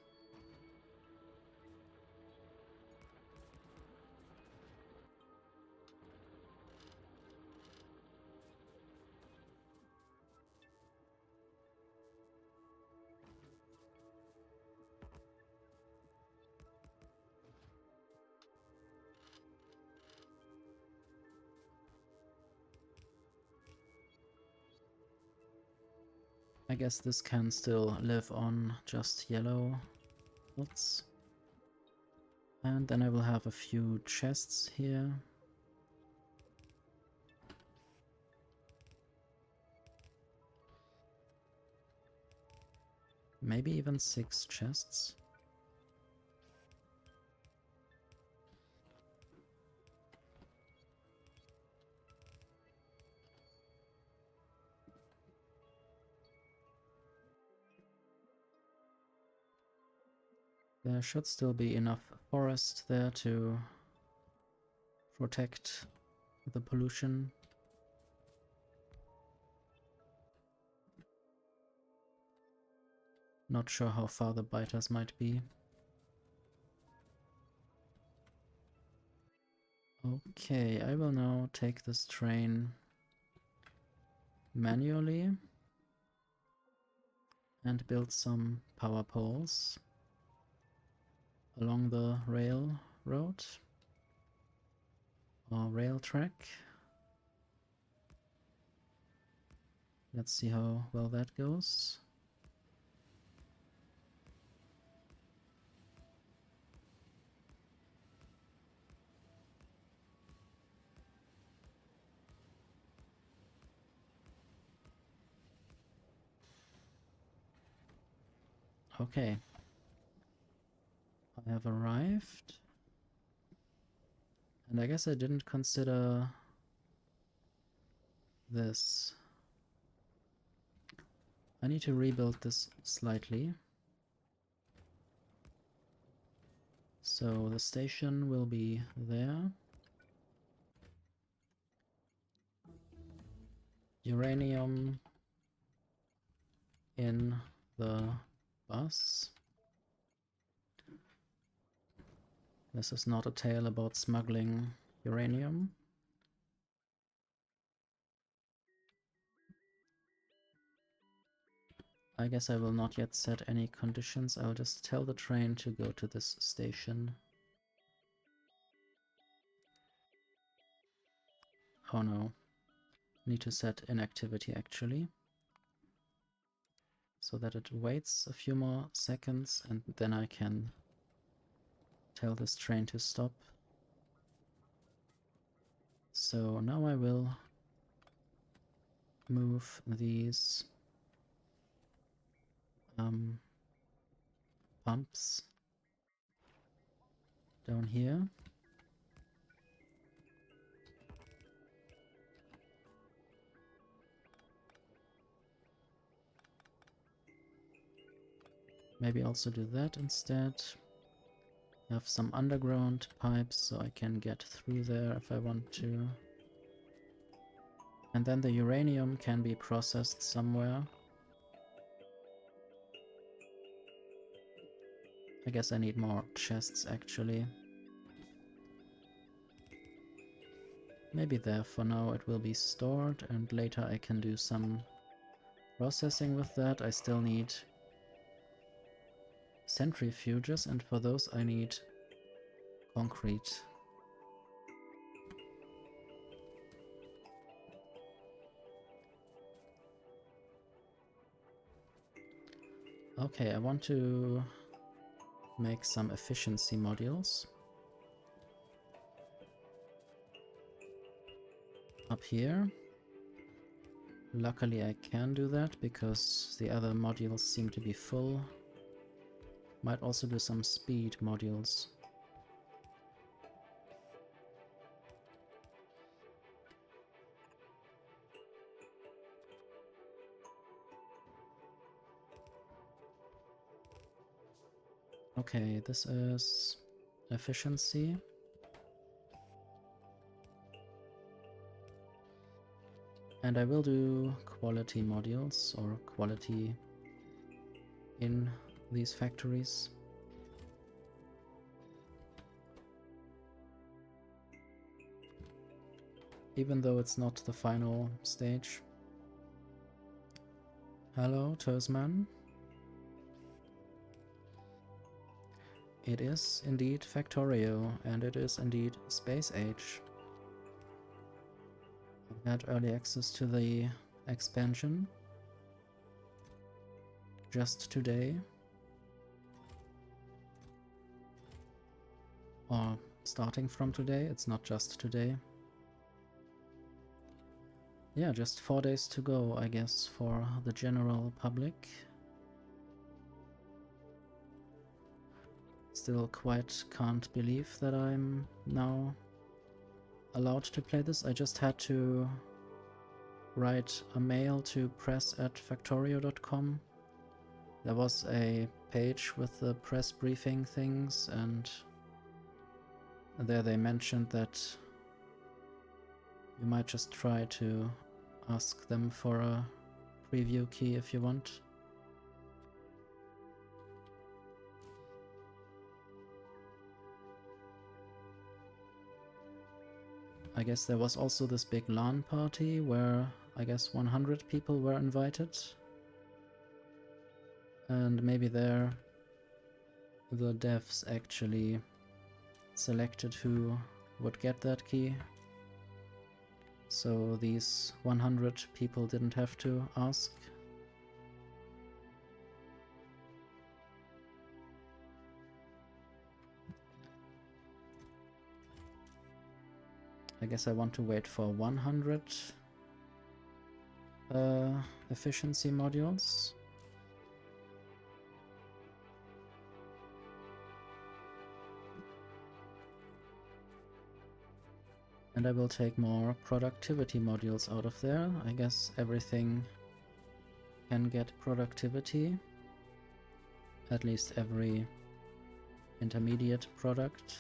I guess this can still live on just yellow dots. And then I will have a few chests here. Maybe even 6 chests. There should still be enough forest there to protect the pollution. Not sure how far the biters might be. Okay, I will now take this train manually and build some power poles along the railroad or rail track. Let's see how well that goes. Okay. I have arrived. And I guess I didn't consider this. I need to rebuild this slightly. So the station will be there. uranium in the bus. This is not a tale about smuggling uranium. I guess I will not yet set any conditions. I'll just tell the train to go to this station. Oh no. Need to set inactivity actually. So that it waits a few more seconds and then I can tell this train to stop. So now I will move these pumps down here. Maybe also do that instead. Have some underground pipes so I can get through there if I want to. And then the uranium can be processed somewhere. I guess I need more chests actually. Maybe there for now it will be stored and later I can do some processing with that. I still need centrifuges and for those I need concrete. Okay, I want to make some efficiency modules. Up here. Luckily I can do that because the other modules seem to be full. Might also do some speed modules. Okay, this is efficiency. And I will do quality modules or quality in these factories. Even though it's not the final stage. Hello, Toesman. It is indeed Factorio, and it is indeed Space Age. I had early access to the expansion just today. Or starting from today, it's not just today. Yeah, just 4 days to go, I guess, for the general public. Still quite can't believe that I'm now allowed to play this. I just had to write a mail to press@factorio.com. There was a page with the press briefing things, and there they mentioned that you might just try to ask them for a preview key if you want. I guess there was also this big LAN party where I guess 100 people were invited. And maybe there the devs actually selected who would get that key. So these 100 people didn't have to ask. I guess I want to wait for 100 efficiency modules. And I will take more productivity modules out of there. I guess everything can get productivity. At least every intermediate product.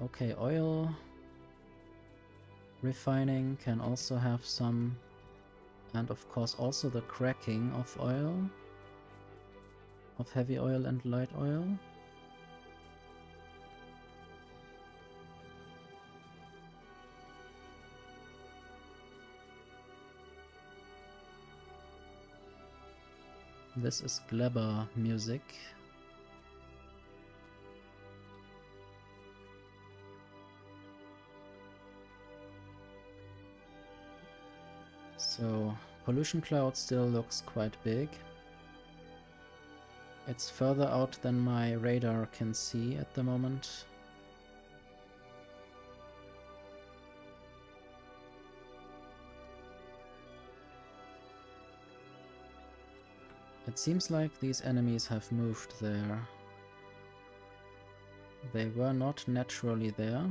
Okay, oil refining can also have some, and of course also the cracking of oil, of heavy oil and light oil. This is Glebber music. So, pollution cloud still looks quite big. It's further out than my radar can see at the moment. It seems like these enemies have moved there. They were not naturally there.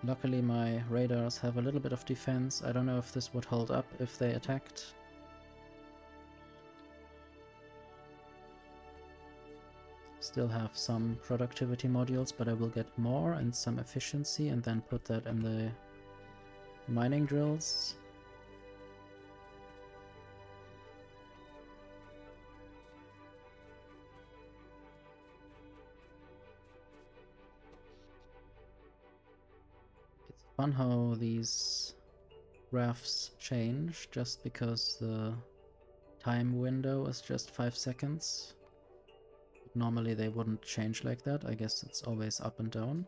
Luckily my radars have a little bit of defense. I don't know if this would hold up if they attacked. Still have some productivity modules, but I will get more and some efficiency and then put that in the mining drills. It's fun how these graphs change just because the time window is just 5 seconds. Normally they wouldn't change like that. I guess it's always up and down.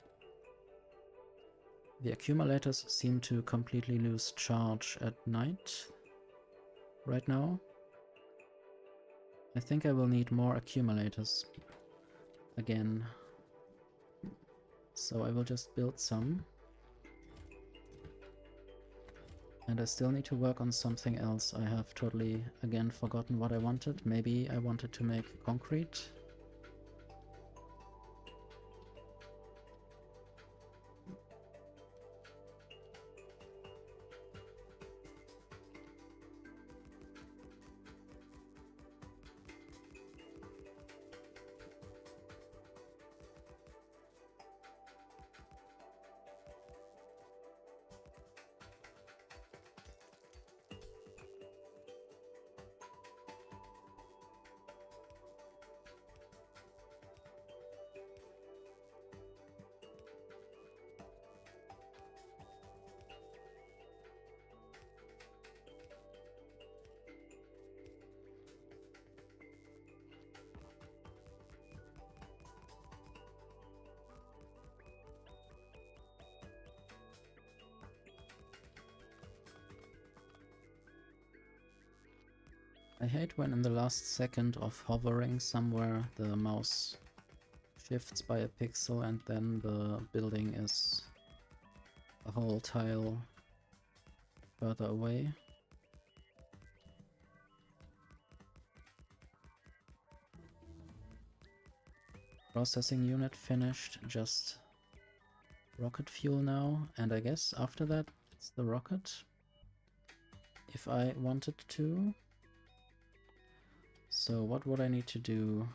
The accumulators seem to completely lose charge at night right now. I think I will need more accumulators again. So I will just build some. And I still need to work on something else. I have totally, again, forgotten what I wanted. Maybe I wanted to make concrete. I hate when in the last second of hovering somewhere the mouse shifts by a pixel and then the building is a whole tile further away. Processing unit finished, just rocket fuel now, and I guess after that it's the rocket, if I wanted to. So what would I need to do?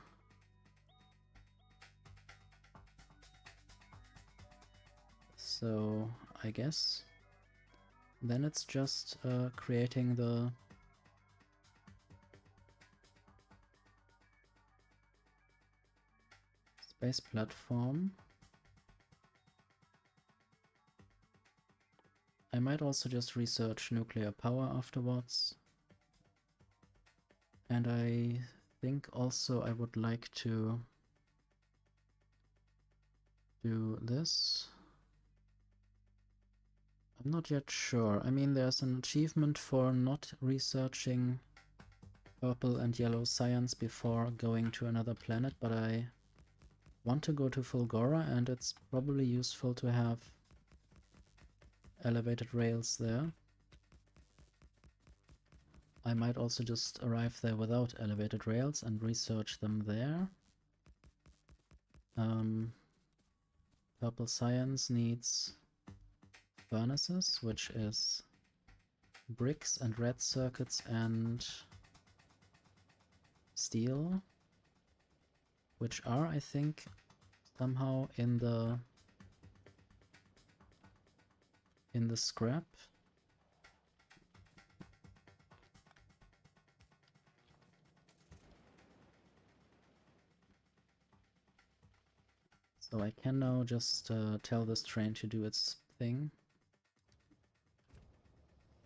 So I guess then it's just creating the space platform. I might also just research nuclear power afterwards. And I think also I would like to do this. I'm not yet sure. I mean, there's an achievement for not researching purple and yellow science before going to another planet, but I want to go to Fulgora, and it's probably useful to have elevated rails there. I might also just arrive there without elevated rails and research them there. Purple science needs furnaces, which is bricks and red circuits and steel, which are, I think, somehow in the scrap. So I can now just tell this train to do its thing.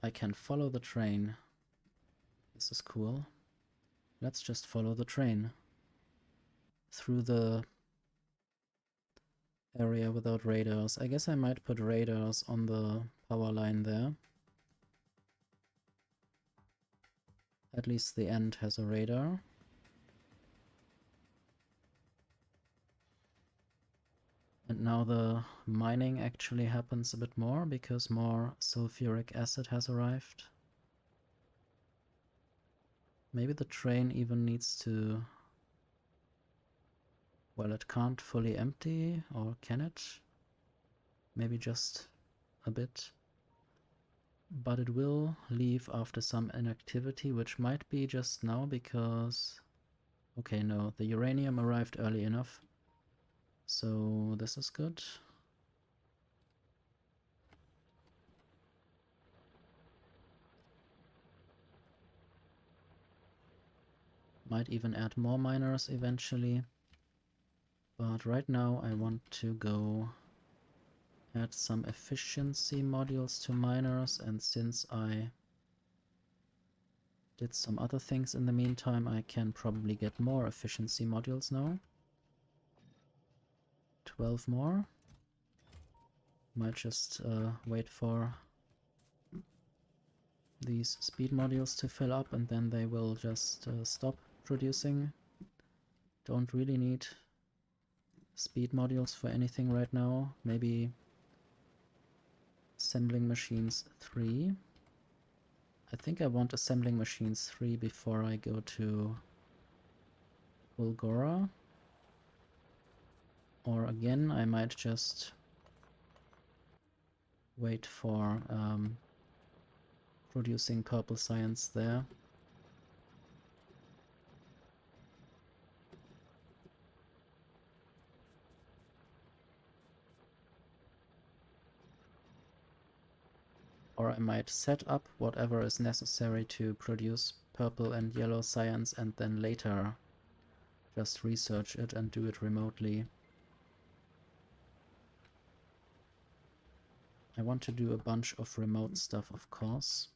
I can follow the train. This is cool. Let's just follow the train through the area without radars. I guess I might put radars on the power line there. At least the end has a radar. And now the mining actually happens a bit more because more sulfuric acid has arrived. Maybe the train even needs to... Well, it can't fully empty, or can it? Maybe just a bit. But it will leave after some inactivity, which might be just now because... Okay, no, the uranium arrived early enough. So this is good. Might even add more miners eventually. But right now I want to go add some efficiency modules to miners, and since I did some other things in the meantime, I can probably get more efficiency modules now. 12 more. Might just wait for these speed modules to fill up and then they will just stop producing. Don't really need speed modules for anything right now. Maybe assembling machines 3. I think I want assembling machines 3 before I go to Bulgora. Or again, I might just wait for producing purple science there. Or I might set up whatever is necessary to produce purple and yellow science and then later just research it and do it remotely. I want to do a bunch of remote stuff, of course.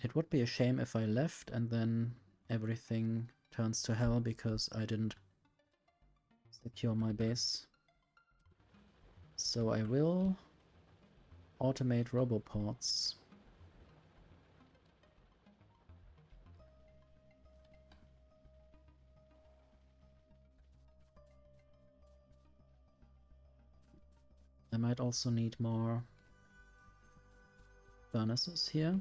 It would be a shame if I left and then everything turns to hell because I didn't secure my base. So I will automate roboports. I might also need more furnaces here.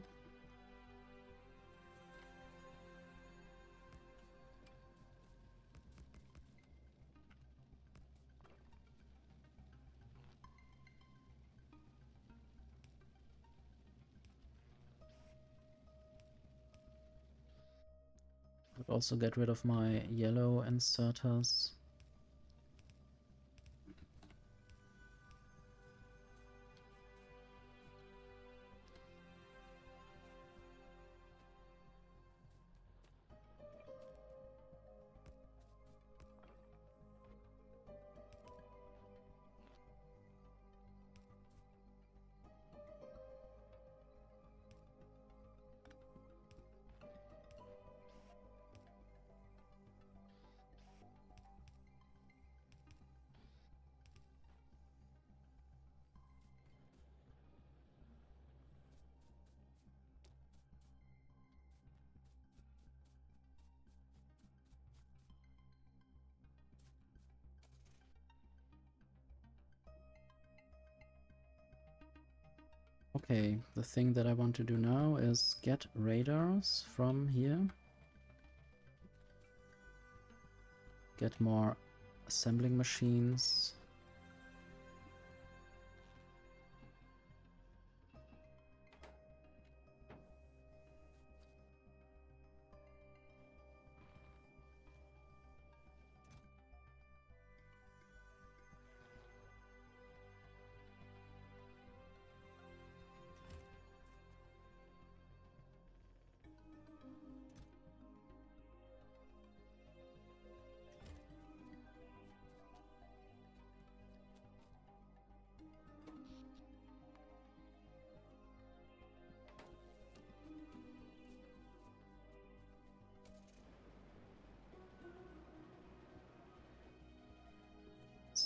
Could also get rid of my yellow inserters. Okay, the thing that I want to do now is get radars from here. Get more assembling machines.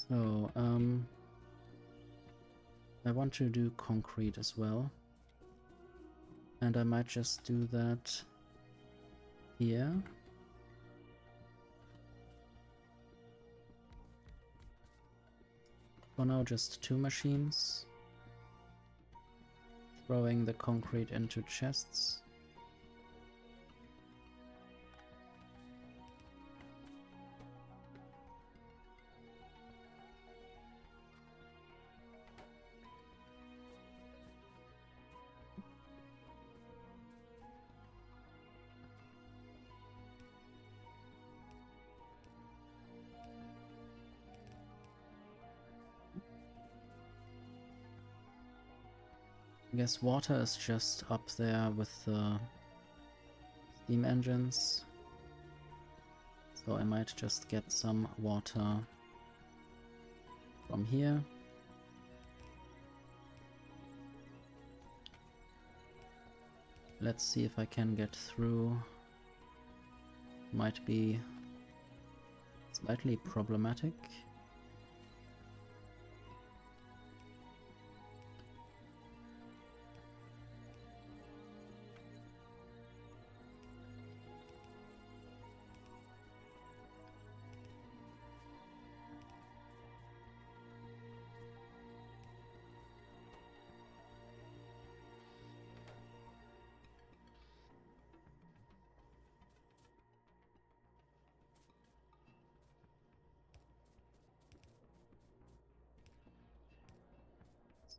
So, I want to do concrete as well. And I might just do that here. For now, just 2 machines. Throwing the concrete into chests. I guess water is just up there with the steam engines. So I might just get some water from here. Let's see if I can get through. Might be slightly problematic.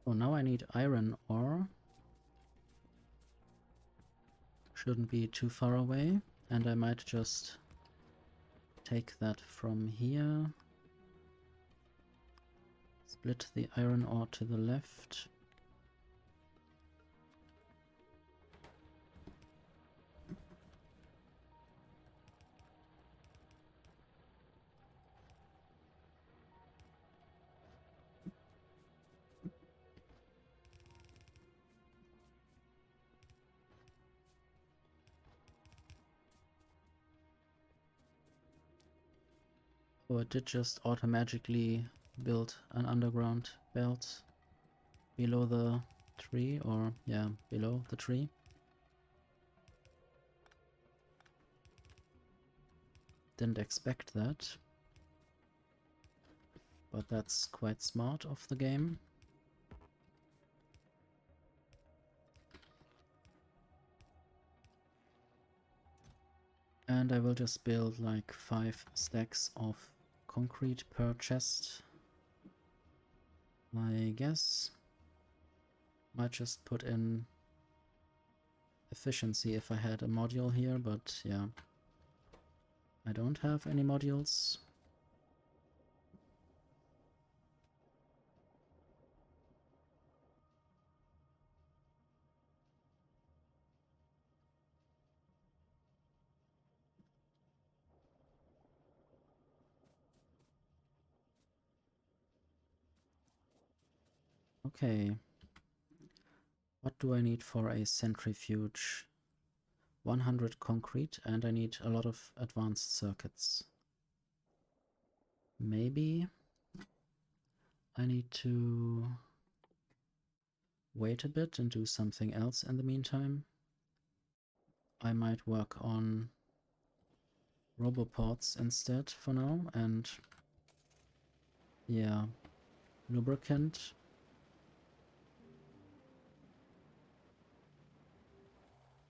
So now I need iron ore. Shouldn't be too far away, and I might just take that from here. Split the iron ore to the left. Oh, it did just automatically build an underground belt below the tree, or yeah, below the tree. Didn't expect that, but that's quite smart of the game. And I will just build like 5 stacks of concrete per chest, I guess. Might just put in efficiency if I had a module here, but yeah, I don't have any modules. Okay. What do I need for a centrifuge? 100 concrete, and I need a lot of advanced circuits. Maybe I need to wait a bit and do something else in the meantime. I might work on roboports instead for now, and yeah, lubricant.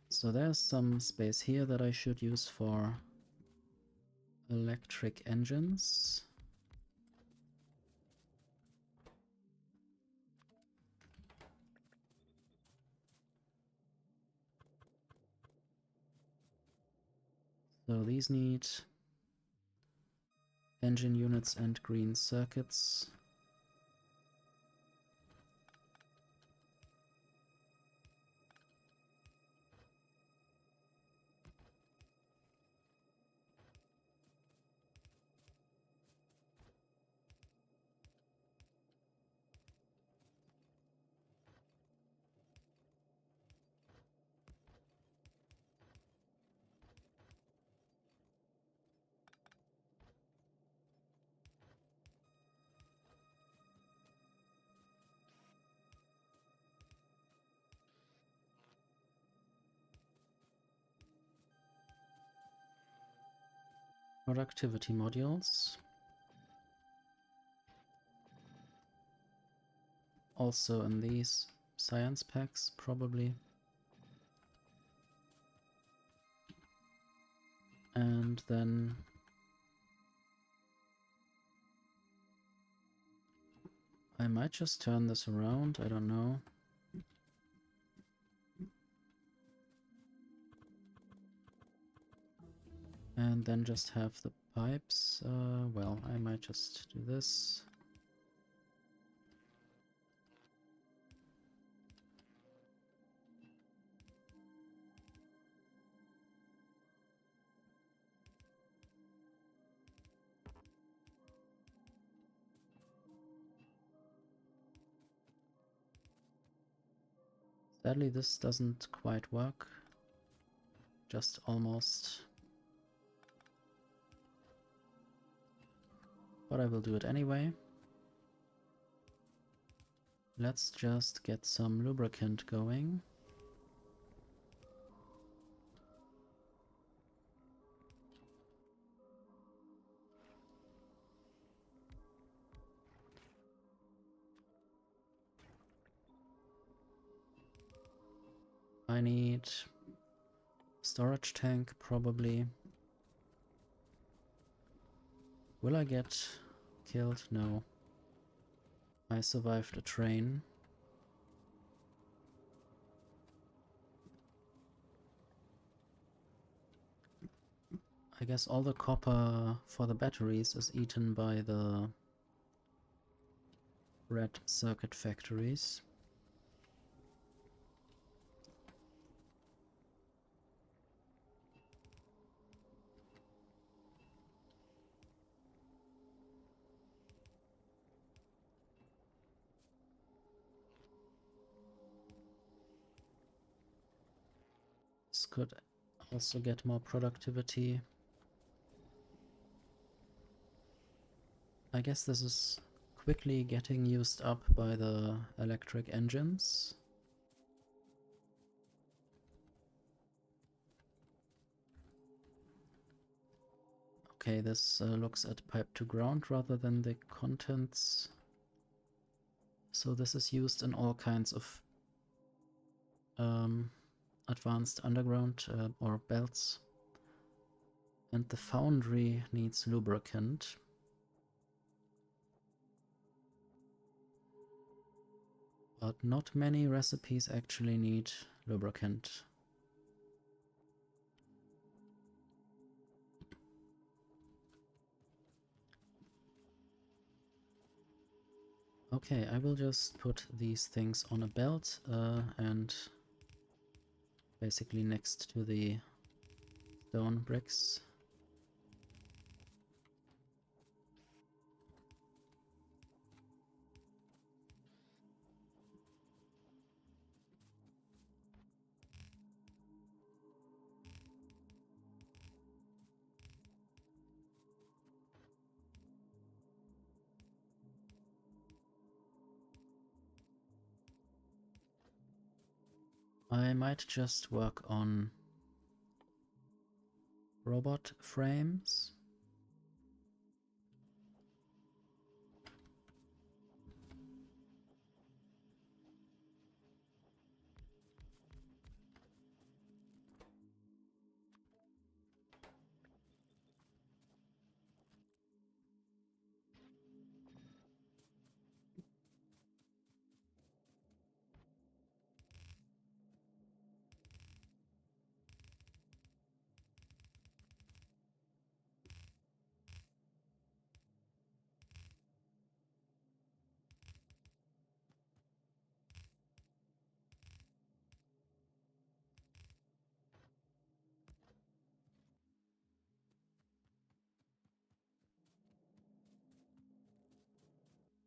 So there's some space here that I should use for electric engines. So these need engine units and green circuits. productivity modules. Also in these science packs, probably. And then I might just turn this around, I don't know. And then just have the pipes. Well, I might just do this. Sadly, this doesn't quite work. Just almost. But I will do it anyway. Let's just get some lubricant going. I need storage tank, probably. Will I get killed? No. I survived a train. I guess all the copper for the batteries is eaten by the red circuit factories. This could also get more productivity. I guess this is quickly getting used up by the electric engines. Okay, this looks at pipe to ground rather than the contents. So this is used in all kinds of advanced underground or belts. And the foundry needs lubricant. But not many recipes actually need lubricant. Okay, I will just put these things on a belt and basically next to the stone bricks. I might just work on robot frames.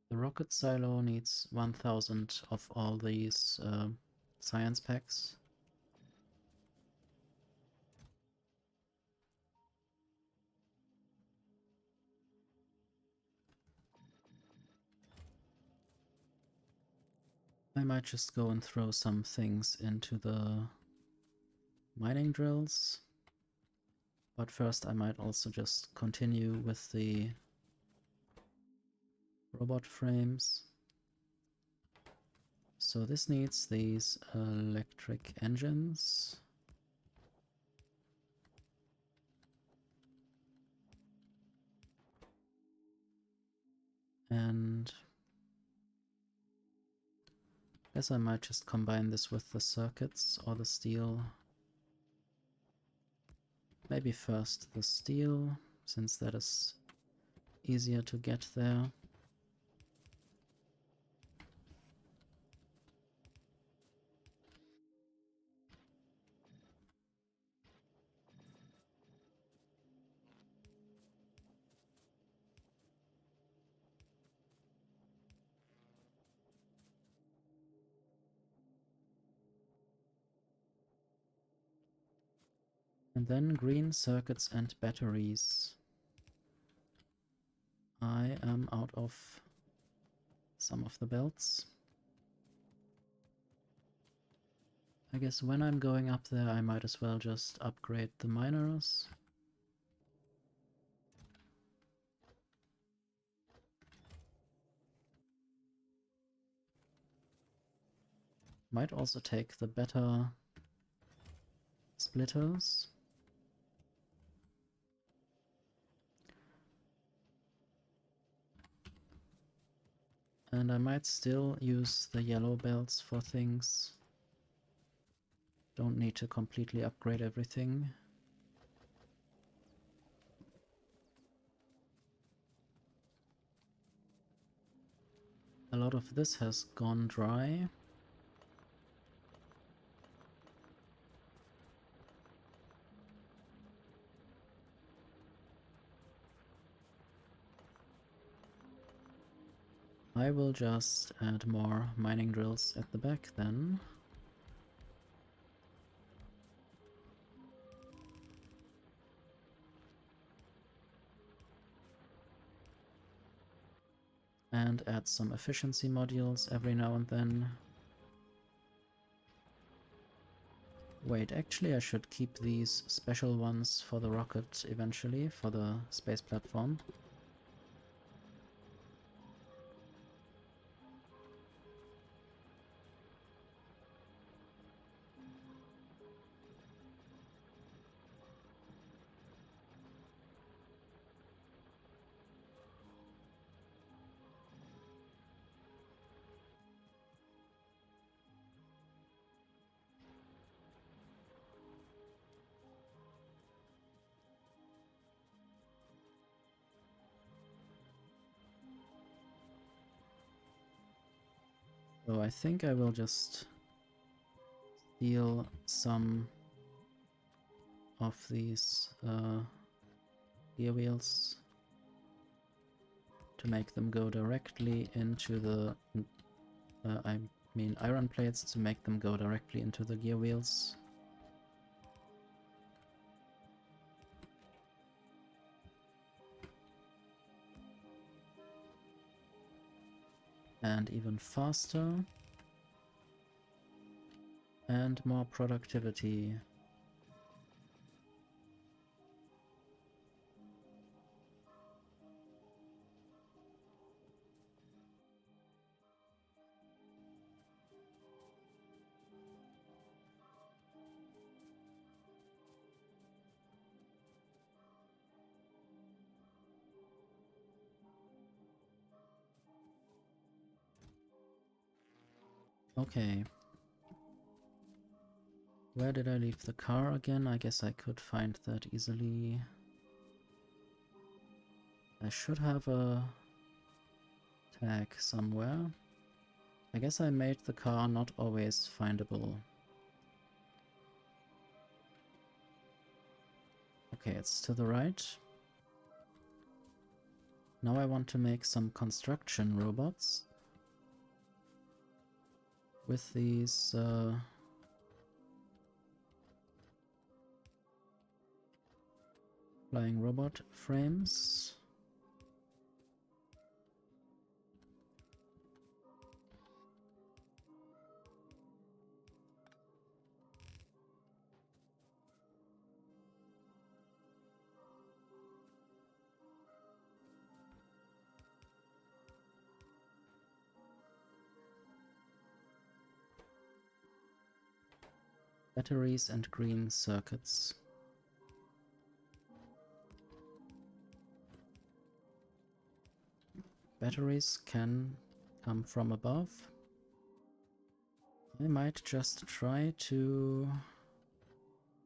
The rocket silo needs 1000 of all these science packs. I might just go and throw some things into the mining drills. But first I might also just continue with the robot frames. So this needs these electric engines. And I guess I might just combine this with the circuits or the steel. Maybe first the steel, since that is easier to get there. And then green circuits and batteries. I am out of some of the belts. I guess when I'm going up there I might as well just upgrade the miners. Might also take the better splitters. And I might still use the yellow belts for things. Don't need to completely upgrade everything. A lot of this has gone dry. I will just add more mining drills at the back then. And add some efficiency modules every now and then. Wait, actually I should keep these special ones for the rocket eventually, for the space platform. So I think I will just steal some of these gear wheels to make them go directly into the I mean iron plates to make them go directly into the gear wheels. And even faster. And more productivity. Okay. Where did I leave the car again? I guess I could find that easily. I should have a tag somewhere. I guess I made the car not always findable. Okay, it's to the right. Now I want to make some construction robots with these flying robot frames. Batteries and green circuits. Batteries can come from above. I might just try to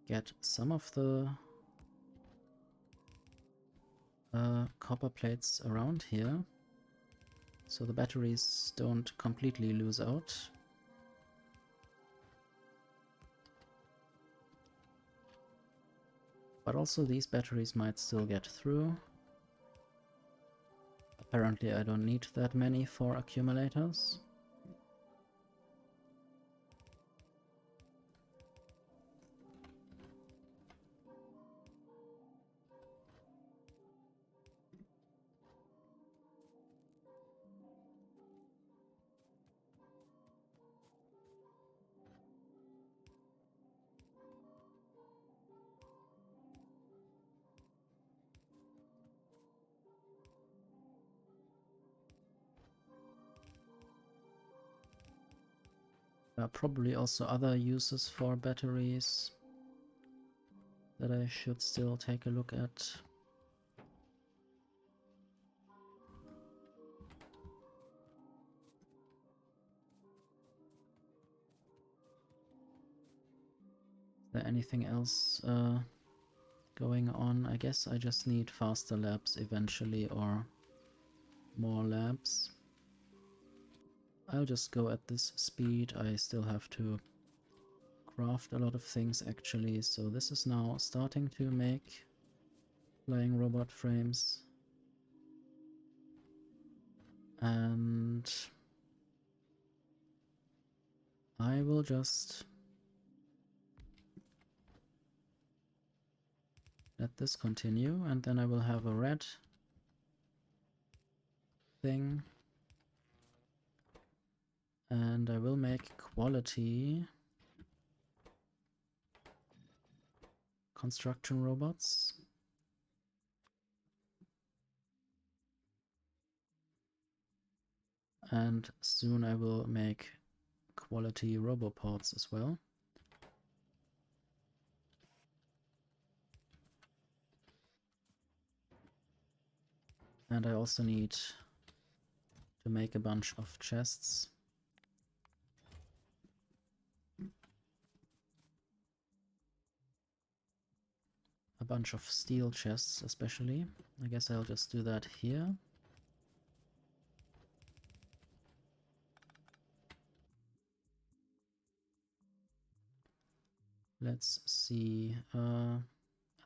get some of the copper plates around here, so the batteries don't completely lose out. But also these batteries might still get through. Apparently I don't need that many for accumulators. There are probably also other uses for batteries that I should still take a look at. Is there anything else going on? I guess I just need faster labs eventually, or more labs. I'll just go at this speed. I still have to craft a lot of things actually, so this is now starting to make flying robot frames. And I will just let this continue, and then I will have a red thing. And I will make quality construction robots. And soon I will make quality roboports as well. And I also need to make a bunch of chests. A bunch of steel chests especially. I guess I'll just do that here. Let's see,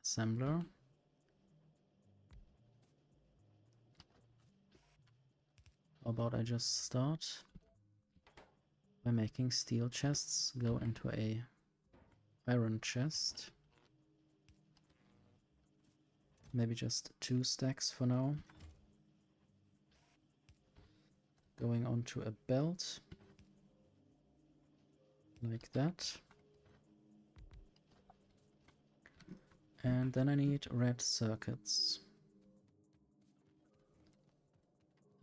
assembler. How about I just start by making steel chests, go into a iron chest. Maybe just 2 stacks for now. Going onto a belt. Like that. And then I need red circuits.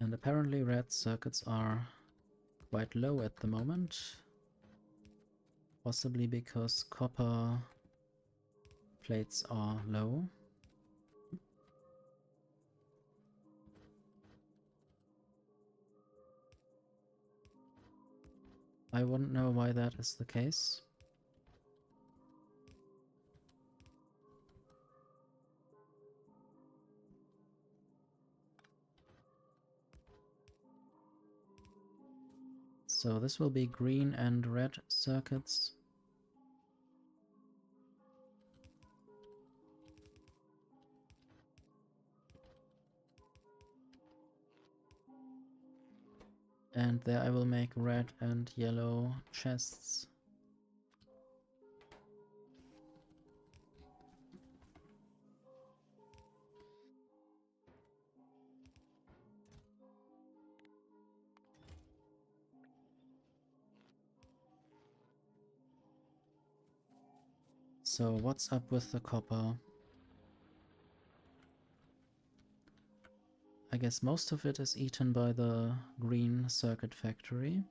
And apparently red circuits are quite low at the moment. Possibly because copper plates are low. I wouldn't know why that is the case. So this will be green and red circuits. And there I will make red and yellow chests. So what's up with the copper? I guess most of it is eaten by the green circuit factory.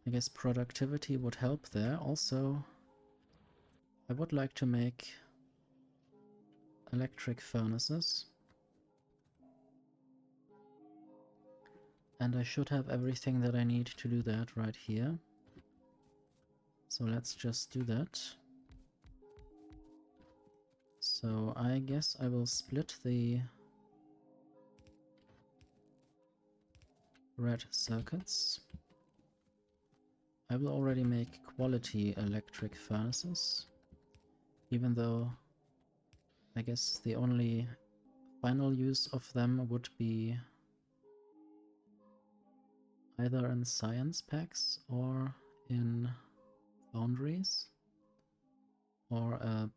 I guess productivity would help there. Also, I would like to make electric furnaces. And I should have everything that I need to do that right here. So let's just do that. So I guess I will split the red circuits. I will already make quality electric furnaces, even though I guess the only final use of them would be either in science packs or in foundries. Or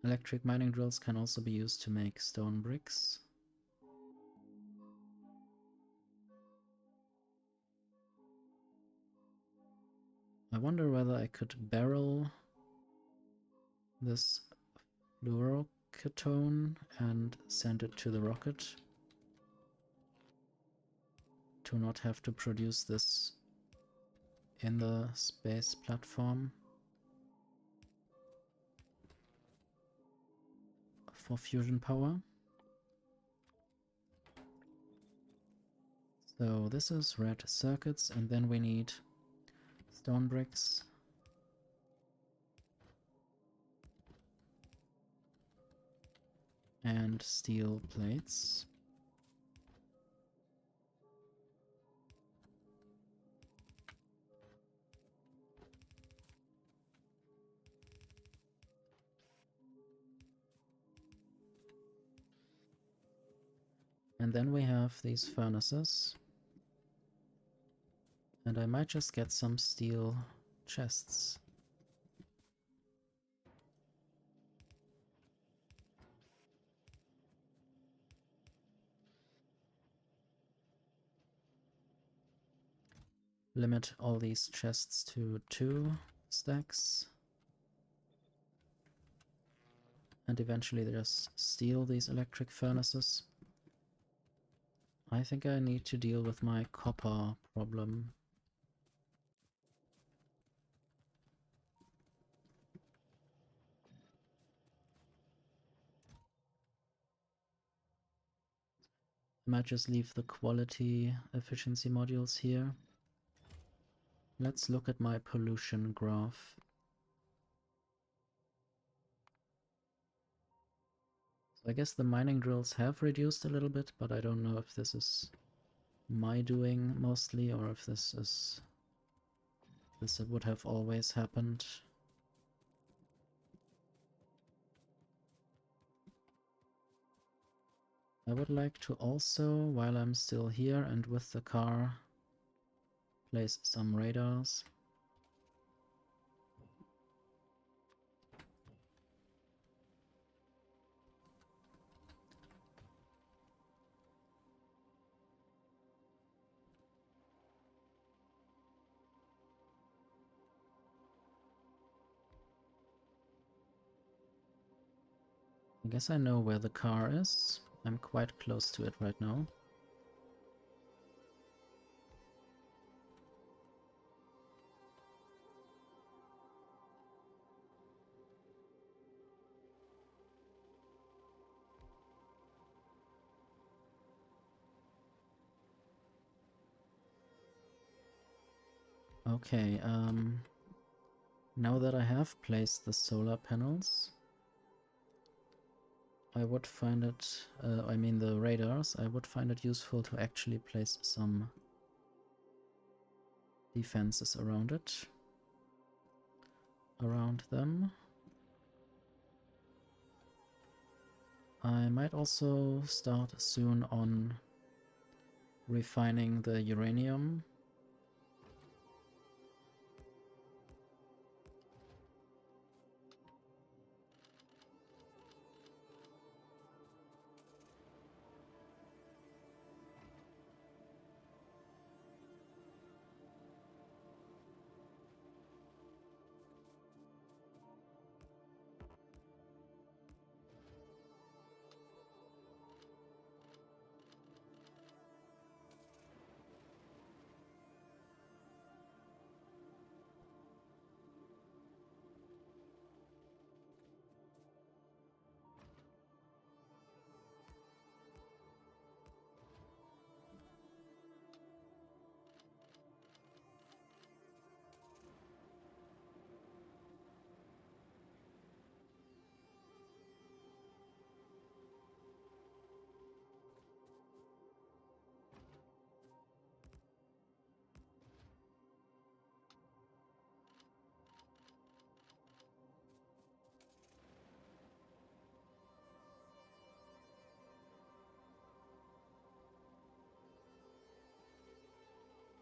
electric mining drills can also be used to make stone bricks. I wonder whether I could barrel this fluorocatone and send it to the rocket to not have to produce this in the space platform for fusion power. So this is red circuits, and then we need stone bricks. And steel plates. And then we have these furnaces. And I might just get some steel chests. Limit all these chests to 2 stacks. And eventually just steal these electric furnaces. I think I need to deal with my copper problem. I might just leave the quality efficiency modules here. Let's look at my pollution graph. So I guess the mining drills have reduced a little bit, but I don't know if this is my doing mostly, or if this would have always happened. I would like to also, while I'm still here and with the car, place some radars. I guess I know where the car is. I'm quite close to it right now. Okay, now that I have placed the solar panels, I would find it, I mean the radars, I would find it useful to actually place some defenses around it, around them. I might also start soon on refining the uranium.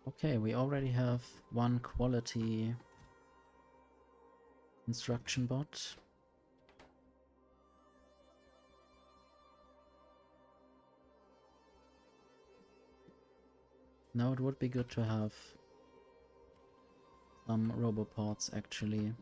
Okay, we already have one quality construction bot. Now it would be good to have some roboports actually.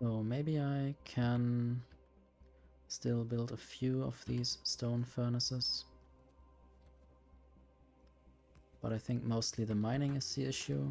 So maybe I can still build a few of these stone furnaces. But I think mostly the mining is the issue.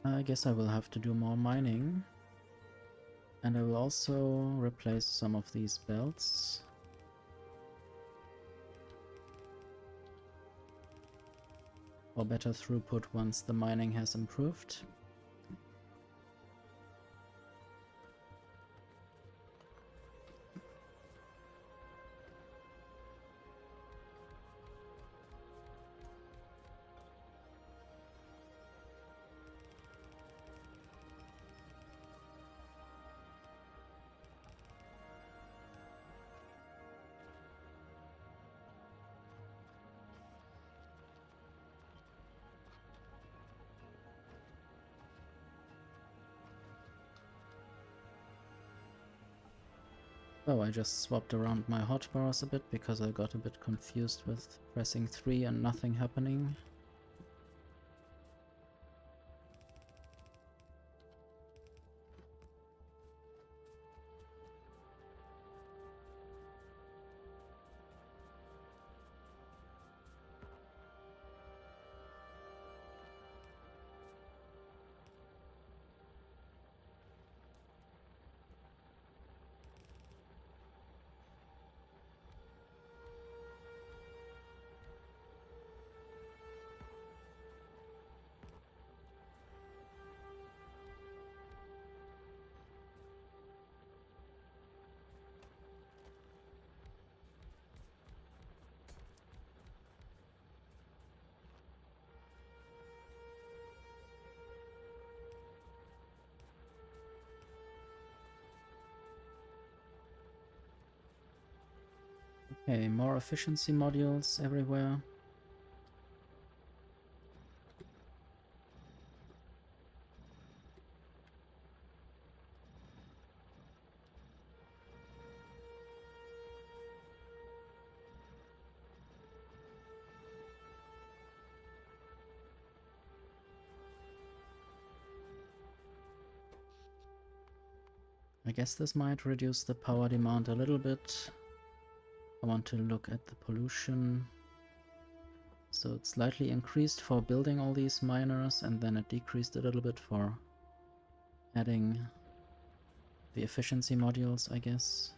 I guess I will have to do more mining. And I will also replace some of these belts. For better throughput once the mining has improved. Oh, I just swapped around my hotbars a bit because I got a bit confused with pressing 3 and nothing happening. Okay, more efficiency modules everywhere. I guess this might reduce the power demand a little bit. I want to look at the pollution. So it slightly increased for building all these miners, and then it decreased a little bit for adding the efficiency modules, I guess.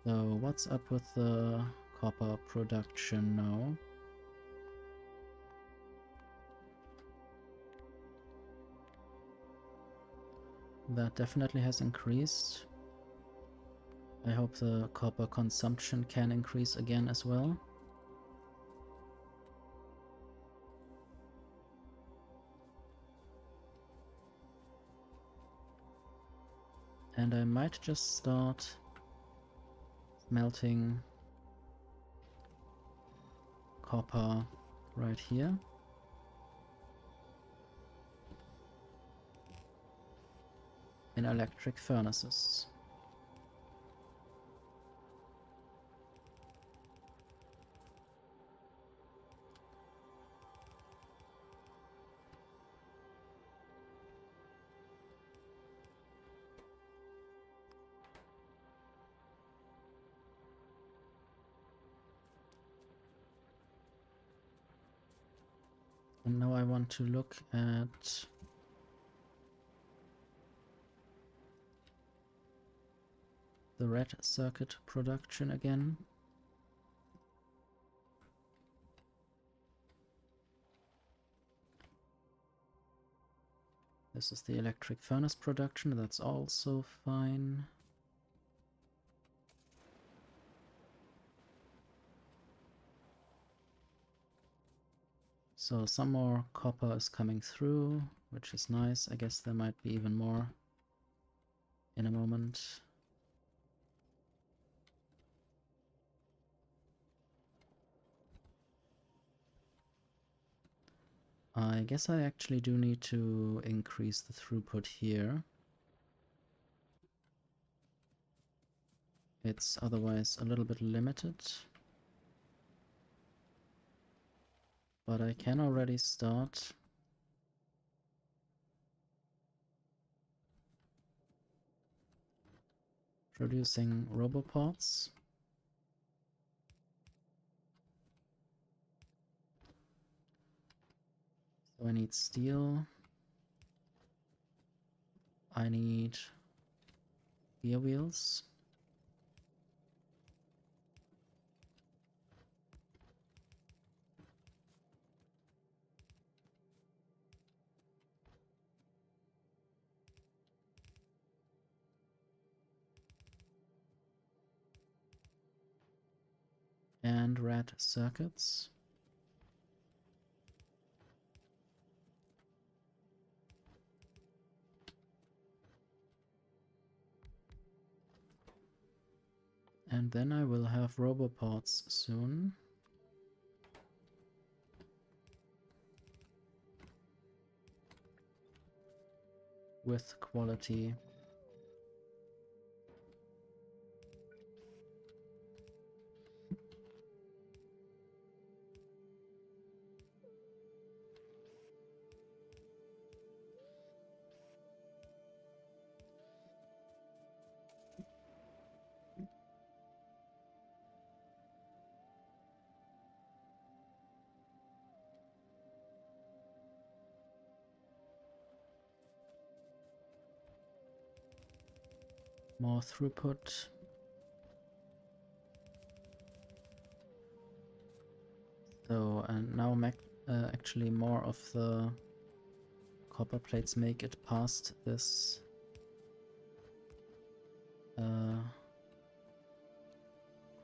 So what's up with the copper production now? That definitely has increased. I hope the copper consumption can increase again as well. And I might just start smelting copper right here. In electric furnaces. And now I want to look at the red circuit production again. This is the electric furnace production, that's also fine. So some more copper is coming through, which is nice. I guess there might be even more in a moment. I guess I actually do need to increase the throughput here. It's otherwise a little bit limited. But I can already start producing robopods. So I need steel. I need gear wheels. And red circuits. And then I will have robopods soon. With quality. More throughput. So, and now actually more of the copper plates make it past this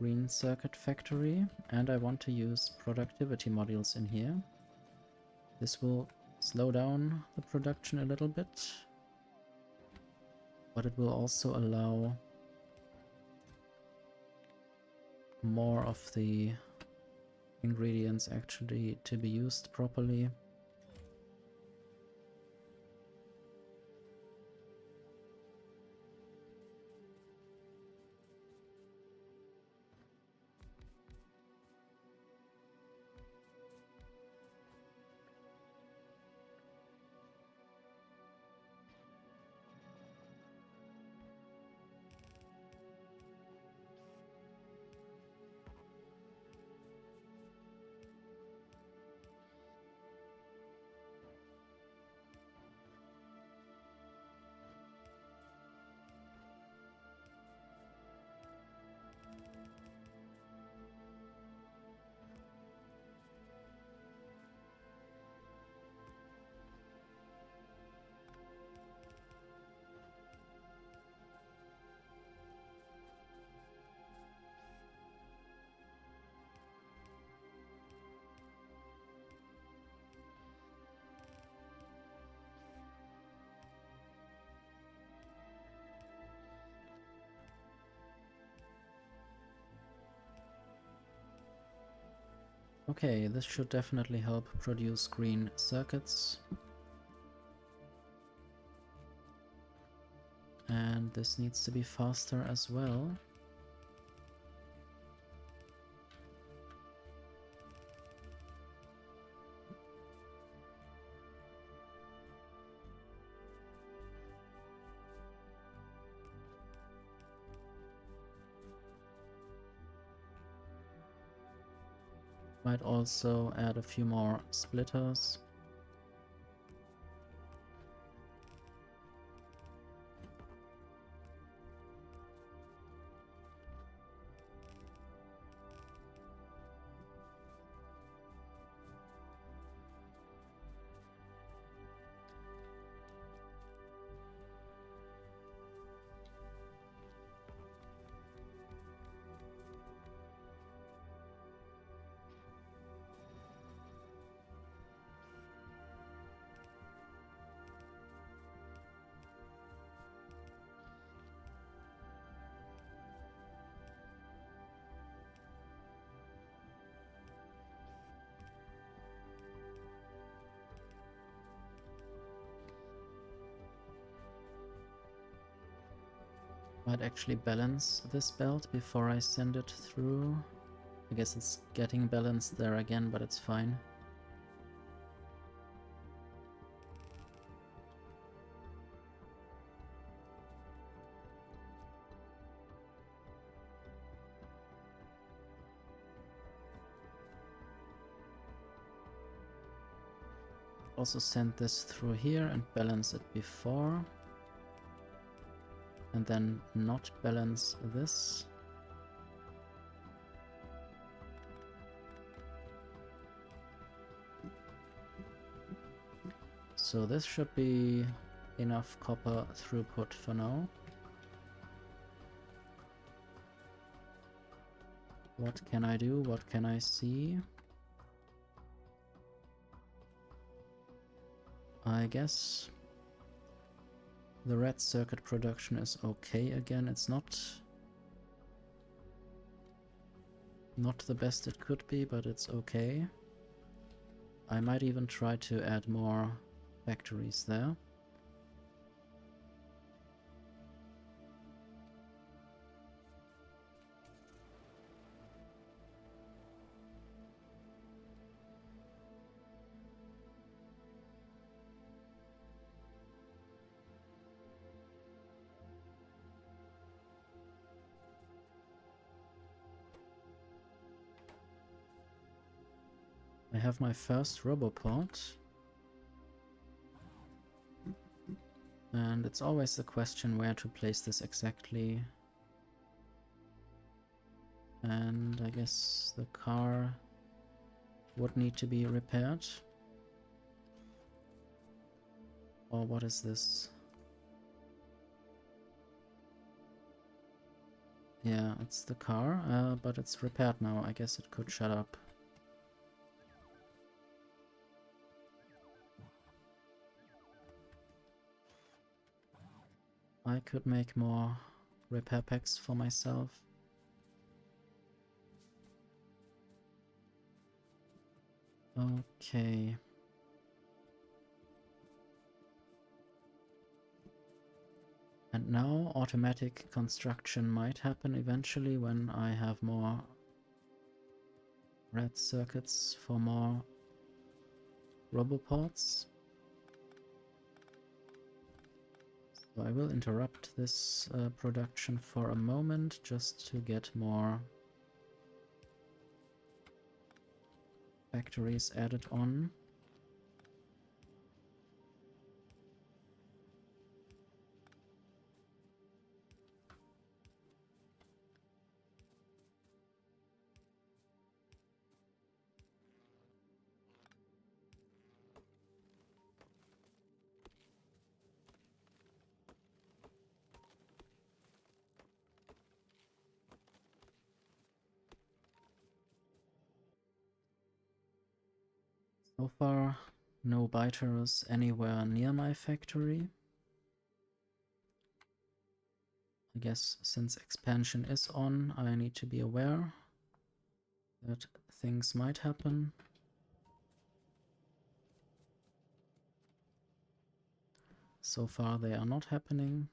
green circuit factory, and I want to use productivity modules in here. This will slow down the production a little bit, but it will also allow more of the ingredients actually to be used properly. Okay, this should definitely help produce green circuits. And this needs to be faster as well. Might also add a few more splitters. Might actually balance this belt before I send it through. I guess it's getting balanced there again, but it's fine. Also send this through here and balance it before. And then not balance this. So this should be enough copper throughput for now. What can I do? What can I see? I guess the red circuit production is okay again. It's not the best it could be, but it's okay. I might even try to add more factories there. I have my first roboport. And it's always the question where to place this exactly. And I guess the car would need to be repaired. Or what is this? Yeah, it's the car, but it's repaired now. I guess it could shut up. I could make more repair packs for myself. Okay. And now automatic construction might happen eventually when I have more red circuits for more roboports. So I will interrupt this production for a moment just to get more factories added on. So far, no biters anywhere near my factory. I guess since expansion is on, I need to be aware that things might happen. So far they are not happening.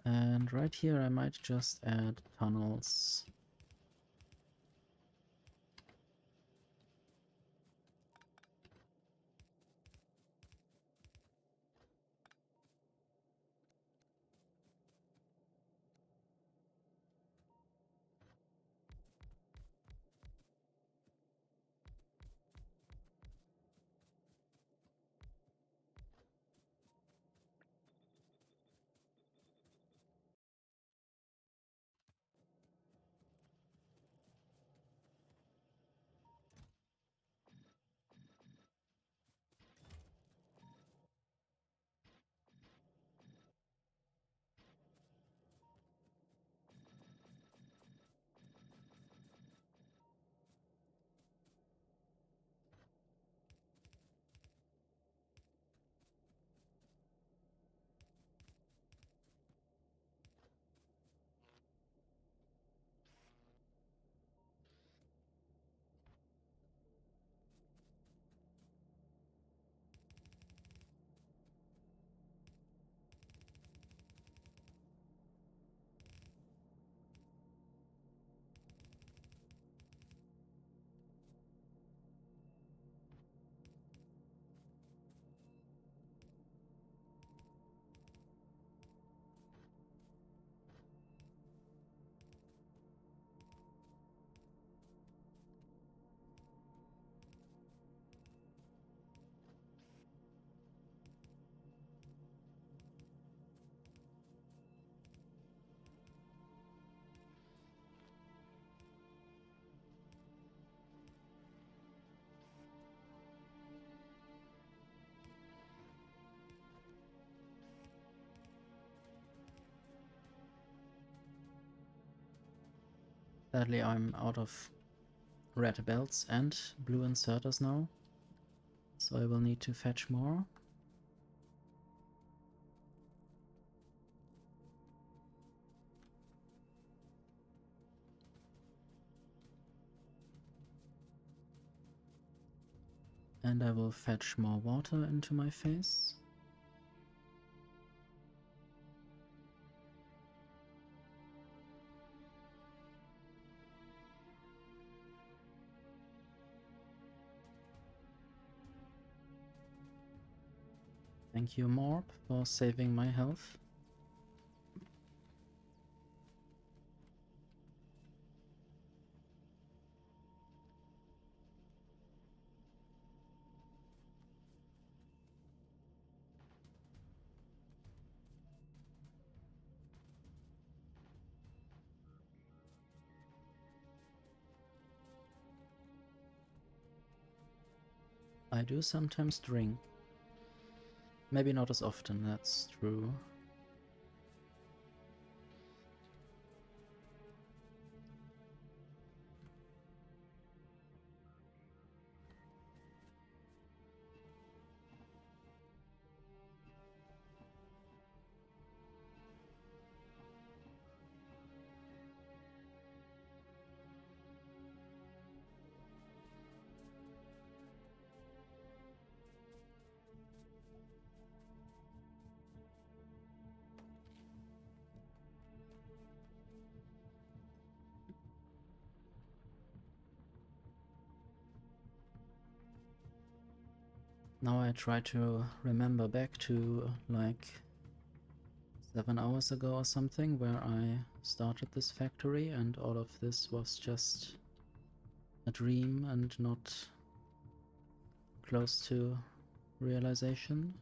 And right here I might just add tunnels. Sadly I'm out of red belts and blue inserters now, so I will need to fetch more. And I will fetch more water into my face. Thank you, Morb, for saving my health. I do sometimes drink. Maybe not as often, that's true. Now I try to remember back to like 7 hours ago or something, where I started this factory and all of this was just a dream and not close to realization.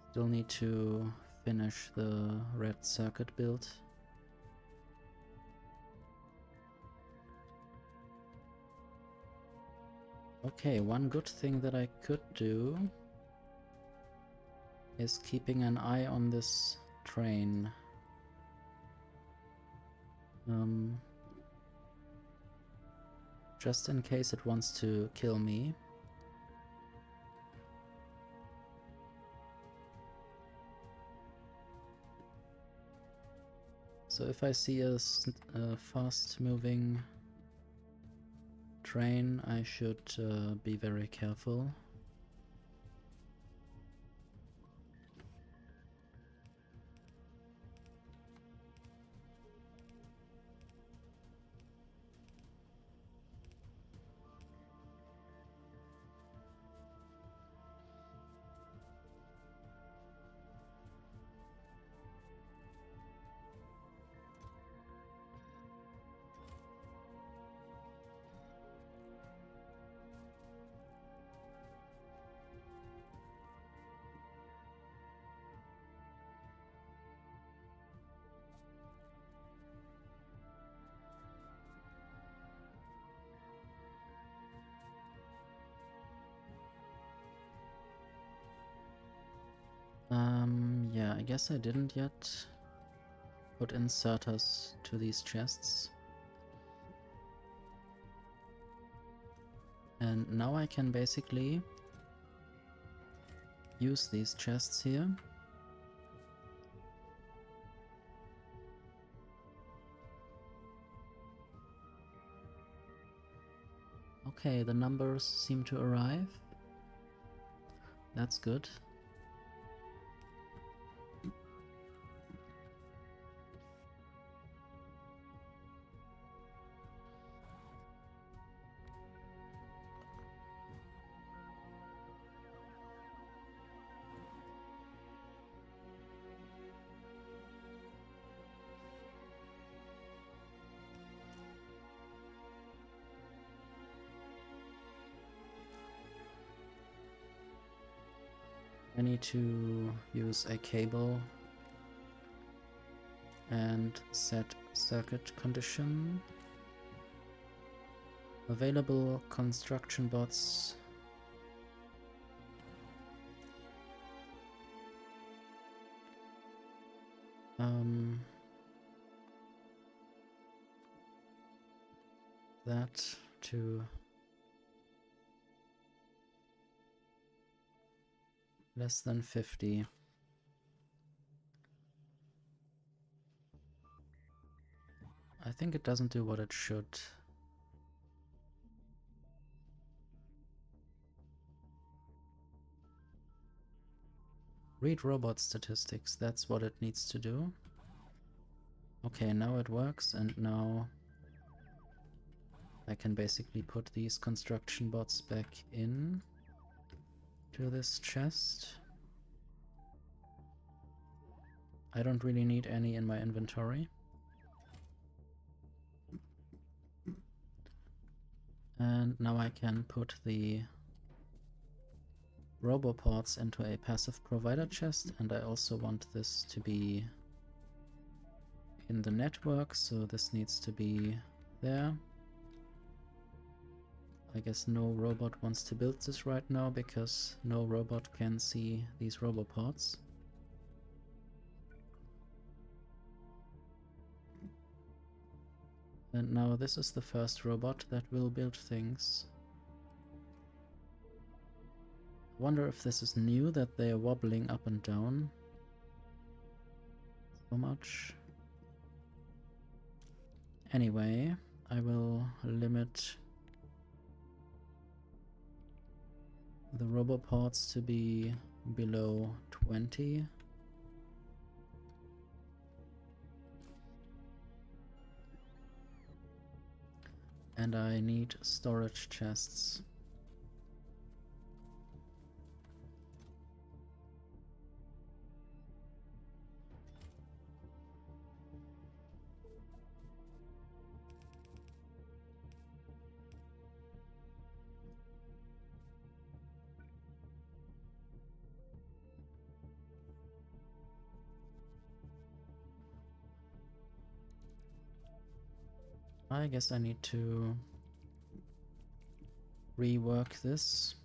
Still need to finish the red circuit build. Okay, one good thing that I could do is keeping an eye on this train. just in case it wants to kill me. So if I see a fast-moving train, I should be very careful. Yeah, I guess I didn't yet put inserters to these chests. And now I can basically use these chests here. Okay, the numbers seem to arrive. That's good. I need to use a cable and set circuit condition. Available construction bots. That to less than 50. I think it doesn't do what it should. Read robot statistics, that's what it needs to do. Okay, now it works, and now I can basically put these construction bots back in to this chest. I don't really need any in my inventory. And now I can put the roboports into a passive provider chest, and I also want this to be in the network, so this needs to be there. I guess no robot wants to build this right now because no robot can see these roboports. And now this is the first robot that will build things. I wonder if this is new, that they are wobbling up and down so much. Anyway, I will limit the roboports to be below 20. And I need storage chests. I guess I need to rework this.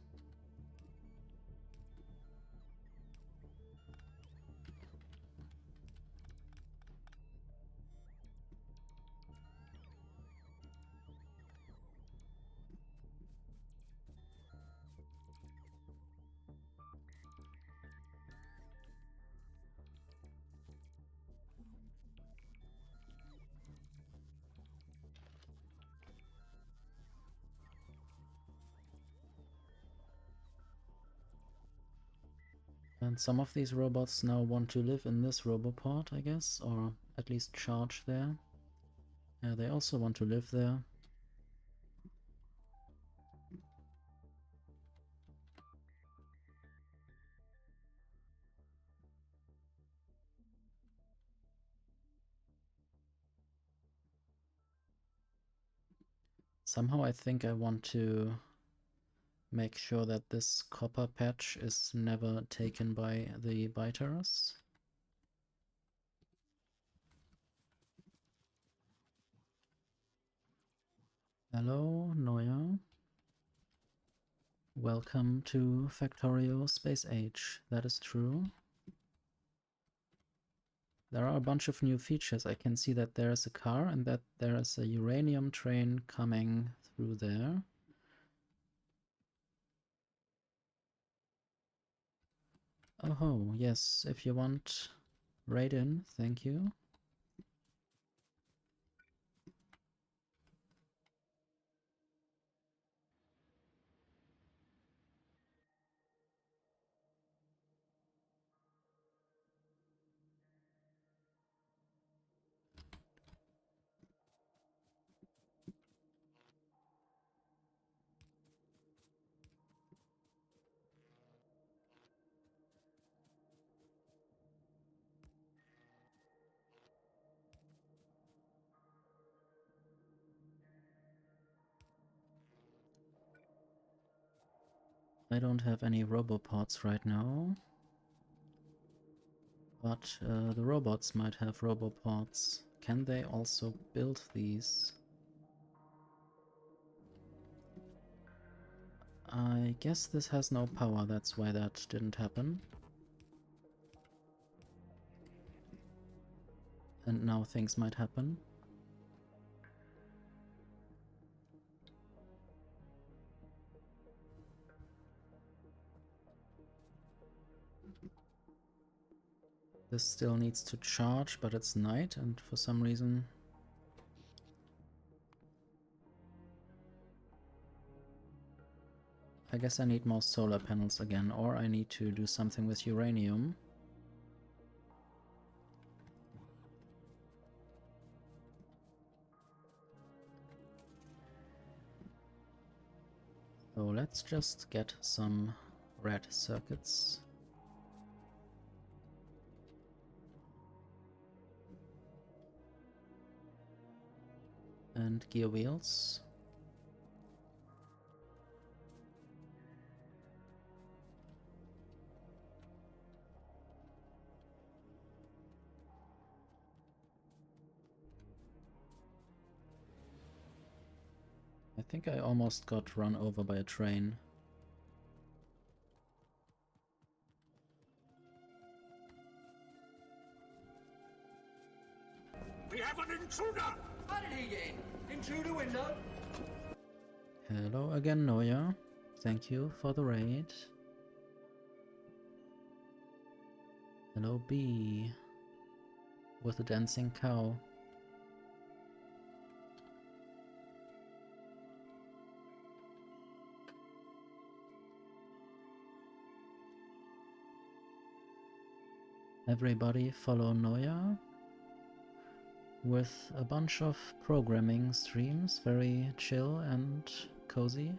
And some of these robots now want to live in this roboport, I guess, or at least charge there. Yeah, they also want to live there. Somehow I think I want to make sure that this copper patch is never taken by the biters. Hello, Neuer. Welcome to Factorio Space Age. That is true. There are a bunch of new features. I can see that there is a car and that there is a uranium train coming through there. Oh, yes, if you want, right in, thank you. I don't have any robopods right now, but the robots might have robopods. Can they also build these? I guess this has no power, that's why that didn't happen. And now things might happen. This still needs to charge, but it's night, and for some reason... I guess I need more solar panels again, or I need to do something with uranium. So let's just get some red circuits. And gear wheels. I think I almost got run over by a train. We have an intruder! How did he get in? Through the window? Hello again, Noya. Thank you for the raid. Hello, B. With a dancing cow. Everybody follow Noya with a bunch of programming streams, very chill and cozy.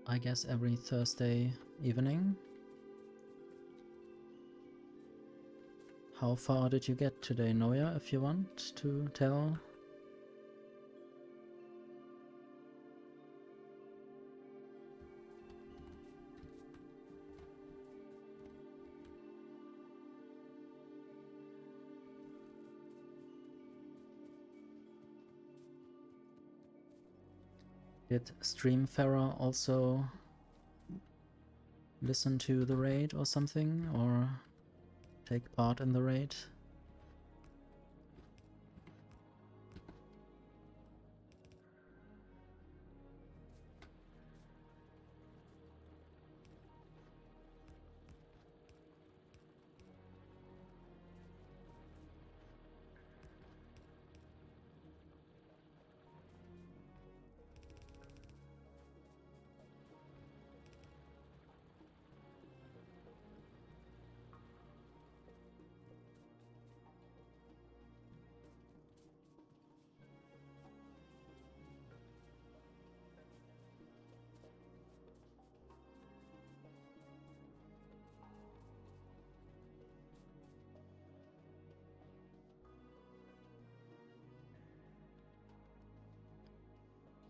I guess every Thursday evening. How far did you get today, Noya, if you want to tell? Did Streamfarer also listen to the raid or something, or take part in the raid?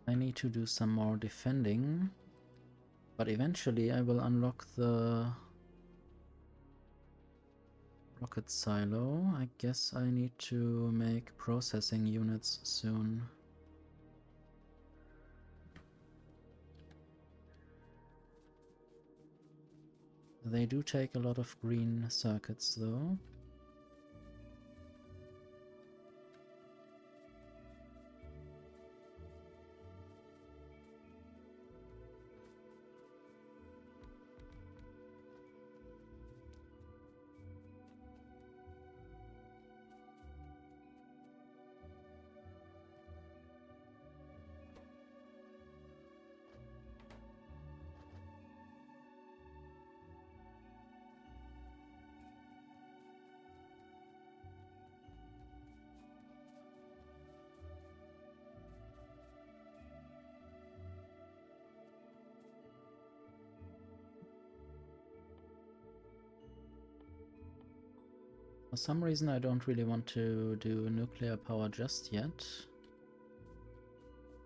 I need to do some more defending, but eventually I will unlock the rocket silo. I guess I need to make processing units soon. They do take a lot of green circuits though. For some reason I don't really want to do nuclear power just yet.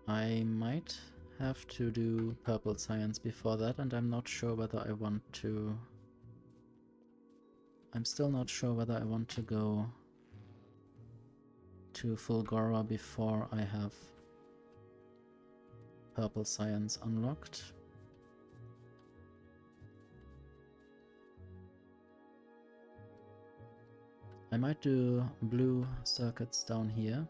I might have to do purple science before that, and I'm not sure whether I want to... I'm still not sure whether I want to go to Fulgora before I have purple science unlocked. I might do blue circuits down here.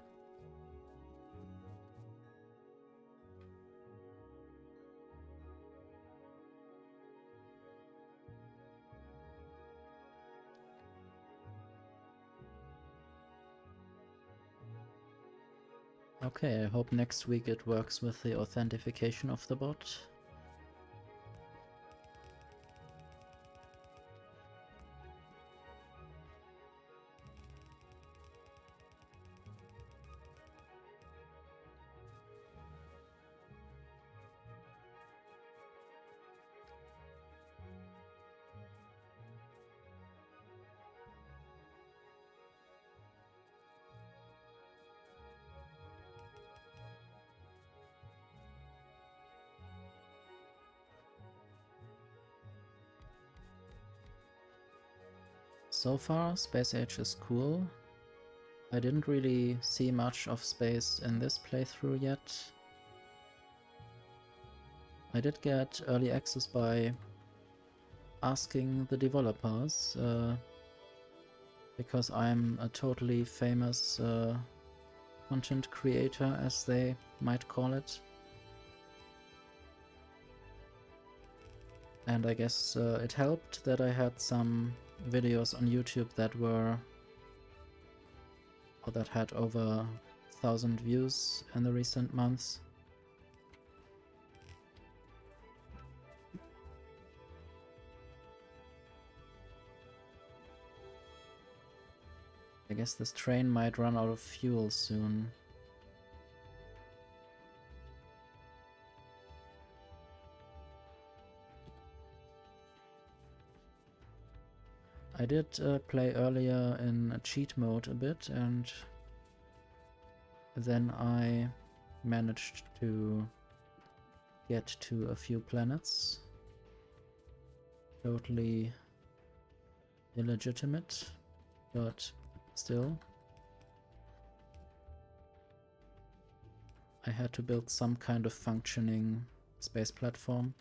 Okay, I hope next week it works with the authentication of the bot. So far, Space Age is cool. I didn't really see much of space in this playthrough yet. I did get early access by asking the developers, because I'm a totally famous content creator, as they might call it. And I guess it helped that I had some videos on YouTube that were, or that had over 1,000 views in the recent months. I guess this train might run out of fuel soon. I did play earlier in cheat mode a bit, and then I managed to get to a few planets. Totally illegitimate, but still. I had to build some kind of functioning space platform.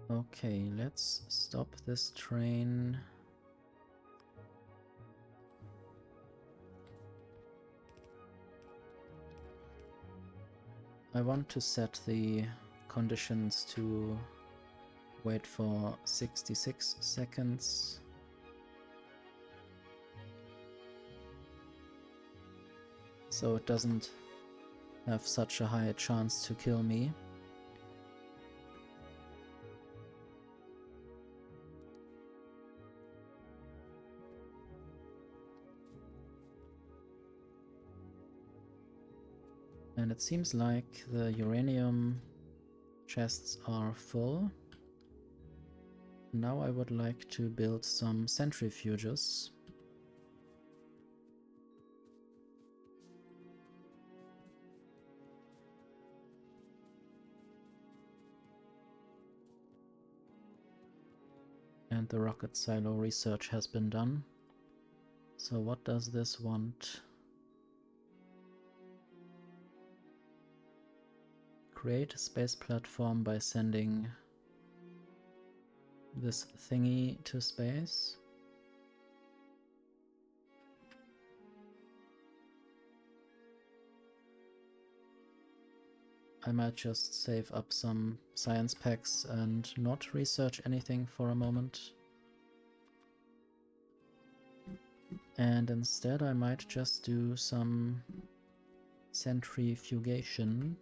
Okay, let's stop this train. I want to set the conditions to wait for 66 seconds. So it doesn't have such a high chance to kill me. And it seems like the uranium chests are full. Now I would like to build some centrifuges. And the rocket silo research has been done. So what does this want? Create a space platform by sending this thingy to space. I might just save up some science packs and not research anything for a moment. And instead I might just do some centrifugation.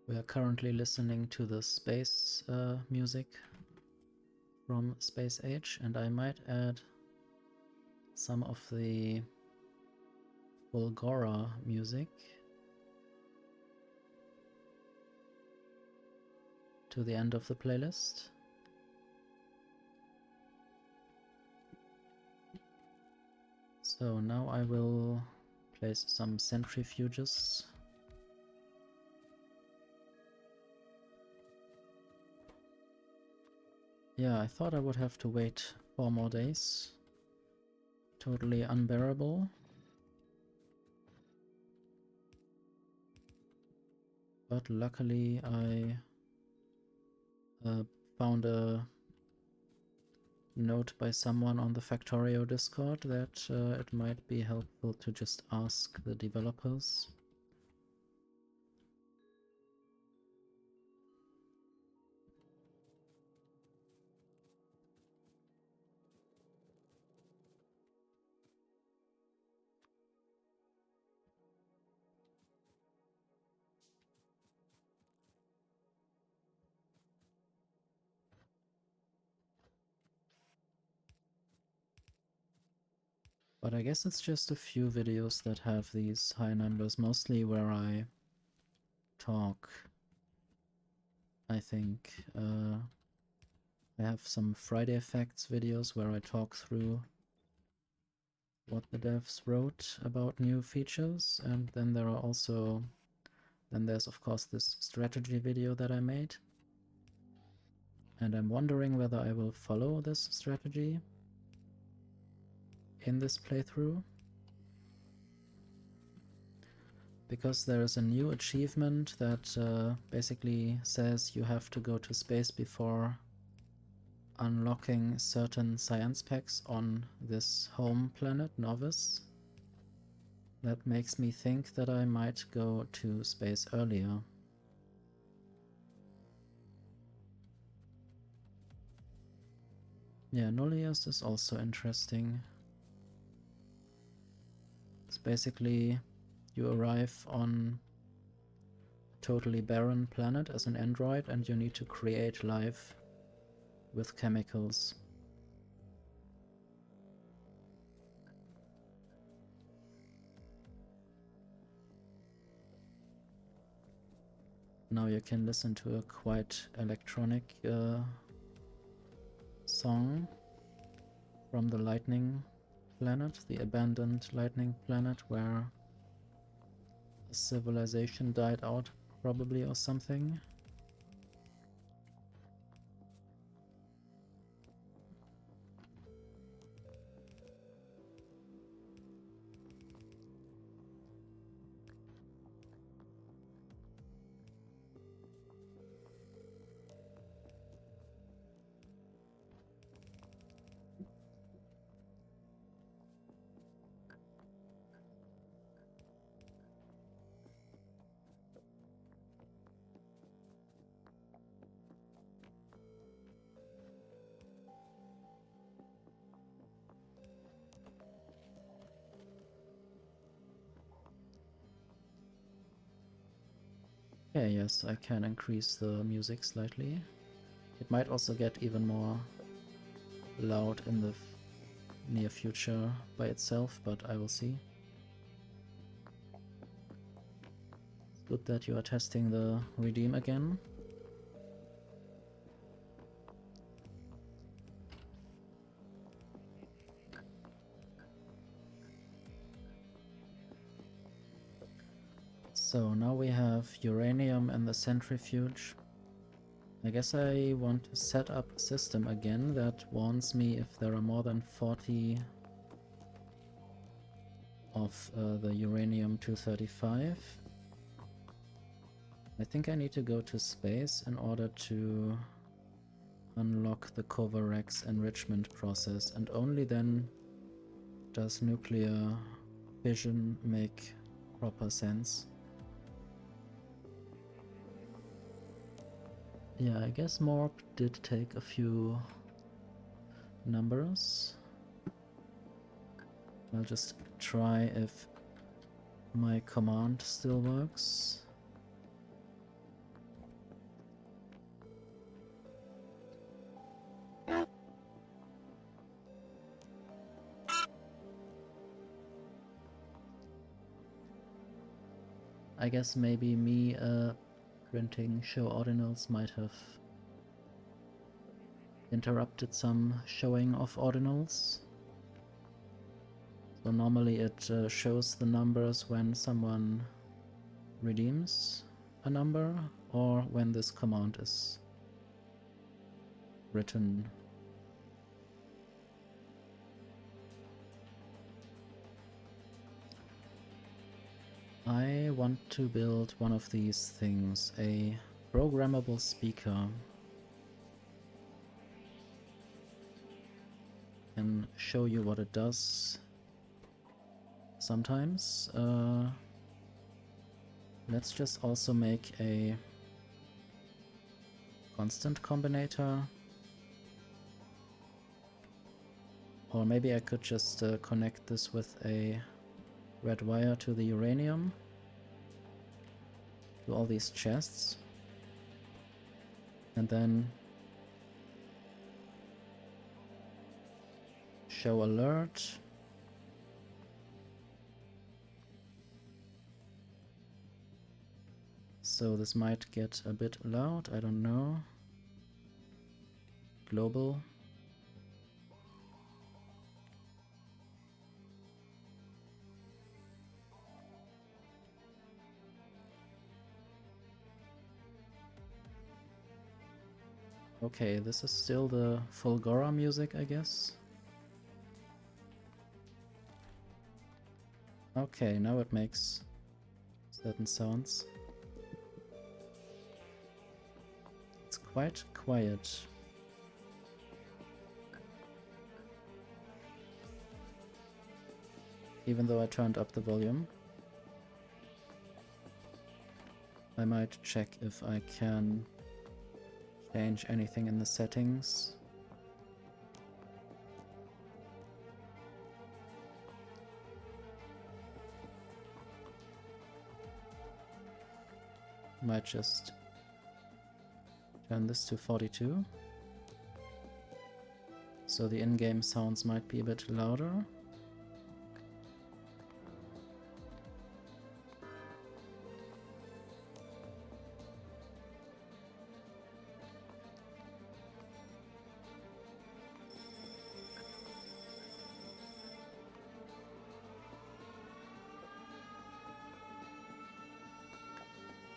We are currently listening to the space music from Space Age, and I might add some of the Volgora music to the end of the playlist. So now I will place some centrifuges. Yeah, I thought I would have to wait 4 more days. Totally unbearable. But luckily I found a note by someone on the Factorio Discord that it might be helpful to just ask the developers. But I guess it's just a few videos that have these high numbers, mostly where I talk. I think I have some Friday Facts videos where I talk through what the devs wrote about new features, and then there's of course this strategy video that I made. And I'm wondering whether I will follow this strategy in this playthrough, because there is a new achievement that basically says you have to go to space before unlocking certain science packs on this home planet, Novice. That makes me think that I might go to space earlier. Yeah, Nullius is also interesting. It's basically you arrive on a totally barren planet as an android and you need to create life with chemicals. Now you can listen to a quite electronic song from the Lightning Planet, the abandoned Lightning Planet, where a civilization died out probably or something. Okay, yes, I can increase the music slightly. It might also get even more loud in the near future by itself, but I will see. It's good that you are testing the redeem again. So now we have uranium and the centrifuge. I guess I want to set up a system again that warns me if there are more than 40 of the uranium-235. I think I need to go to space in order to unlock the Kovarex enrichment process, and only then does nuclear fission make proper sense. Yeah, I guess Morp did take a few numbers. I'll just try if my command still works. I guess maybe me printing show ordinals might have interrupted some showing of ordinals. So normally it shows the numbers when someone redeems a number or when this command is written. I want to build one of these things, a programmable speaker. And show you what it does sometimes. Let's just also make a constant combinator. Or maybe I could just connect this with a red wire to the uranium, to all these chests, and then show alert. So this might get a bit loud, I don't know. Global. Okay, this is still the Fulgora music, I guess. Okay, now it makes certain sounds. It's quite quiet. Even though I turned up the volume. I might check if I can change anything in the settings. Might just turn this to 42. So the in-game sounds might be a bit louder.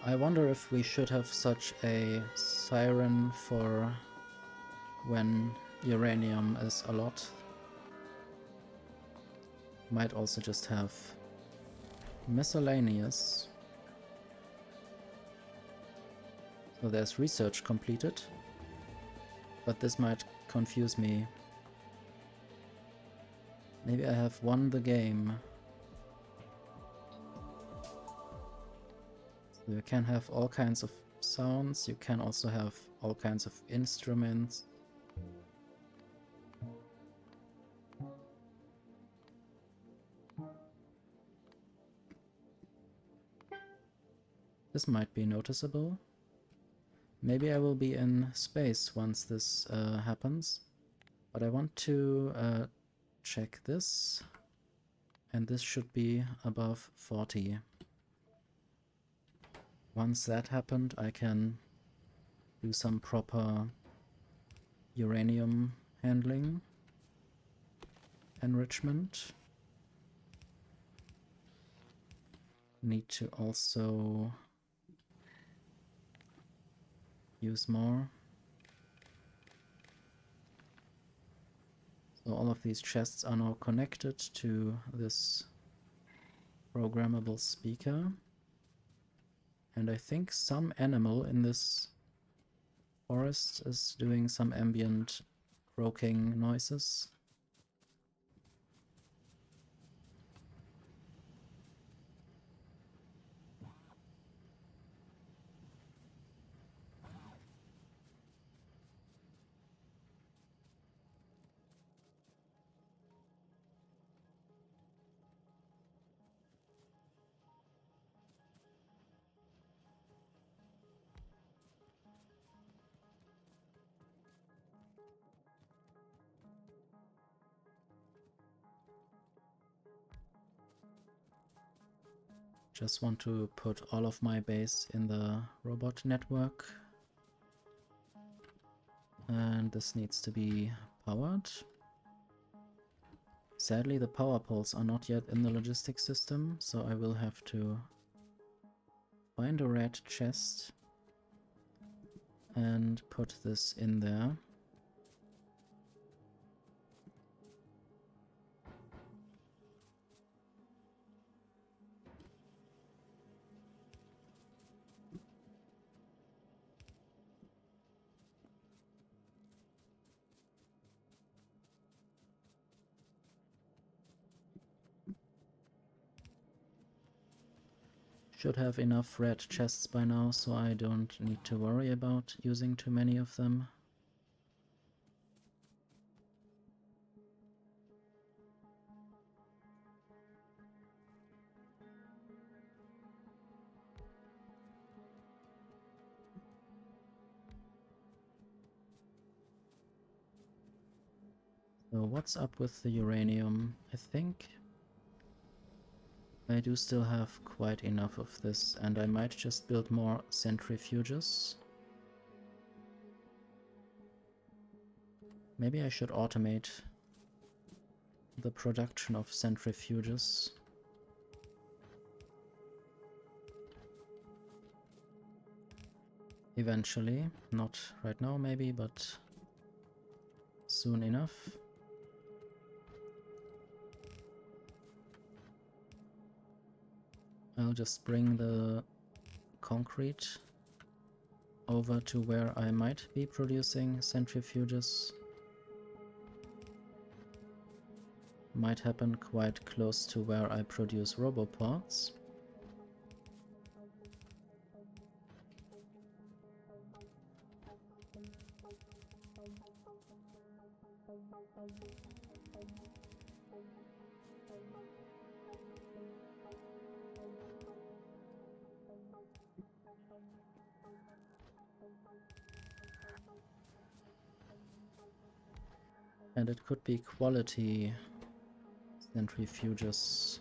I wonder if we should have such a siren for when uranium is a lot. Might also just have miscellaneous. So there's research completed, but this might confuse me. Maybe I have won the game. So you can have all kinds of sounds, you can also have all kinds of instruments. This might be noticeable. Maybe I will be in space once this happens. But I want to check this. And this should be above 40. Once that happened, I can do some proper uranium handling, enrichment. Need to also use more. So all of these chests are now connected to this programmable speaker. And I think some animal in this forest is doing some ambient croaking noises. Just want to put all of my base in the robot network. And this needs to be powered. Sadly, the power poles are not yet in the logistics system, so I will have to find a red chest and put this in there. Should have enough red chests by now, so I don't need to worry about using too many of them. So what's up with the uranium? I think I do still have quite enough of this, and I might just build more centrifuges. Maybe I should automate the production of centrifuges. Eventually, not right now maybe, but soon enough. I'll just bring the concrete over to where I might be producing centrifuges. Might happen quite close to where I produce roboports. And it could be quality centrifuges.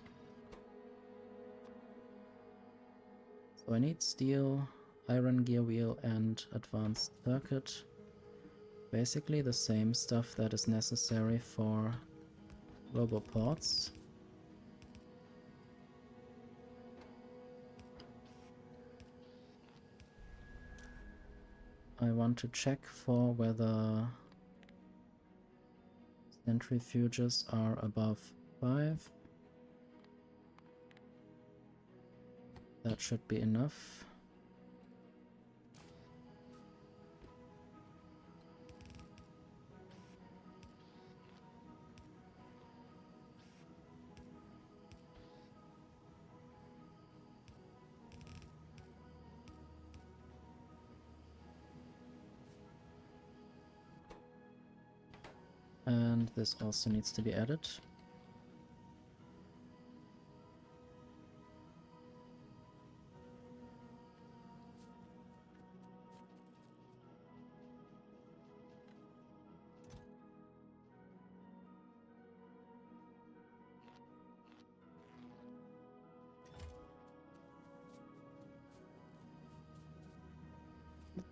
So I need steel, iron gear wheel, and advanced circuit. Basically the same stuff that is necessary for roboports. I want to check for whether centrifuges are above 5. That should be enough. And this also needs to be added.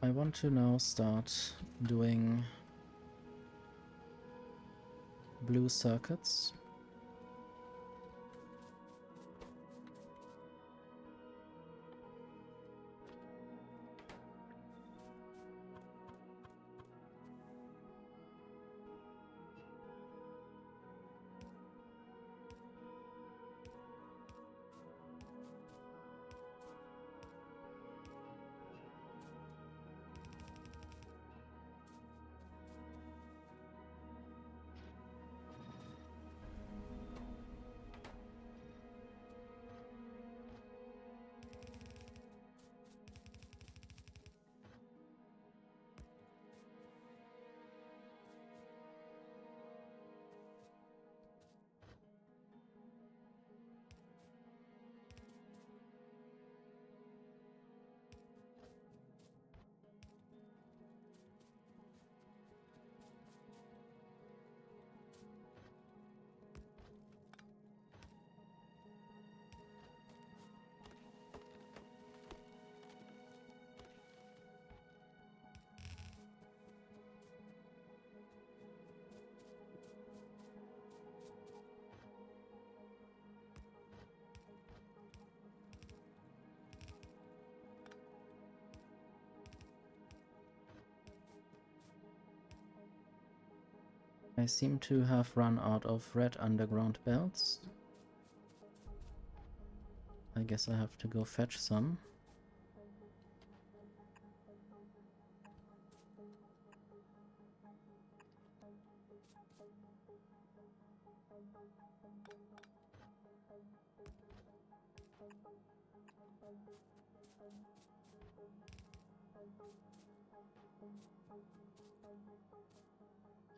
I want to now start doing blue circuits. I seem to have run out of red underground belts. I guess I have to go fetch some.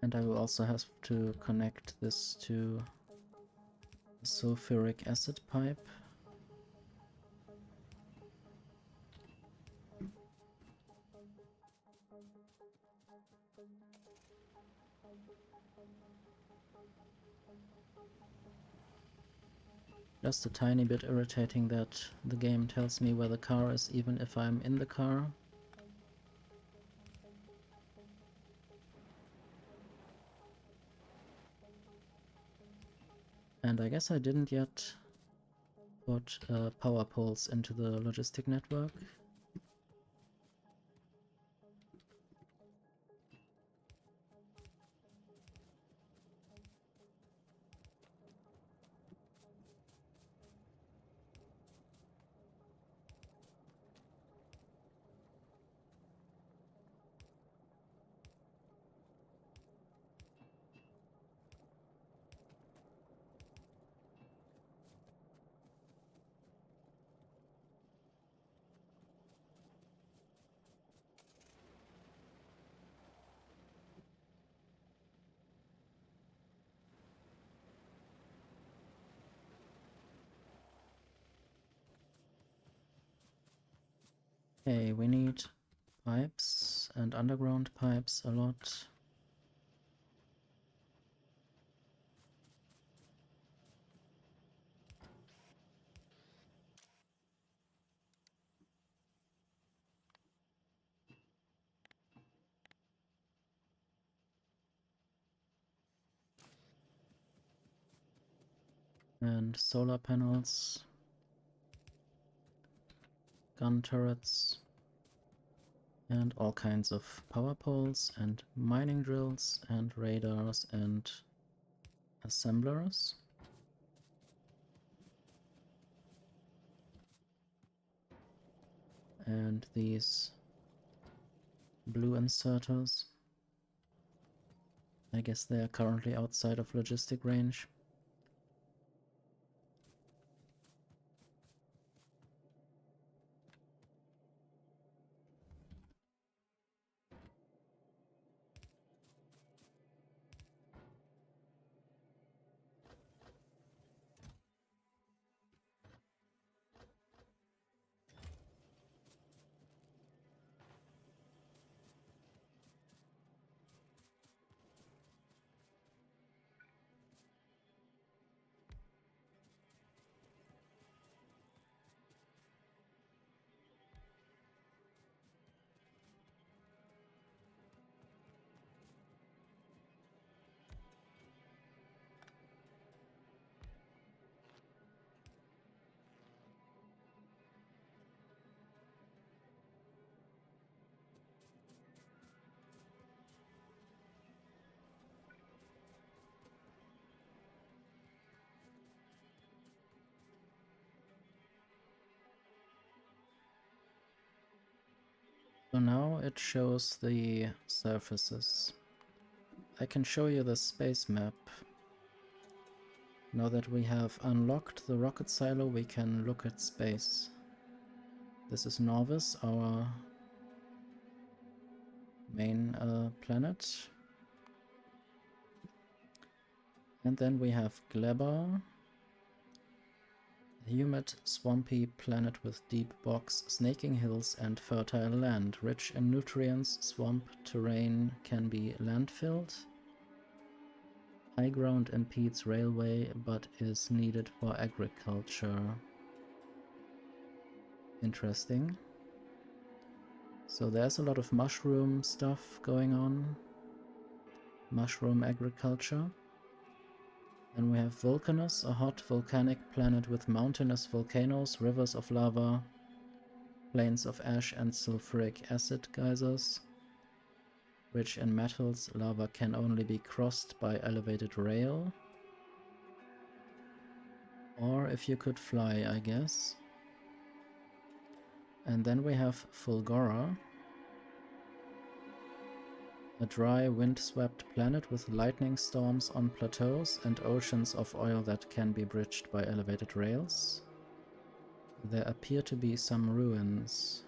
And I will also have to connect this to a sulfuric acid pipe. Just a tiny bit irritating that the game tells me where the car is even if I'm in the car. And I guess I didn't yet put power poles into the logistic network. Okay, we need pipes and underground pipes a lot. And solar panels, gun turrets, and all kinds of power poles and mining drills and radars and assemblers. And these blue inserters. I guess they are currently outside of logistic range. So now it shows the surfaces. I can show you the space map. Now that we have unlocked the rocket silo, we can look at space. This is Norvis, our main planet. And then we have Gleber, a humid, swampy planet with deep bogs, snaking hills and fertile land. Rich in nutrients, swamp terrain can be landfilled. High ground impedes railway, but is needed for agriculture. Interesting. So there's a lot of mushroom stuff going on. Mushroom agriculture. Then we have Vulcanus, a hot volcanic planet with mountainous volcanoes, rivers of lava, plains of ash and sulfuric acid geysers. Rich in metals, lava can only be crossed by elevated rail. Or if you could fly, I guess. And then we have Fulgora, a dry, wind-swept planet with lightning storms on plateaus and oceans of oil that can be bridged by elevated rails. There appear to be some ruins.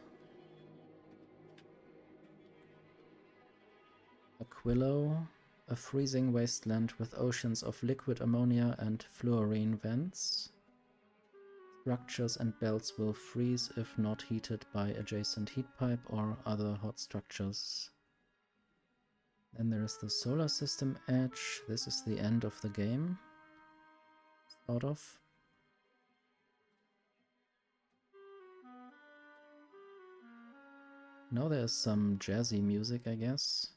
Aquilo, a freezing wasteland with oceans of liquid ammonia and fluorine vents. Structures and belts will freeze if not heated by adjacent heat pipe or other hot structures. Then there is the solar system edge. This is the end of the game. Sort of. Now there's some jazzy music, I guess,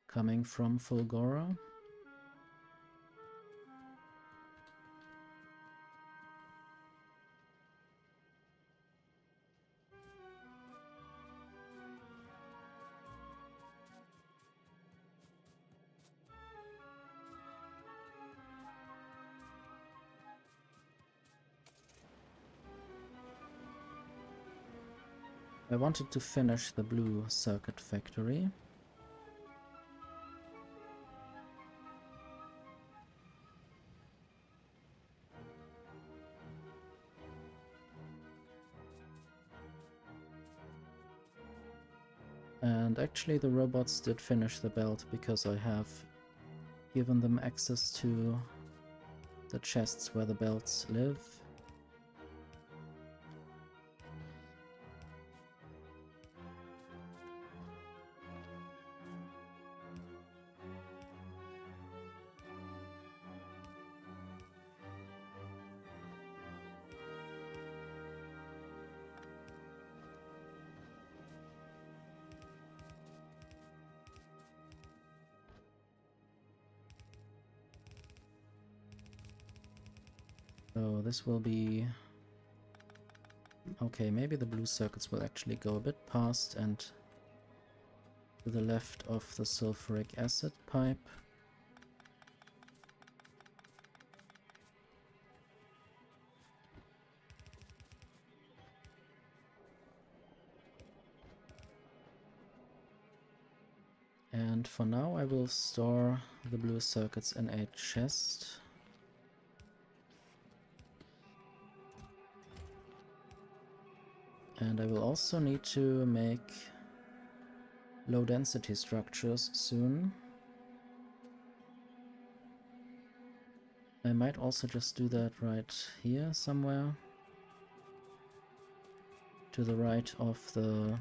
coming from Fulgora. I wanted to finish the blue circuit factory. And actually the robots did finish the belt because I have given them access to the chests where the belts live. So this will be... Okay, maybe the blue circuits will actually go a bit past and to the left of the sulfuric acid pipe. And for now I will store the blue circuits in a chest. And I will also need to make low density structures soon. I might also just do that right here somewhere, to the right of the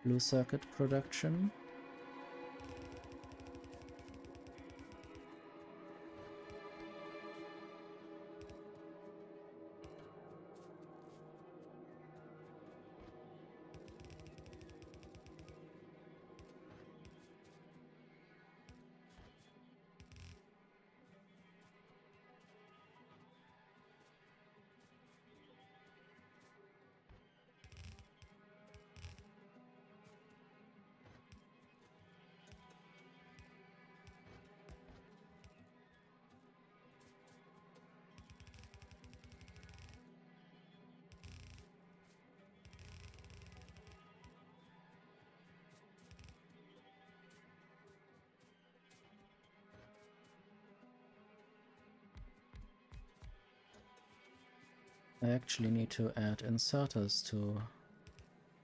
blue circuit production. I actually need to add inserters to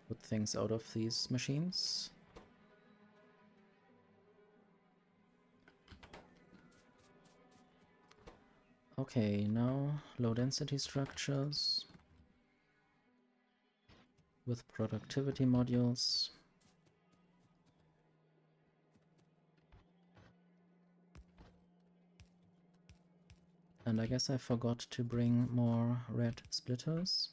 put things out of these machines. Okay, now low density structures with productivity modules. And I guess I forgot to bring more red splitters.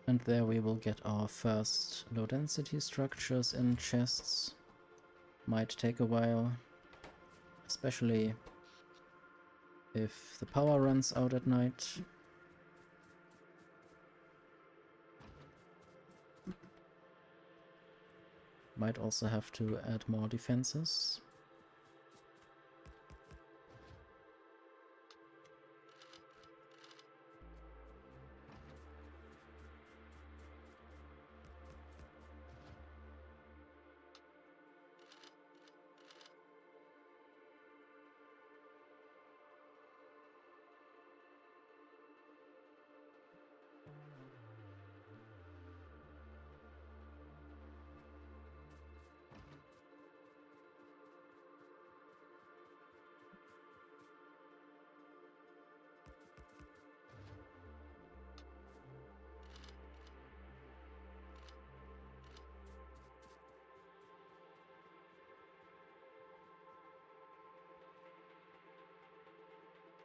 And there we will get our first low density structures in chests. Might take a while, especially if the power runs out at night. Might also have to add more defenses.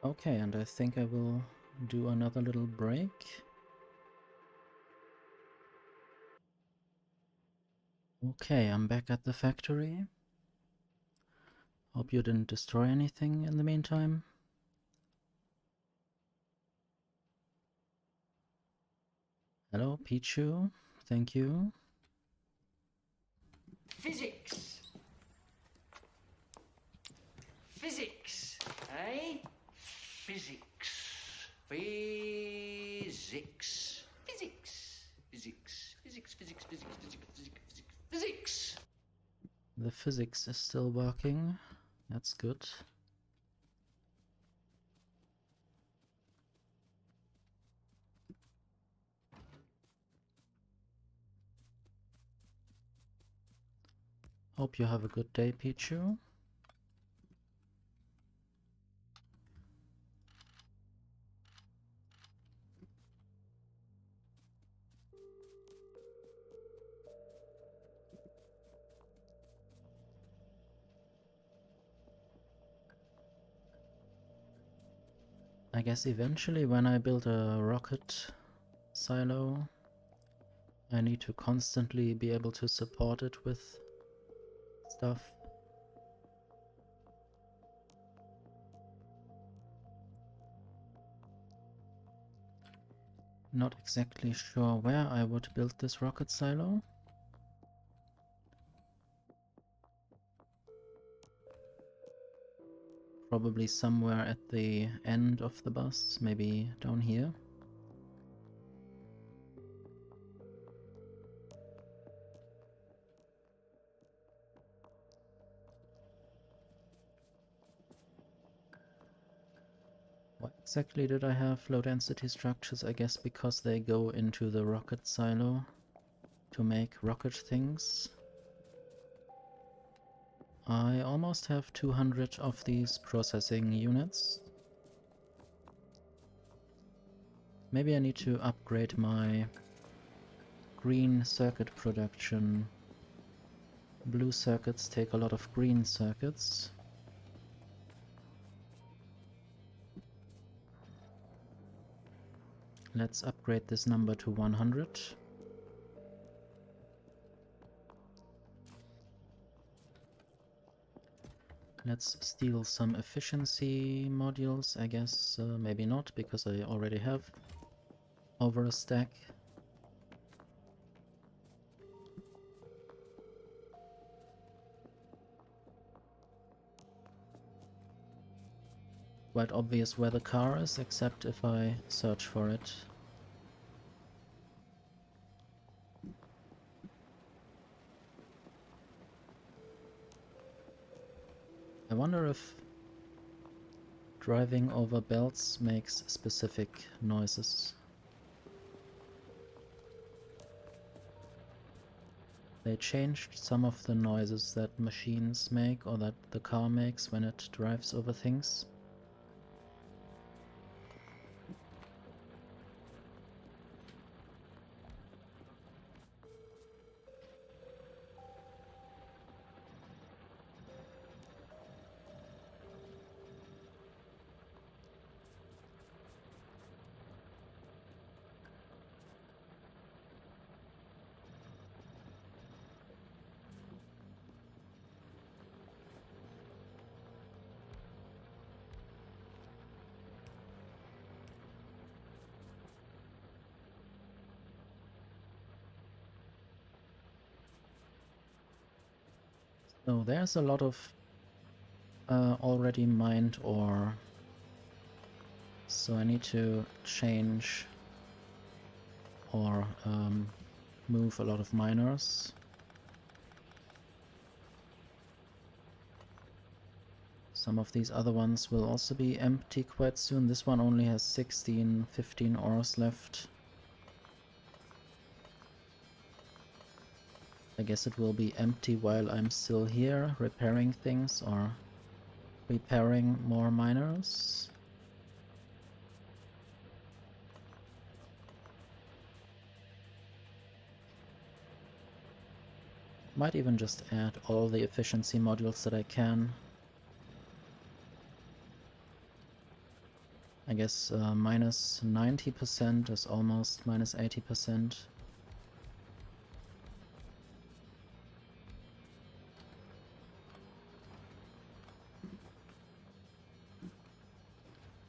Okay, and I think I will do another little break. Okay, I'm back at the factory. Hope you didn't destroy anything in the meantime. Hello, Pichu. Thank you. Physics. Physics, eh? Physics. Physics. Physics. Physics. Physics. Physics. Physics. Physics. Physics. Physics. The physics is still working. That's good. Hope you have a good day, Pichu. I guess eventually when I build a rocket silo, I need to constantly be able to support it with stuff. Not exactly sure where I would build this rocket silo. Probably somewhere at the end of the bus, maybe down here. exactly did I have low density structures? I guess because they go into the rocket silo to make rocket things. I almost have 200 of these processing units. Maybe I need to upgrade my green circuit production. Blue circuits take a lot of green circuits. Let's upgrade this number to 100. Let's steal some efficiency modules, I guess. Maybe not, because I already have over a stack. Quite obvious where the car is, except if I search for it. I wonder if driving over belts makes specific noises. They changed some of the noises that machines make or that the car makes when it drives over things. So there's a lot of already mined ore. So I need to change or move a lot of miners. Some of these other ones will also be empty quite soon. This one only has 16, 15 ores left. I guess it will be empty while I'm still here, repairing things or repairing more miners. Might even just add all the efficiency modules that I can. I guess minus 90% is almost minus 80%.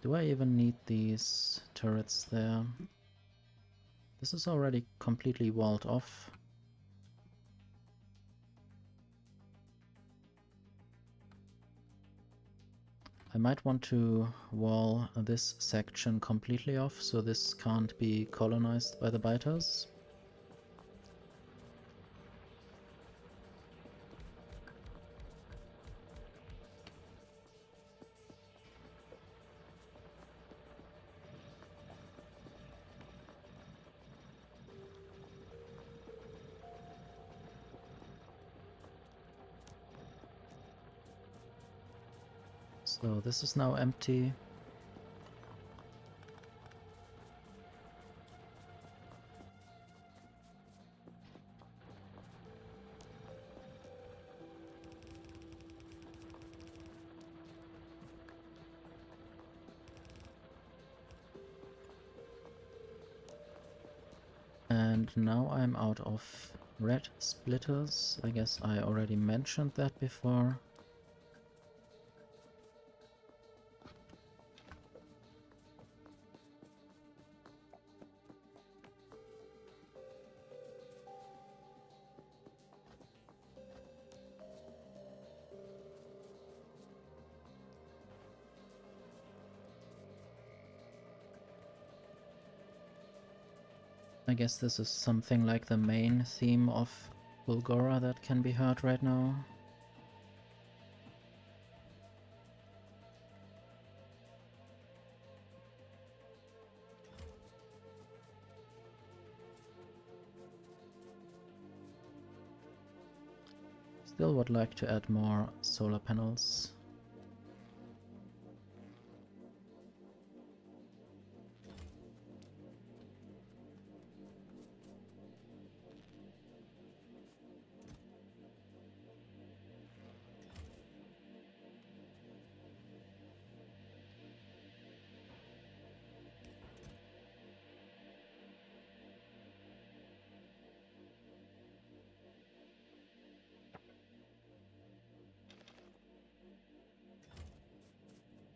Do I even need these turrets there? This is already completely walled off. I might want to wall this section completely off, so this can't be colonized by the biters. So this is now empty. And now I'm out of red splitters. I guess I already mentioned that before. I guess this is something like the main theme of Bulgora that can be heard right now. Still would like to add more solar panels.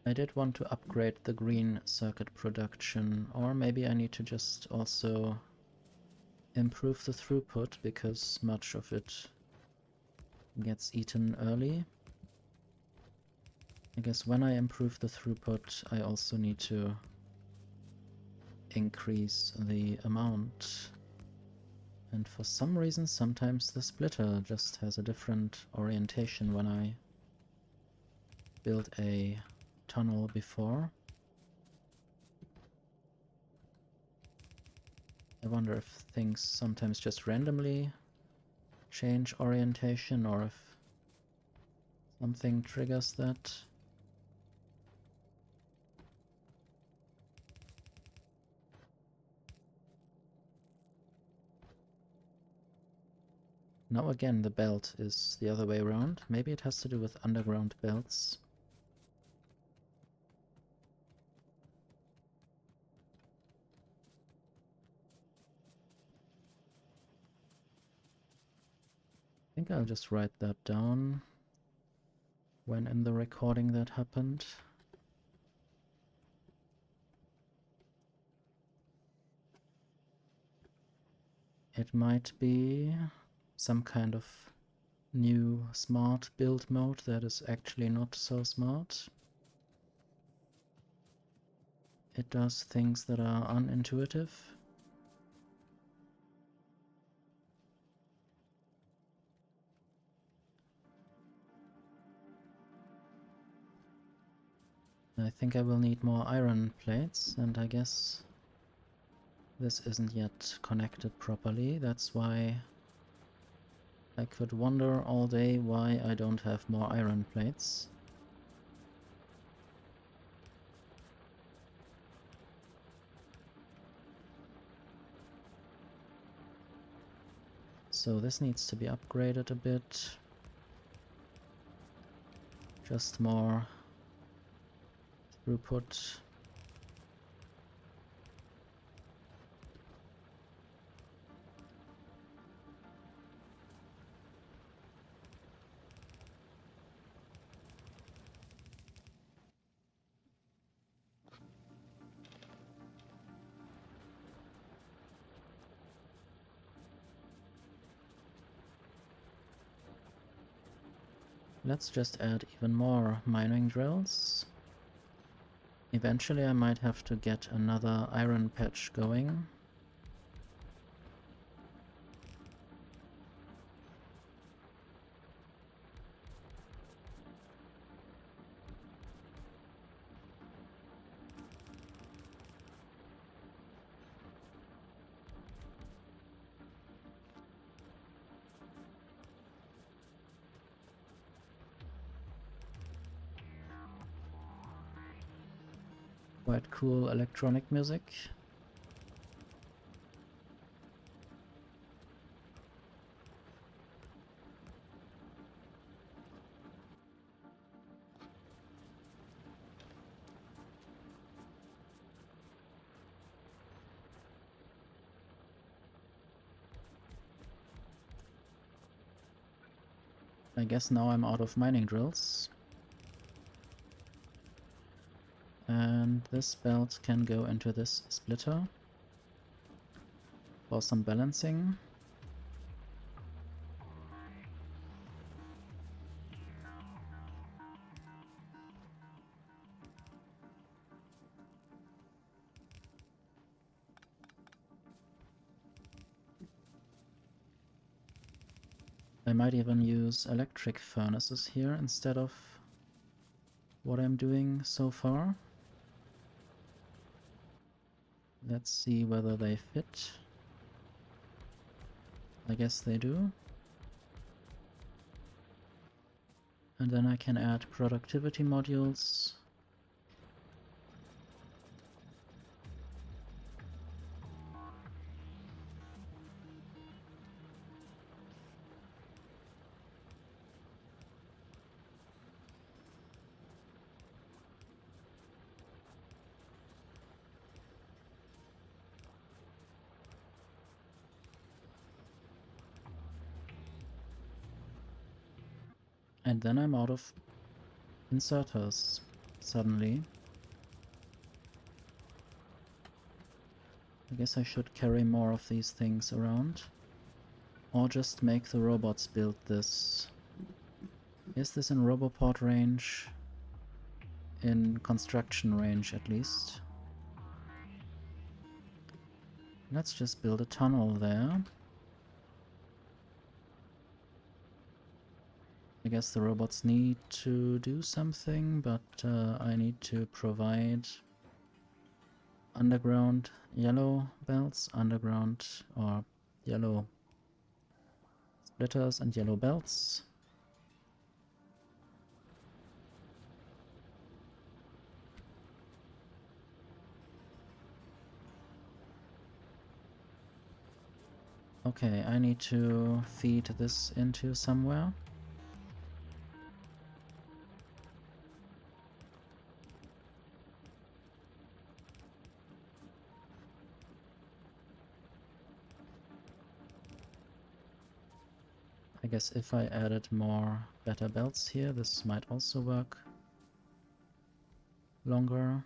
I did want to upgrade the green circuit production, or maybe I need to just also improve the throughput because much of it gets eaten early. I guess when I improve the throughput, I also need to increase the amount. And for some reason, sometimes the splitter just has a different orientation when I build a tunnel before. I wonder if things sometimes just randomly change orientation or if something triggers that. Now again the belt is the other way around. Maybe it has to do with underground belts. I think I'll just write that down when in the recording that happened. It might be some kind of new smart build mode that is actually not so smart. It does things that are unintuitive. I think I will need more iron plates, and I guess this isn't yet connected properly. That's why I could wonder all day why I don't have more iron plates. So this needs to be upgraded a bit. Just more throughput. Let's just add even more mining drills. Eventually I might have to get another iron patch going. Quite cool electronic music. I guess now I'm out of mining drills. And this belt can go into this splitter for some balancing. I might even use electric furnaces here instead of what I'm doing so far. Let's see whether they fit. I guess they do. And then I can add productivity modules. And then I'm out of inserters suddenly. I guess I should carry more of these things around. Or just make the robots build this. Is this in Roboport range? In construction range at least. Let's just build a tunnel there. I guess the robots need to do something, but I need to provide underground yellow belts, underground or yellow splitters and yellow belts. Okay, I need to feed this into somewhere. I guess if I added more better belts here, this might also work longer.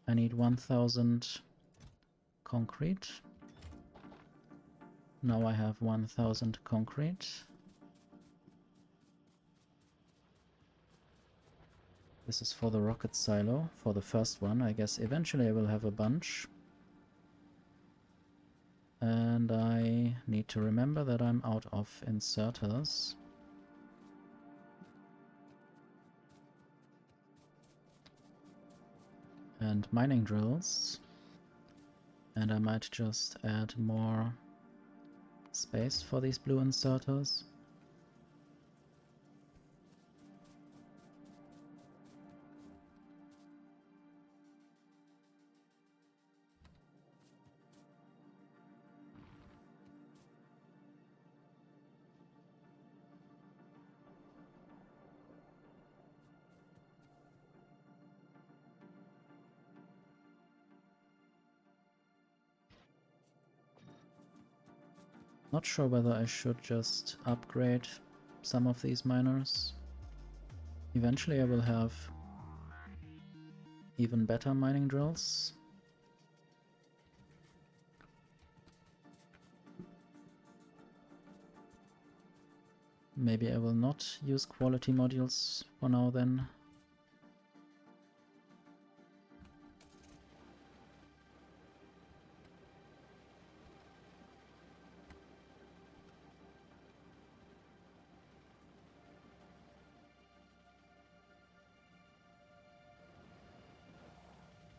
I need 1000 concrete. Now I have 1000 concrete. This is for the rocket silo, for the first one. I guess eventually I will have a bunch. And I need to remember that I'm out of inserters. And mining drills. And I might just add more space for these blue inserters. Not sure whether I should just upgrade some of these miners. Eventually I will have even better mining drills. Maybe I will not use quality modules for now then.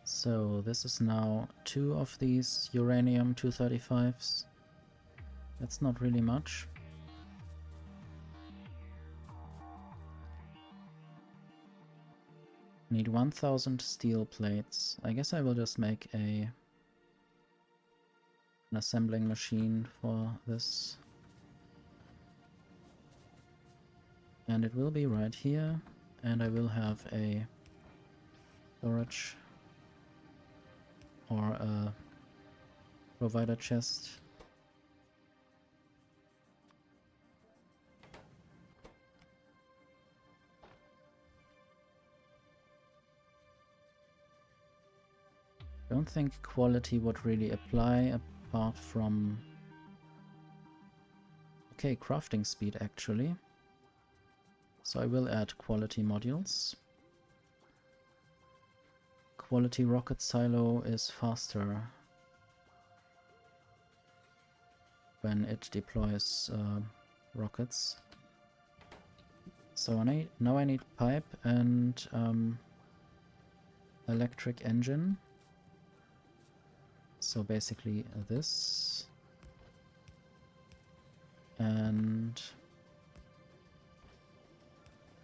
So this is now 2 of these uranium 235s. That's not really much. Need 1000 steel plates. I guess I will just make an assembling machine for this. And it will be right here, and I will have a storage or a provider chest. Don't think quality would really apply apart from... Okay, crafting speed actually. So I will add quality modules. Quality rocket silo is faster when it deploys rockets. So now I need pipe and electric engine. So basically this and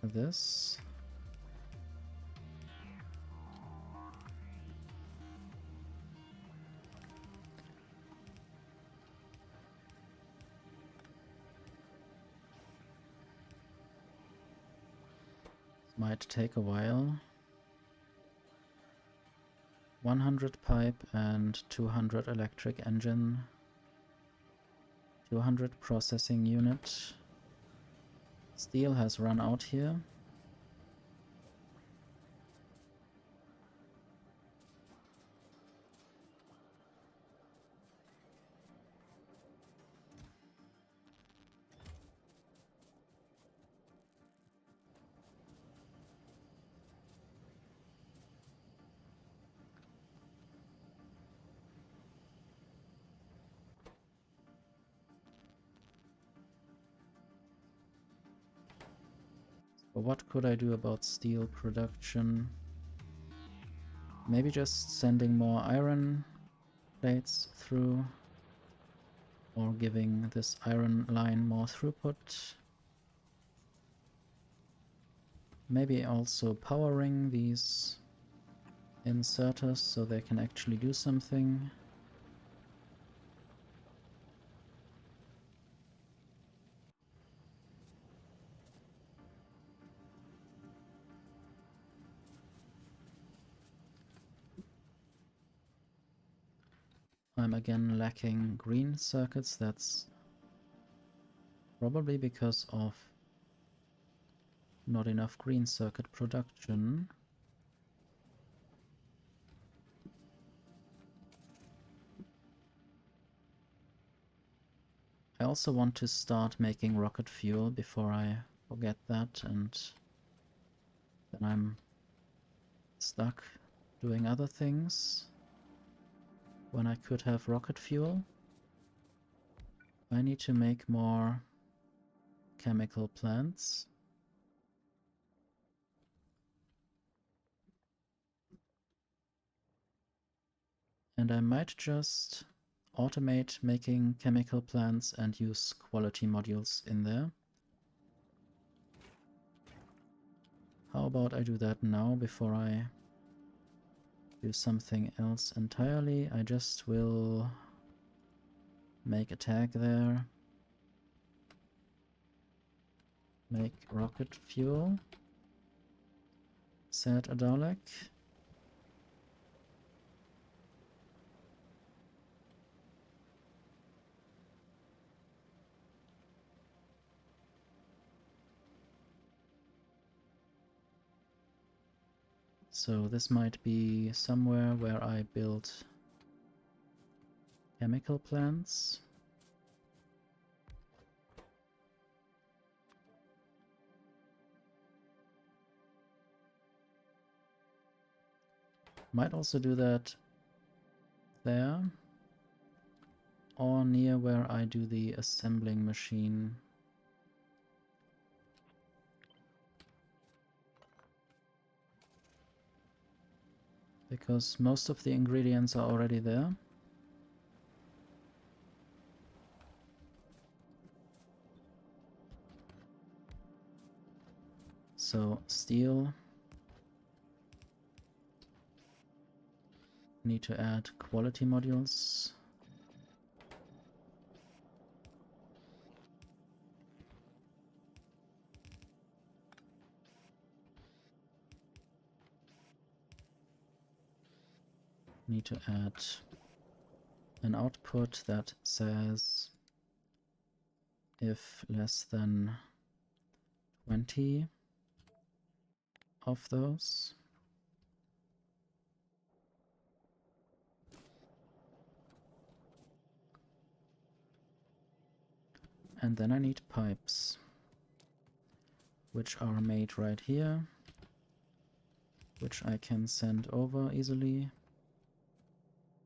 this. Might take a while. 100 pipe and 200 electric engine. 200 processing unit. Steel has run out here. But what could I do about steel production? Maybe just sending more iron plates through, or giving this iron line more throughput. Maybe also powering these inserters so they can actually do something. I'm again lacking green circuits. That's probably because of not enough green circuit production. I also want to start making rocket fuel before I forget that, and then I'm stuck doing other things when I could have rocket fuel. I need to make more chemical plants. And I might just automate making chemical plants and use quality modules in there. How about I do that now before I do something else entirely? I just will make a tag there. Make rocket fuel. Set a Dalek. So this might be somewhere where I build chemical plants. Might also do that there, or near where I do the assembling machine. Because most of the ingredients are already there. So steel. Need to add quality modules. Need to add an output that says if less than 20 of those. And then I need pipes, which are made right here, which I can send over easily.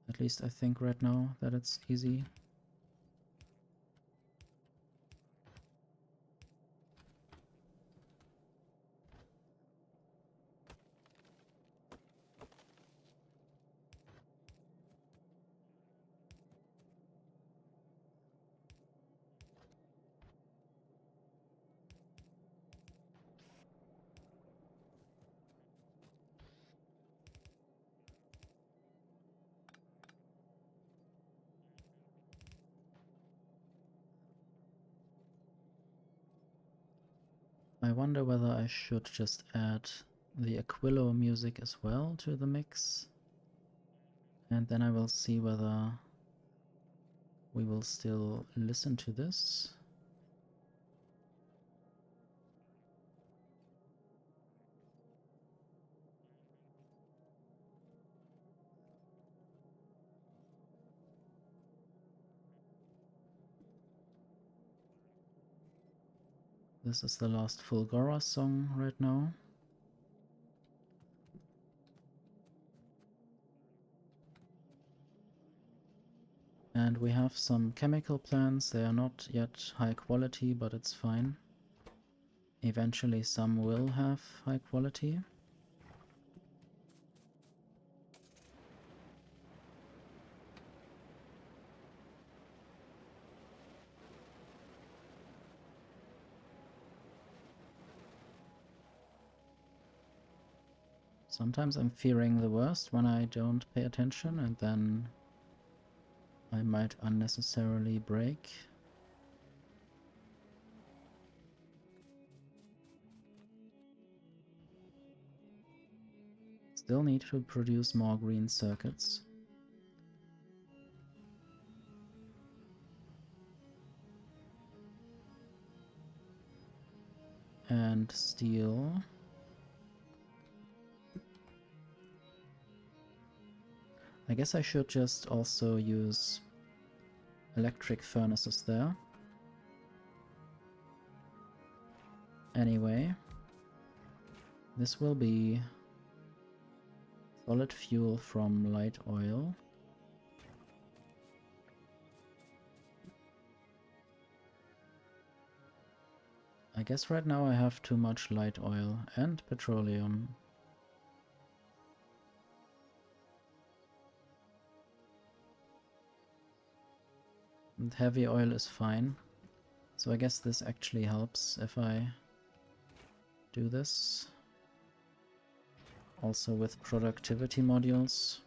At least I think right now that it's easy. I wonder whether I should just add the Aquilo music as well to the mix. And then I will see whether we will still listen to this. This is the last Fulgora song right now. And we have some chemical plants. They are not yet high quality, but it's fine. Eventually some will have high quality. Sometimes I'm fearing the worst when I don't pay attention, and then I might unnecessarily break. Still need to produce more green circuits. And steel. I guess I should just also use electric furnaces there. Anyway, this will be solid fuel from light oil. I guess right now I have too much light oil and petroleum. And heavy oil is fine. So I guess this actually helps if I do this. Also with productivity modules.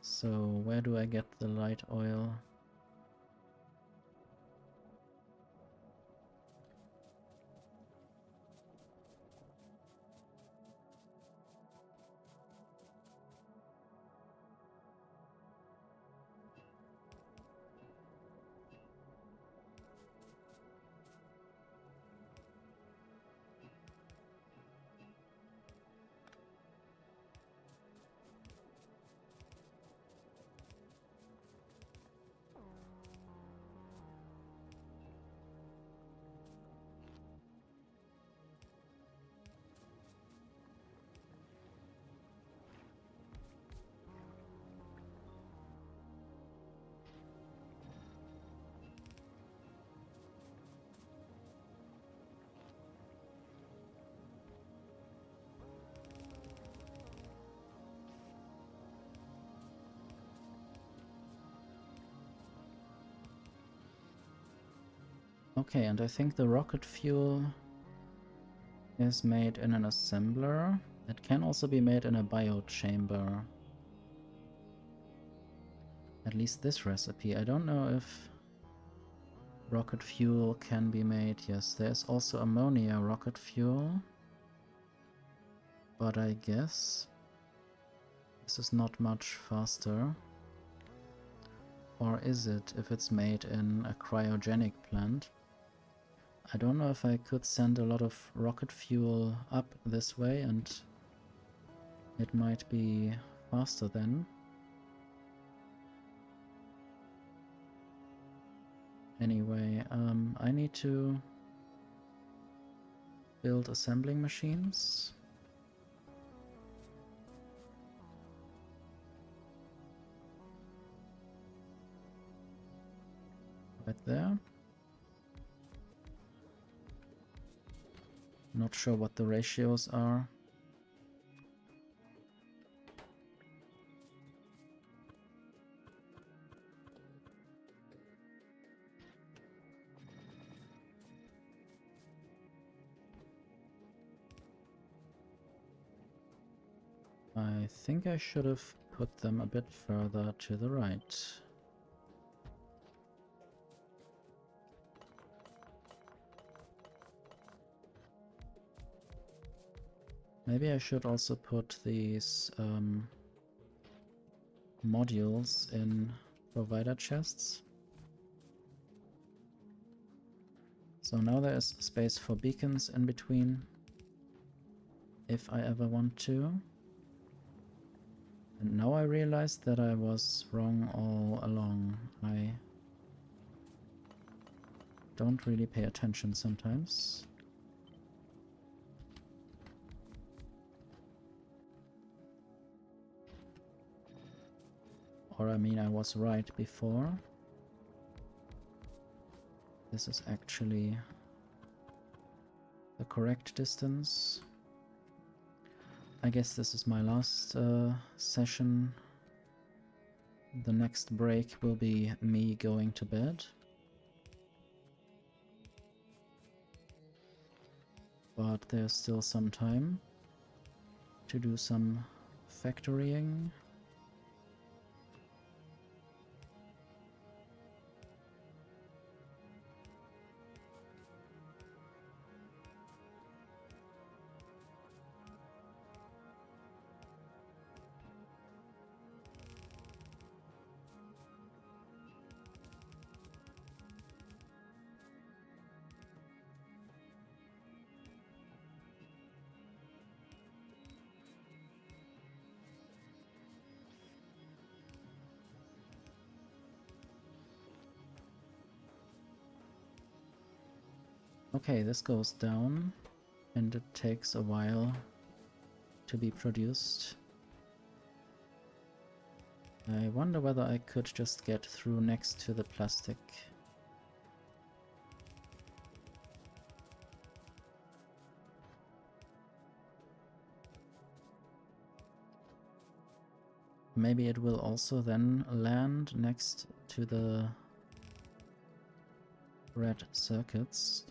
So where do I get the light oil? Okay, and I think the rocket fuel is made in an assembler. It can also be made in a biochamber. At least this recipe. I don't know if rocket fuel can be made. Yes, there's also ammonia rocket fuel. But I guess this is not much faster. Or is it, if it's made in a cryogenic plant? I don't know if I could send a lot of rocket fuel up this way, and it might be faster then. Anyway, I need to build assembling machines. Right there. Not sure what the ratios are. I think I should have put them a bit further to the right. Maybe I should also put these modules in provider chests. So now there is space for beacons in between, if I ever want to. And now I realized that I was wrong all along. I don't really pay attention sometimes. Or I mean, I was right before. This is actually the correct distance. I guess this is my last session. The next break will be me going to bed. But there's still some time to do some factorying. Okay, this goes down, and it takes a while to be produced. I wonder whether I could just get through next to the plastic. Maybe it will also then land next to the red circuits.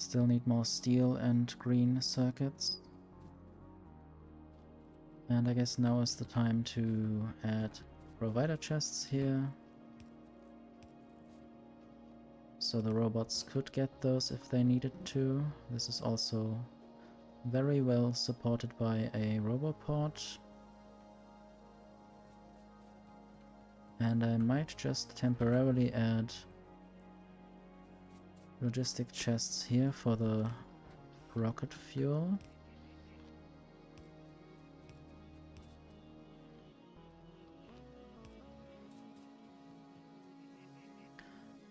Still need more steel and green circuits. And I guess now is the time to add provider chests here. So the robots could get those if they needed to. This is also very well supported by a roboport. And I might just temporarily add logistic chests here for the rocket fuel.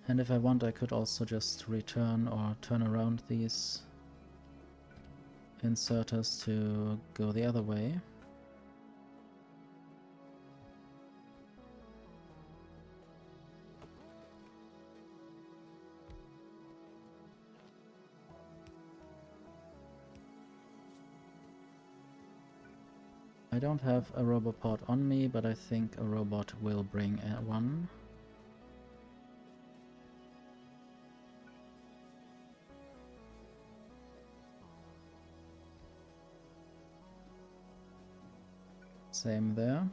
And if I want, I could also just return or turn around these inserters to go the other way. I don't have a roboport on me, but I think a robot will bring one. Same there.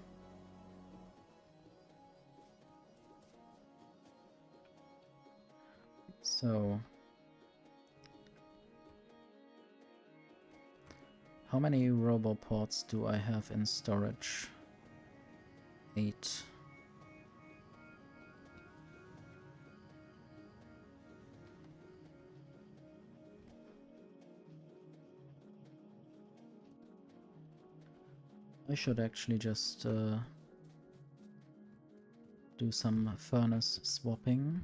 So, how many roboports do I have in storage? 8. I should actually just do some furnace swapping.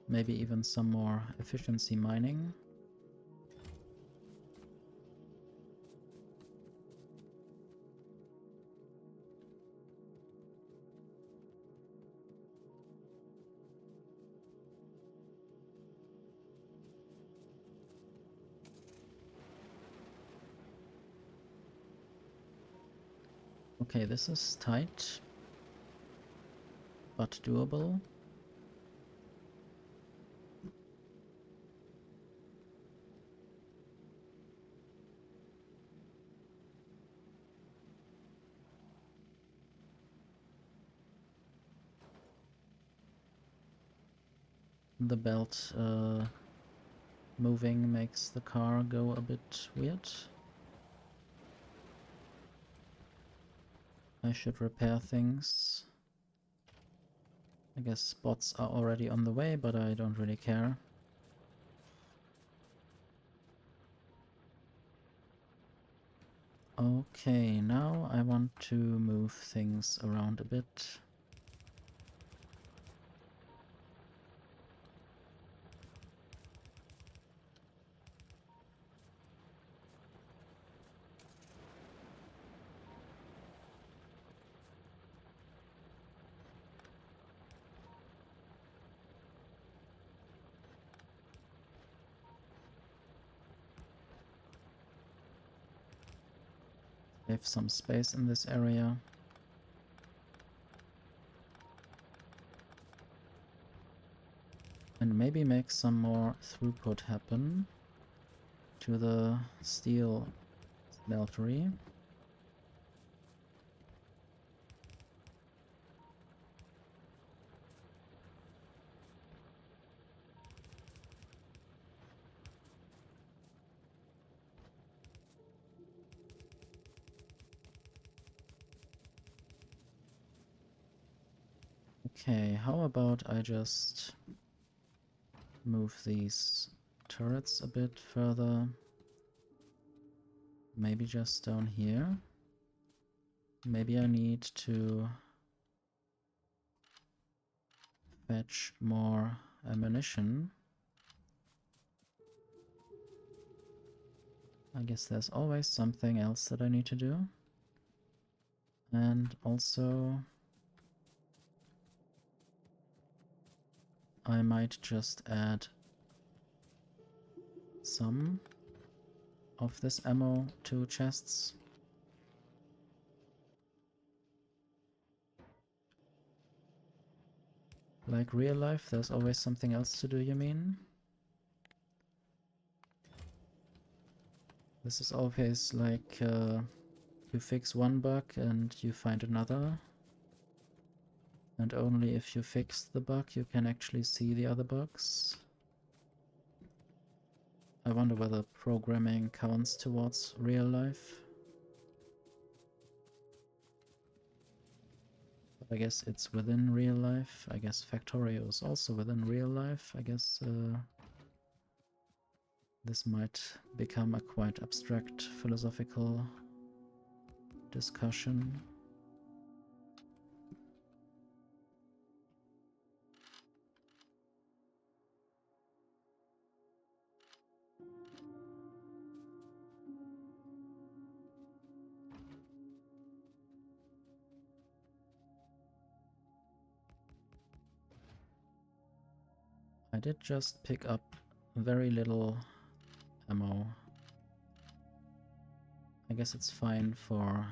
Maybe even some more efficiency mining. Okay, this is tight, but doable. The belt moving makes the car go a bit weird. I should repair things. I guess bots are already on the way, but I don't really care. Okay, now I want to move things around a bit. Save some space in this area. And maybe make some more throughput happen to the steel smeltery. Okay, how about I just move these turrets a bit further? Maybe just down here. Maybe I need to fetch more ammunition. I guess there's always something else that I need to do. And also I might just add some of this ammo to chests. Like real life, there's always something else to do, you mean? This is always like you fix one bug and you find another. And only if you fix the bug you can actually see the other bugs. I wonder whether programming counts towards real life. But I guess it's within real life. I guess Factorio is also within real life. I guess this might become a quite abstract philosophical discussion. I did just pick up very little ammo. I guess it's fine for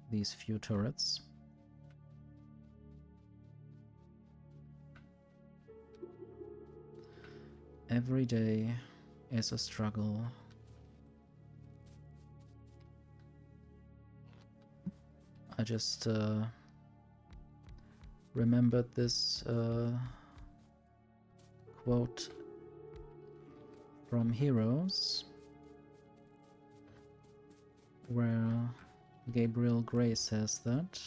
these few turrets. Every day is a struggle. I just remembered this quote from Heroes, where Gabriel Gray says that,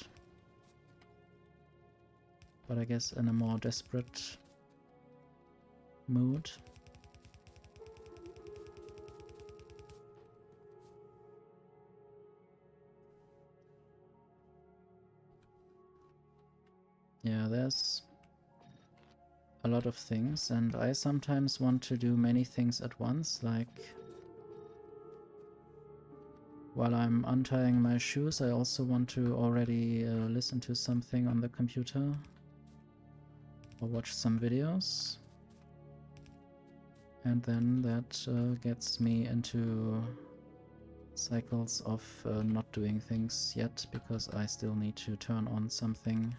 but I guess in a more desperate mood. Yeah, there's a lot of things, and I sometimes want to do many things at once, like while I'm untying my shoes I also want to already listen to something on the computer or watch some videos, and then that gets me into cycles of not doing things yet because I still need to turn on something.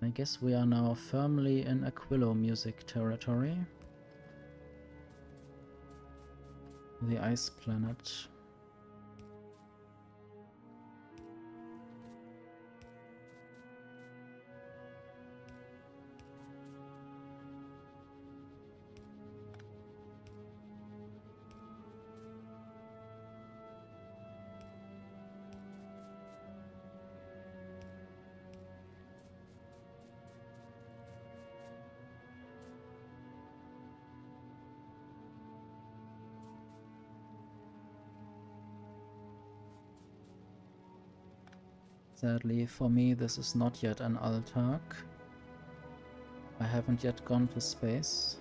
I guess we are now firmly in Aquilo music territory. The ice planet. Sadly for me, this is not yet an Altark. I haven't yet gone to space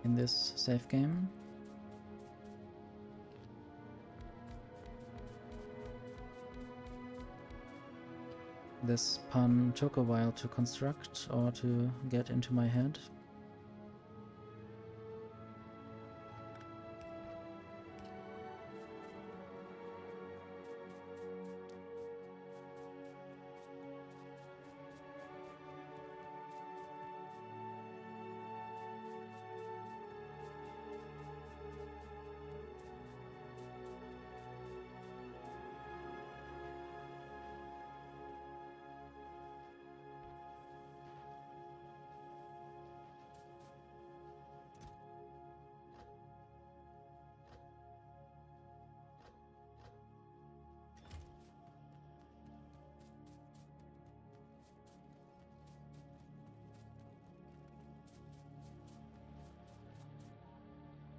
in this save game. This pun took a while to construct or to get into my head.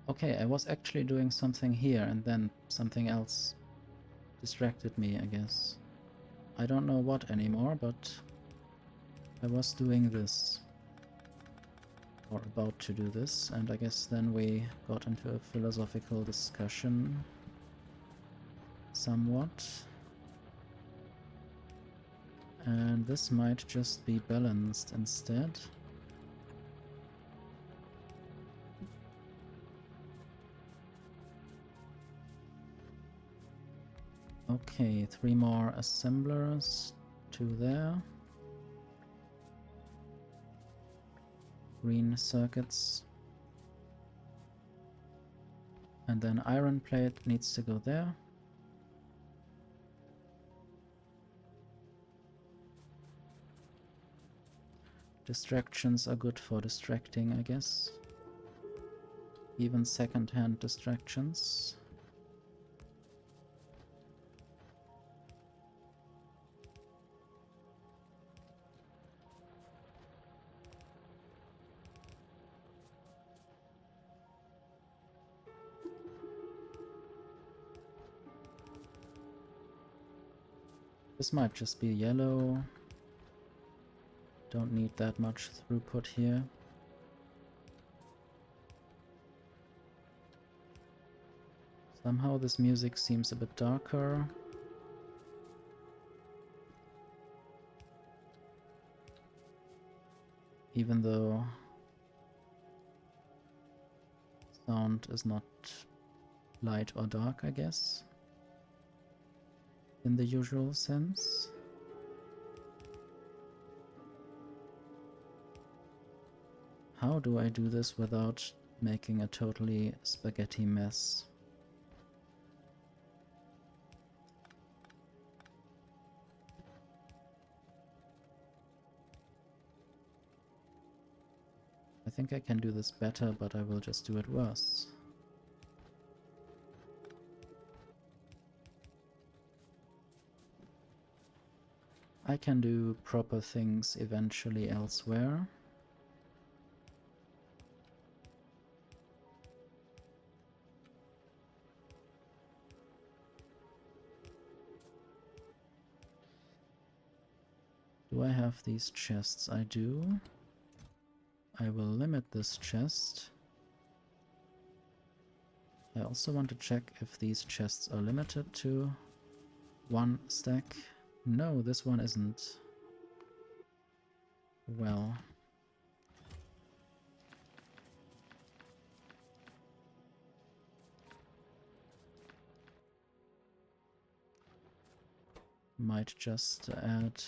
Okay, I was actually doing something here and then something else distracted me, I guess. I don't know what anymore, but I was doing this. Or about to do this, and I guess then we got into a philosophical discussion. Somewhat. And this might just be balanced instead. Okay, 3 more assemblers, 2 there. Green circuits. And then iron plate needs to go there. Distractions are good for distracting, I guess. Even second-hand distractions. This might just be yellow. Don't need that much throughput here. Somehow this music seems a bit darker. Even though sound is not light or dark, I guess, in the usual sense. How do I do this without making a totally spaghetti mess? I think I can do this better, but I will just do it worse. I can do proper things eventually elsewhere. Do I have these chests? I do. I will limit this chest. I also want to check if these chests are limited to 1 stack. No, this one isn't. Well. Might just add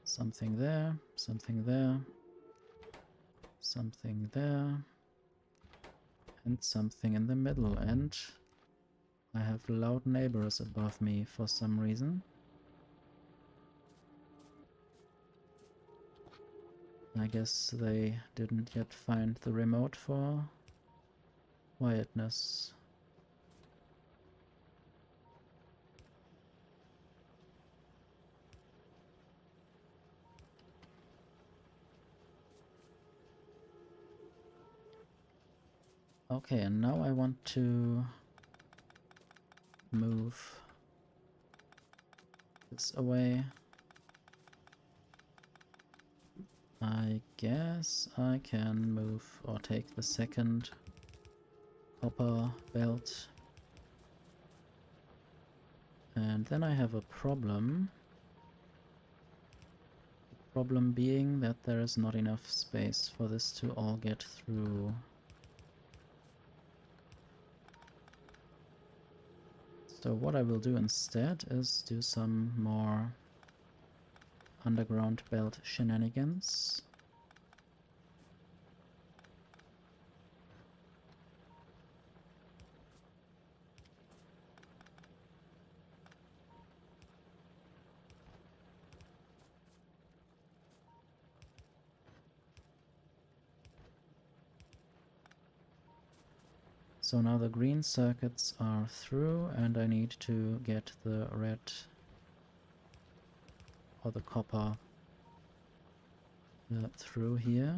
something there, something there, something there, and something in the middle. And I have loud neighbors above me for some reason. I guess they didn't yet find the remote for quietness. Okay, and now I want to move this away. I guess I can move or take the second copper belt. And then I have a problem. The problem being that there is not enough space for this to all get through. So what I will do instead is do some more underground belt shenanigans. So now the green circuits are through and I need to get the red or the copper through here.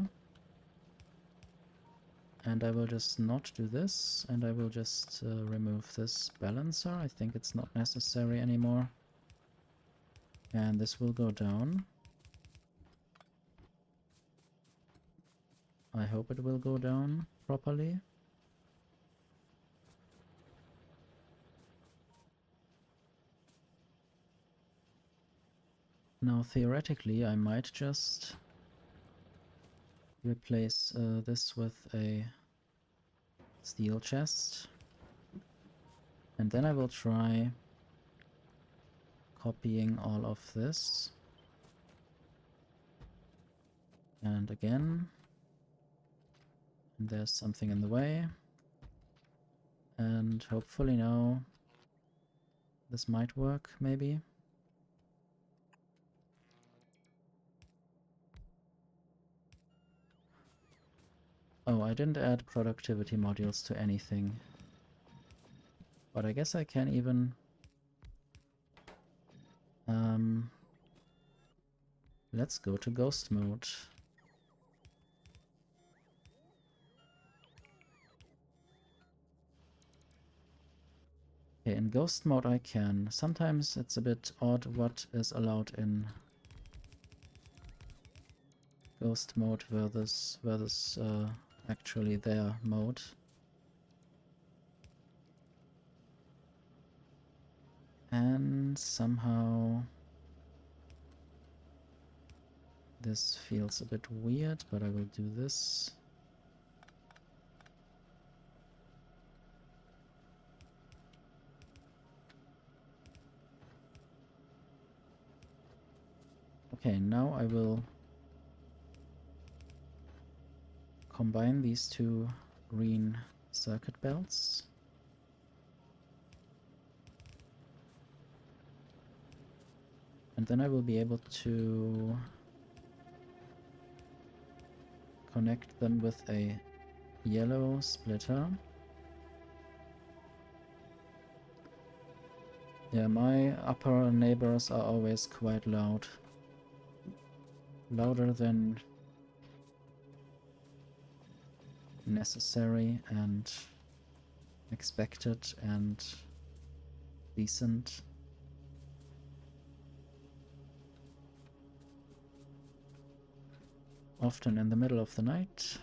And I will just not do this, and I will just remove this balancer. I think it's not necessary anymore. And this will go down. I hope it will go down properly. Now theoretically I might just replace this with a steel chest. And then I will try copying all of this. And again. And there's something in the way. And hopefully now this might work, maybe. Oh, I didn't add productivity modules to anything. But I guess I can even... let's go to ghost mode. Okay, in ghost mode I can. Sometimes it's a bit odd what is allowed in ghost mode versus actually their mode. And somehow this feels a bit weird, but I will do this. Okay, now I will combine these two green circuit belts. And then I will be able to connect them with a yellow splitter. Yeah, my upper neighbors are always quite loud. Louder than necessary and expected and decent. Often in the middle of the night.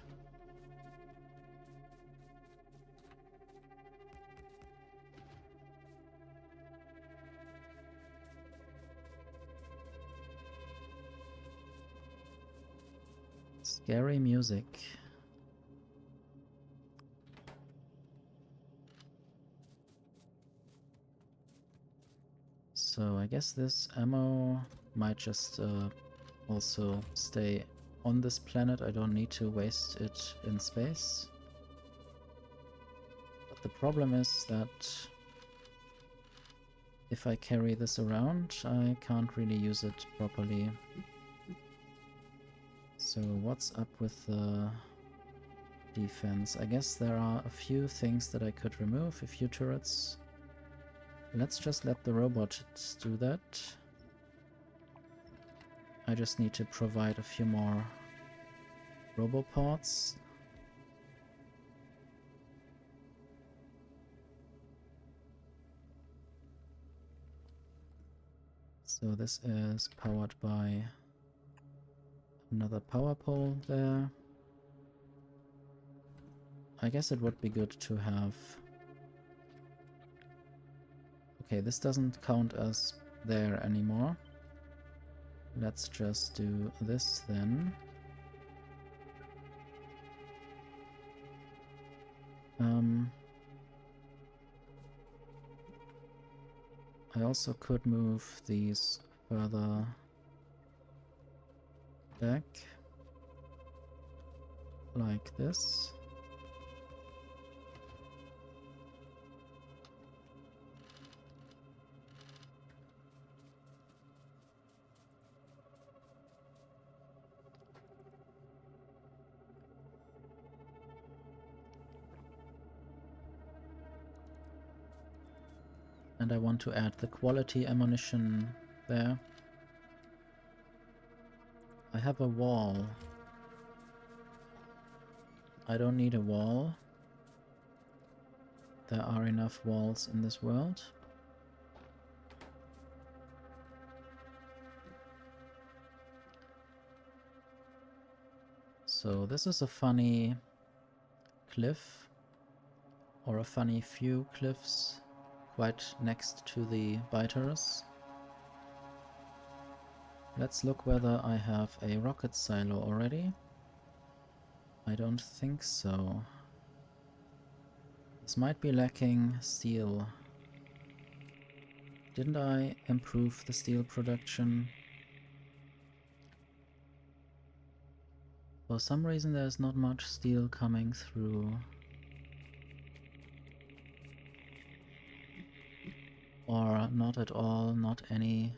Scary music. So I guess this ammo might just also stay on this planet. I don't need to waste it in space. But the problem is that if I carry this around, I can't really use it properly. So what's up with the defense? I guess there are a few things that I could remove, a few turrets. Let's just let the robots do that. I just need to provide a few more robopods. So this is powered by another power pole there. I guess it would be good to have... Okay, this doesn't count as there anymore. Let's just do this then. I also could move these further back, like this. And I want to add the quality ammunition there. I have a wall. I don't need a wall. There are enough walls in this world. So this is a funny cliff, or a funny few cliffs quite next to the biters. Let's look whether I have a rocket silo already. I don't think so. This might be lacking steel. Didn't I improve the steel production? For some reason there's not much steel coming through. Or not at all, not any.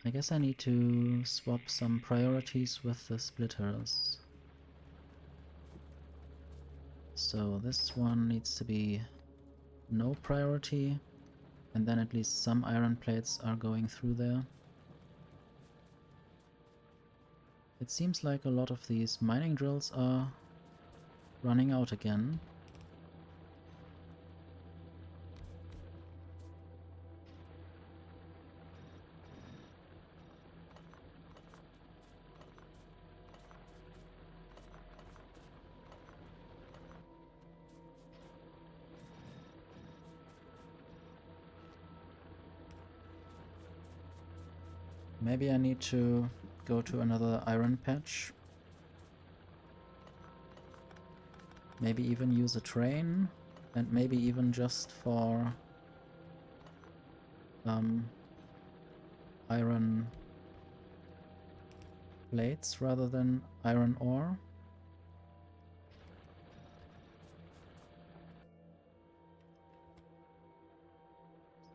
I guess I need to swap some priorities with the splitters. So this one needs to be no priority, and then at least some iron plates are going through there. It seems like a lot of these mining drills are running out again. Maybe I need to go to another iron patch. Maybe even use a train, and maybe even just for iron plates rather than iron ore.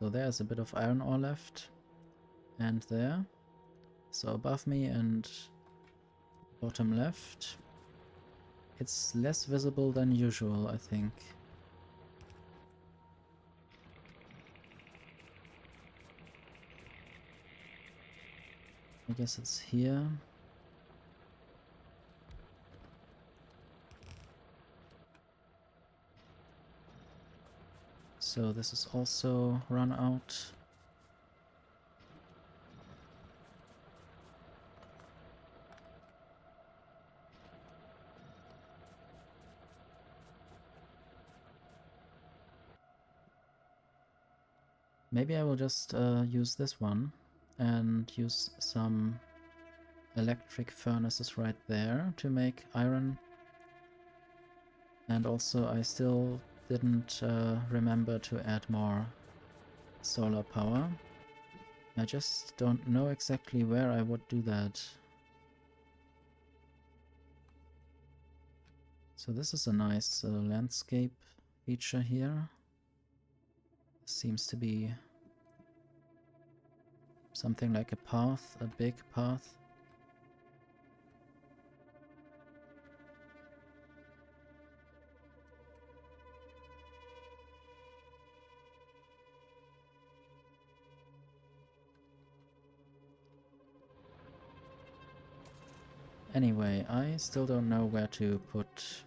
So there's a bit of iron ore left, and there. So above me and bottom left. It's less visible than usual, I think. I guess it's here. So this is also run out. Maybe I will just use this one and use some electric furnaces right there to make iron. And also I still didn't remember to add more solar power. I just don't know exactly where I would do that. So this is a nice landscape feature here. Seems to be something like a path, a big path. Anyway, I still don't know where to put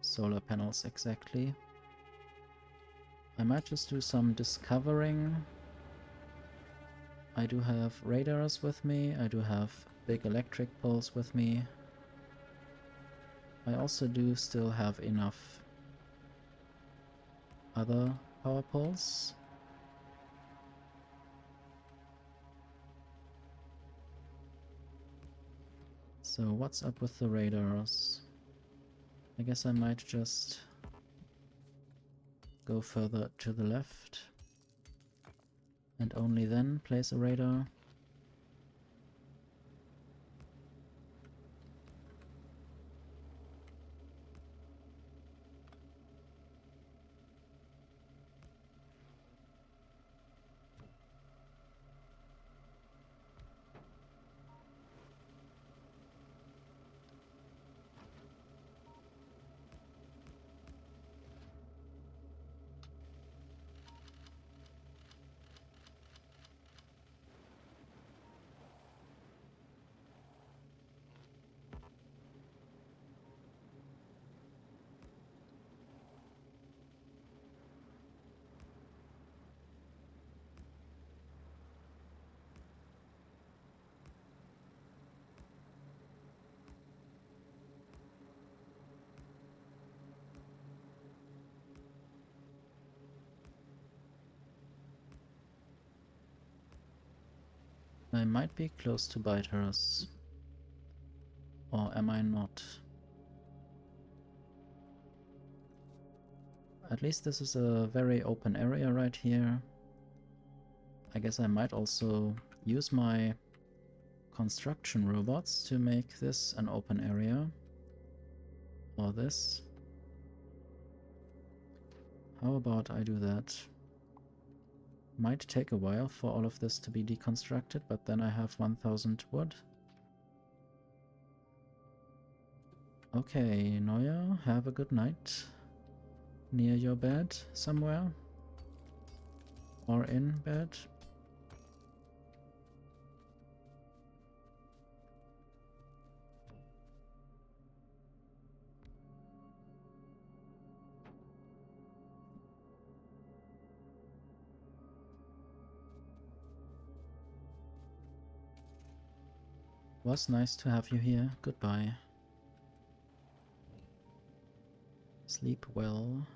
solar panels exactly. I might just do some discovering. I do have radars with me, I do have big electric poles with me. I also do still have enough other power poles. So what's up with the radars? I guess I might just go further to the left and only then place a radar. I might be close to biters. Or am I not? At least this is a very open area right here. I guess I might also use my construction robots to make this an open area. Or this. How about I do that? Might take a while for all of this to be deconstructed, but then I have 1000 wood. Okay, Neuer, have a good night. Near your bed somewhere? Or in bed? Was nice to have you here. Goodbye. Sleep well.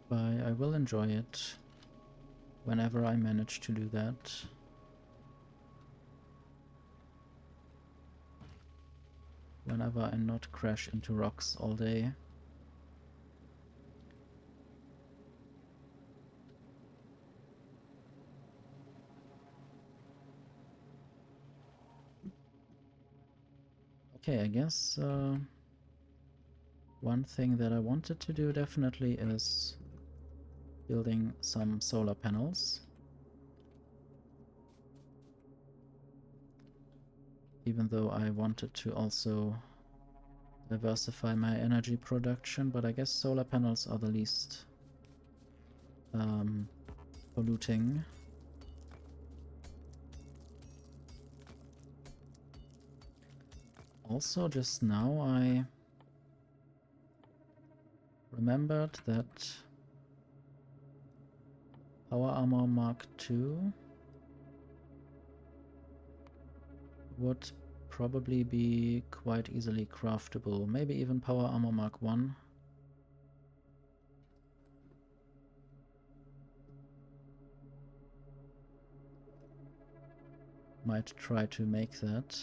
Bye. I will enjoy it whenever I manage to do that. Whenever I not crash into rocks all day. Okay, I guess one thing that I wanted to do definitely is building some solar panels. Even though I wanted to also diversify my energy production, but I guess solar panels are the least polluting. Also, just now I remembered that Power Armor Mark II would probably be quite easily craftable. Maybe even Power Armor Mark 1. Might try to make that.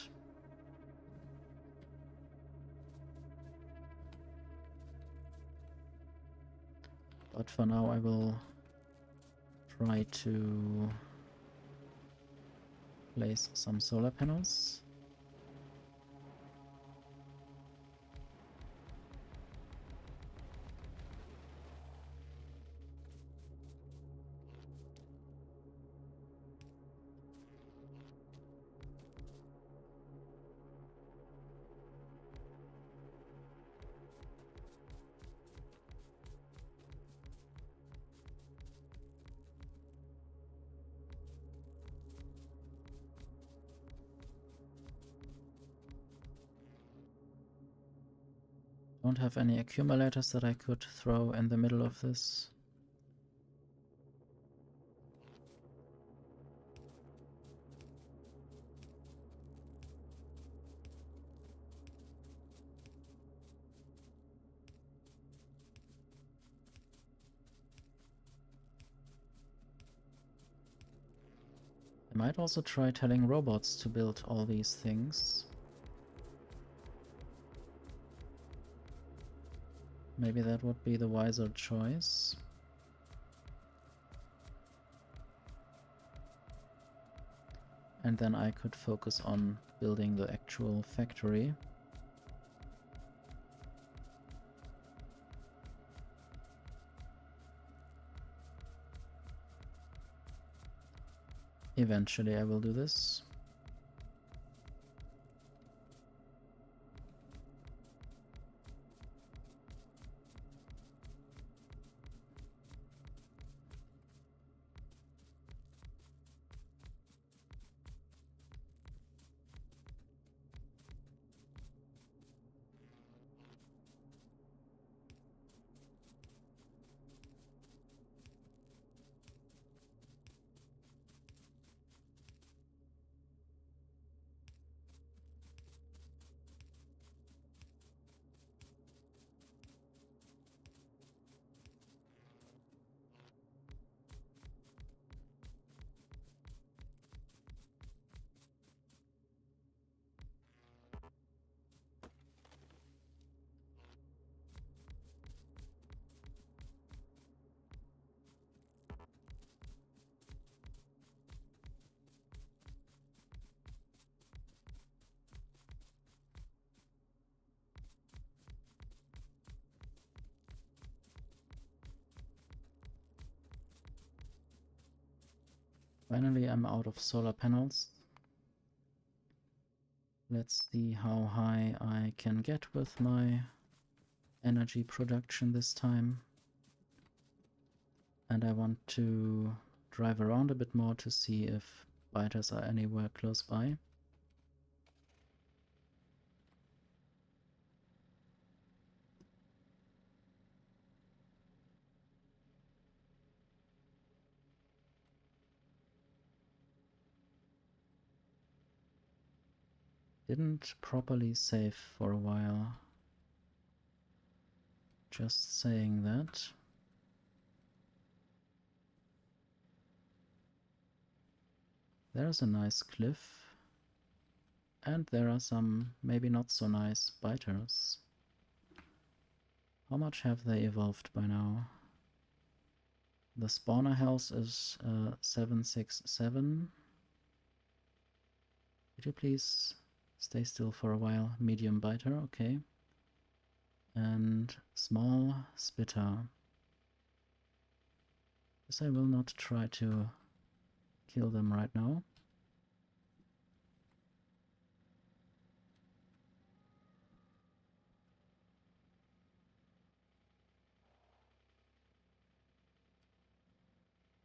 But for now I will try to place some solar panels. Don't have any accumulators that I could throw in the middle of this. I might also try telling robots to build all these things. Maybe that would be the wiser choice. And then I could focus on building the actual factory. Eventually I will do this. Finally, I'm out of solar panels. Let's see how high I can get with my energy production this time. And I want to drive around a bit more to see if biters are anywhere close by. Didn't properly save for a while. Just saying that. There's a nice cliff. And there are some maybe not so nice biters. How much have they evolved by now? The spawner health is 767. Could you please Stay still for a while. Medium biter, okay. And small spitter. This I will not try to kill them right now.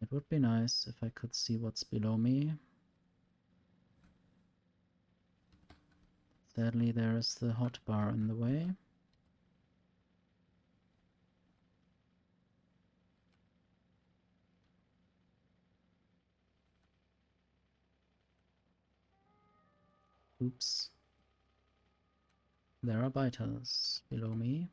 It would be nice if I could see what's below me. Sadly, there is the hotbar in the way. Oops. There are biters below me.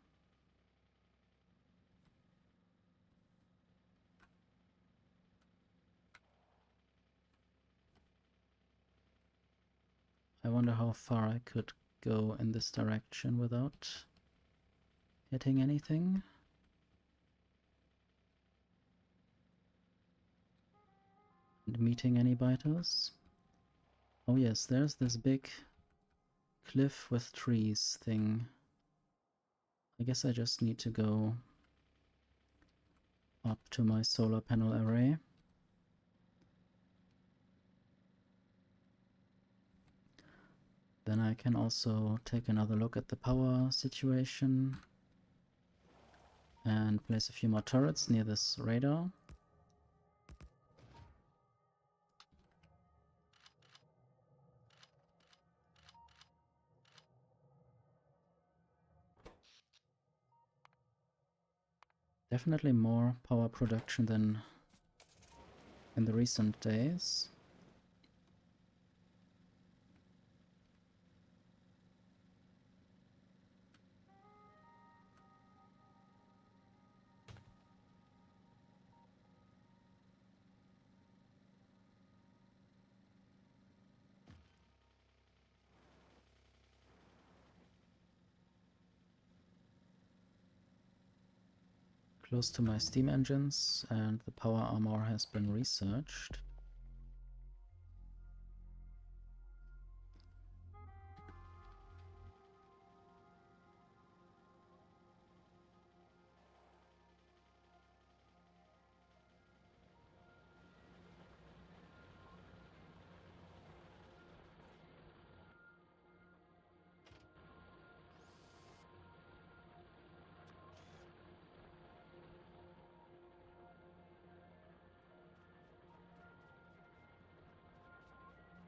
I wonder how far I could go in this direction without hitting anything. And meeting any biters. Oh yes, there's this big cliff with trees thing. I guess I just need to go up to my solar panel array. Then I can also take another look at the power situation and place a few more turrets near this radar. Definitely more power production than in the recent days. Close to my steam engines, and the power armor has been researched.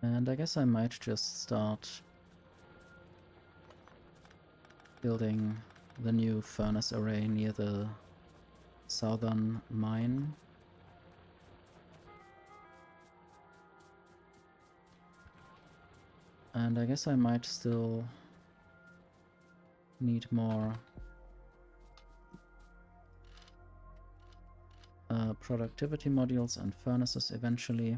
And I guess I might just start building the new furnace array near the southern mine. And I guess I might still need more productivity modules and furnaces eventually.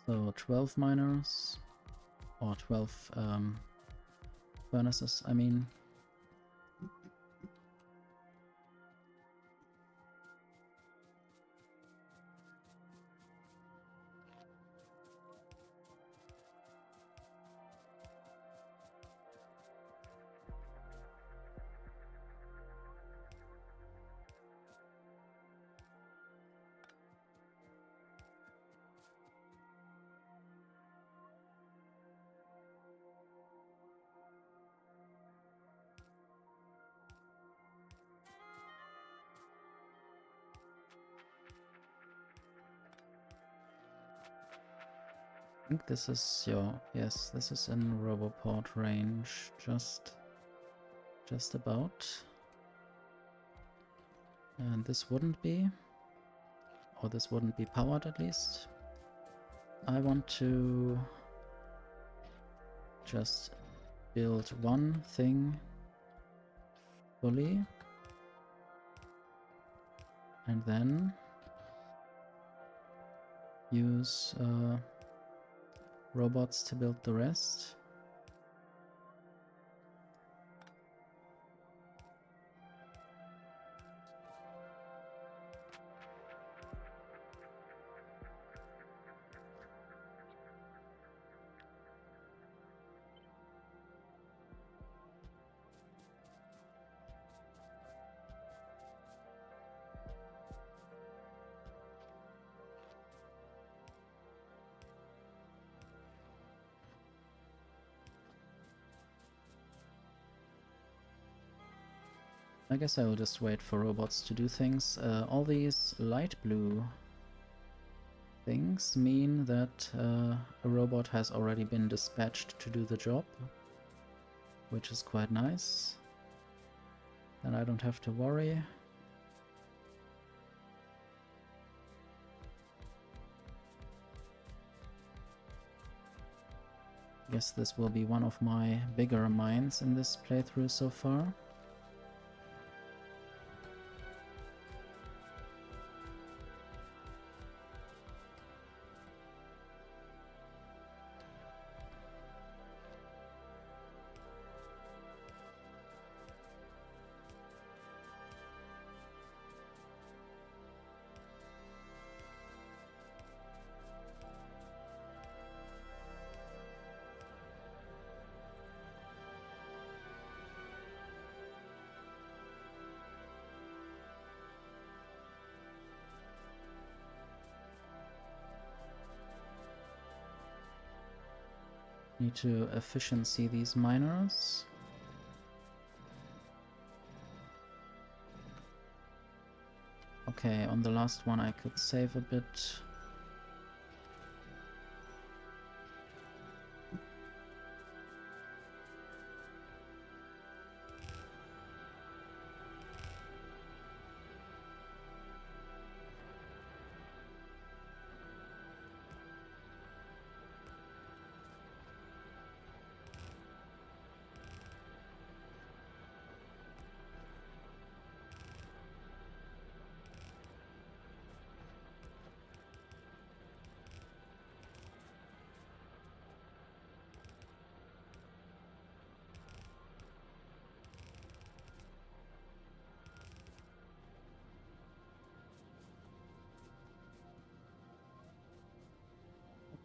So 12 miners, or 12 furnaces, I mean. I think this is yes, this is in Roboport range, just about. And this wouldn't be, or this wouldn't be powered at least. I want to just build one thing fully, and then use robots to build the rest. I guess I will just wait for robots to do things. All these light blue things mean that a robot has already been dispatched to do the job, which is quite nice. Then I don't have to worry. Guess this will be one of my bigger mines in this playthrough so far. Need to efficiency these miners. Okay, on the last one I could save a bit.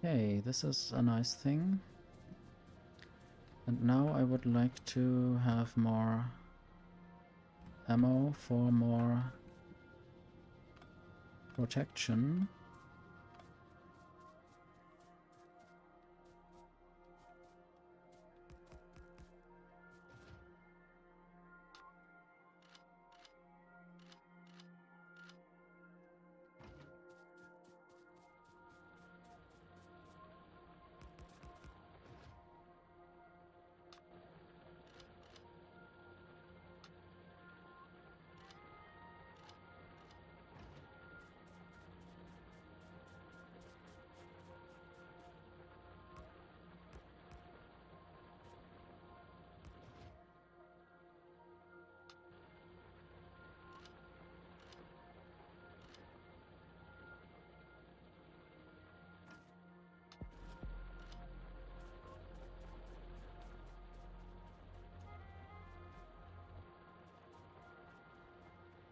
Okay, this is a nice thing. And now I would like to have more ammo for more protection.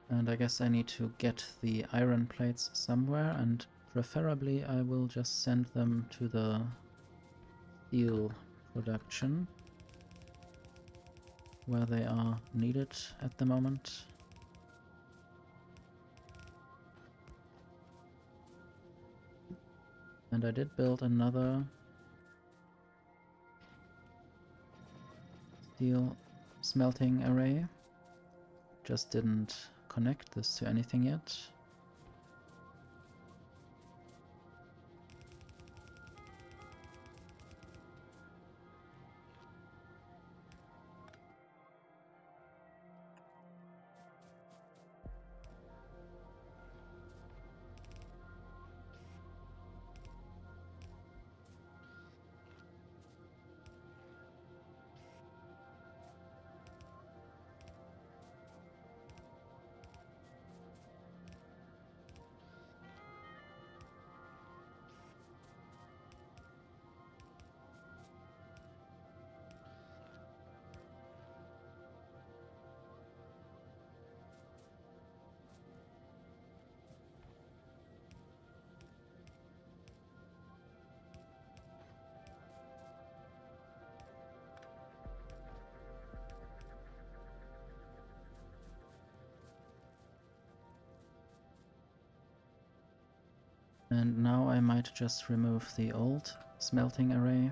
And I guess I need to get the iron plates somewhere, and preferably I will just send them to the steel production, where they are needed at the moment. And I did build another steel smelting array, just didn't connect this to anything yet. And now I might just remove the old smelting array.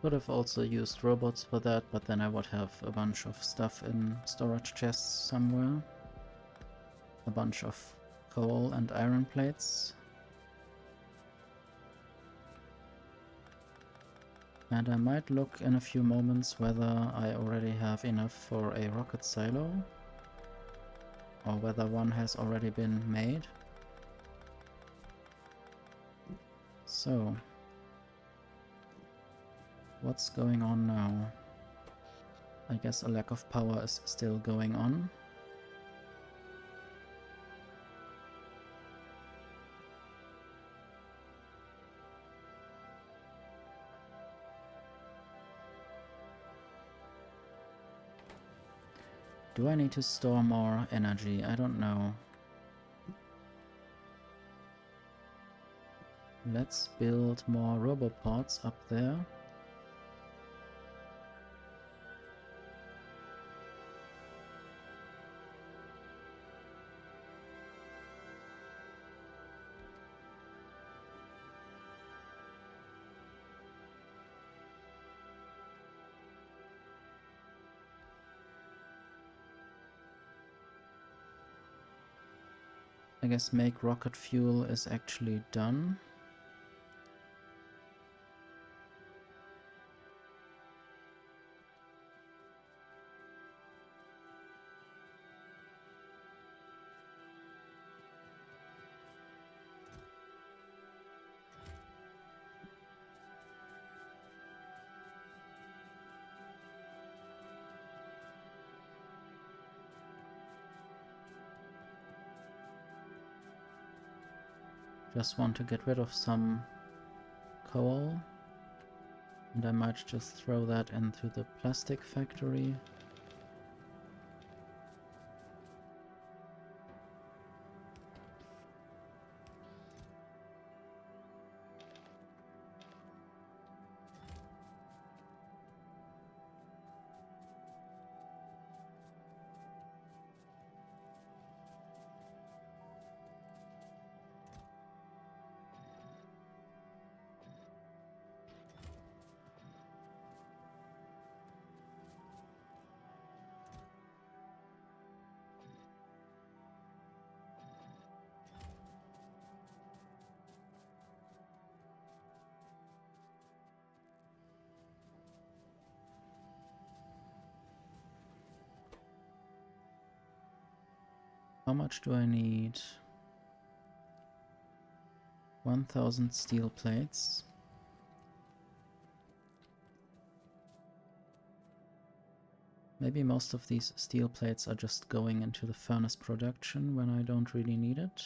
Could have also used robots for that, but then I would have a bunch of stuff in storage chests somewhere. A bunch of coal and iron plates. And I might look in a few moments whether I already have enough for a rocket silo, or whether one has already been made. So, what's going on now? I guess a lack of power is still going on. Do I need to store more energy? I don't know. Let's build more robopods up there. I guess make rocket fuel is actually done. Just want to get rid of some coal, and I might just throw that into the plastic factory. How much do I need? 1000 steel plates. Maybe most of these steel plates are just going into the furnace production when I don't really need it.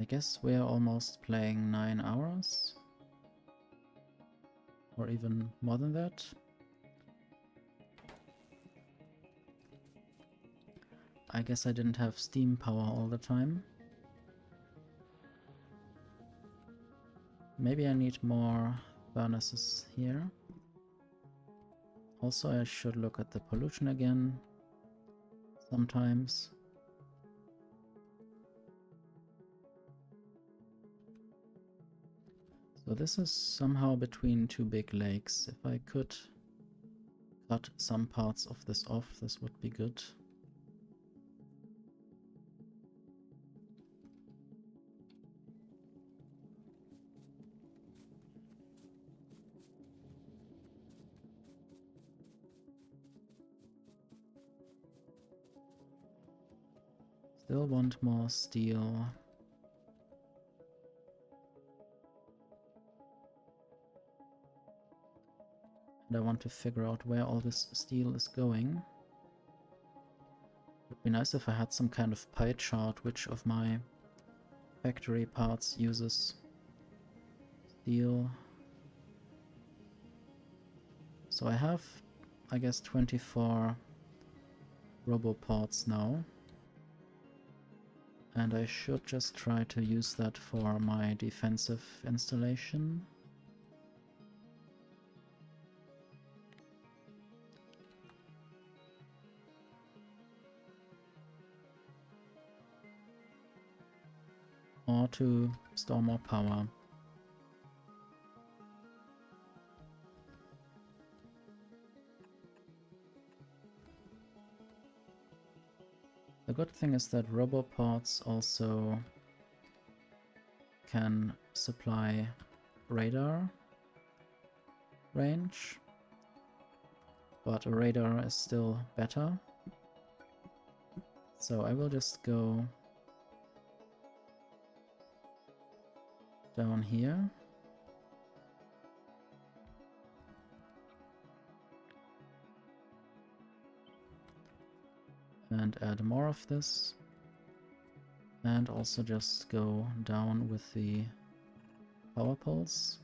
I guess we're almost playing 9 hours. Or even more than that. I guess I didn't have steam power all the time. Maybe I need more furnaces here. Also, I should look at the pollution again sometimes. So this is somehow between two big lakes. If I could cut some parts of this off, this would be good. Still want more steel. And I want to figure out where all this steel is going. Would be nice if I had some kind of pie chart which of my factory parts uses steel. So I have, I guess, 24 roboports now. And I should just try to use that for my defensive installation. Or to store more power. The good thing is that roboports also can supply radar range, but a radar is still better. So I will just go down here. And add more of this. And also just go down with the power poles.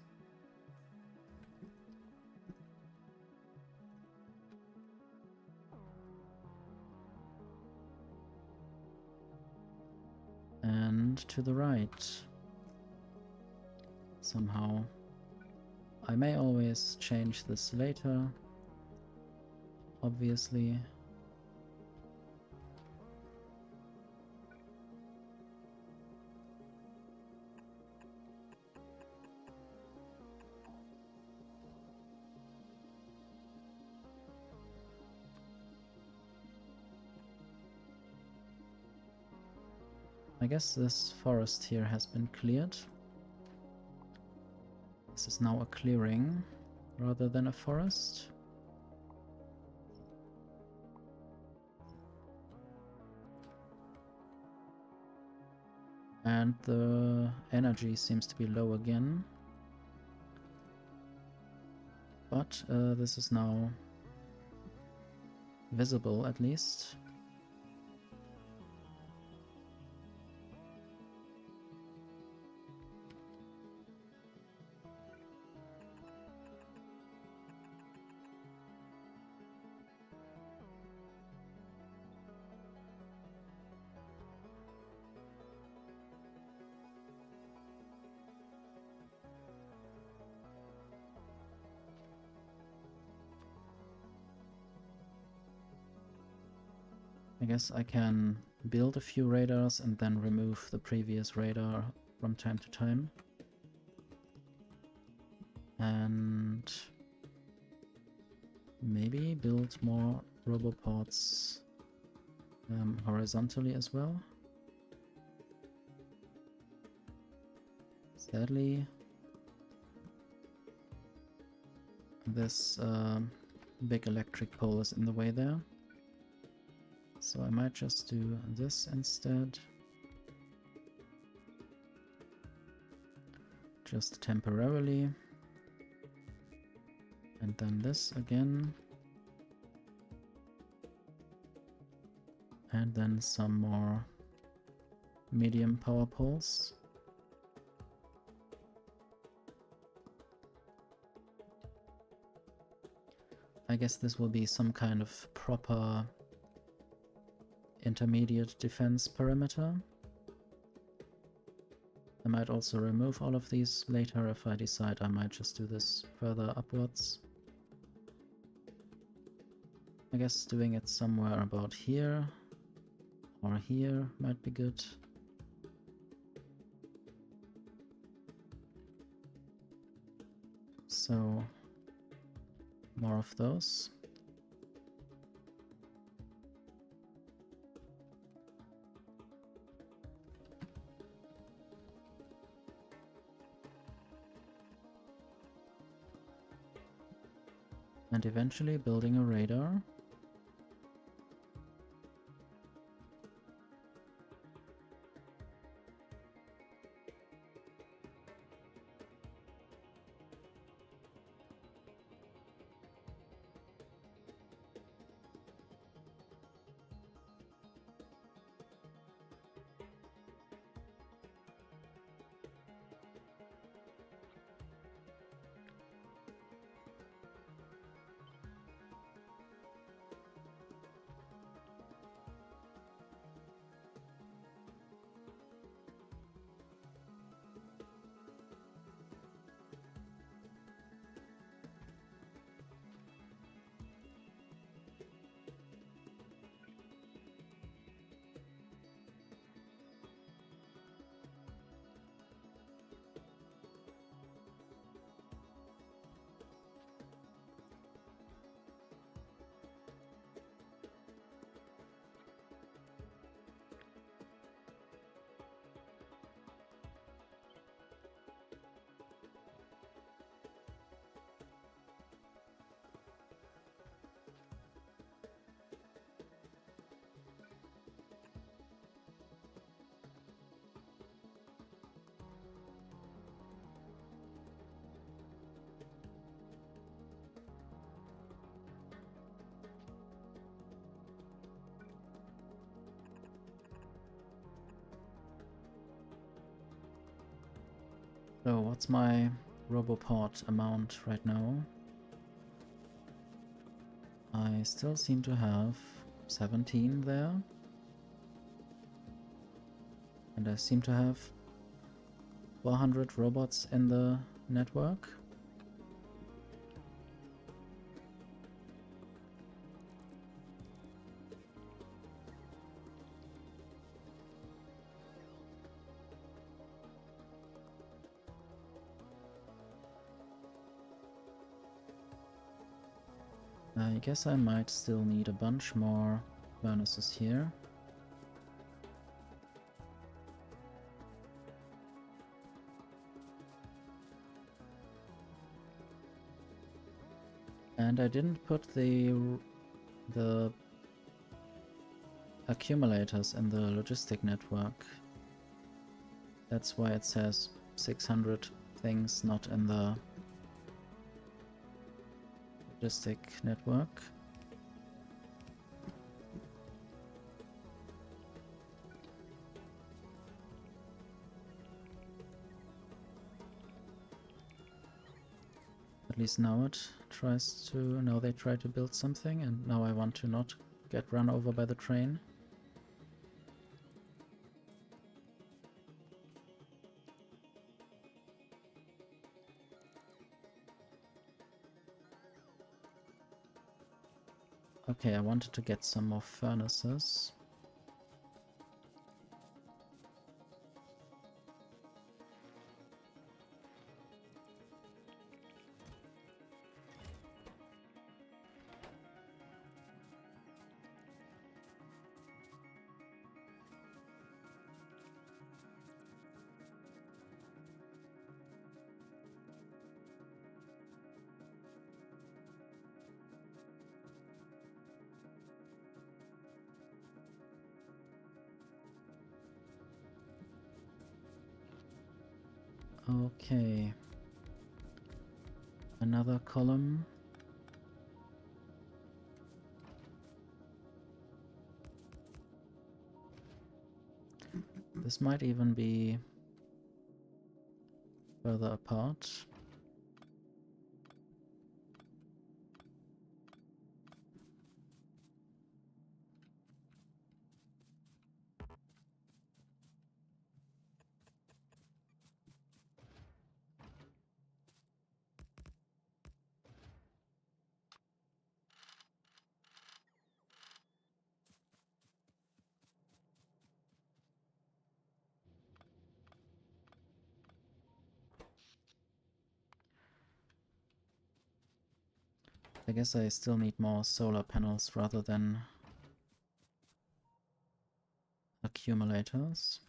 And to the right. Somehow. I may always change this later, obviously. I guess this forest here has been cleared. This is now a clearing rather than a forest. And the energy seems to be low again. But this is now visible at least. I guess I can build a few radars and then remove the previous radar from time to time. And maybe build more roboports horizontally as well. Sadly, this big electric pole is in the way there. So I might just do this instead. Just temporarily. And then this again. And then some more medium power poles. I guess this will be some kind of proper intermediate defense perimeter. I might also remove all of these later if I decide I might just do this further upwards. I guess doing it somewhere about here or here might be good. So more of those. And eventually building a radar. So what's my Roboport amount right now? I still seem to have 17 there. And I seem to have 400 robots in the network. I guess I might still need a bunch more furnaces here. And I didn't put the accumulators in the logistic network. That's why it says 600 things not in the logistic network. At least now it tries to, now they try to build something, and now I want to not get run over by the train. Okay, I wanted to get some more furnaces. Okay. Another column. This might even be further apart. I guess I still need more solar panels rather than accumulators.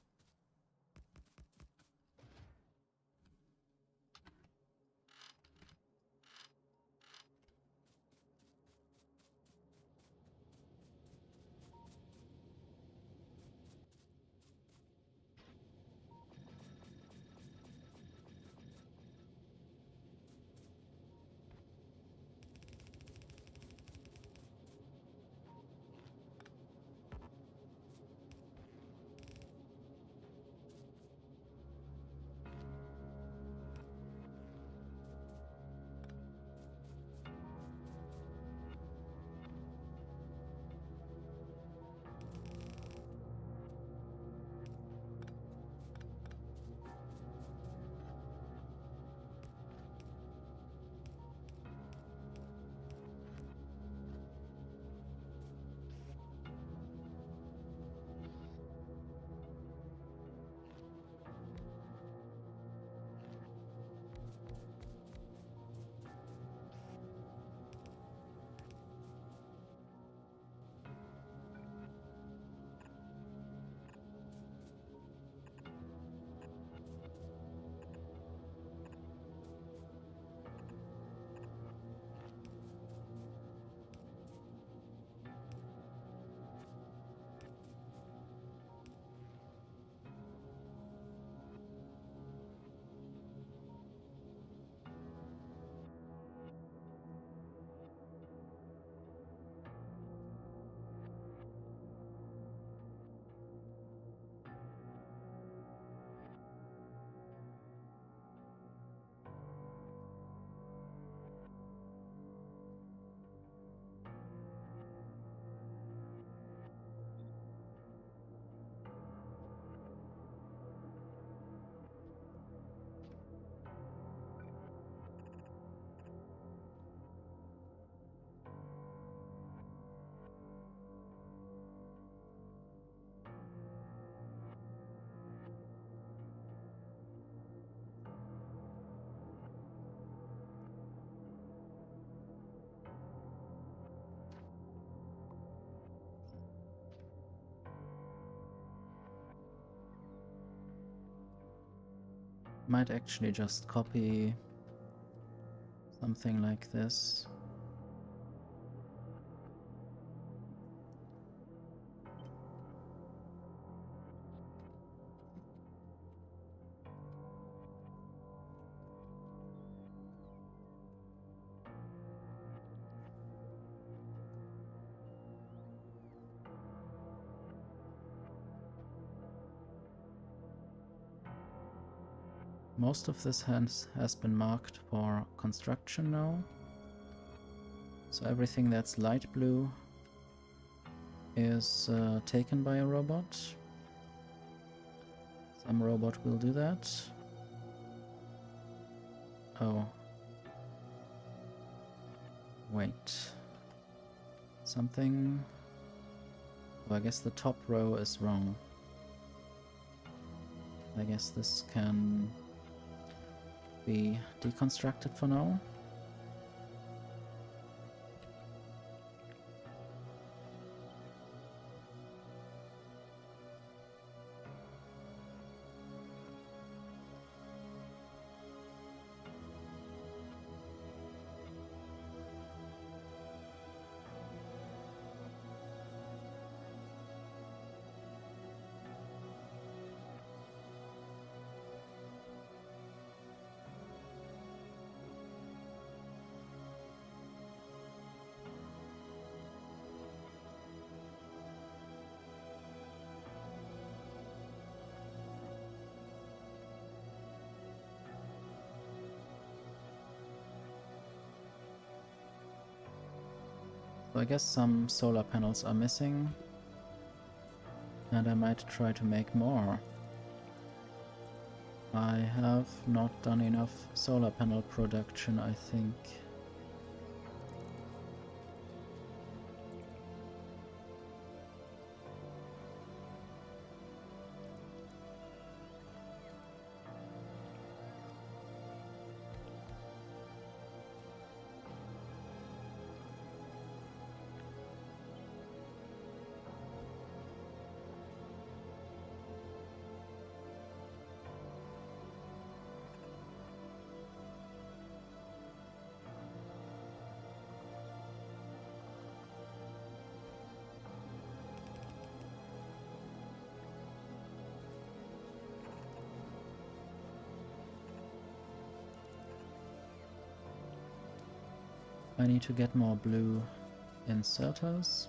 Might actually just copy something like this. Most of this has been marked for construction now. So everything that's light blue is taken by a robot. Some robot will do that. Oh. Wait. Something... Oh, I guess the top row is wrong. I guess this can be deconstructed for now. So I guess some solar panels are missing, and I might try to make more. I have not done enough solar panel production, I think. I need to get more blue inserters.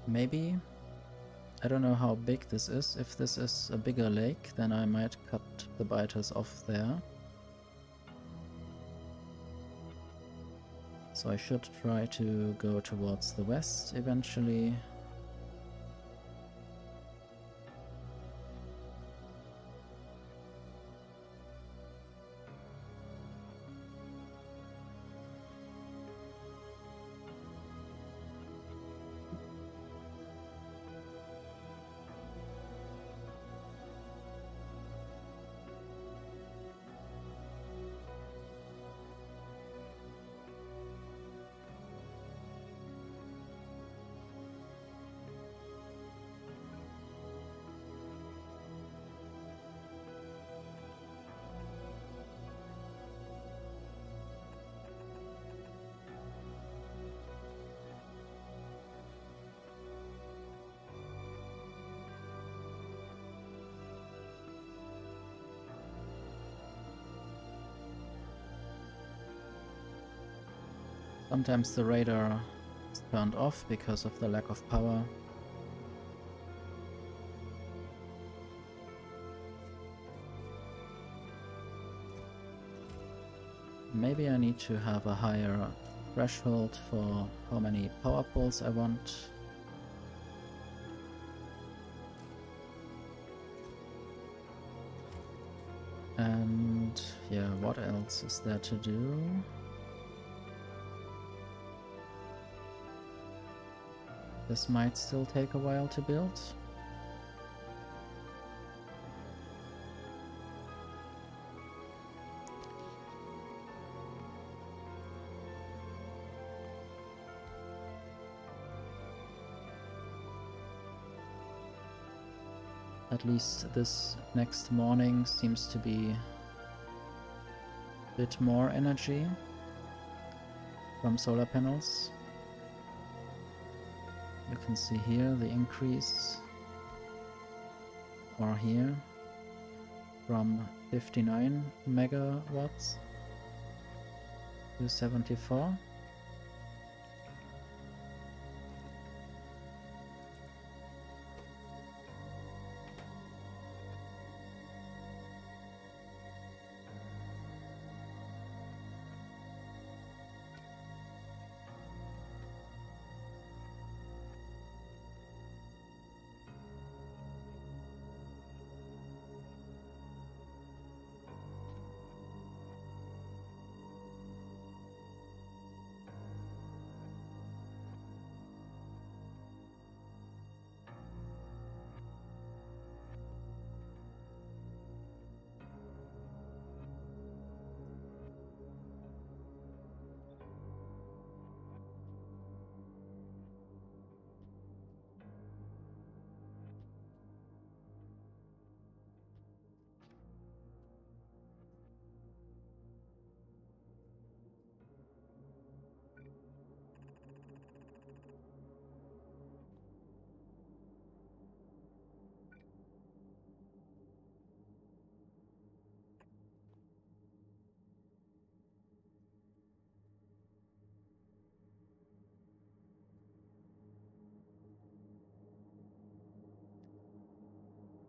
Maybe, I don't know how big this is. If this is a bigger lake, then I might cut the biters off there. So I should try to go towards the west eventually. Sometimes the radar is turned off because of the lack of power. Maybe I need to have a higher threshold for how many power poles I want. And yeah, what else is there to do? This might still take a while to build. At least this next morning seems to be a bit more energy from solar panels. You can see here the increase, or here, from 59 megawatts to 74.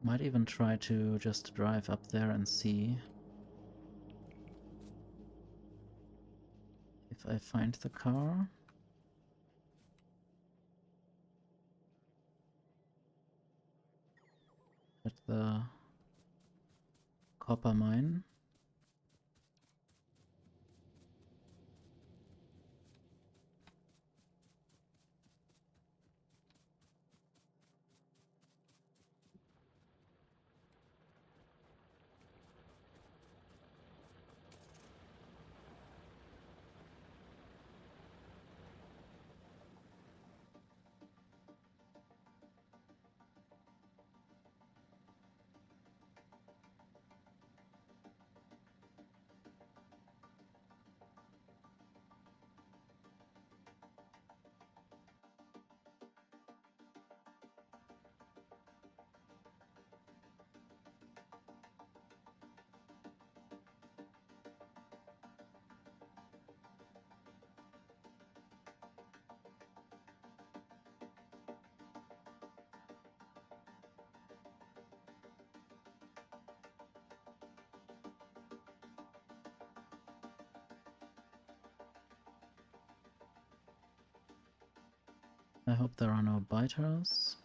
Might even try to just drive up there and see if I find the car. At the copper mine. I hope there are no biters.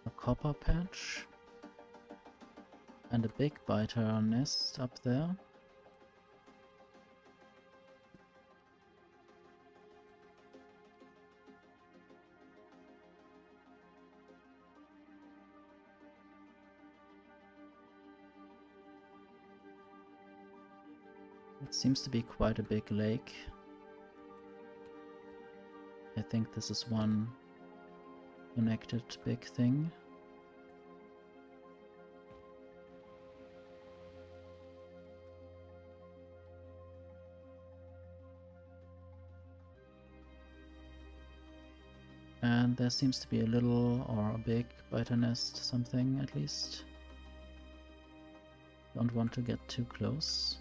A copper patch. And a big biter nest up there. It seems to be quite a big lake. I think this is one connected big thing. And there seems to be a little or a big biter nest, something at least. Don't want to get too close.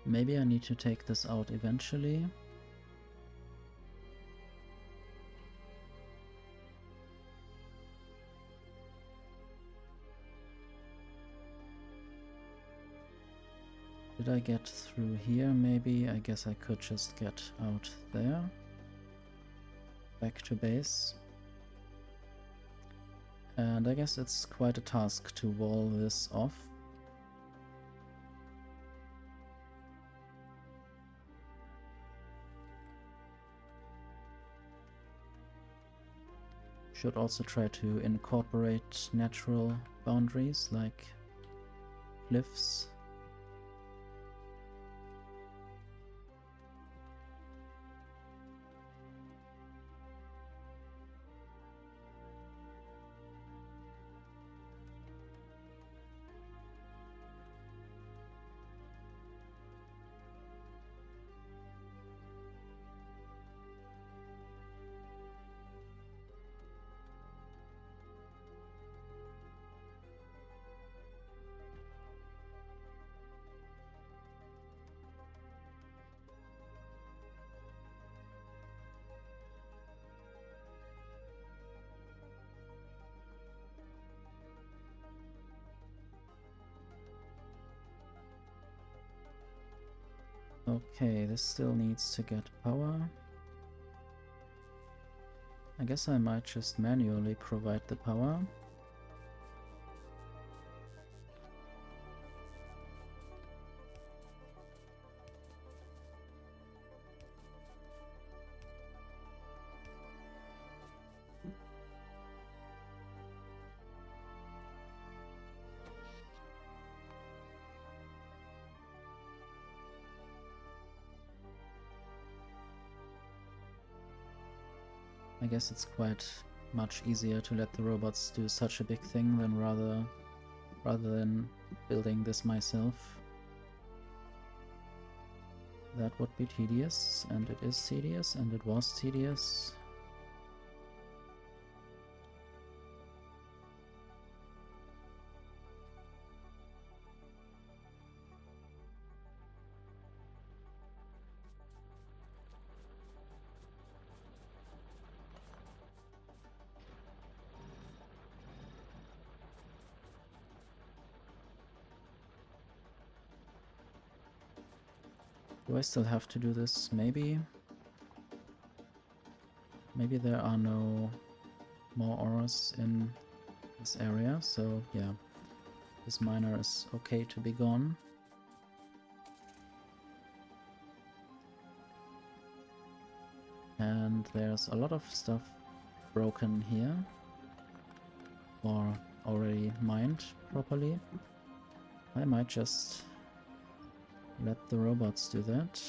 Maybe I need to take this out eventually. Did I get through here? Maybe. I guess I could just get out there. Back to base. And I guess it's quite a task to wall this off. Should also try to incorporate natural boundaries like cliffs. Okay, this still needs to get power. I guess I might just manually provide the power. I guess it's quite much easier to let the robots do such a big thing than rather than building this myself. That would be tedious, and it is tedious, and it was tedious. Do I still have to do this? Maybe. Maybe there are no more auras in this area, so yeah. This miner is okay to be gone. And there's a lot of stuff broken here. Or already mined properly. I might just let the robots do that.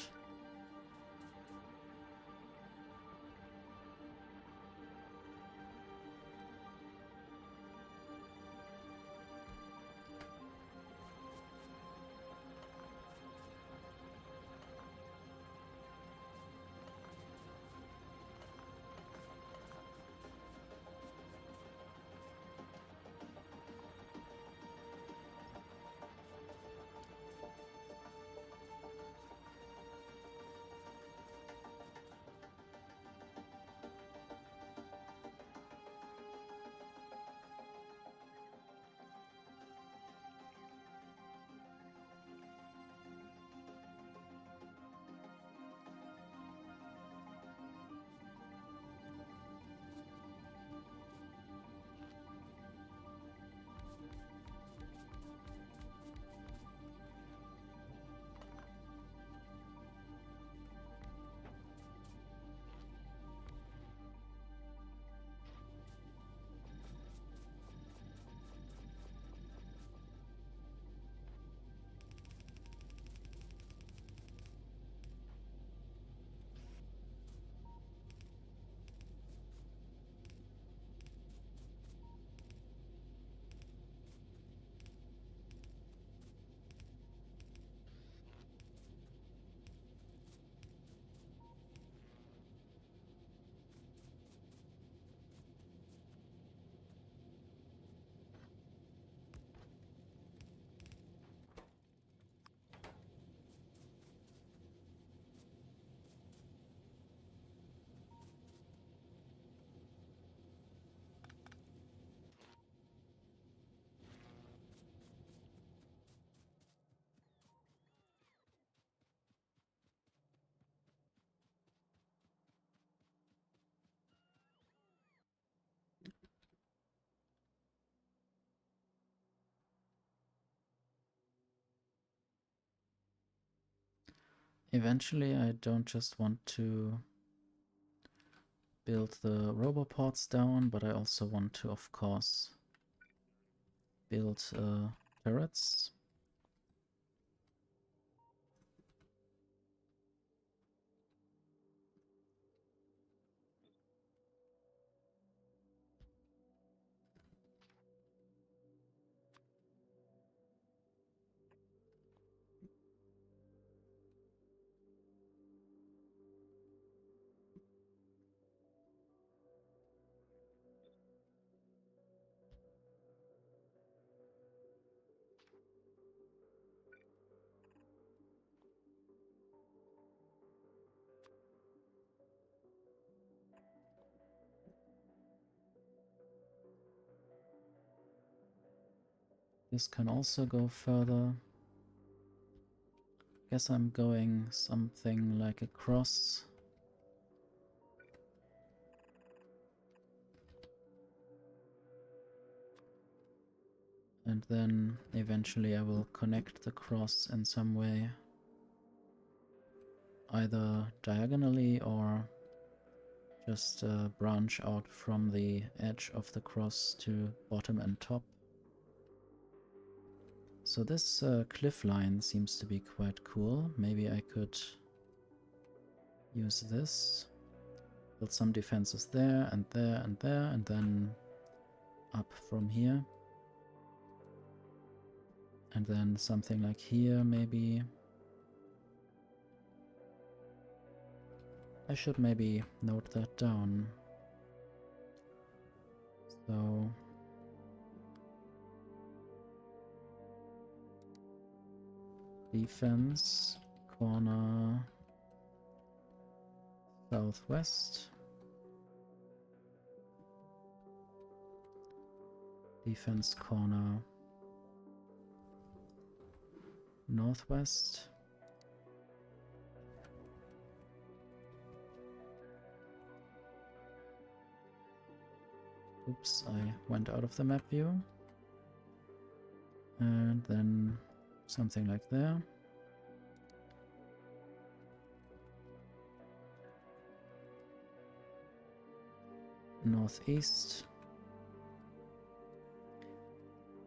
Eventually I don't just want to build the roboports down, but I also want to, of course, build turrets. This can also go further. Guess I'm going something like across. And then eventually I will connect the cross in some way. Either diagonally or just branch out from the edge of the cross to bottom and top. So this cliff line seems to be quite cool. Maybe I could use this. Build some defenses there and there and there, and then up from here. And then something like here, maybe. I should maybe note that down. So defense, corner, southwest. Defense corner, northwest. Oops, I went out of the map view. And then something like there. Northeast.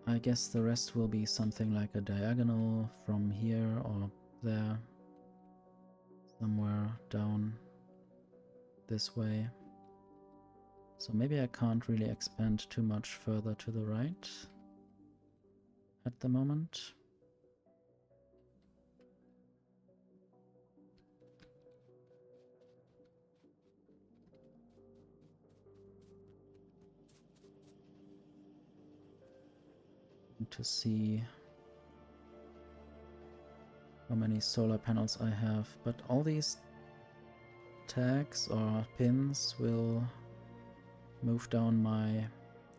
I guess the rest will be something like a diagonal from here or there. Somewhere down this way. So maybe I can't really expand too much further to the right at the moment. To see how many solar panels I have, but all these tags or pins will move down my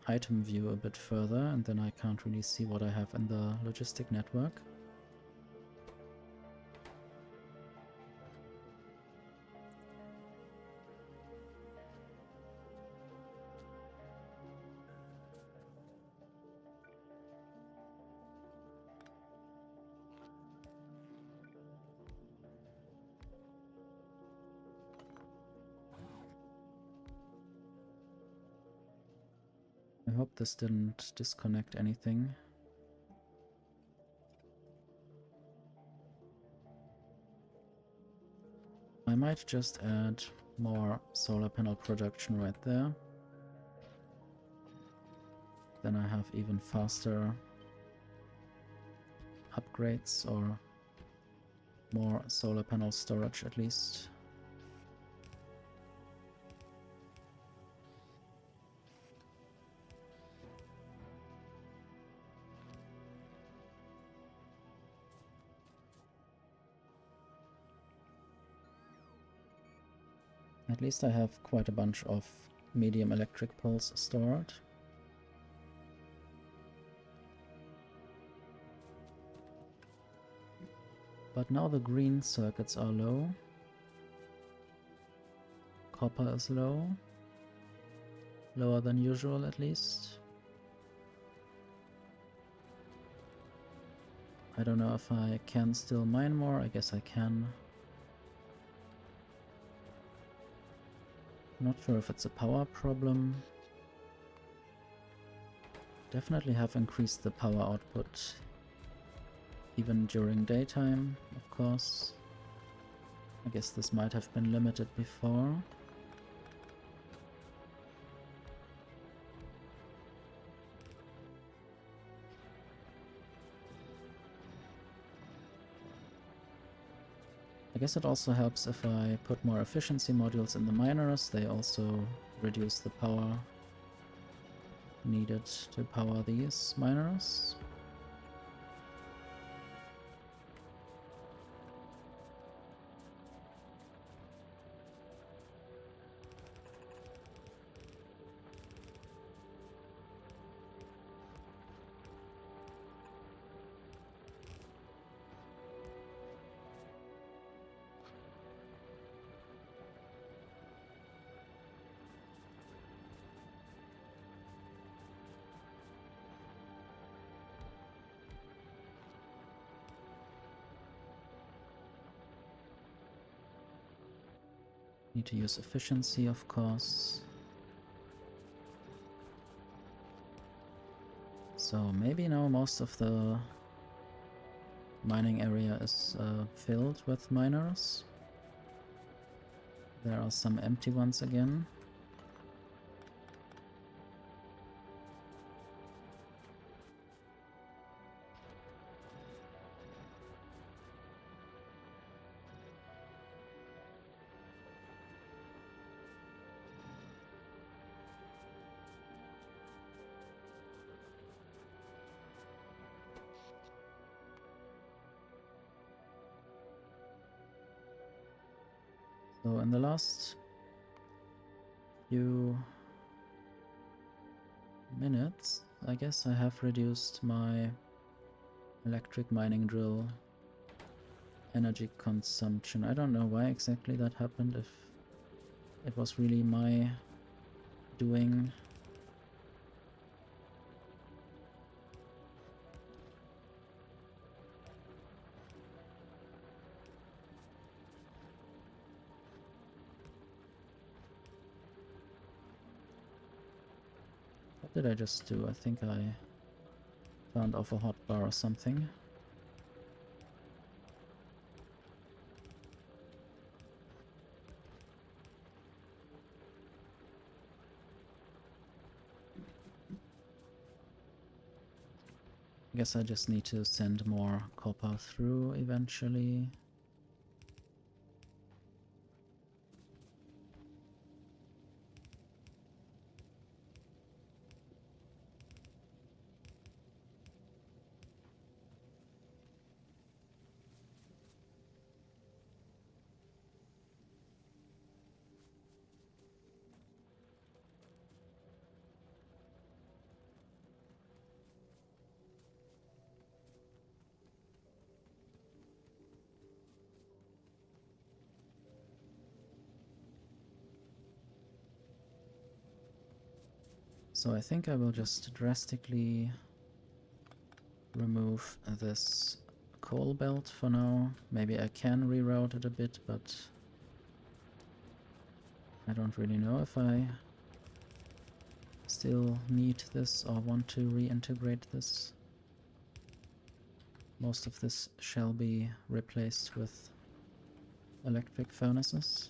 item view a bit further, and then I can't really see what I have in the logistic network. I hope this didn't disconnect anything. I might just add more solar panel production right there. Then I have even faster upgrades or more solar panel storage at least. At least I have quite a bunch of medium electric poles stored. But now the green circuits are low. Copper is low. Lower than usual at least. I don't know if I can still mine more. I guess I can. Not sure if it's a power problem. Definitely have increased the power output even during daytime, of course. I guess this might have been limited before. I guess it also helps if I put more efficiency modules in the miners. They also reduce the power needed to power these miners. Need to use efficiency, of course. So maybe now most of the mining area is filled with miners. There are some empty ones again. So in the last few minutes, I guess I have reduced my electric mining drill energy consumption. I don't know why exactly that happened, if it was really my doing. What did I just do? I think I turned off a hotbar or something. I guess I just need to send more copper through eventually. So I think I will just drastically remove this coal belt for now. Maybe I can reroute it a bit, but I don't really know if I still need this or want to reintegrate this. Most of this shall be replaced with electric furnaces.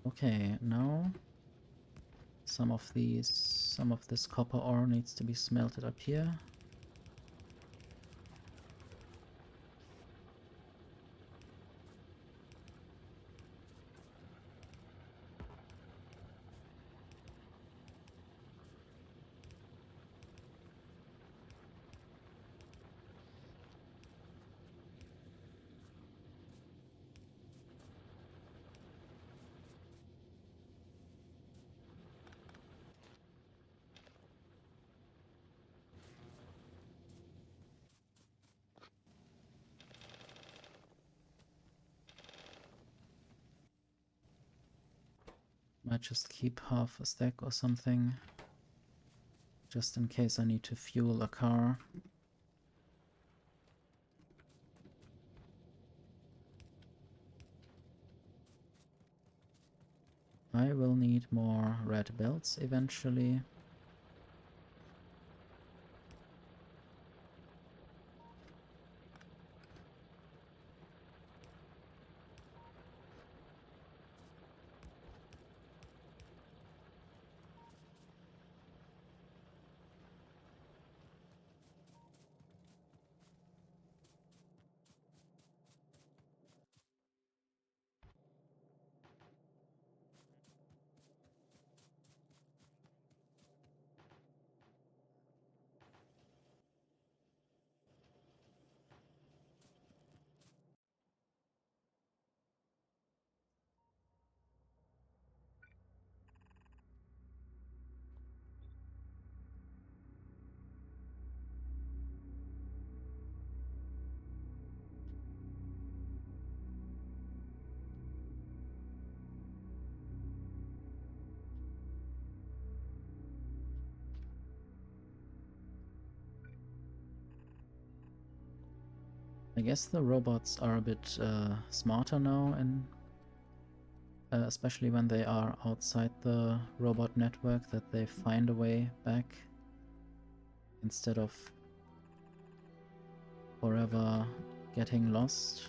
Okay, now some of this copper ore needs to be smelted up here. Might just keep half a stack or something, just in case I need to fuel a car. I will need more red belts eventually. I guess the robots are a bit smarter now, and especially when they are outside the robot network, that they find a way back instead of forever getting lost.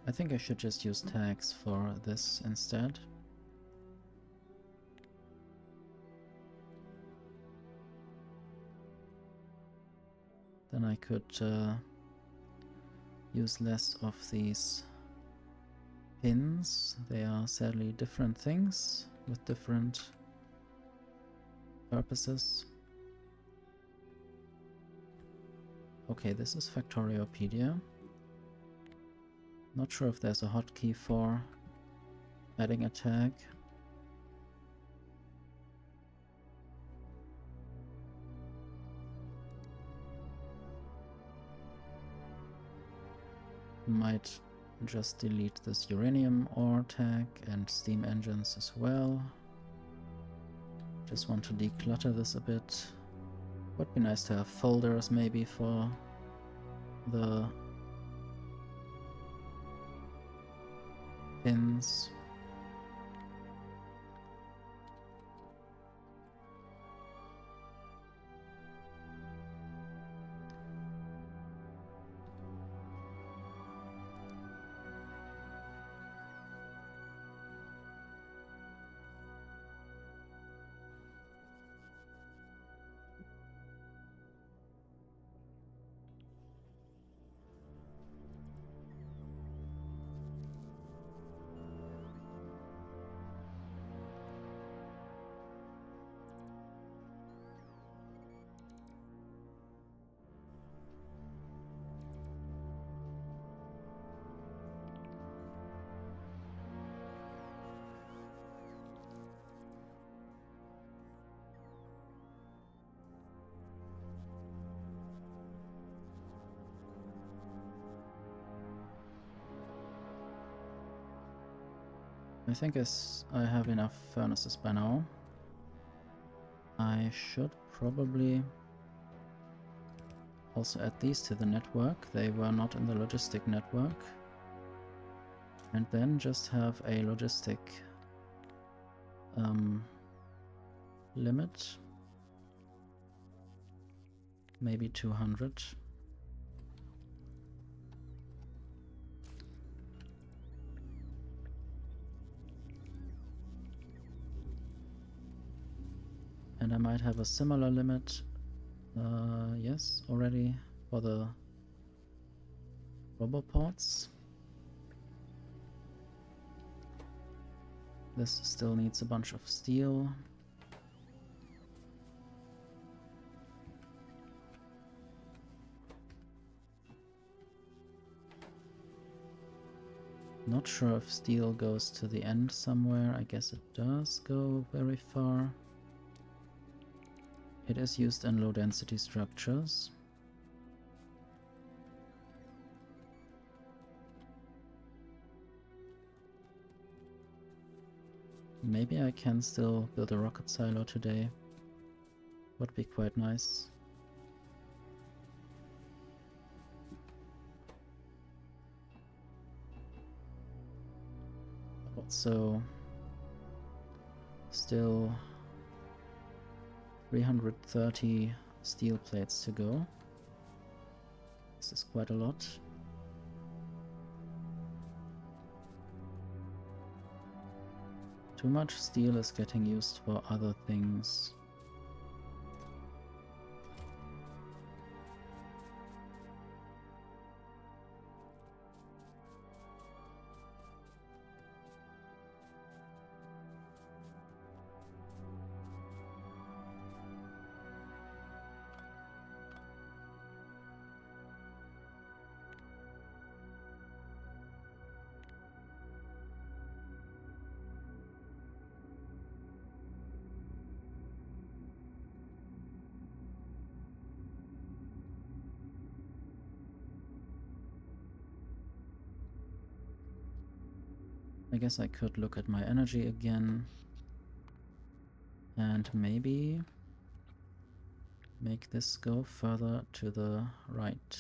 I think I should just use tags for this instead. Then I could use less of these pins. They are sadly different things with different purposes. Okay, this is Factoriopedia. Not sure if there's a hotkey for adding a tag. Might just delete this uranium ore tag and steam engines as well. Just want to declutter this a bit. Would be nice to have folders maybe for the pins. I think I have enough furnaces by now. I should probably also add these to the network. They were not in the logistic network. And then just have a logistic limit. Maybe 200. And I might have a similar limit, yes, already for the roboports. This still needs a bunch of steel. Not sure if steel goes to the end somewhere. I guess it does go very far. It is used in low density structures. Maybe I can still build a rocket silo today. Would be quite nice. Also, still 330 steel plates to go. This is quite a lot. Too much steel is getting used for other things. I guess I could look at my energy again and maybe make this go further to the right.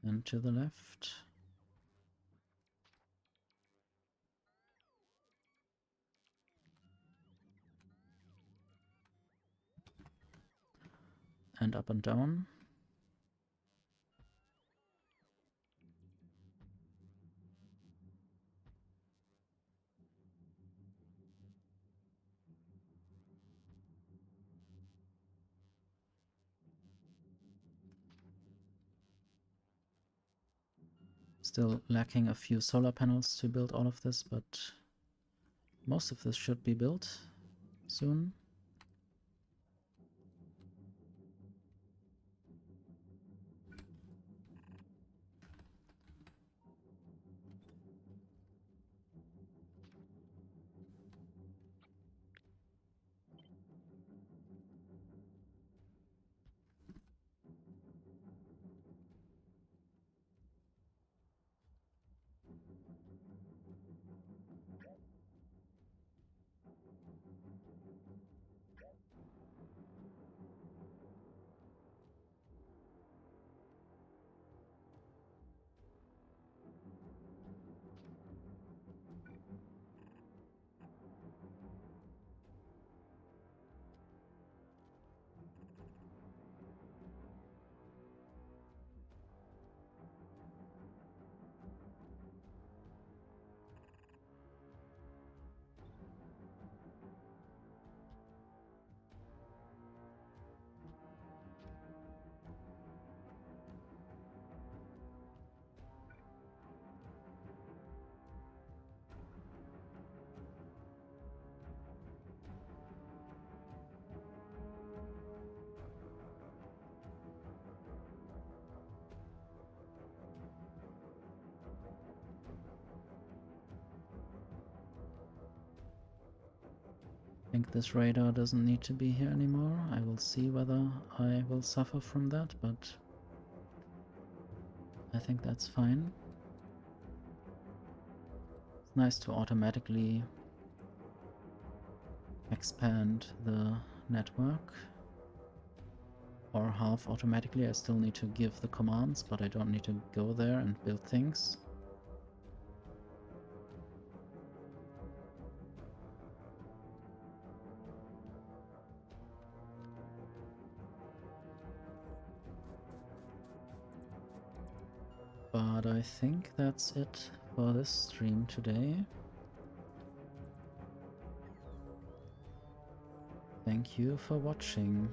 And to the left. And up and down. Still lacking a few solar panels to build all of this, but most of this should be built soon. I think this radar doesn't need to be here anymore. I will see whether I will suffer from that, but I think that's fine. It's nice to automatically expand the network. Or half automatically. I still need to give the commands, but I don't need to go there and build things. But I think that's it for this stream today. Thank you for watching.